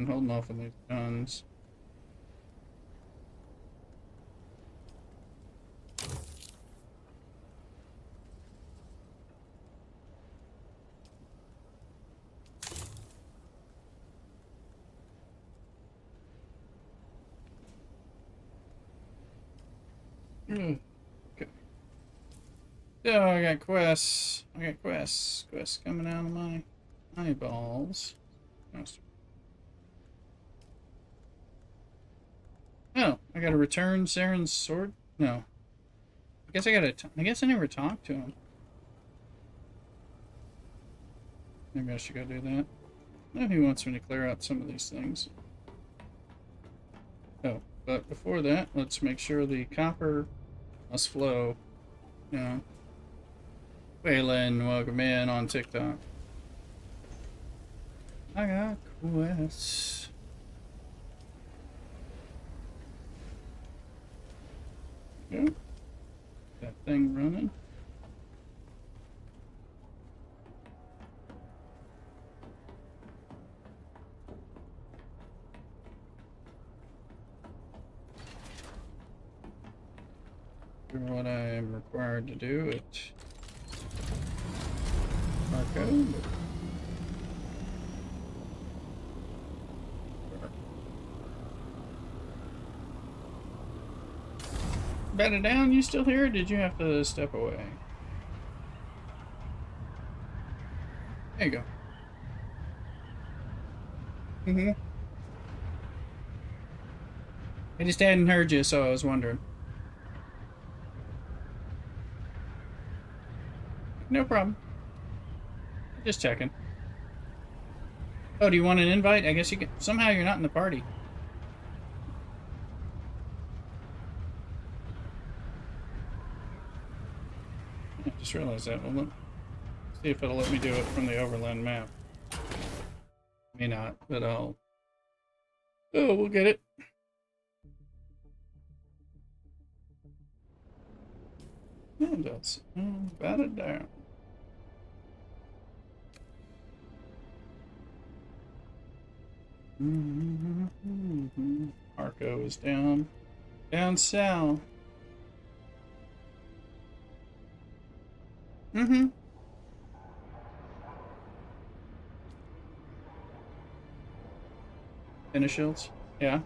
Speaker 1: Holding off on these guns. Okay. So I got quests. Quests coming out of my eyeballs. Oh, I gotta return Saren's sword? No. I guess I guess I never talked to him. Maybe I should go do that. No, he wants me to clear out some of these things. Oh, but before that, let's make sure the copper must flow. Yeah. Waylon, welcome in on TikTok. I got quests. Yeah. That thing running. Do what I am required to do at Marco. Better down, you still here? Or did you have to step away? There you go. I just hadn't heard you, so I was wondering. No problem. Just checking. Oh, do you want an invite? I guess you can. Somehow you're not in the party. I just realized that. Well, see if it'll let me do it from the overland map. May not, but I'll... Oh, we'll get it. And that's bat it down. Marco is down south. Finish shields? Yeah.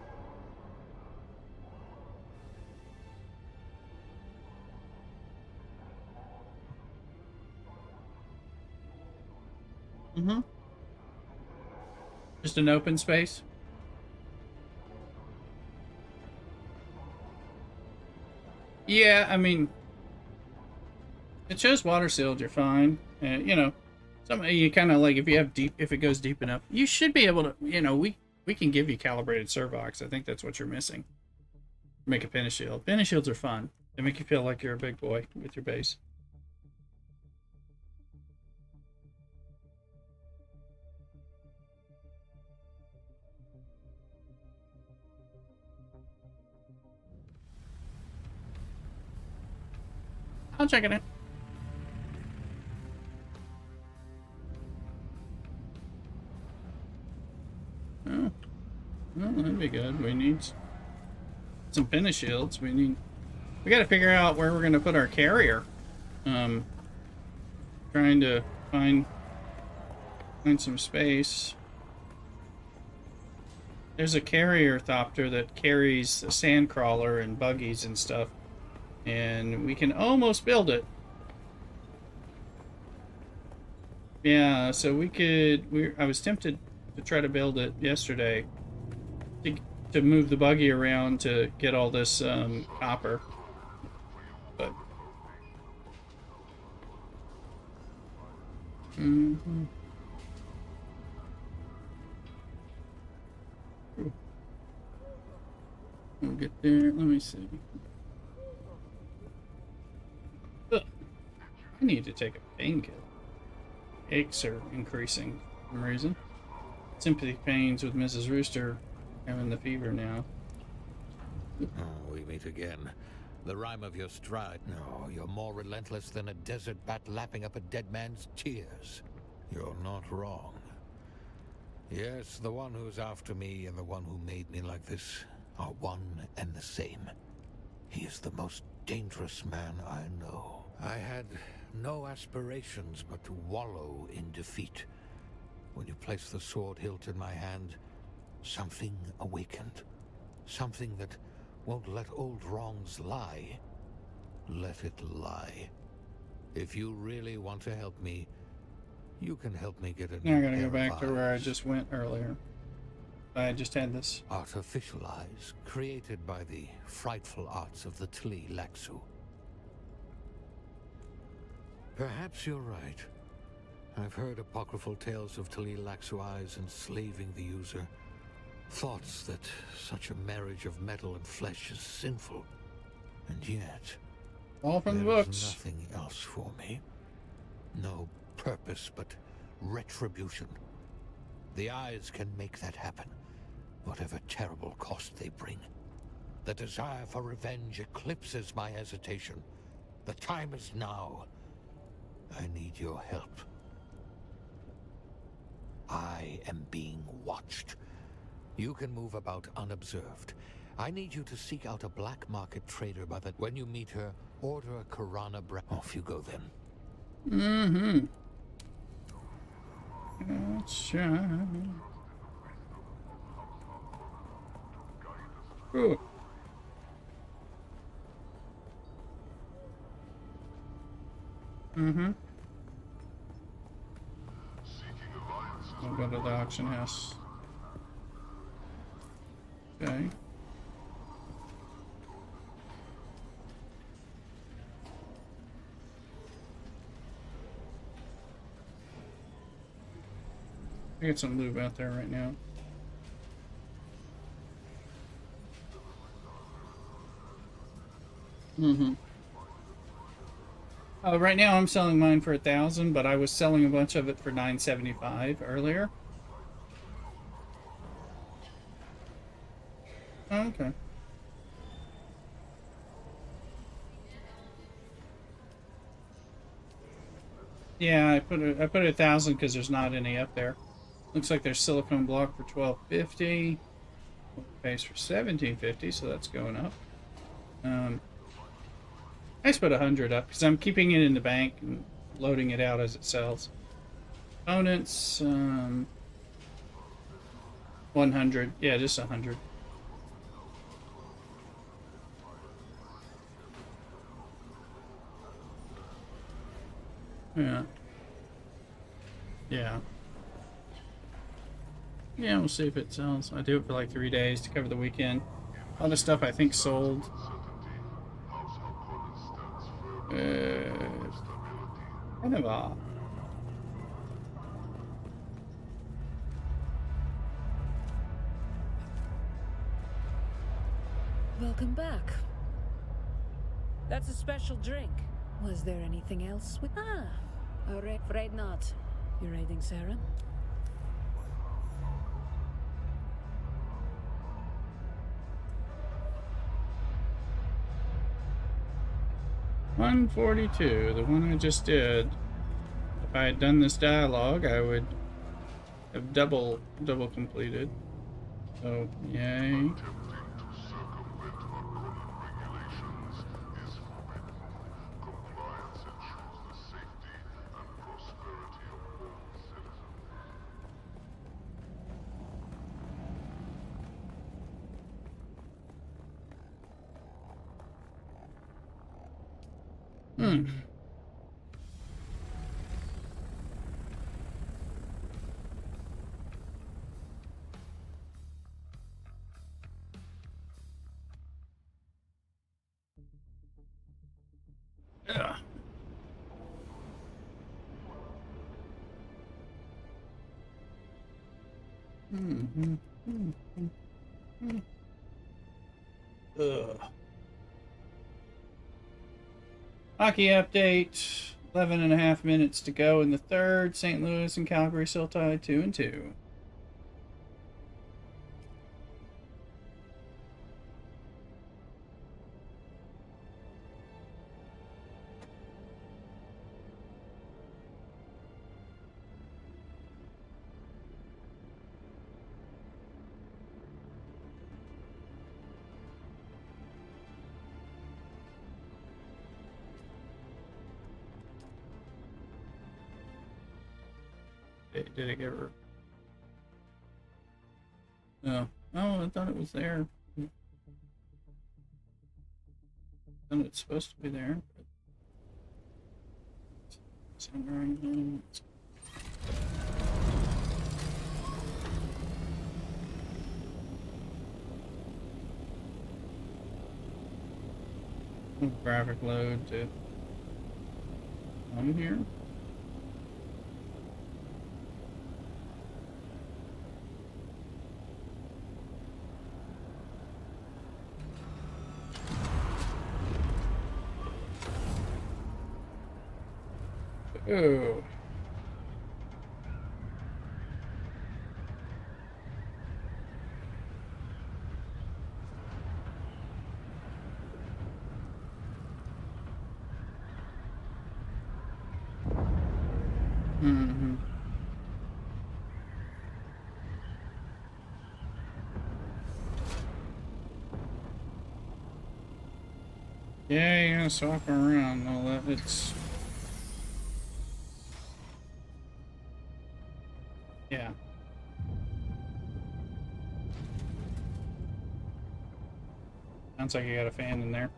Speaker 1: Just an open space? Yeah, I mean, it shows water sealed, you're fine. You know, you kind of like, if you have if it goes deep enough, you should be able to, you know, we can give you calibrated servox. I think that's what you're missing. Make a finish shield. Finish shields are fun. They make you feel like you're a big boy with your base. I'll check it out. Oh. Well, that'd be good. We need some finish shields. We got to figure out where we're going to put our carrier. Trying to find some space. There's a carrier thopter that carries a sandcrawler and buggies and stuff. And we can almost build it. Yeah, so we could... I was tempted to try to build it yesterday. To move the buggy around to get all this copper. But... We'll get there. Let me see. Ugh. I need to take a painkiller. Aches are increasing for some reason. Sympathy pains with Mrs. Rooster having the fever now.
Speaker 13: Oh, we meet again. The rhyme of your stride. No, you're more relentless than a desert bat lapping up a dead man's tears. You're not wrong. Yes, the one who's after me and the one who made me like this are one and the same. He is the most dangerous man I know. I had no aspirations but to wallow in defeat. When you placed the sword hilt in my hand, something awakened. Something that won't let old wrongs lie. Let it lie. If you really want to help me, you can help me get a new
Speaker 1: Now I gotta
Speaker 13: pair
Speaker 1: go back
Speaker 13: of
Speaker 1: to where I
Speaker 13: eyes.
Speaker 1: just went earlier. I just had this.
Speaker 13: Artificial eyes, created by the frightful arts of the Tli Laxu. Perhaps you're right. I've heard apocryphal tales of Tli Laxu eyes enslaving the user. Thoughts that such a marriage of metal and flesh is sinful. And yet,
Speaker 1: all from the
Speaker 13: there's
Speaker 1: books.
Speaker 13: Nothing else for me. No purpose but retribution. The eyes can make that happen, whatever terrible cost they bring. The desire for revenge eclipses my hesitation. The time is now. I need your help. I am being watched. You can move about unobserved. I need you to seek out a black market trader by the... When you meet her, order a Karana Off you go then.
Speaker 1: Let's try. Ooh. I'll go to the auction house. Okay. I get some lube out there right now. Right now I'm selling mine for 1,000, but I was selling a bunch of it for $9.75 earlier. Oh, okay. Yeah, I put it 1,000 because there's not any up there. Looks like there's silicone block for $12.50. Base for $17.50, so that's going up. I just put 100 up because I'm keeping it in the bank and loading it out as it sells. Components, 100. Yeah, just 100. Yeah. Yeah. Yeah, we'll see if it sells. I do it for like 3 days to cover the weekend. All this stuff I think sold. Kind of off.
Speaker 5: Welcome back. That's a special drink. Was there anything else with... afraid not. You're raiding Sarah?
Speaker 1: $142, the one I just did. If I had done this dialogue, I would have double completed. So, yay. Yeah. Hockey update. 11.5 minutes to go in the third. St. Louis and Calgary still tied 2-2. Did it get her? No. Oh, I thought it was there. I thought it's supposed to be there. Graphic load to on here. Oh. Mm-hmm. Yeah, you're gonna swap around and all that. It's... Yeah. Sounds like you got a fan in there.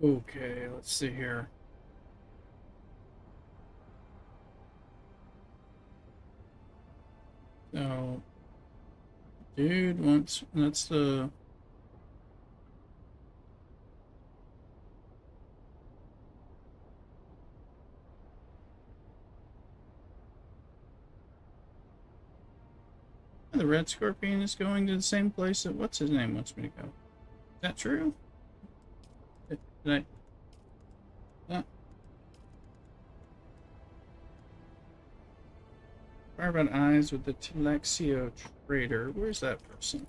Speaker 1: Okay, let's see here. So, dude wants... That's the... The Red Scorpion is going to the same place that what's his name wants me to go. Is that true? Did I... Fire about eyes with the Telexio trader. Where's that person?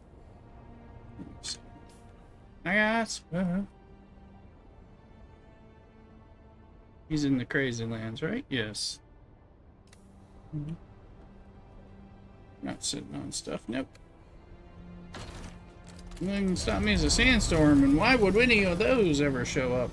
Speaker 1: I got... He's in the Crazy Lands, right? Yes. Not sitting on stuff. Nope. Nothing can stop me as a sandstorm, and why would any of those ever show up?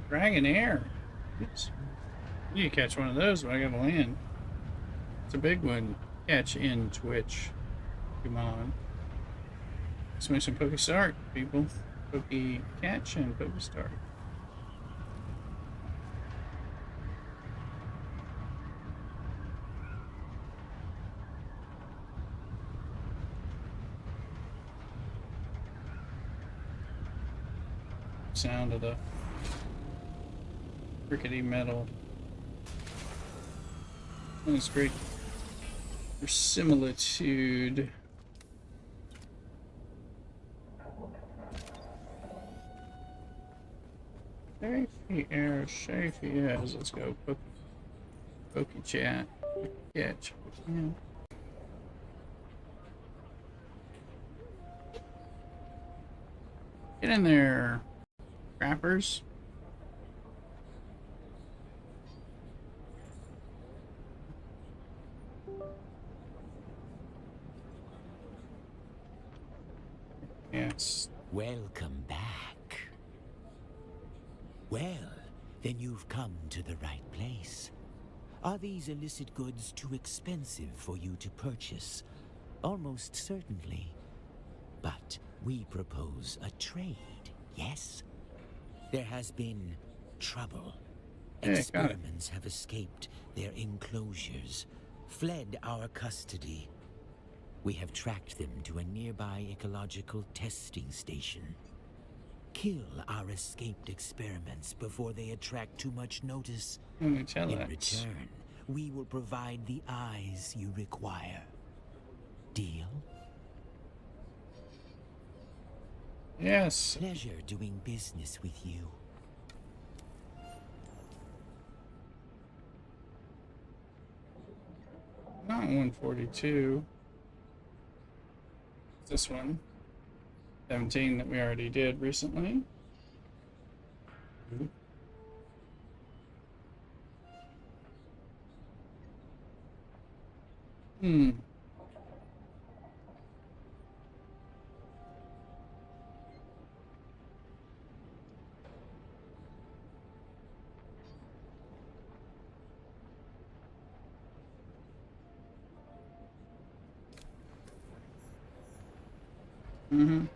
Speaker 1: Dragonair. Oops. You catch one of those when I gotta land. It's a big one. Catch in Twitch. Come on. Let's make some Poke Start, people. Poke Catch and Poke Start. Sound of the rickety metal. That's great for similitude. Safety as. Let's go. Poke chat. Catch. Yeah. Get in there, crappers. Yes.
Speaker 14: Welcome back. Well, then you've come to the right place. Are these illicit goods too expensive for you to purchase? Almost certainly. But we propose a trade, yes? There has been trouble. Experiments have escaped their enclosures, fled our custody. We have tracked them to a nearby ecological testing station. Kill our escaped experiments before they attract too much notice. In return, we will provide the eyes you require. Deal?
Speaker 1: Yes.
Speaker 14: Pleasure doing business with you.
Speaker 1: Not 142. This one. 17 that we already did recently. Mm-hmm.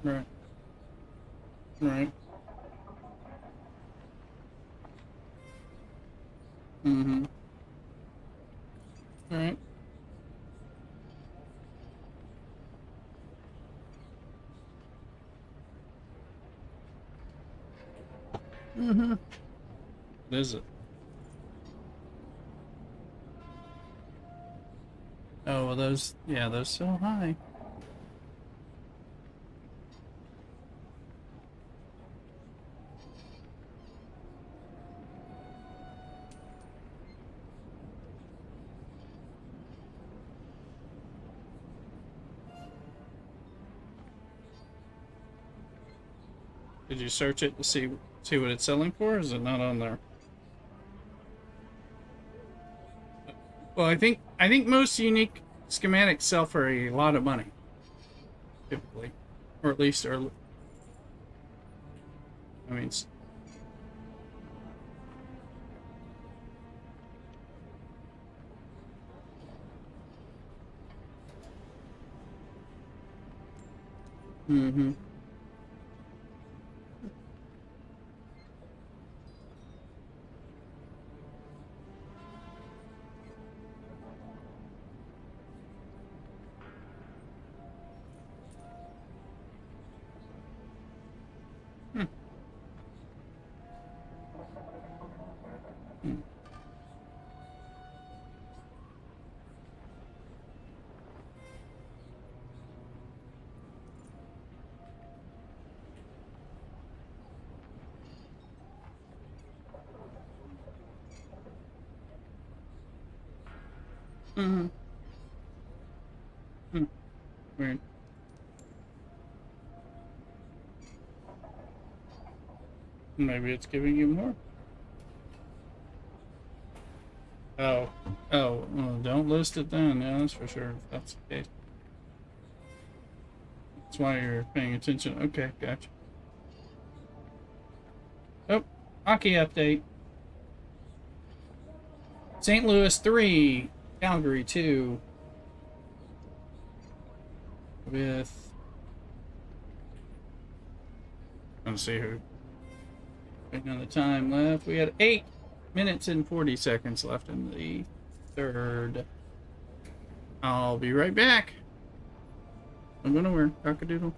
Speaker 1: Right. Right. Mm-hmm. Right. Mm-hmm. Is it? Oh, well, those, yeah, those so high. Did you search it to see what it's selling for? Or is it not on there? Well, I think most unique schematics sell for a lot of money, typically, or at least, or I mean, mm-hmm. Hmm. Hmm. Mm-hmm. Hmm. Weird. Maybe it's giving you more. Oh. Oh, well, don't list it then. Yeah, that's for sure. If that's the case. That's why you're paying attention. Okay, gotcha. Oh, hockey update. St. Louis 3, Calgary 2. With, let's see who. On the time left, we had 8 minutes and 40 seconds left in the third. I'll be right back. I'm gonna wear cockadoodle.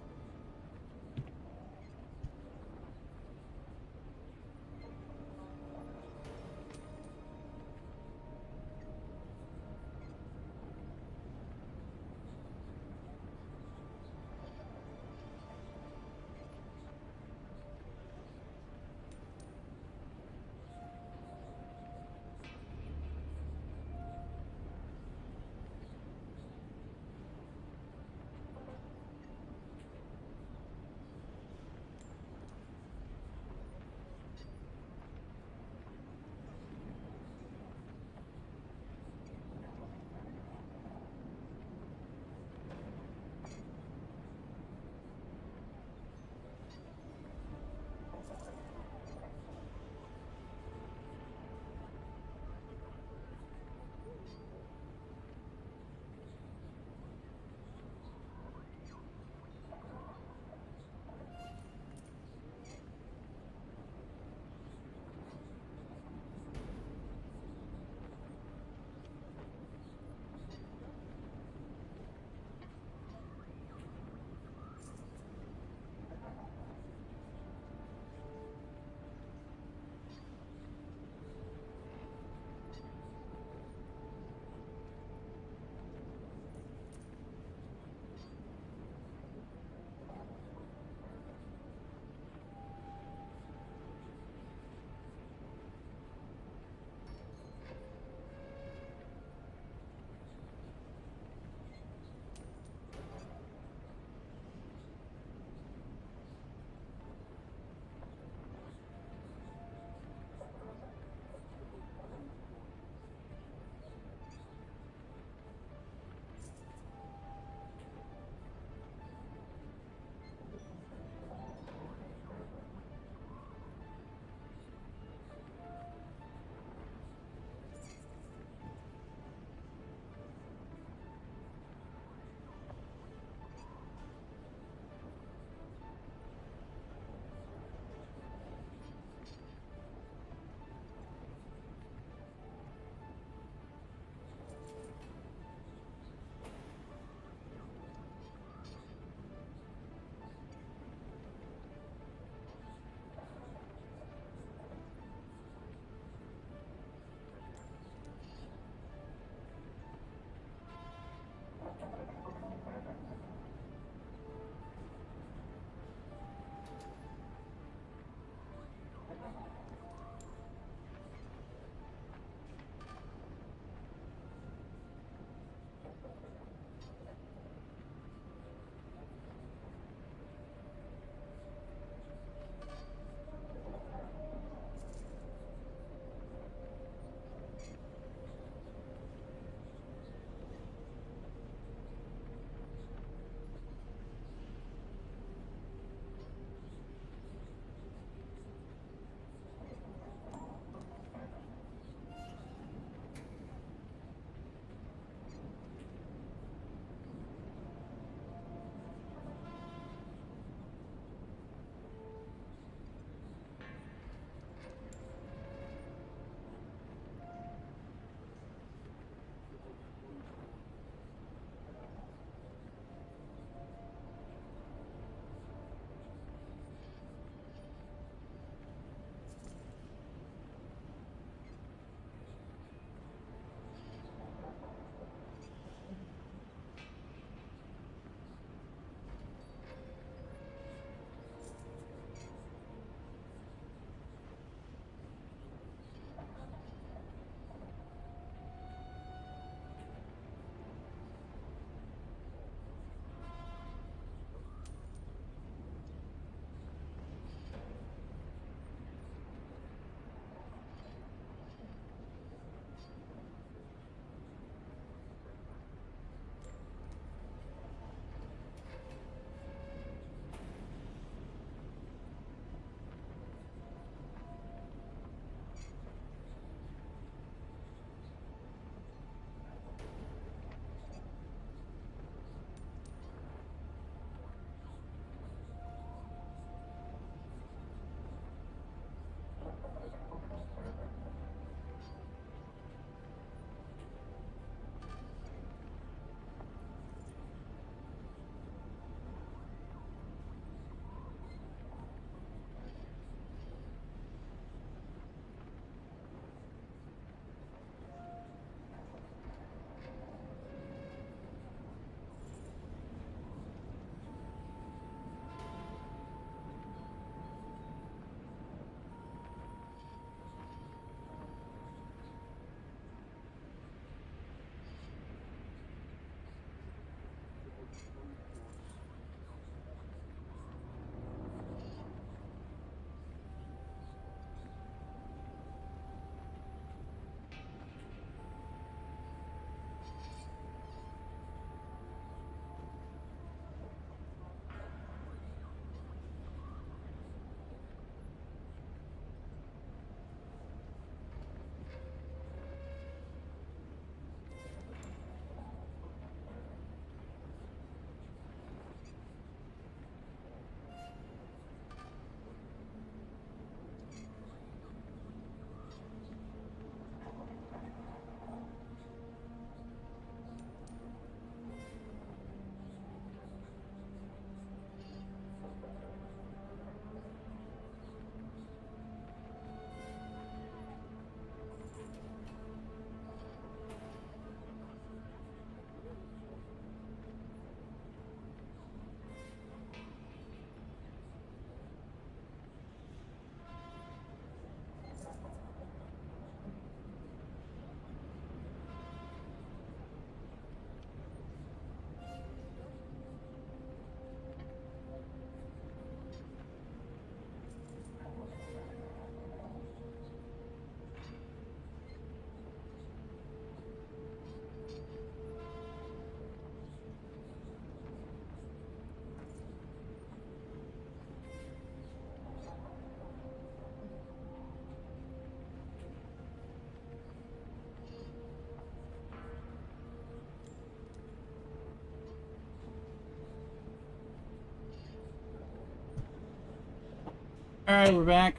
Speaker 1: Alright, we're back.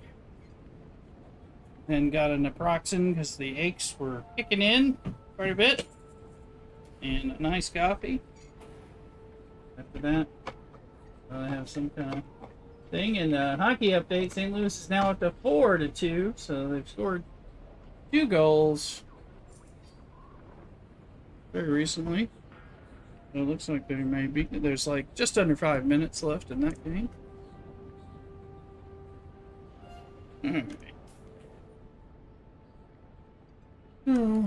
Speaker 1: Then got a naproxen because the aches were kicking in quite a bit. And a nice coffee. After that, I have some kind of thing. And hockey update, St. Louis is now up to 4-2. So they've scored 2 goals very recently. So it looks like they may be. There's like just under 5 minutes left in that game. Alright. No,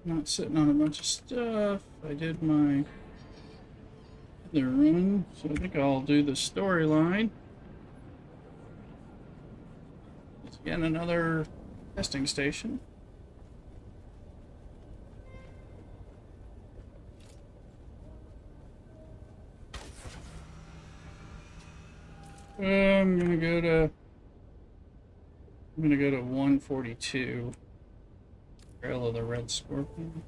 Speaker 1: not sitting on a bunch of stuff. I did my other run, so I think I'll do the storyline. It's again another testing station. I'm gonna go to 142. Trail of the Red Scorpion.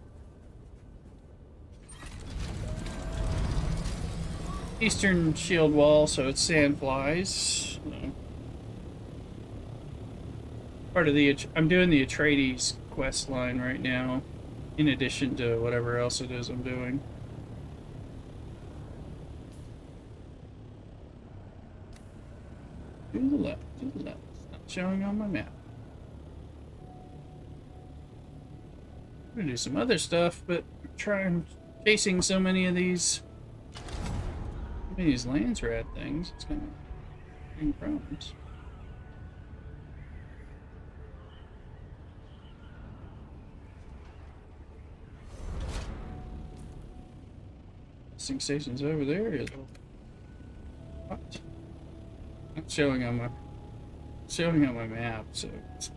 Speaker 1: Eastern shield wall, so it's sandflies. Part of the I'm doing the Atreides quest line right now, in addition to whatever else it is I'm doing. To the left, to the left. It's not showing on my map. I'm gonna do some other stuff, but I'm chasing so many of these Landsraad things, it's gonna bring problems. Testing station's over there. What? Not showing on my map, so that's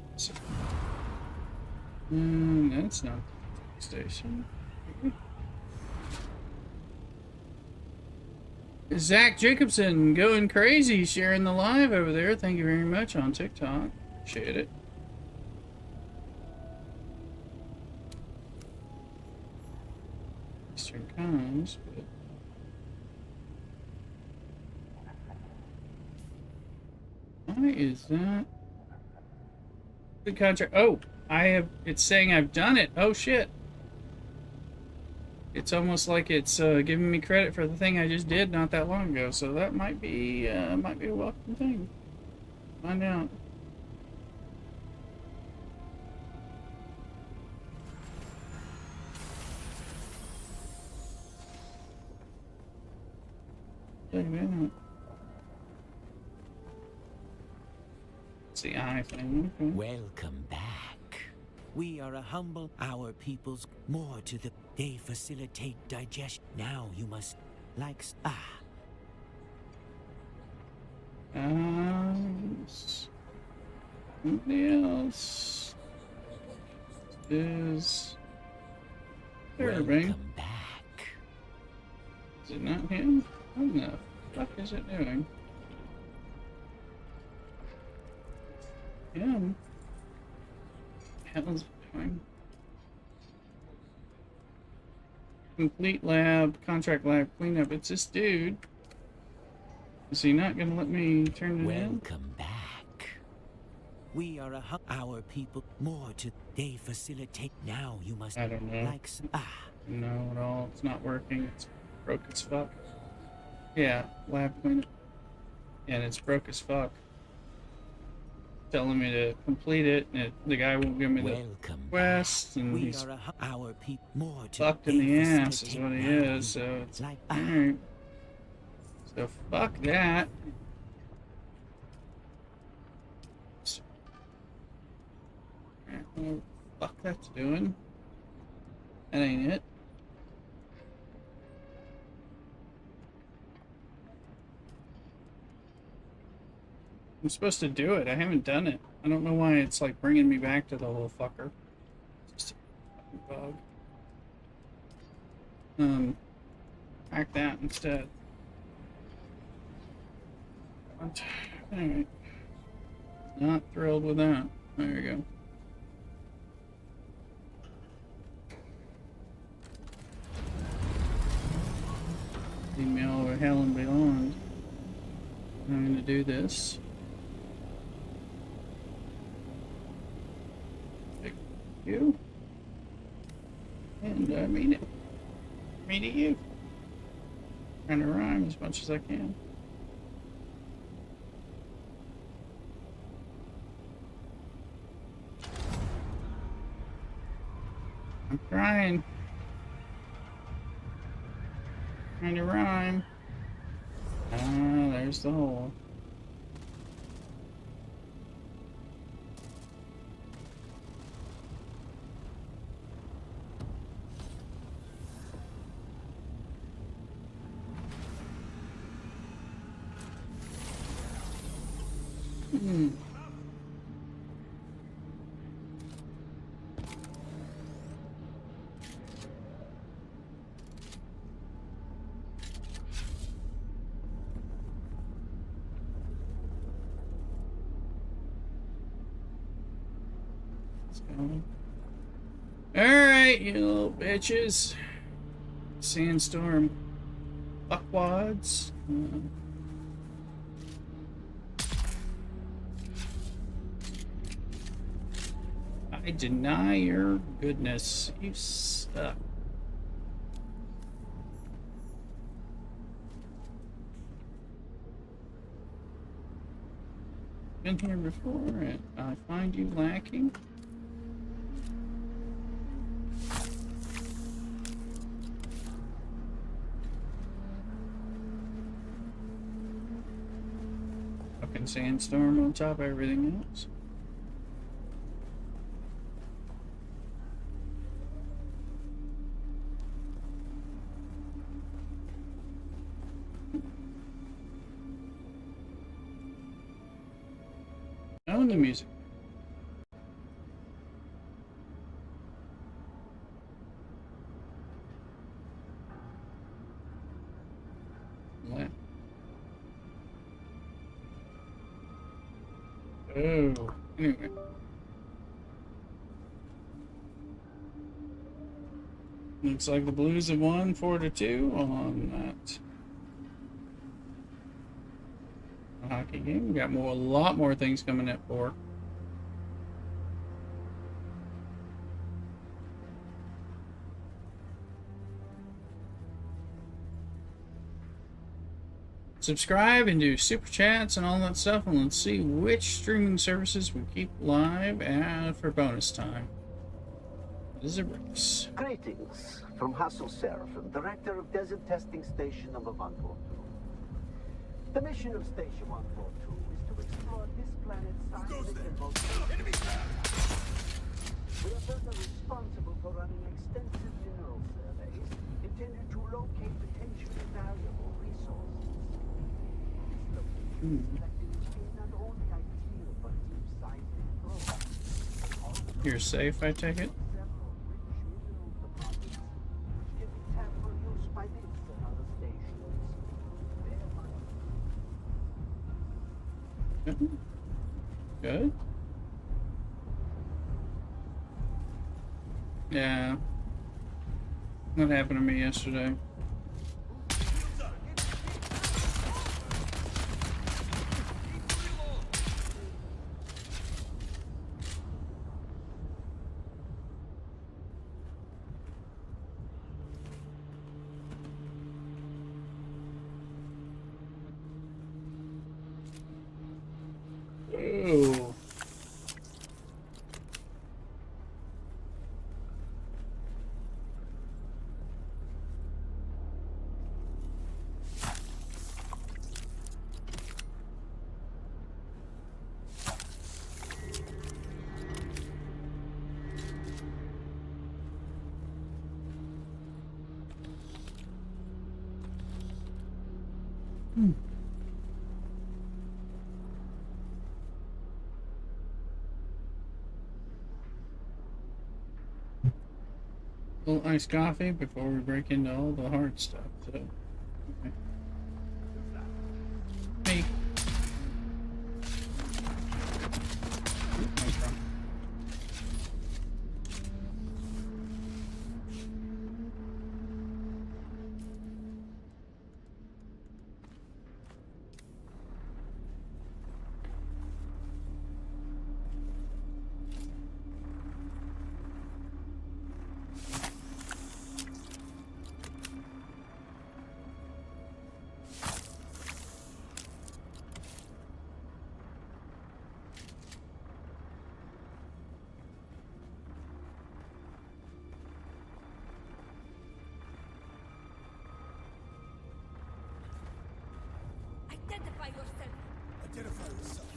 Speaker 1: not the station. Zach Jacobson going crazy, sharing the live over there. Thank you very much on TikTok. Appreciate it. Eastern comes, but why is that? The contract. Oh, it's saying I've done it. Oh shit. It's almost like it's giving me credit for the thing I just did not that long ago. So that might be a welcome thing. Find out. Check it out. It's the eye thing. Okay.
Speaker 14: Welcome back. We are a humble, our people's more to the, they facilitate digestion. Now you must, like,
Speaker 1: Somebody else is
Speaker 14: welcome back.
Speaker 1: Is it not him? What the fuck is it doing? Him? Hell's doing? Complete lab, contract lab cleanup. It's this dude. Is he not gonna let me turn it in?
Speaker 14: Welcome back. We are our people more to, they facilitate. Now you must,
Speaker 1: I don't know.
Speaker 14: Like,
Speaker 1: No, at all. It's not working. It's broke as fuck. Yeah, lab cleanup. And it's broke as fuck. Telling me to complete it, and the guy won't give me the quest, and he's fucked in the ass is what he is, so it's like, alright. So fuck that. What the fuck that's doing? That ain't it. I'm supposed to do it. I haven't done it. I don't know why it's like bringing me back to the little fucker. It's just a fucking bug. Hack that instead. Alright. Not thrilled with that. There you go. Email where Helen belongs. I'm going to do this. you. And I mean it. Me to you. Trying to rhyme as much as I can. I'm trying. Trying to rhyme. Ah, there's the hole. Hmm. Alright, you little bitches. Sandstorm fuckwads. I deny your goodness. You suck. Been here before and I find you lacking. Fucking sandstorm on top of everything else. Oh, the music. What? Oh, anyway. Looks like the Blues have won 4-2 on that hockey game. We got a lot more things coming at 4. Subscribe and do super chats and all that stuff, and let's see which streaming services we keep live and for bonus time. This is a race.
Speaker 9: Greetings from Hassel Seraphim, Director of Desert Testing Station number 142. The mission of Station 142 is to explore this planet's seismic and volcanic. We are further responsible for running extensive mineral surveys intended to locate potentially valuable resources. This location is not only ideal for deep seismic probes.
Speaker 1: You're safe, I take it? Good. Yeah. What happened to me yesterday? Oh. A little iced coffee before we break into all the hard stuff. So, okay. Me.
Speaker 15: Identify yourself.
Speaker 10: Identify yourself.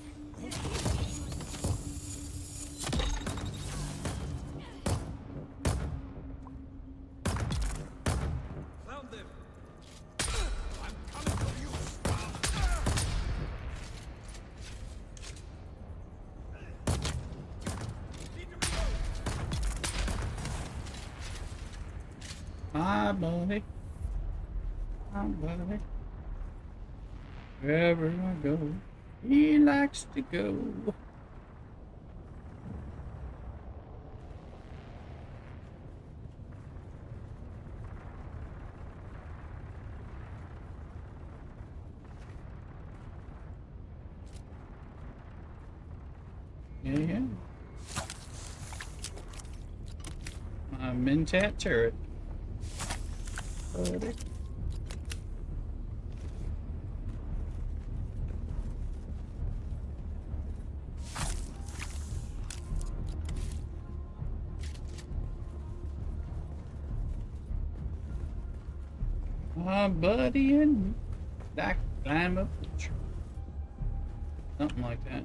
Speaker 2: Found them. I'm coming for you.
Speaker 1: My buddy. My buddy. Wherever I go, he likes to go. Yeah. My Mentat turret. Buddy. My buddy and that climb up the tree. Something like that.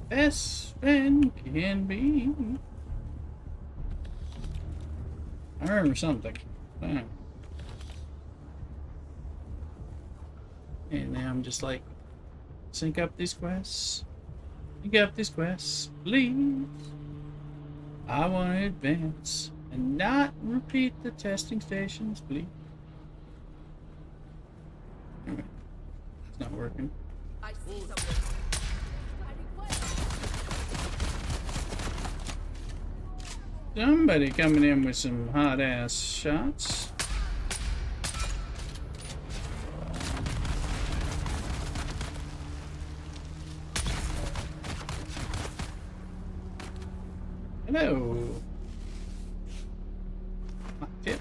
Speaker 1: Best friend can be. I remember something. Damn. And now I'm just like, sync up these quests. Sync up these quests, please. I want to advance and not repeat the testing stations, please. Anyway, it's not working.
Speaker 15: I see something.
Speaker 1: Somebody coming in with some hot ass shots. Hello. Hot tip.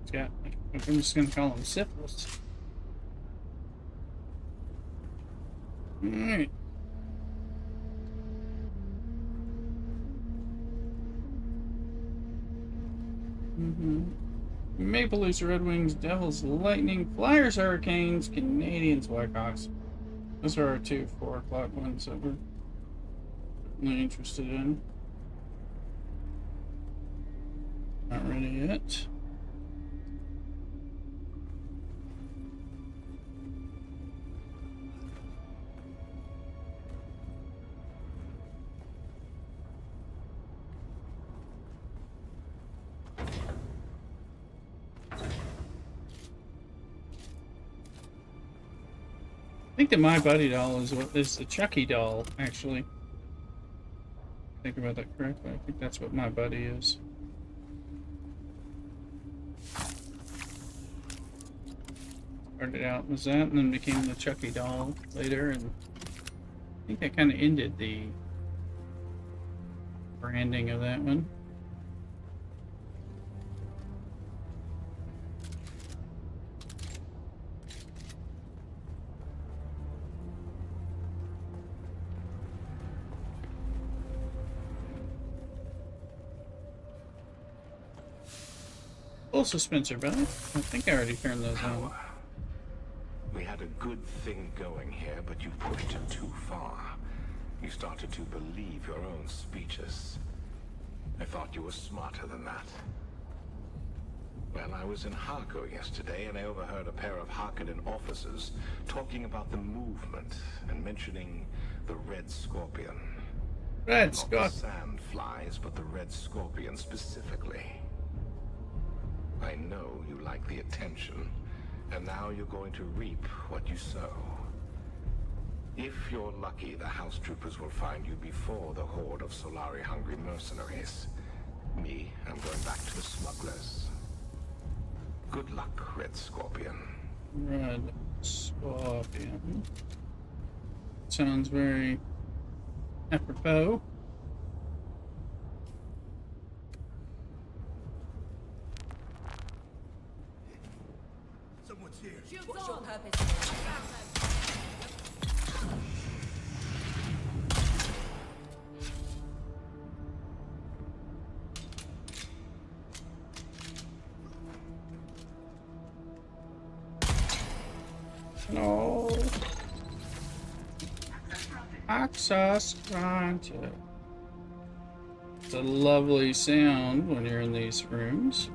Speaker 1: It's got, I'm just gonna call him syphilis. Alright. Maple Leafs, Red Wings, Devils, Lightning, Flyers, Hurricanes, Canadians, Blackhawks. Those are our 2 4 o'clock ones that we're really interested in. Not ready yet. I think the My Buddy doll is what is the Chucky doll, actually. Think about that correctly. I think that's what My Buddy is. Started out as that and then became the Chucky doll later, and I think that kind of ended the branding of that one. Full suspension, brother. I think I already turned those on.
Speaker 16: We had a good thing going here, but you pushed it too far. You started to believe your own speeches. I thought you were smarter than that. Well, I was in Harko yesterday, and I overheard a pair of Harkonnen officers talking about the movement and mentioning the Red Scorpion.
Speaker 1: Red
Speaker 16: Not the sand flies, but the Red Scorpion specifically. I know you like the attention, and now you're going to reap what you sow. If you're lucky, the house troopers will find you before the horde of Solari-hungry mercenaries. Me, I'm going back to the smugglers. Good luck, Red Scorpion.
Speaker 1: Red Scorpion. Sounds very apropos.
Speaker 10: Someone's here.
Speaker 15: What's your purpose?
Speaker 1: No. Access granted. It's a lovely sound when you're in these rooms.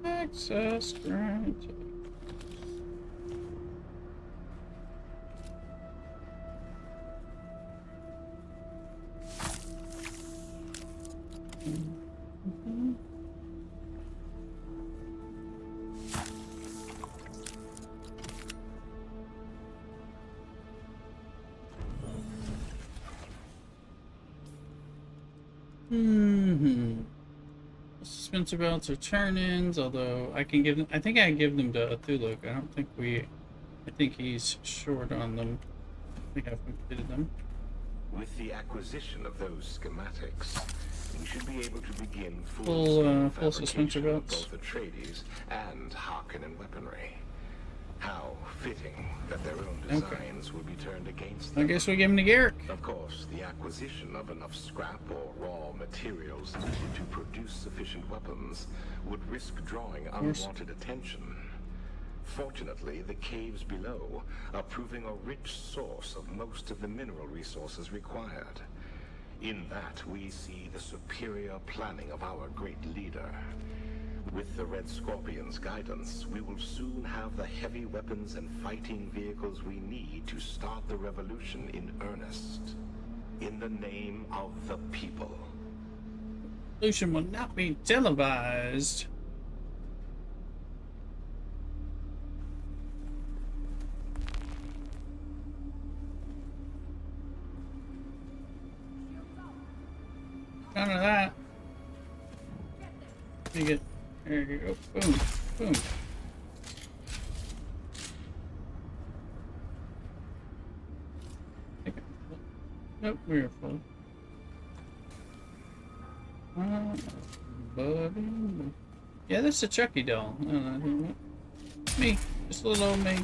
Speaker 1: Access granted. Suspensor belts are turn-ins, although I can give them. I think I can give them to Thuluk. I don't think we. I think he's short on them. I think I've completed them.
Speaker 16: With the acquisition of those schematics, we should be able to begin
Speaker 1: full suspensor belts.
Speaker 16: Both Atreides and Harkonnen weaponry. How fitting that their own designs will be turned against them.
Speaker 1: I guess we give them to Garrick.
Speaker 16: Of course, the acquisition of enough scrap or raw materials needed to produce sufficient weapons would risk drawing unwanted attention. Fortunately, the caves below are proving a rich source of most of the mineral resources required. In that, we see the superior planning of our great leader. With the Red Scorpion's guidance, we will soon have the heavy weapons and fighting vehicles we need to start the revolution in earnest. In the name of the people.
Speaker 1: The revolution will not be televised. None of that. Take it. There you go. Boom. Boom. Take it. Nope, we're full. Yeah, that's a Chucky doll. Me. Just a little old me.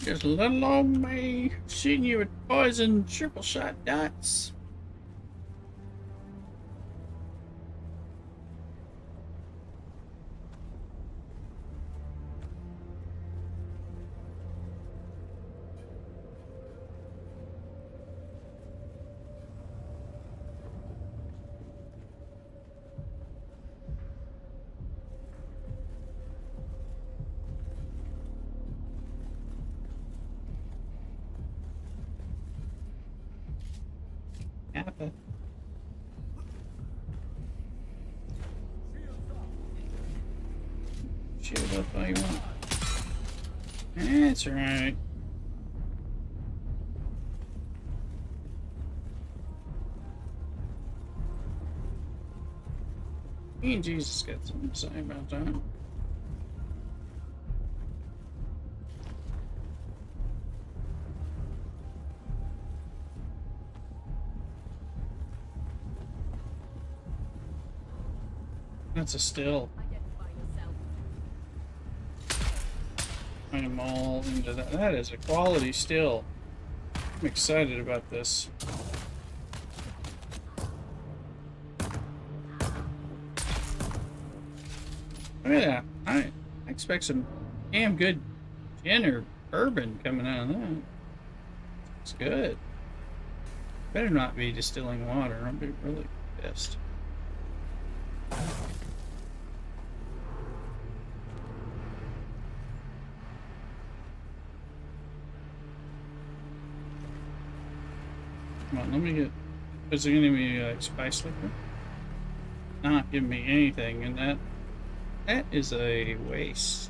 Speaker 1: Just a little old me, shooting you with poison triple shot dots. Shield up all you want. That's right. Me and Jesus got something to say about that. That's a still. I'm all into that. That is a quality still. I'm excited about this. Look at that. I expect some damn good gin or bourbon coming out of that. It's good. Better not be distilling water. I'll be really pissed. Come on, let me get. Is it going to be like spice liquor? Not giving me anything, and that is a waste.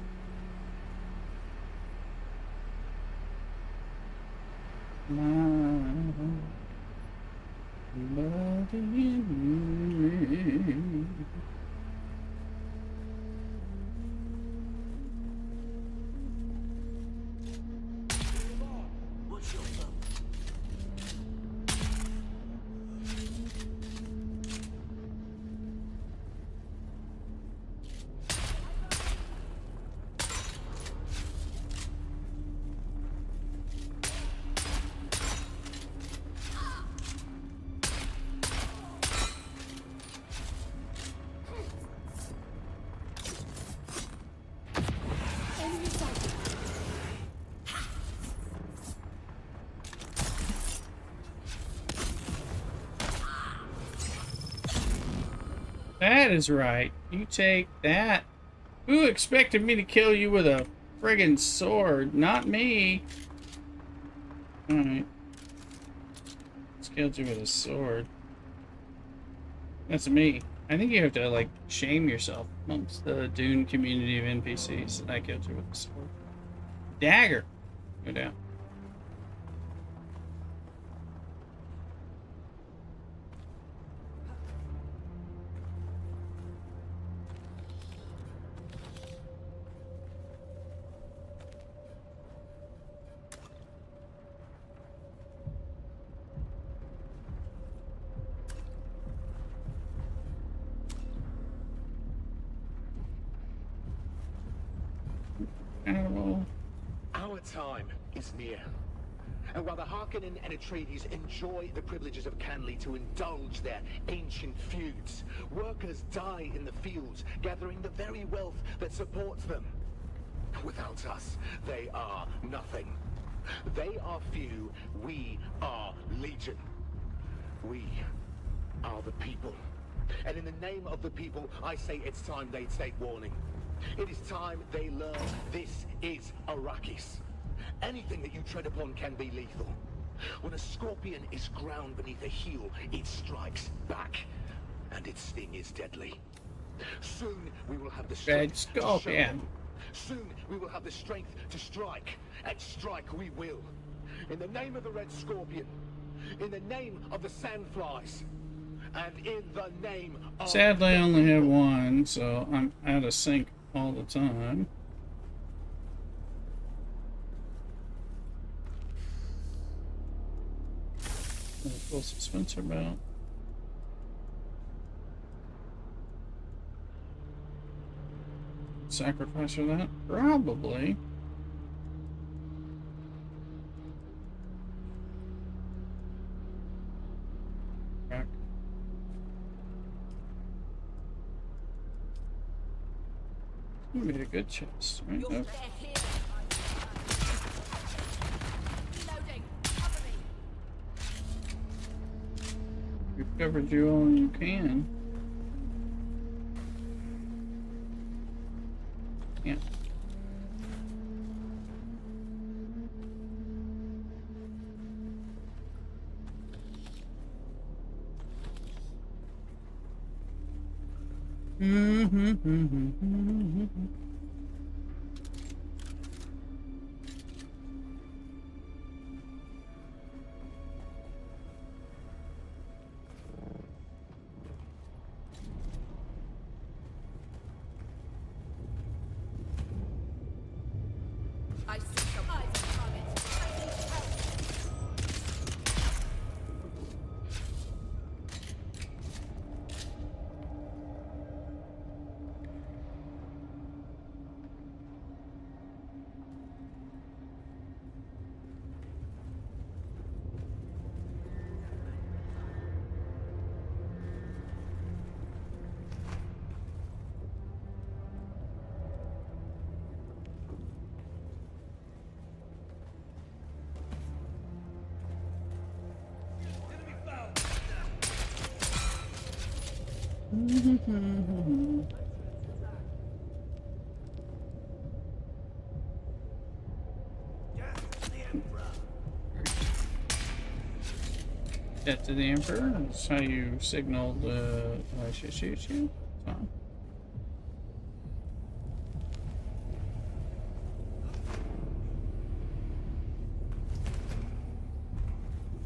Speaker 1: That is right. You take that. Who expected me to kill you with a friggin' sword? Not me. Alright. Just killed you with a sword. That's me. I think you have to, like, shame yourself amongst the Dune community of NPCs that I killed you with a sword. Dagger. Go down.
Speaker 17: Our time is near. And while the Harkonnen and Atreides enjoy the privileges of Canley to indulge their ancient feuds, workers die in the fields, gathering the very wealth that supports them. Without us, they are nothing. They are few, we are legion. We are the people. And in the name of the people, I say it's time they take warning. It is time they learn this is Arrakis. Anything that you tread upon can be lethal. When a scorpion is ground beneath a heel, it strikes back, and its sting is deadly. Soon we will have the strength to show them. Soon we will have the strength to strike, and strike we will. In the name of the Red Scorpion, in the name of the Sandflies, and in the name of...
Speaker 1: Sadly, I only have one, so I'm out of sync all the time. Full dispenser belt. Sacrifice for that? Probably. Back. You made a good chest, right? Oh. You've covered you all you can. Yeah.
Speaker 15: I see some eyes on it.
Speaker 1: Death to the Emperor. That's how you signaled I should shoot you. Fine.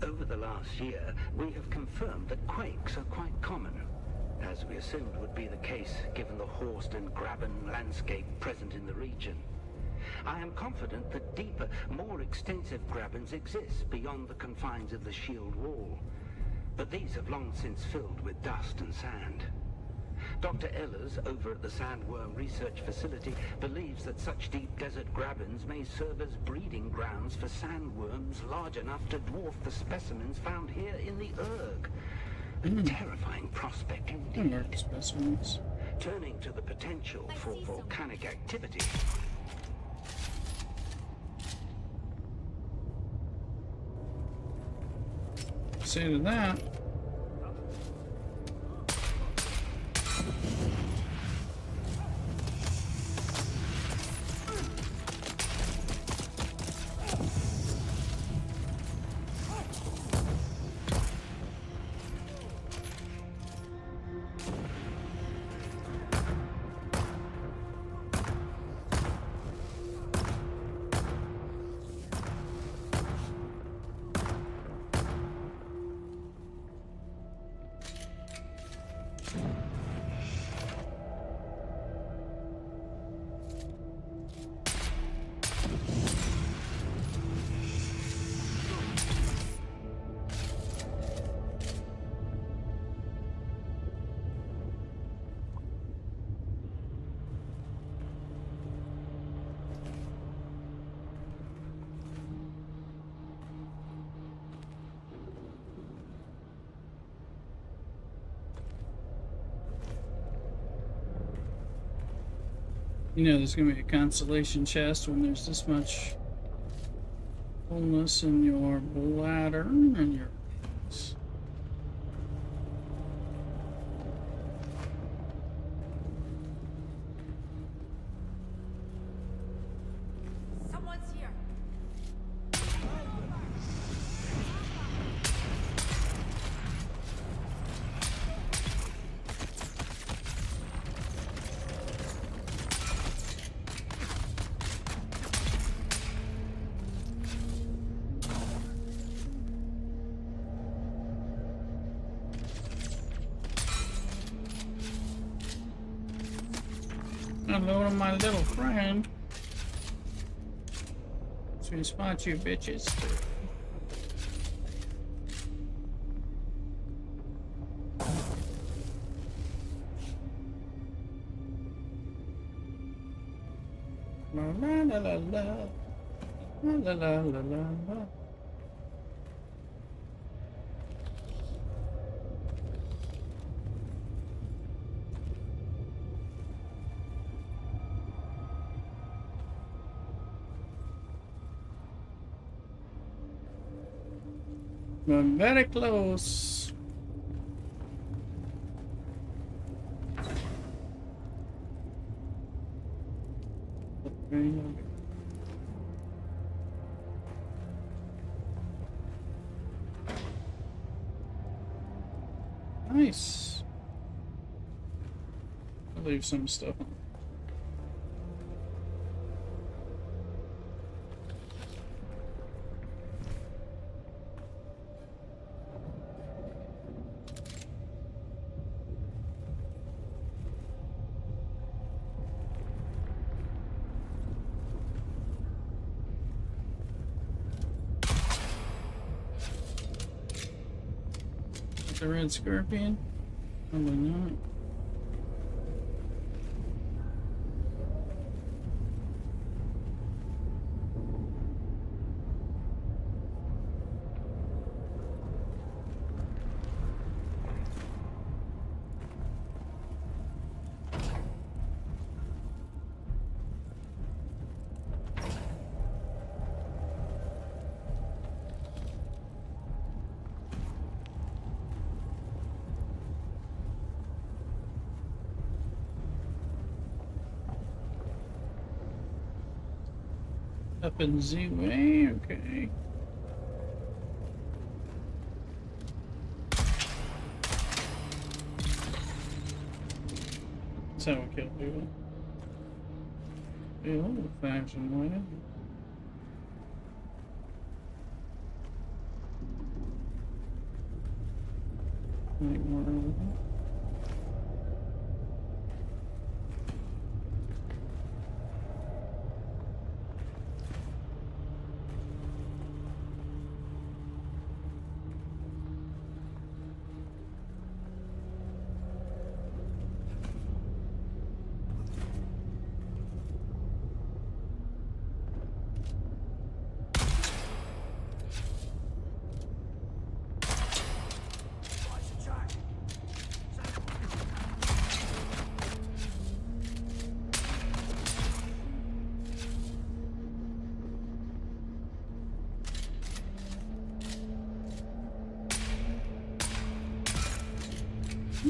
Speaker 18: Over the last year, we have confirmed that quakes are quite common, as we assumed would be the case given the horsed and graben landscape present in the region. I am confident that deeper, more extensive grabens exist beyond the confines of the shield wall, but these have long since filled with dust and sand. Dr. Ehlers, over at the Sandworm Research Facility, believes that such deep desert grabens may serve as breeding grounds for sandworms large enough to dwarf the specimens found here in the Urg. A terrifying prospect indeed.
Speaker 1: Specimens.
Speaker 18: Turning to the potential for volcanic activity.
Speaker 1: Say to that. You know there's gonna be a consolation chest when there's this much fullness in your bladder and your lungs.
Speaker 15: Someone's here.
Speaker 1: Hello to my little friend. So we spot you bitches. La la la la la la la la la. We're very close. Nice. I'll leave some stuff on. The red scorpion? Probably not. Up in Z-Way, okay. That's how we kill people. The old fashioned way. Make more of them.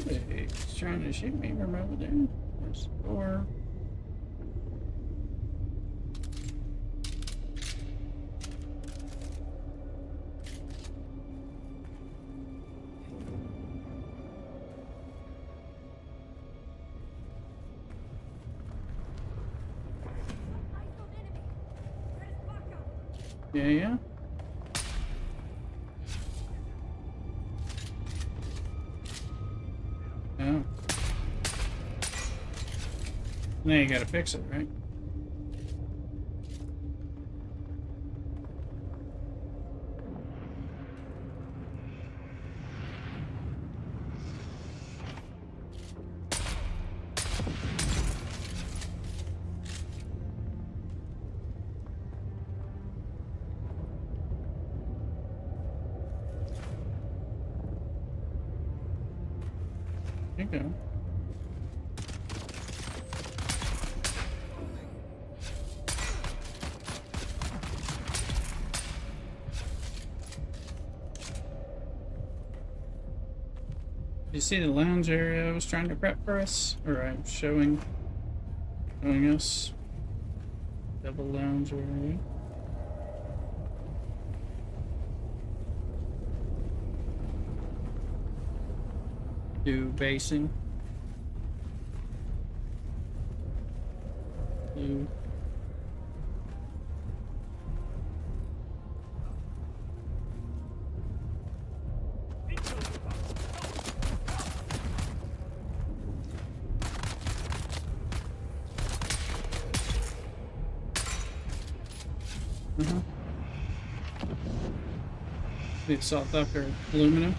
Speaker 1: He's trying to shoot me from over there. There's the door. Yeah. Oh. Now you gotta fix it, right? There you go. You see the lounge area I was trying to prep for us? Or I'm showing us. Double lounge area. Do basing. Do. The assault after aluminum.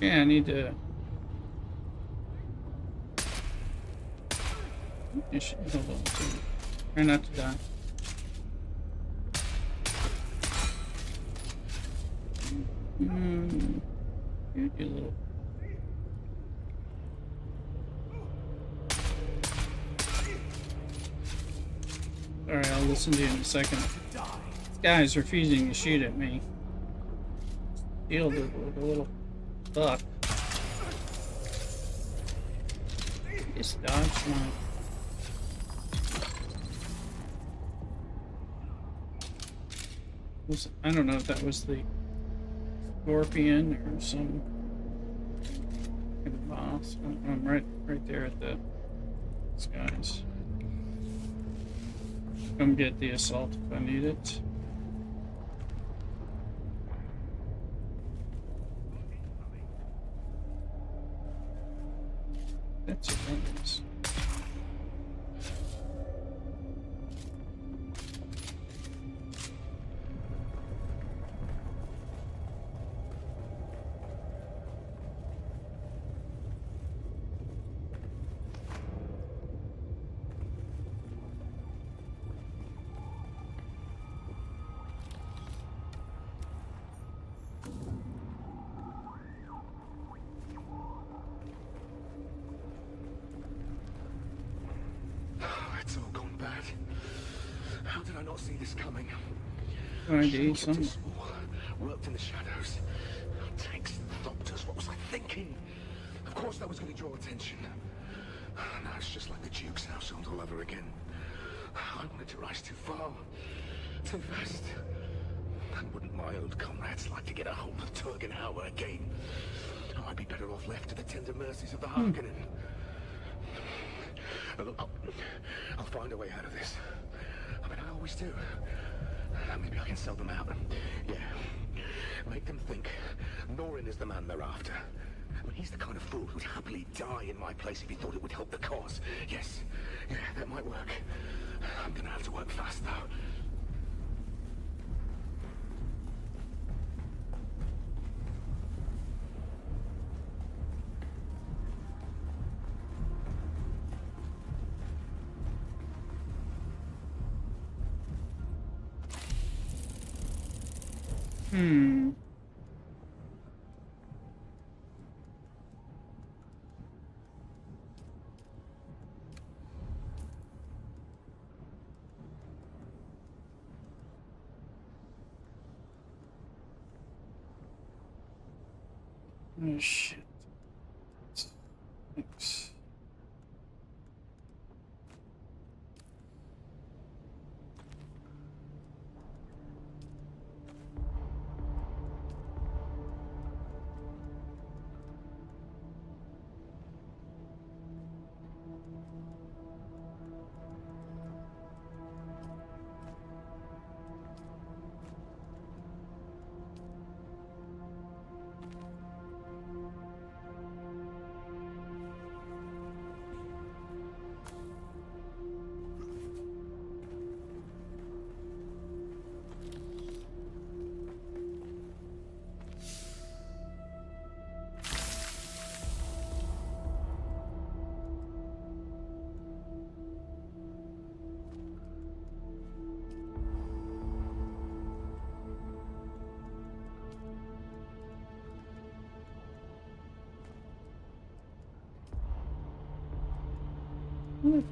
Speaker 1: Yeah, I need to. Hold on. Try not to die. You little. Alright, I'll listen to you in a second. This guy's refusing to shoot at me. Shield it with a little buck. Just dodge my. I don't know if that was the scorpion or some kind of boss. I'm right there at the guys. Come get the assault if I need it. That's it.
Speaker 17: It's all gone bad. How did I not see this coming?
Speaker 1: ID, some.
Speaker 17: Worked in the shadows. Tanks, doctors, what was I thinking? Of course that was going to draw attention. Now it's just like the Duke's household all over again. I wanted to rise too far, too fast. And wouldn't my old comrades like to get a hold of Turgenhauer again? I'd be better off left to the tender mercies of the Harkonnen. I'll find a way out of this. I mean, I always do. Maybe I can sell them out. Yeah. Make them think Norin is the man they're after. I mean, he's the kind of fool who'd happily die in my place if he thought it would help the cause. Yes. Yeah, that might work. I'm gonna have to work fast, though.
Speaker 1: Oh shit. Thanks.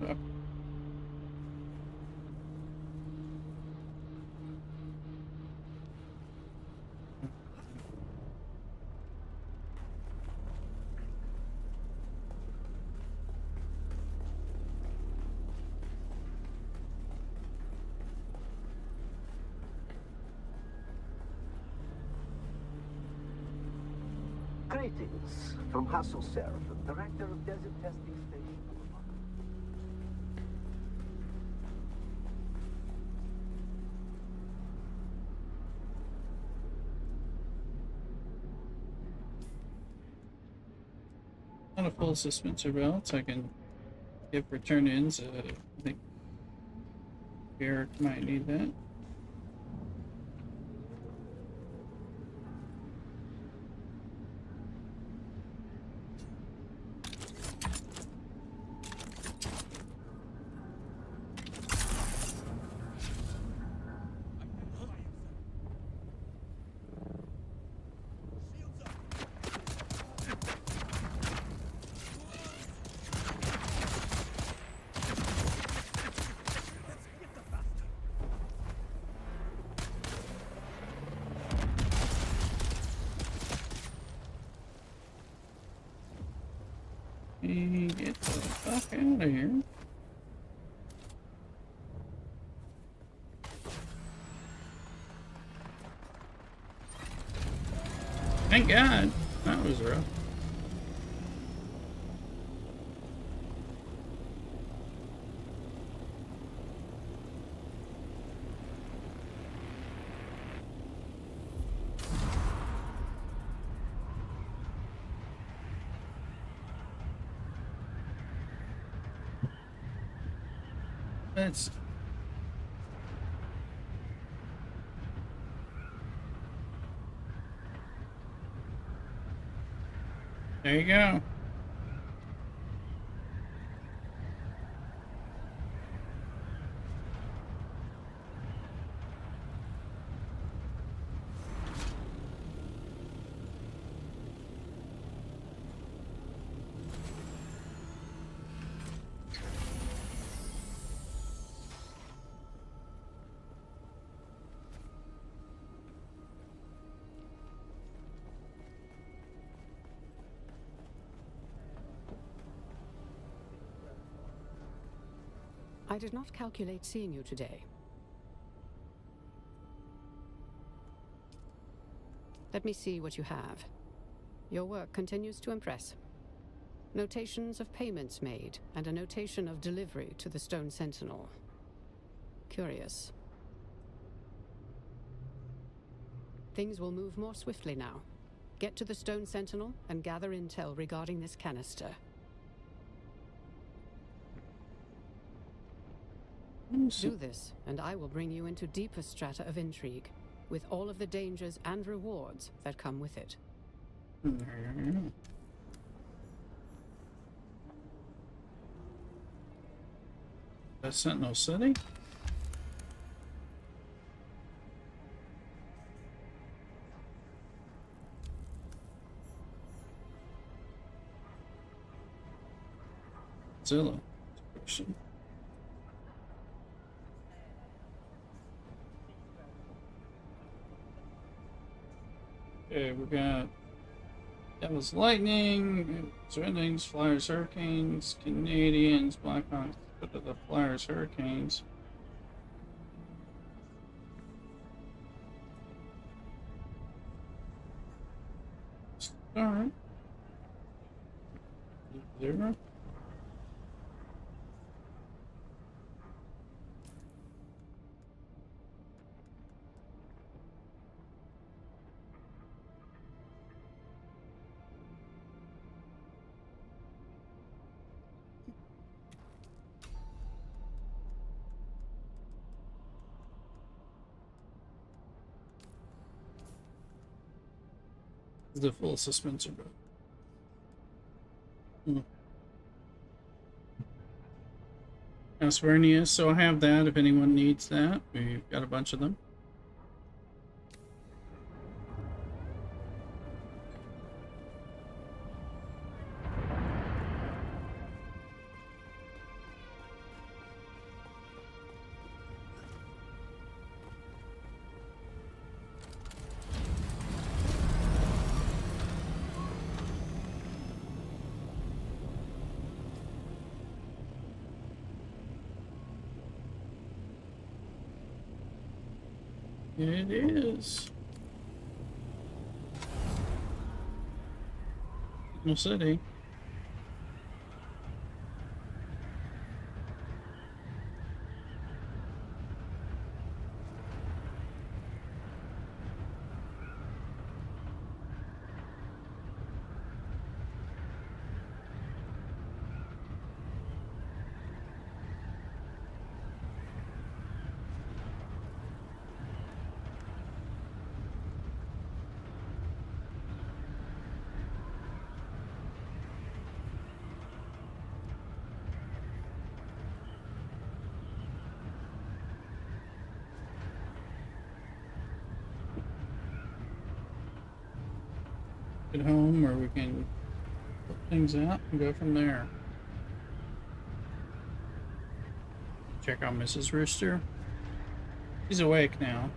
Speaker 1: Fuck.
Speaker 9: Greetings from Hassel Seraphim, Director of Desert Testing Station number 1.
Speaker 1: Not a full suspensor belt. I can give return ins. I think Eric might need that. Get the fuck out of here. Thank God. That was rough. That's there you go.
Speaker 3: I did not calculate seeing you today. Let me see what you have. Your work continues to impress. Notations of payments made, and a notation of delivery to the Stone Sentinel. Curious. Things will move more swiftly now. Get to the Stone Sentinel and gather intel regarding this canister. Do this, and I will bring you into deeper strata of intrigue, with all of the dangers and rewards that come with it.
Speaker 1: That's Sentinel City? Zilla. Okay, we got Devil's Lightning, Surroundings, Flyers, Hurricanes, Canadians, Blackhawks, go to the Flyers, Hurricanes. Start. 0. The full suspense of Asvernius, so I have that if anyone needs that. We've got a bunch of them. It is. No city. Get home, or we can put things out and go from there. Check out Mrs. Rooster. She's awake now.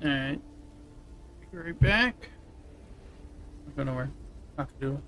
Speaker 1: Alright. Be right back. I'm going nowhere. Not to do it.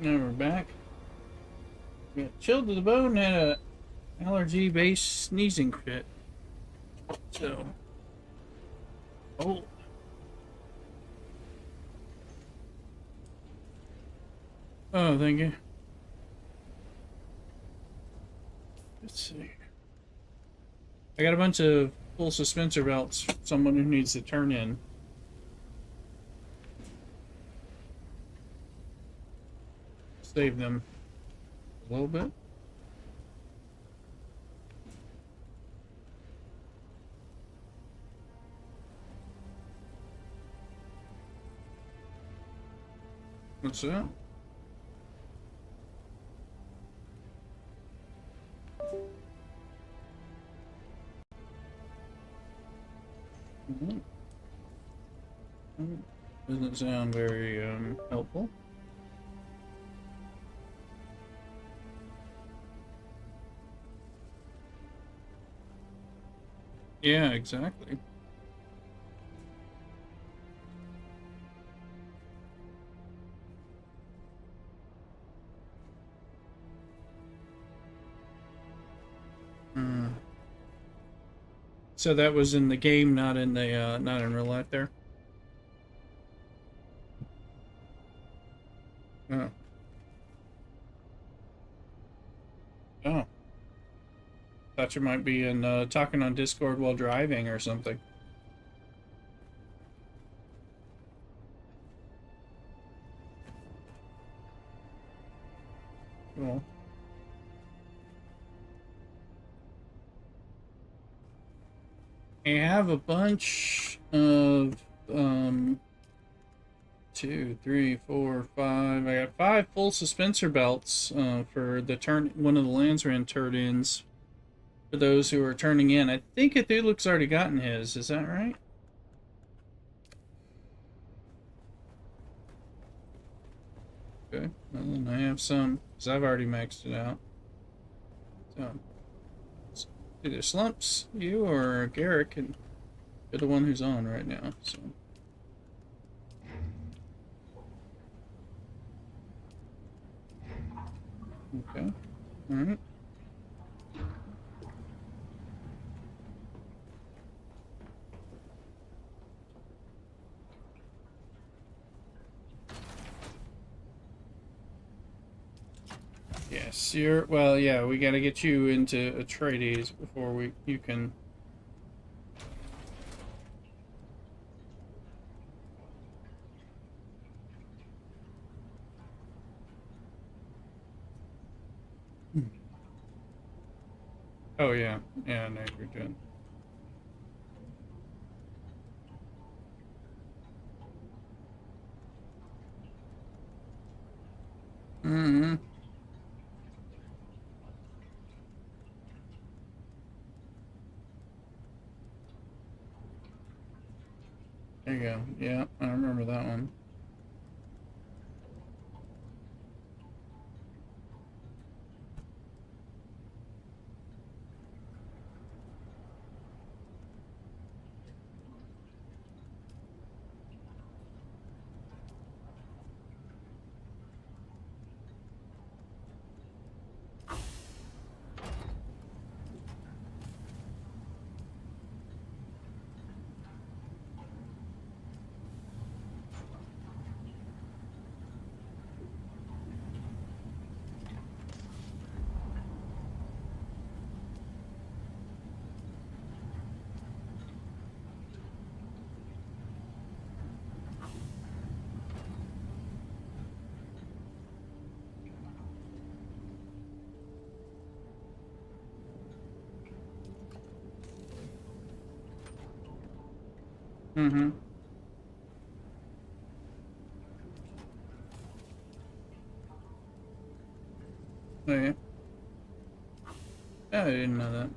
Speaker 1: Now we're back. We got chilled to the bone and a allergy-based sneezing fit. So, oh. Oh, thank you. Let's see. I got a bunch of full suspensor belts for someone who needs to turn in. Save them a little bit. What's that? Doesn't sound very helpful. Yeah, exactly. So that was in the game, not in the not in real life there. Oh. Oh. Thought you might be in talking on Discord while driving or something. Cool. I have a bunch of 2, 3, 4, 5. I got 5 full suspensor belts for the one of the Landsraad turn-ins for those who are turning in. I think Cthulhu's already gotten his. Is that right? Okay. Well, then I have some because I've already maxed it out. So either Slumps, you, or Garrick, and you're the one who's on right now. So. Okay. All right. Yes, you're. Well, yeah, we gotta get you into Atreides before you can. Oh yeah, yeah, no, you're good. Mm-hmm. There you go. Yeah, I remember that one. Mm-hmm. Oh yeah. Oh, I didn't know that.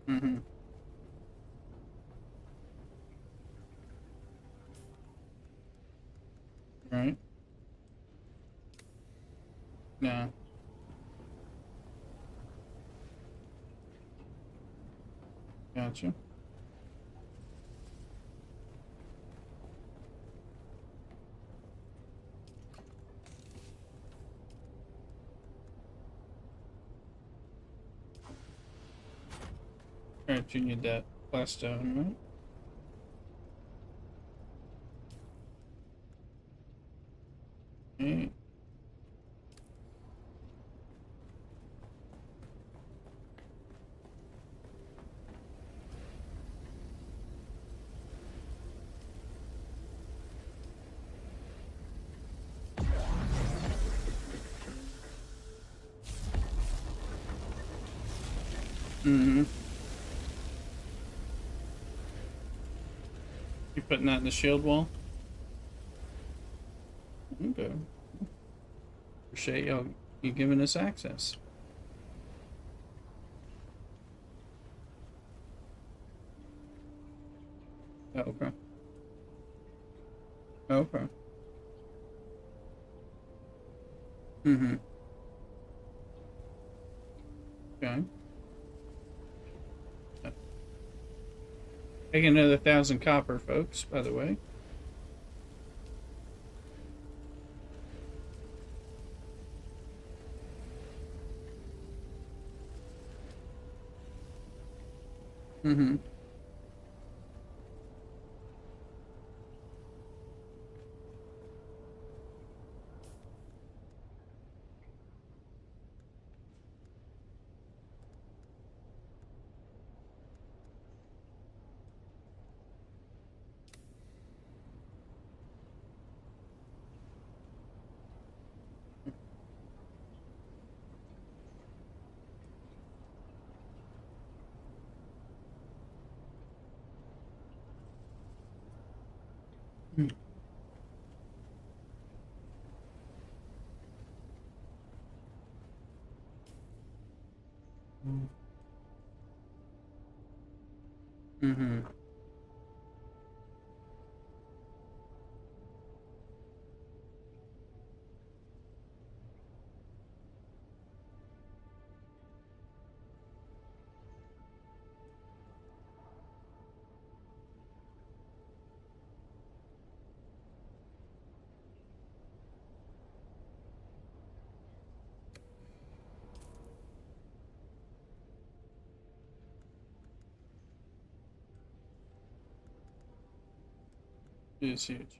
Speaker 1: Mm-hmm. Right. No. Gotcha. Alright, you need that glass stone, right? Okay. Mm-hmm. You putting that in the shield wall? Okay. Appreciate you giving us access. Oh, okay. Okay. Mm-hmm. Okay. Take another 1,000 copper, folks, by the way. Mm-hmm. Mm-hmm. It is huge.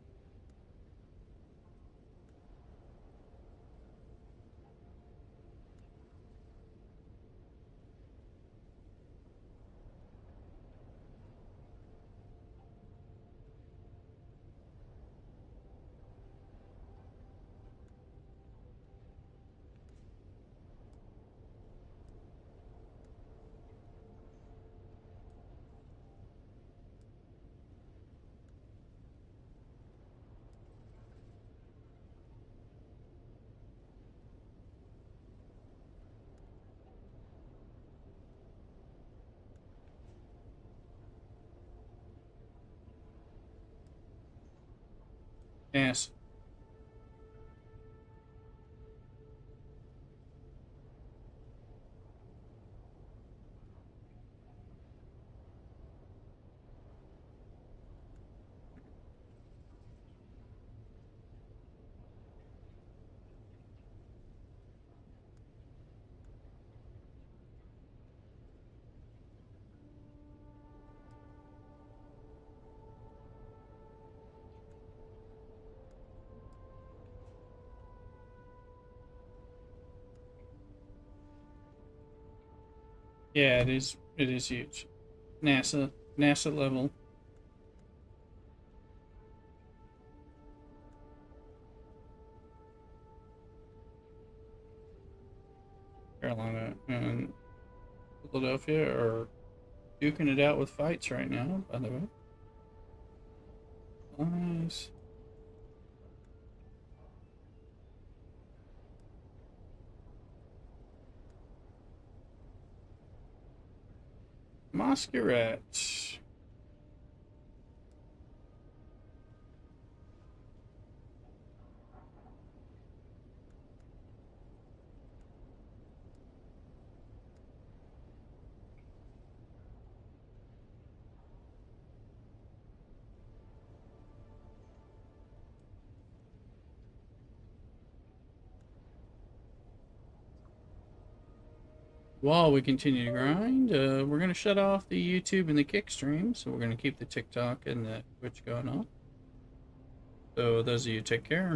Speaker 1: Yes. Yeah, it is. It is huge. NASA level. Carolina and Philadelphia are duking it out with fights right now, by the way. Nice. Masquerade. while we continue to grind, we're going to shut off the YouTube and the Kick stream, so we're going to keep the TikTok and the Twitch going on. So those of you take care.